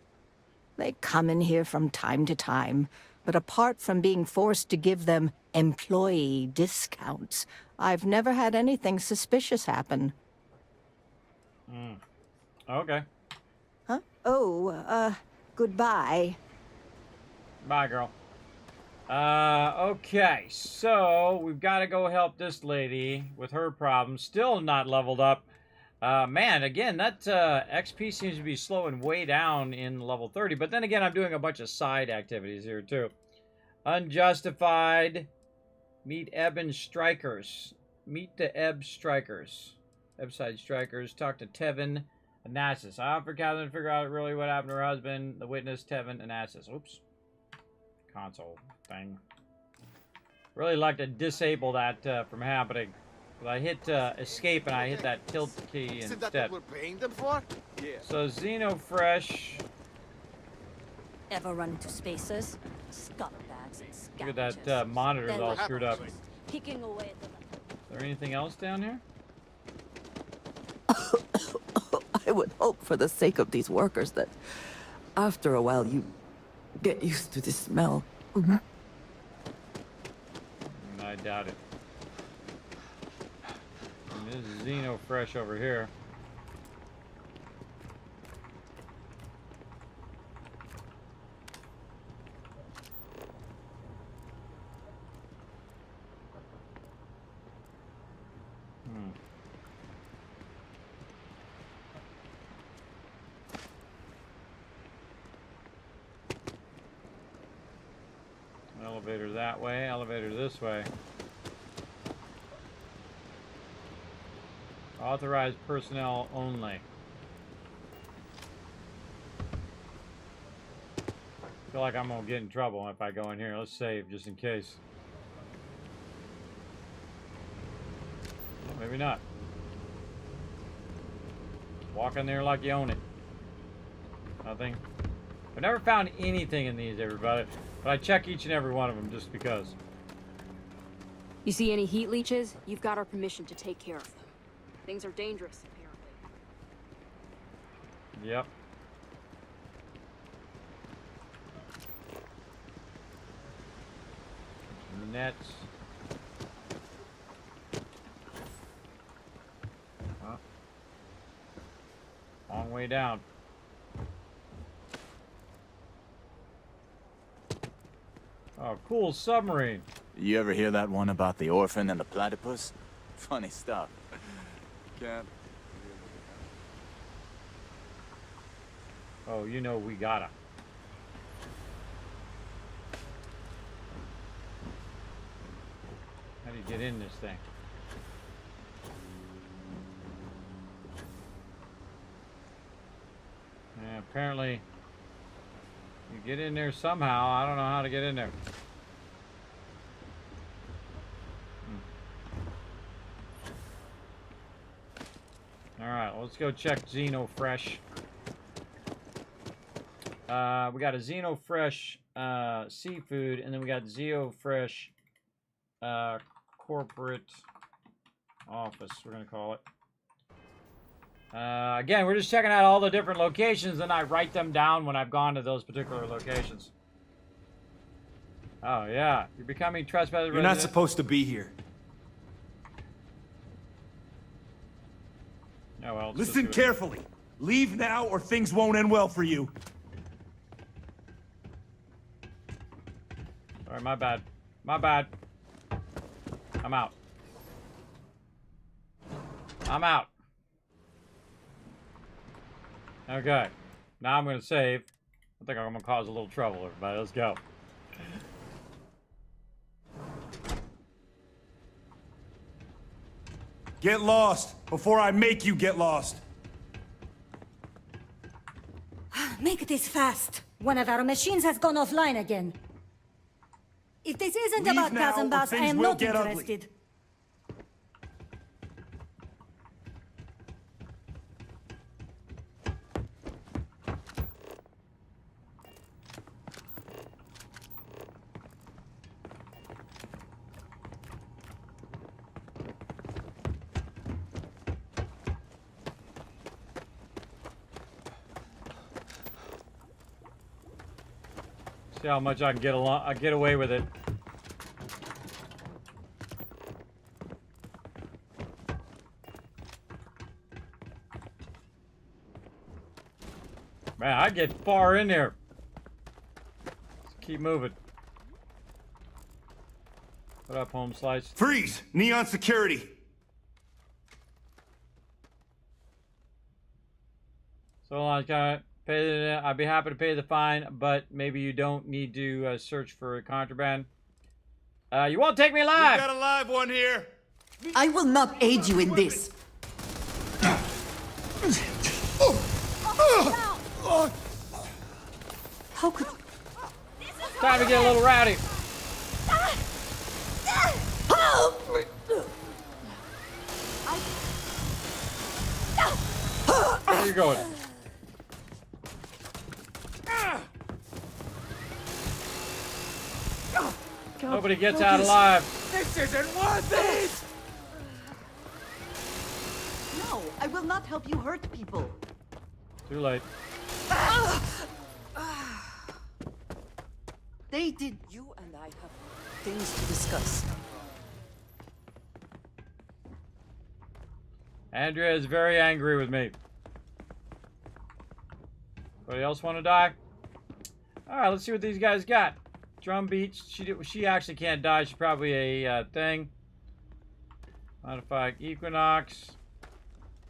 They come in here from time to time, but apart from being forced to give them employee discounts, I've never had anything suspicious happen. Okay. Huh? Oh, goodbye. Bye, girl. Okay, so we've got to go help this lady with her problem. Still not leveled up. Man, again, that XP seems to be slowing way down in level 30. But then again, I'm doing a bunch of side activities here, too. Unjustified. Meet Eben Strikers. Meet the Ebb Strikers. Ebside Strikers. Talk to Tevin Anastas. I offer Catherine to figure out really what happened to her husband. The witness, Tevin Anastas. Oops. Console thing. Really like to disable that from happening. But I hit escape and I hit that tilt key Isn't instead. that what we're paying them for? Yeah. So Xenofresh. Ever run into spacers? Scumbags and scavengers. Look at that monitor's They're all like screwed up. picking away at the... Is there anything else down here? I would hope for the sake of these workers that after a while you get used to the smell. I doubt it. And there's Xenofresh over here. Elevator that way, elevator this way. Authorized personnel only. I feel like I'm gonna get in trouble if I go in here. Let's save just in case. Maybe not. Walk in there like you own it. Nothing. I've never found anything in these, everybody. But I check each and every one of them just because. You see any heat leeches? You've got our permission to take care of them. Things are dangerous, apparently. Yep. Nets. Huh. Long way down. Oh, cool submarine. You ever hear that one about the orphan and the platypus? Funny stuff. Can't. Oh, you know we gotta. How do you get in this thing? Yeah, apparently you get in there somehow. I don't know how to get in there. Alright, let's go check Xenofresh. We got a Xenofresh seafood, and then we got Xenofresh corporate office, we're going to call it. Again, we're just checking out all the different locations, and I write them down when I've gone to those particular locations. Oh, yeah. You're becoming trespasser You're resident. not supposed to be here. Oh, well, Listen carefully. Leave now or things won't end well for you. Sorry, my bad. My bad. I'm out. I'm out. Okay. Now I'm going to save. I think I'm going to cause a little trouble, everybody. Let's go. Get lost before I make you get lost. Make this fast. One of our machines has gone offline again. If this isn't Leave about now, Cousin or Boss, I things am will not get ugly. interested. See how much I can get away with it. Man, I get far in there. Let's keep moving. What up, home slice? Freeze! Neon security! So long, I'd be happy to pay the fine, but maybe you don't need to search for contraband. You won't take me alive! We got a live one here! I will not aid you in this. How could... Time to get a little rowdy. you going? Nobody gets out alive. This isn't worth it! No, I will not help you hurt people. Too late. They did. You and I have things to discuss. Andrea is very angry with me. Anybody else want to die? Alright, let's see what these guys got. Drum beats. She actually can't die. She's probably a thing. Modified Equinox.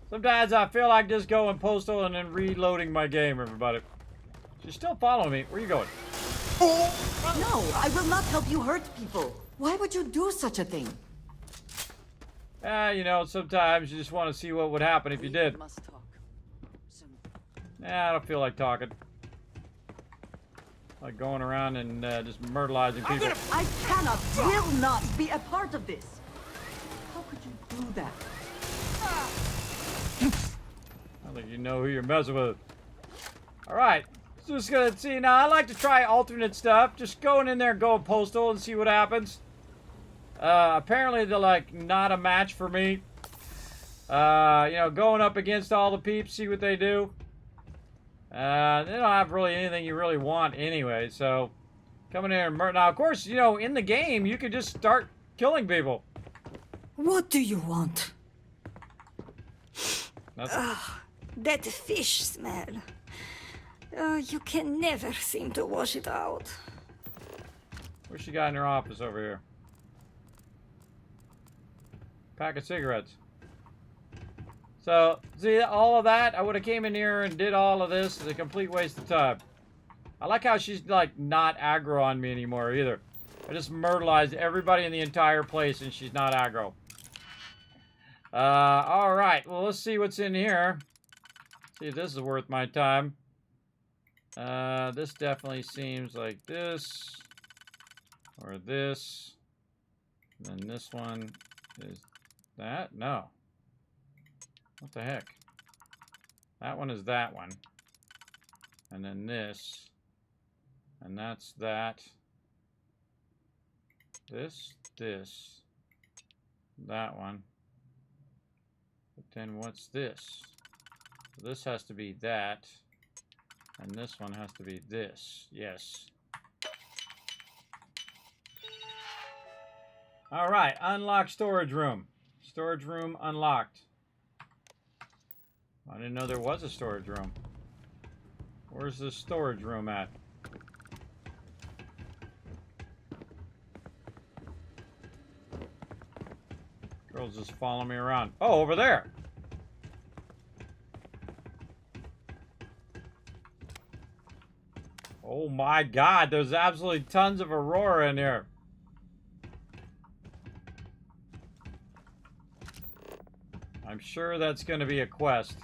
Sometimes I feel like just going postal and then reloading my game, everybody. She's still following me. Where are you going? No, I will not help you hurt people. Why would you do such a thing? You know, sometimes you just want to see what would happen if you did. Nah, I don't feel like talking. Like going around and just murderizing people. I cannot, will not be a part of this. How could you do that? I think you know who you're messing with. Alright. Just gonna see. Now, I like to try alternate stuff. Just going in there and going postal and see what happens. Apparently they're like not a match for me. You know, going up against all the peeps, see what they do. They don't have really anything you really want anyway, so coming in and now, of course, you know, in the game, you could just start killing people. What do you want? Nothing. That fish smell. You can never seem to wash it out. What's she got in her office over here? Pack of cigarettes. So, see, all of that, I would have came in here and did all of this. It's a complete waste of time. I like how she's, like, not aggro on me anymore, either. I just murderized everybody in the entire place, and she's not aggro. Alright. Well, let's see what's in here. See if this is worth my time. This definitely seems like this. Or this. And then this one is that? No. What the heck? That one is that one. And then this. And that's that. This. That one. But then what's this? So this has to be that. And this one has to be this. Yes. Alright, unlock storage room. Storage room unlocked. I didn't know there was a storage room. Where's the storage room at? Girls just following me around. Oh, over there! Oh my god, there's absolutely tons of Aurora in here. I'm sure that's going to be a quest.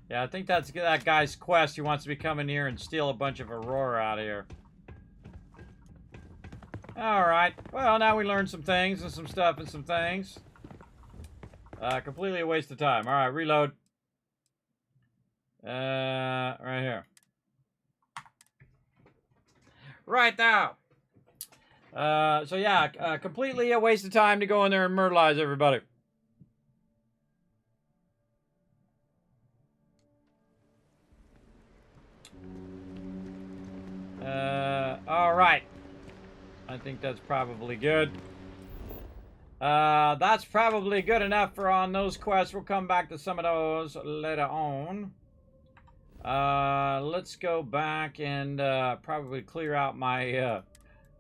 Yeah, I think that's that guy's quest. He wants to be coming here and steal a bunch of Aurora out of here. Alright. Well, now we learned some things and some stuff and some things. Completely a waste of time. Alright, reload. Right here. Right now. So yeah, completely a waste of time to go in there and murderize everybody. Alright. I think that's probably good. That's probably good enough for on those quests. We'll come back to some of those later on. Let's go back and probably clear out my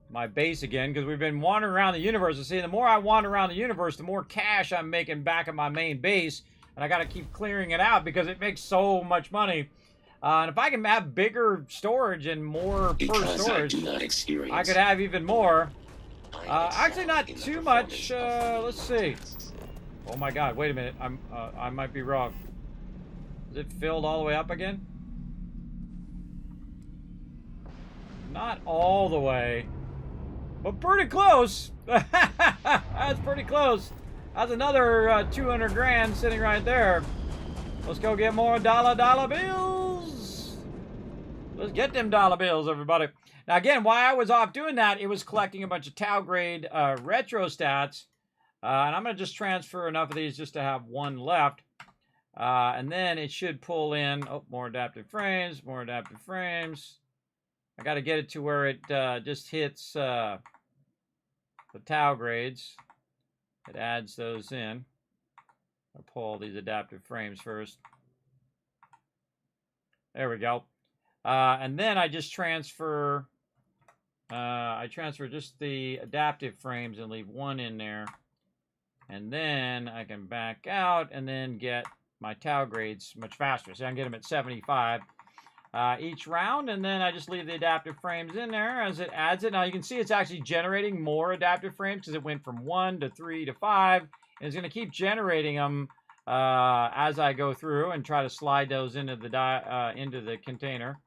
my base again, because we've been wandering around the universe. And see, the more I wander around the universe, the more cash I'm making back at my main base, and I got to keep clearing it out because it makes so much money. And if I can have bigger storage and more per storage, I could have even more. Actually, not too much. Let's see. Oh my God! Wait a minute. I might be wrong. Is it filled all the way up again? Not all the way, but pretty close. That's pretty close. That's another 200 grand sitting right there. Let's go get more dollar bills. Let's get them dollar bills, everybody. Now, again, while I was off doing that, it was collecting a bunch of Tau grade retro stats. And I'm going to just transfer enough of these just to have one left. And then it should pull in, oh, more adaptive frames, more adaptive frames. I got to get it to where it just hits the Tau grades. It adds those in. I'll pull all these adaptive frames first. There we go. And then I just transfer, just the adaptive frames and leave one in there. And then I can back out and then get my Tau grades much faster. So I can get them at 75 each round. And then I just leave the adaptive frames in there as it adds it. Now you can see it's actually generating more adaptive frames because it went from 1 to 3 to 5. And it's going to keep generating them as I go through and try to slide those into the container.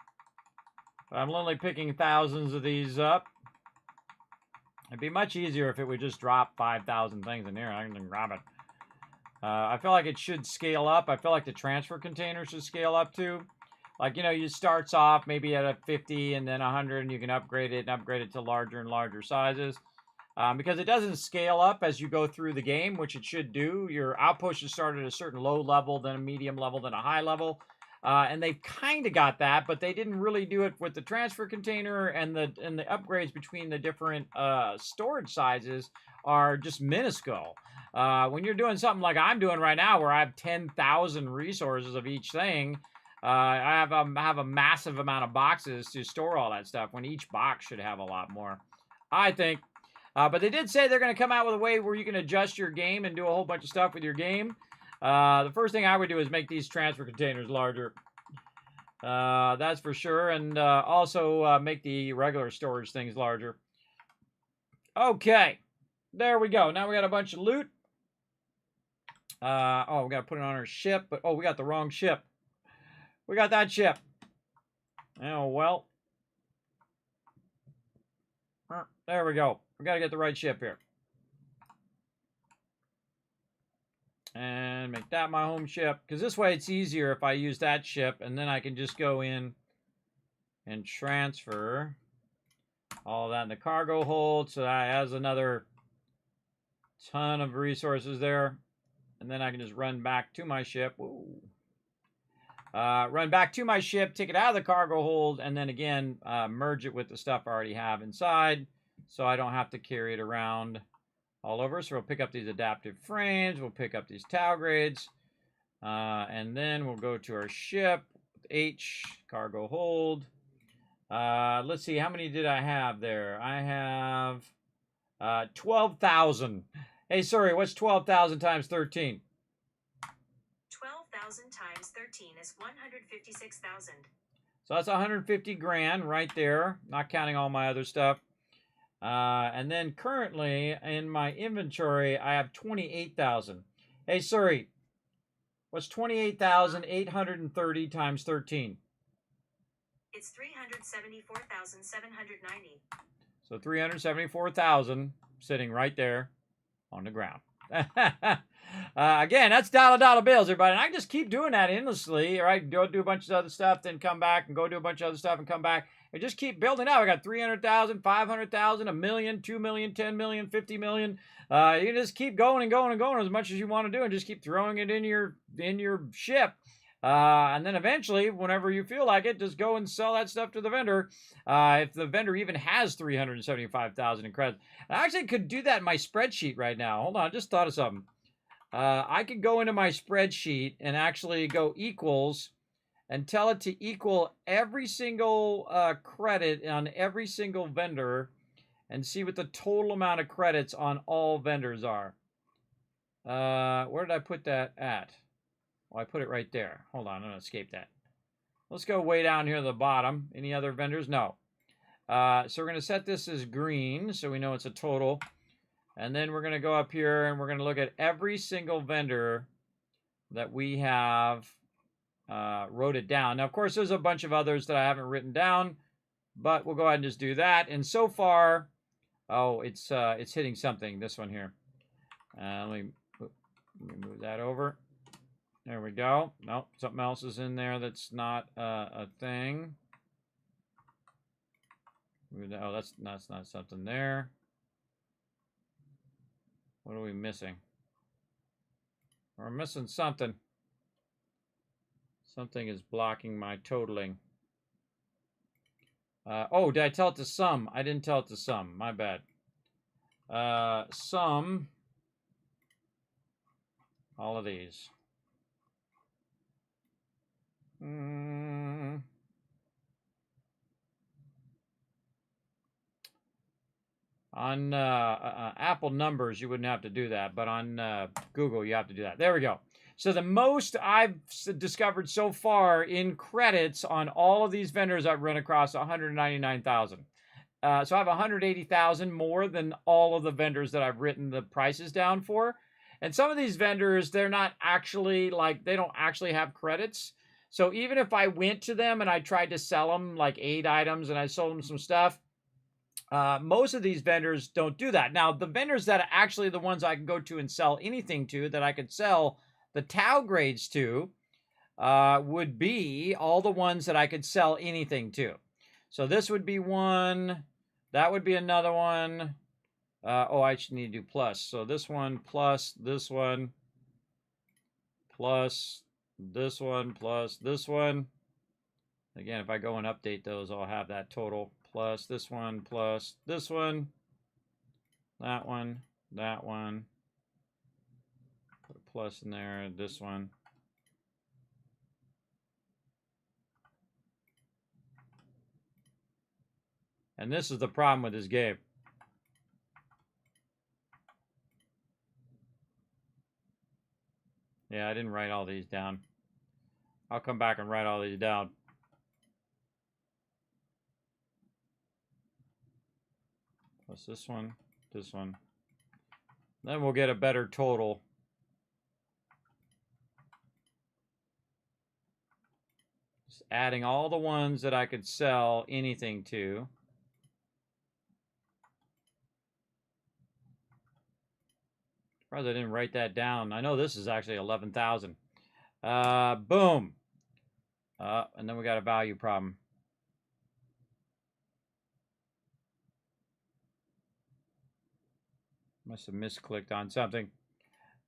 But I'm literally picking thousands of these up. It'd be much easier if it would just drop 5,000 things in here. I can grab it. I feel like it should scale up. I feel like the transfer container should scale up too. Like, you know, it starts off maybe at a 50 and then 100, and you can upgrade it to larger and larger sizes. Because it doesn't scale up as you go through the game, which it should do. Your outpost should start at a certain low level, then a medium level, then a high level. And they've kind of got that, but they didn't really do it with the transfer container, and the upgrades between the different storage sizes are just minuscule. When you're doing something like I'm doing right now, where I have 10,000 resources of each thing, I have a massive amount of boxes to store all that stuff, when each box should have a lot more, I think. But they did say they're going to come out with a way where you can adjust your game and do a whole bunch of stuff with your game. The first thing I would do is make these transfer containers larger. That's for sure. And also make the regular storage things larger. Okay. There we go. Now we got a bunch of loot. Oh, we got to put it on our ship. But oh, we got the wrong ship. We got that ship. Oh, well. There we go. We got to get the right ship here. And make that my home ship. Because this way it's easier if I use that ship. And then I can just go in and transfer all of that in the cargo hold. So that has another ton of resources there. And then I can just run back to my ship. Ooh. Run back to my ship, take it out of the cargo hold, and then again, merge it with the stuff I already have inside. So I don't have to carry it around all over. So we'll pick up these adaptive frames. We'll pick up these Tau grades. And then we'll go to our ship. H, cargo hold. Let's see, how many did I have there? I have 12,000. Hey, sorry, what's 12,000 times 13? 12,000 times 13 is 156,000. So that's 150 grand right there, not counting all my other stuff. And then currently in my inventory, I have 28,000. Hey, sorry, what's 28,830 times 13? It's 374,790. So 374,000 sitting right there on the ground. Again, that's dollar bills, everybody. And I can just keep doing that endlessly, right? Go do a bunch of other stuff, then come back and go do a bunch of other stuff and come back. And just keep building up. I got 300,000, 500,000, 1 million, 2 million, 10 million, 50 million. You can just keep going and going and going as much as you want to do, and just keep throwing it in your ship. And then eventually, whenever you feel like it, just go and sell that stuff to the vendor. If the vendor even has 375,000 in credits. I actually could do that in my spreadsheet right now. Hold on, I just thought of something. I could go into my spreadsheet and actually go equals and tell it to equal every single credit on every single vendor and see what the total amount of credits on all vendors are. Where did I put that at? Oh, I put it right there. Hold on, I'm going to escape that. Let's go way down here at the bottom. Any other vendors? No. So we're going to set this as green so we know it's a total. And then we're going to go up here and we're going to look at every single vendor that we have wrote it down. Now, of course, there's a bunch of others that I haven't written down, but we'll go ahead and just do that. And so far, oh, it's hitting something, this one here. Let me Let me move that over. There we go. Nope, something else is in there that's not a thing. Oh, that's not something there. What are we missing? We're missing something. Something is blocking my totaling. Oh, did I tell it to sum? I didn't tell it to sum. My bad. Sum. All of these. On Apple numbers, you wouldn't have to do that, but on Google, you have to do that. There we go. So the most I've discovered so far in credits on all of these vendors I've run across, 199,000. So I have 180,000 more than all of the vendors that I've written the prices down for. And some of these vendors, they're not actually, like, they don't actually have credits. So even if I went to them and I tried to sell them like 8 items and I sold them some stuff, most of these vendors don't do that. Now, the vendors that are actually the ones I can go to and sell anything to, that I could sell the Tau grades to, would be all the ones that I could sell anything to. So this would be one. That would be another one. Oh, I should need to do plus. So this one plus this one plus this one plus this one. Again, if I go and update those, I'll have that total. Plus this one, plus this one, that one, that one. Put a plus in there, this one. And this is the problem with this game. Yeah, I didn't write all these down. I'll come back and write all these down. Plus this one, this one. Then we'll get a better total. Just adding all the ones that I could sell anything to. Surprised I didn't write that down. I know this is actually 11,000. Boom. And then we got a value problem. Must have misclicked on something.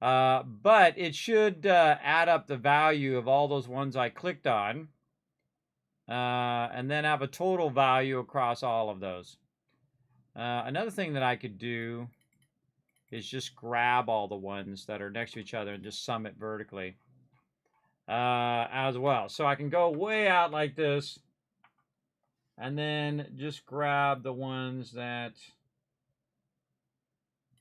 But it should add up the value of all those ones I clicked on. And then have a total value across all of those. Another thing that I could do is just grab all the ones that are next to each other and just sum it vertically as well. So I can go way out like this and then just grab the ones that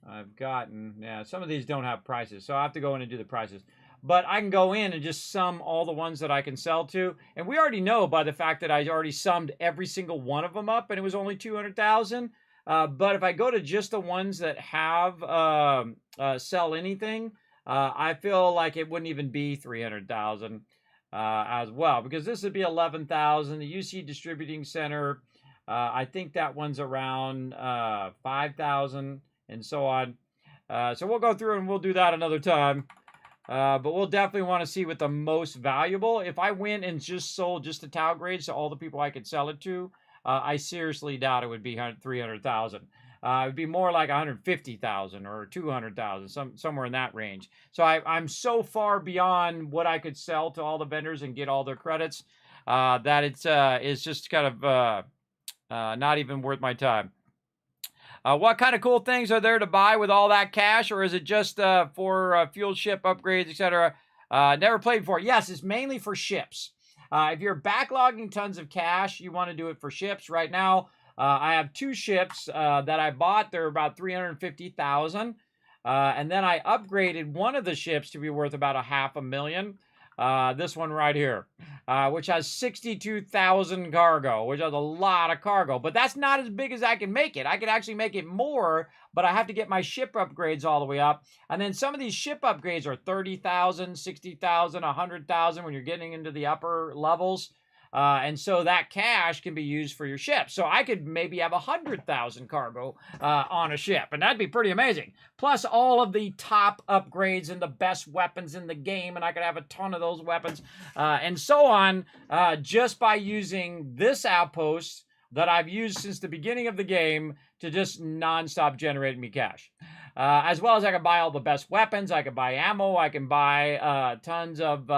I've gotten. Yeah, some of these don't have prices, so I have to go in and do the prices. But I can go in and just sum all the ones that I can sell to. And we already know by the fact that I already summed every single one of them up, and it was only 200,000. But if I go to just the ones that have sell anything, I feel like it wouldn't even be 300,000 as well, because this would be 11,000. The UC Distributing Center, I think that one's around 5,000 and so on. So we'll go through and we'll do that another time. But we'll definitely want to see what the most valuable. If I went and just sold just the Tau grades to all the people I could sell it to, I seriously doubt it would be 300,000. It would be more like 150,000 or 200,000, somewhere in that range. So I'm so far beyond what I could sell to all the vendors and get all their credits that it's just kind of not even worth my time. What kind of cool things are there to buy with all that cash, or is it just for fuel ship upgrades, etc.? Never played before. Yes, it's mainly for ships. If you're backlogging tons of cash, you want to do it for ships. Right now, I have 2 ships that I bought. They're about 350,000. And then I upgraded one of the ships to be worth about $500,000. This one right here, which has 62,000 cargo, which is a lot of cargo. But that's not as big as I can make it. I could actually make it more, but I have to get my ship upgrades all the way up. And then some of these ship upgrades are 30,000, 60,000, 100,000 when you're getting into the upper levels. And so that cash can be used for your ship. So I could maybe have 100,000 cargo on a ship, and that'd be pretty amazing. Plus all of the top upgrades and the best weapons in the game, and I could have a ton of those weapons and so on, just by using this outpost that I've used since the beginning of the game to just non-stop generate me cash. As well as I can buy all the best weapons, I can buy ammo, I can buy tons of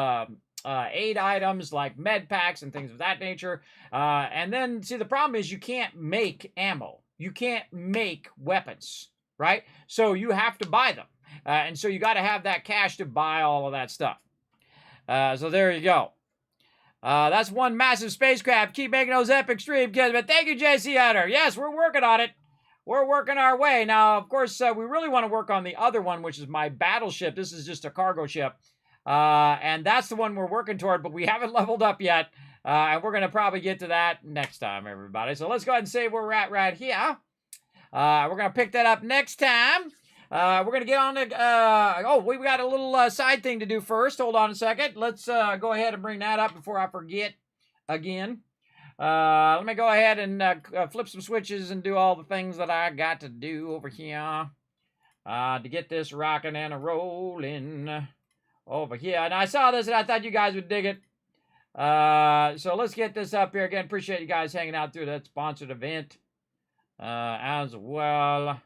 aid items like med packs and things of that nature. And then, see, the problem is you can't make ammo. You can't make weapons, right? So you have to buy them. And so you got to have that cash to buy all of that stuff. So there you go. That's one massive spacecraft. Keep making those epic stream kids. But thank you, JC Hunter. Yes, we're working on it. We're working our way. Now, of course, we really want to work on the other one, which is my battleship. This is just a cargo ship. And that's the one we're working toward, but we haven't leveled up yet. And we're going to probably get to that next time, everybody. So let's go ahead and save where we're at right here. We're going to pick that up next time. We're going to get on to... we got a little side thing to do first. Hold on a second. Let's go ahead and bring that up before I forget again. Let me go ahead and flip some switches and do all the things that I got to do over here to get this rocking and rolling over here. And I saw this and I thought you guys would dig it. So let's get this up here. Again, appreciate you guys hanging out through that sponsored event as well.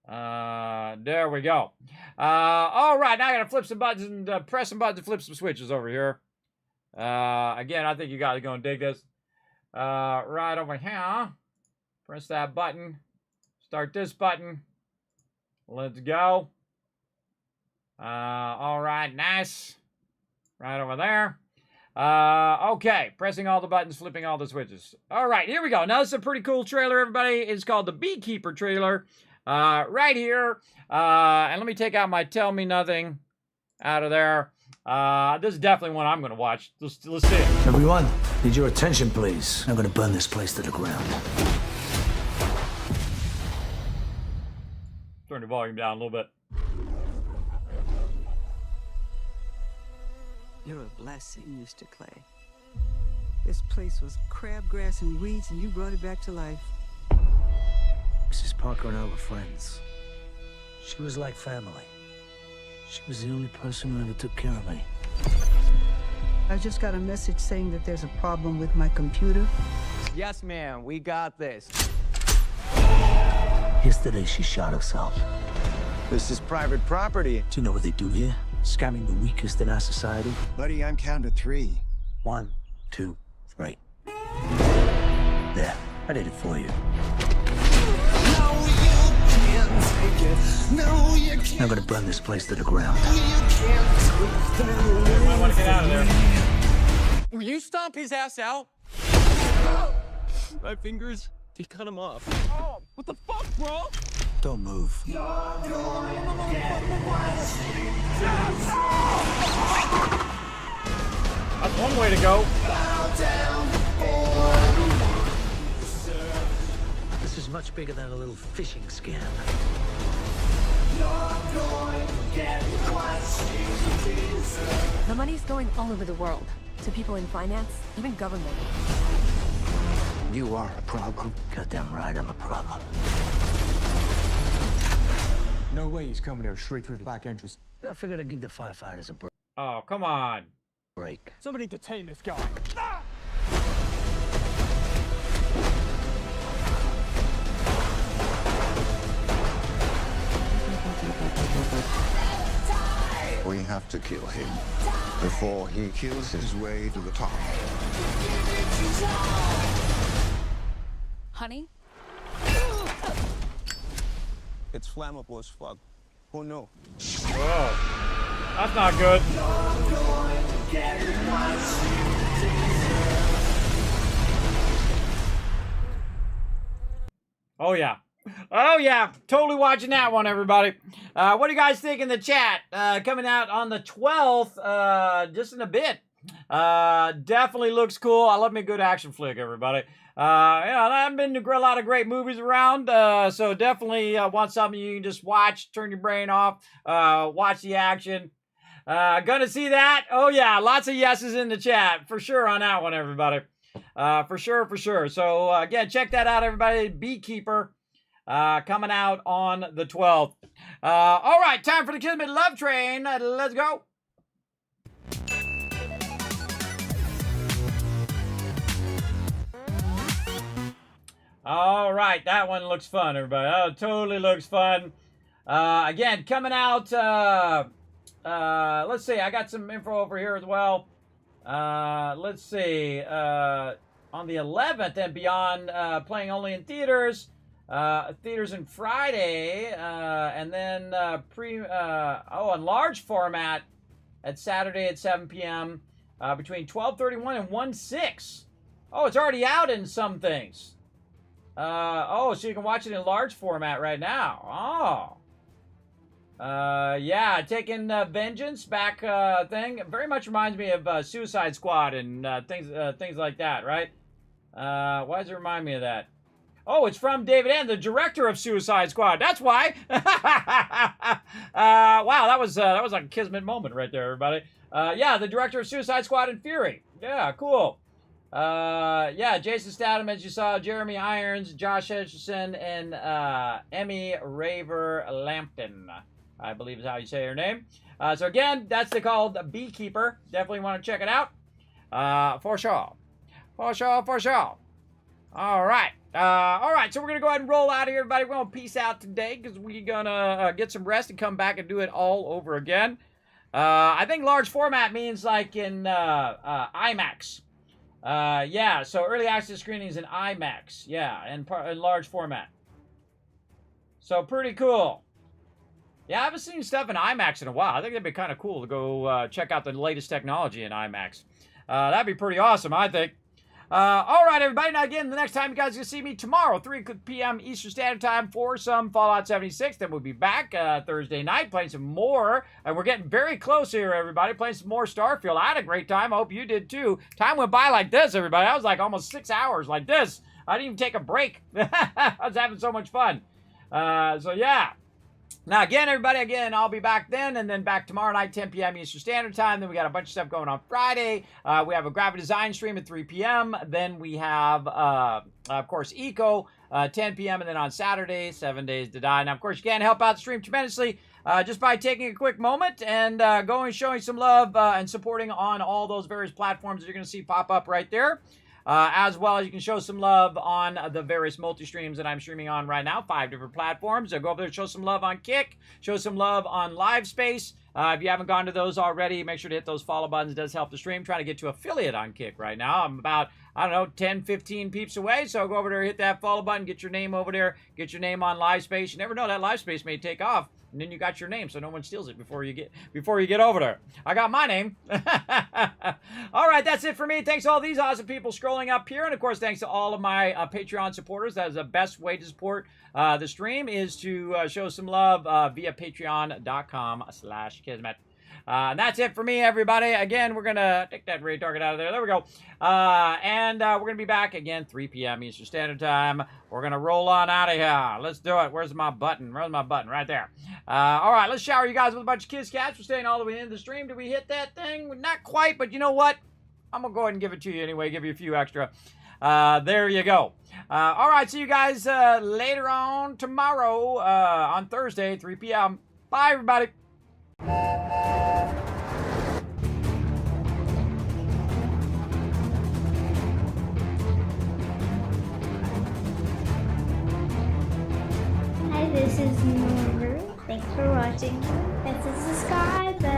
There we go. All right, now I got to flip some buttons and press some buttons and flip some switches over here. Again, I think you guys are going to dig this. Right over here. Press that button. Start this button. Let's go. All right, nice. Right over there. Okay, pressing all the buttons, flipping all the switches. All right, here we go. Now, this is a pretty cool trailer, everybody. It's called the Beekeeper trailer. Right here. And let me take out my Tell Me Nothing out of there. This is definitely one I'm going to watch. Let's see it. Everyone, need your attention, please. I'm going to burn this place to the ground. Turn the volume down a little bit. You're a blessing, Mr. Clay. This place was crabgrass and weeds, and you brought it back to life. Mrs. Parker and I were friends. She was like family. She was the only person who ever took care of me. I just got a message saying that there's a problem with my computer. Yes, ma'am. We got this. Yesterday, she shot herself. This is private property. Do you know what they do here? Scamming the weakest in our society. Buddy, I'm counting to 3. 1, 2, 3. There, I did it for you. I'm gonna burn this place to the ground. I want to get out of there. Will you stomp his ass out? My fingers, they cut him off. Oh, what the fuck, bro? Don't move. That's one way to go. This is much bigger than a little fishing scam. The money's going all over the world. To people in finance, even government. You are a problem. Goddamn right, I'm a problem. No way he's coming there straight through the back entrance. I figured I'd give the firefighters a break. Oh, come on. Somebody detain this guy. We have to kill him before he kills his way to the top. Honey? It's flammable as fuck. Who knew? Whoa. That's not good. Oh, yeah. Oh, yeah. Totally watching that one, everybody. What do you guys think in the chat? Coming out on the 12th, just in a bit. Definitely looks cool. I love me a good action flick, everybody. I haven't been to a lot of great movies around, so definitely want something you can just watch, turn your brain off, watch the action. Gonna see that? Oh yeah, lots of yeses in the chat for sure on that one, everybody. For sure. So again, check that out, everybody. Beekeeper coming out on the 12th. All right, time for the Kismet Love Train. Let's go. All right, that one looks fun, everybody. Oh, totally looks fun. Again, coming out. Let's see. I got some info over here as well. Let's see. On the 11th and beyond, playing only in theaters. Theaters in Friday, and then on large format at Saturday at 7 p.m. Between 12:31 and 1/6. Oh, it's already out in some things. So you can watch it in large format right now. Yeah, taking Vengeance back thing. Very much reminds me of Suicide Squad and things like that, right? Why does it remind me of that? Oh, it's from David N., the director of Suicide Squad. That's why. Wow, that was a Kismet moment right there, everybody. Yeah, the director of Suicide Squad and Fury. Yeah, cool. Yeah, Jason Statham, as you saw, Jeremy Irons, Josh Hutcherson, and Emmy Raver Lampton, I believe is how you say her name. So again, that's called Beekeeper. Definitely want to check it out. For sure. All right. So we're going to go ahead and roll out of here, everybody. We're going to peace out today because we're going to get some rest and come back and do it all over again. I think large format means like in IMAX. Yeah, so early access screenings in IMAX. Yeah, in large format. So pretty cool. Yeah, I haven't seen stuff in IMAX in a while. I think it'd be kind of cool to go check out the latest technology in IMAX. That'd be pretty awesome, I think. All right, everybody. Now, again, the next time you guys can see me tomorrow, 3 p.m. Eastern Standard Time for some Fallout 76. Then we'll be back Thursday night playing some more. And we're getting very close here, everybody, playing some more Starfield. I had a great time. I hope you did, too. Time went by like this, everybody. I was like almost 6 hours like this. I didn't even take a break. I was having so much fun. So, yeah. Now, again, everybody, I'll be back then, and then back tomorrow night, 10 p.m. Eastern Standard Time. Then we got a bunch of stuff going on Friday. We have a graphic design stream at 3 p.m. Then we have, of course, Eco, 10 p.m. And then on Saturday, 7 Days to Die. Now, of course, you can help out the stream tremendously just by taking a quick moment and going, showing some love and supporting on all those various platforms that you're going to see pop up right there. As well as you can show some love on the various multi-streams that I'm streaming on right now, 5 different platforms. So go over there and show some love on Kick, show some love on LiveSpace. If you haven't gone to those already, make sure to hit those follow buttons. It does help the stream. Trying to get to affiliate on Kick right now. I'm about, 10, 15 peeps away. So go over there, hit that follow button, get your name over there, get your name on LiveSpace. You never know, that LiveSpace may take off. And then you got your name, so no one steals it before you get over there. I got my name. All right, that's it for me. Thanks to all these awesome people scrolling up here. And, of course, thanks to all of my Patreon supporters. That is the best way to support the stream is to show some love via patreon.com/Kismet. And that's it for me, everybody. Again, we're going to take that raid target out of there. There we go. And we're going to be back again, 3 p.m. Eastern Standard Time. We're going to roll on out of here. Let's do it. Where's my button? Where's my button? Right there. All right, let's shower you guys with a bunch of Kiss Cats. We're staying all the way into the stream. Did we hit that thing? Not quite, but you know what? I'm going to go ahead and give it to you anyway. Give you a few extra. There you go. All right, see you guys later on tomorrow on Thursday, 3 p.m. Bye, everybody. Hi, this is Noru. Thanks for watching. Hit the subscribe button.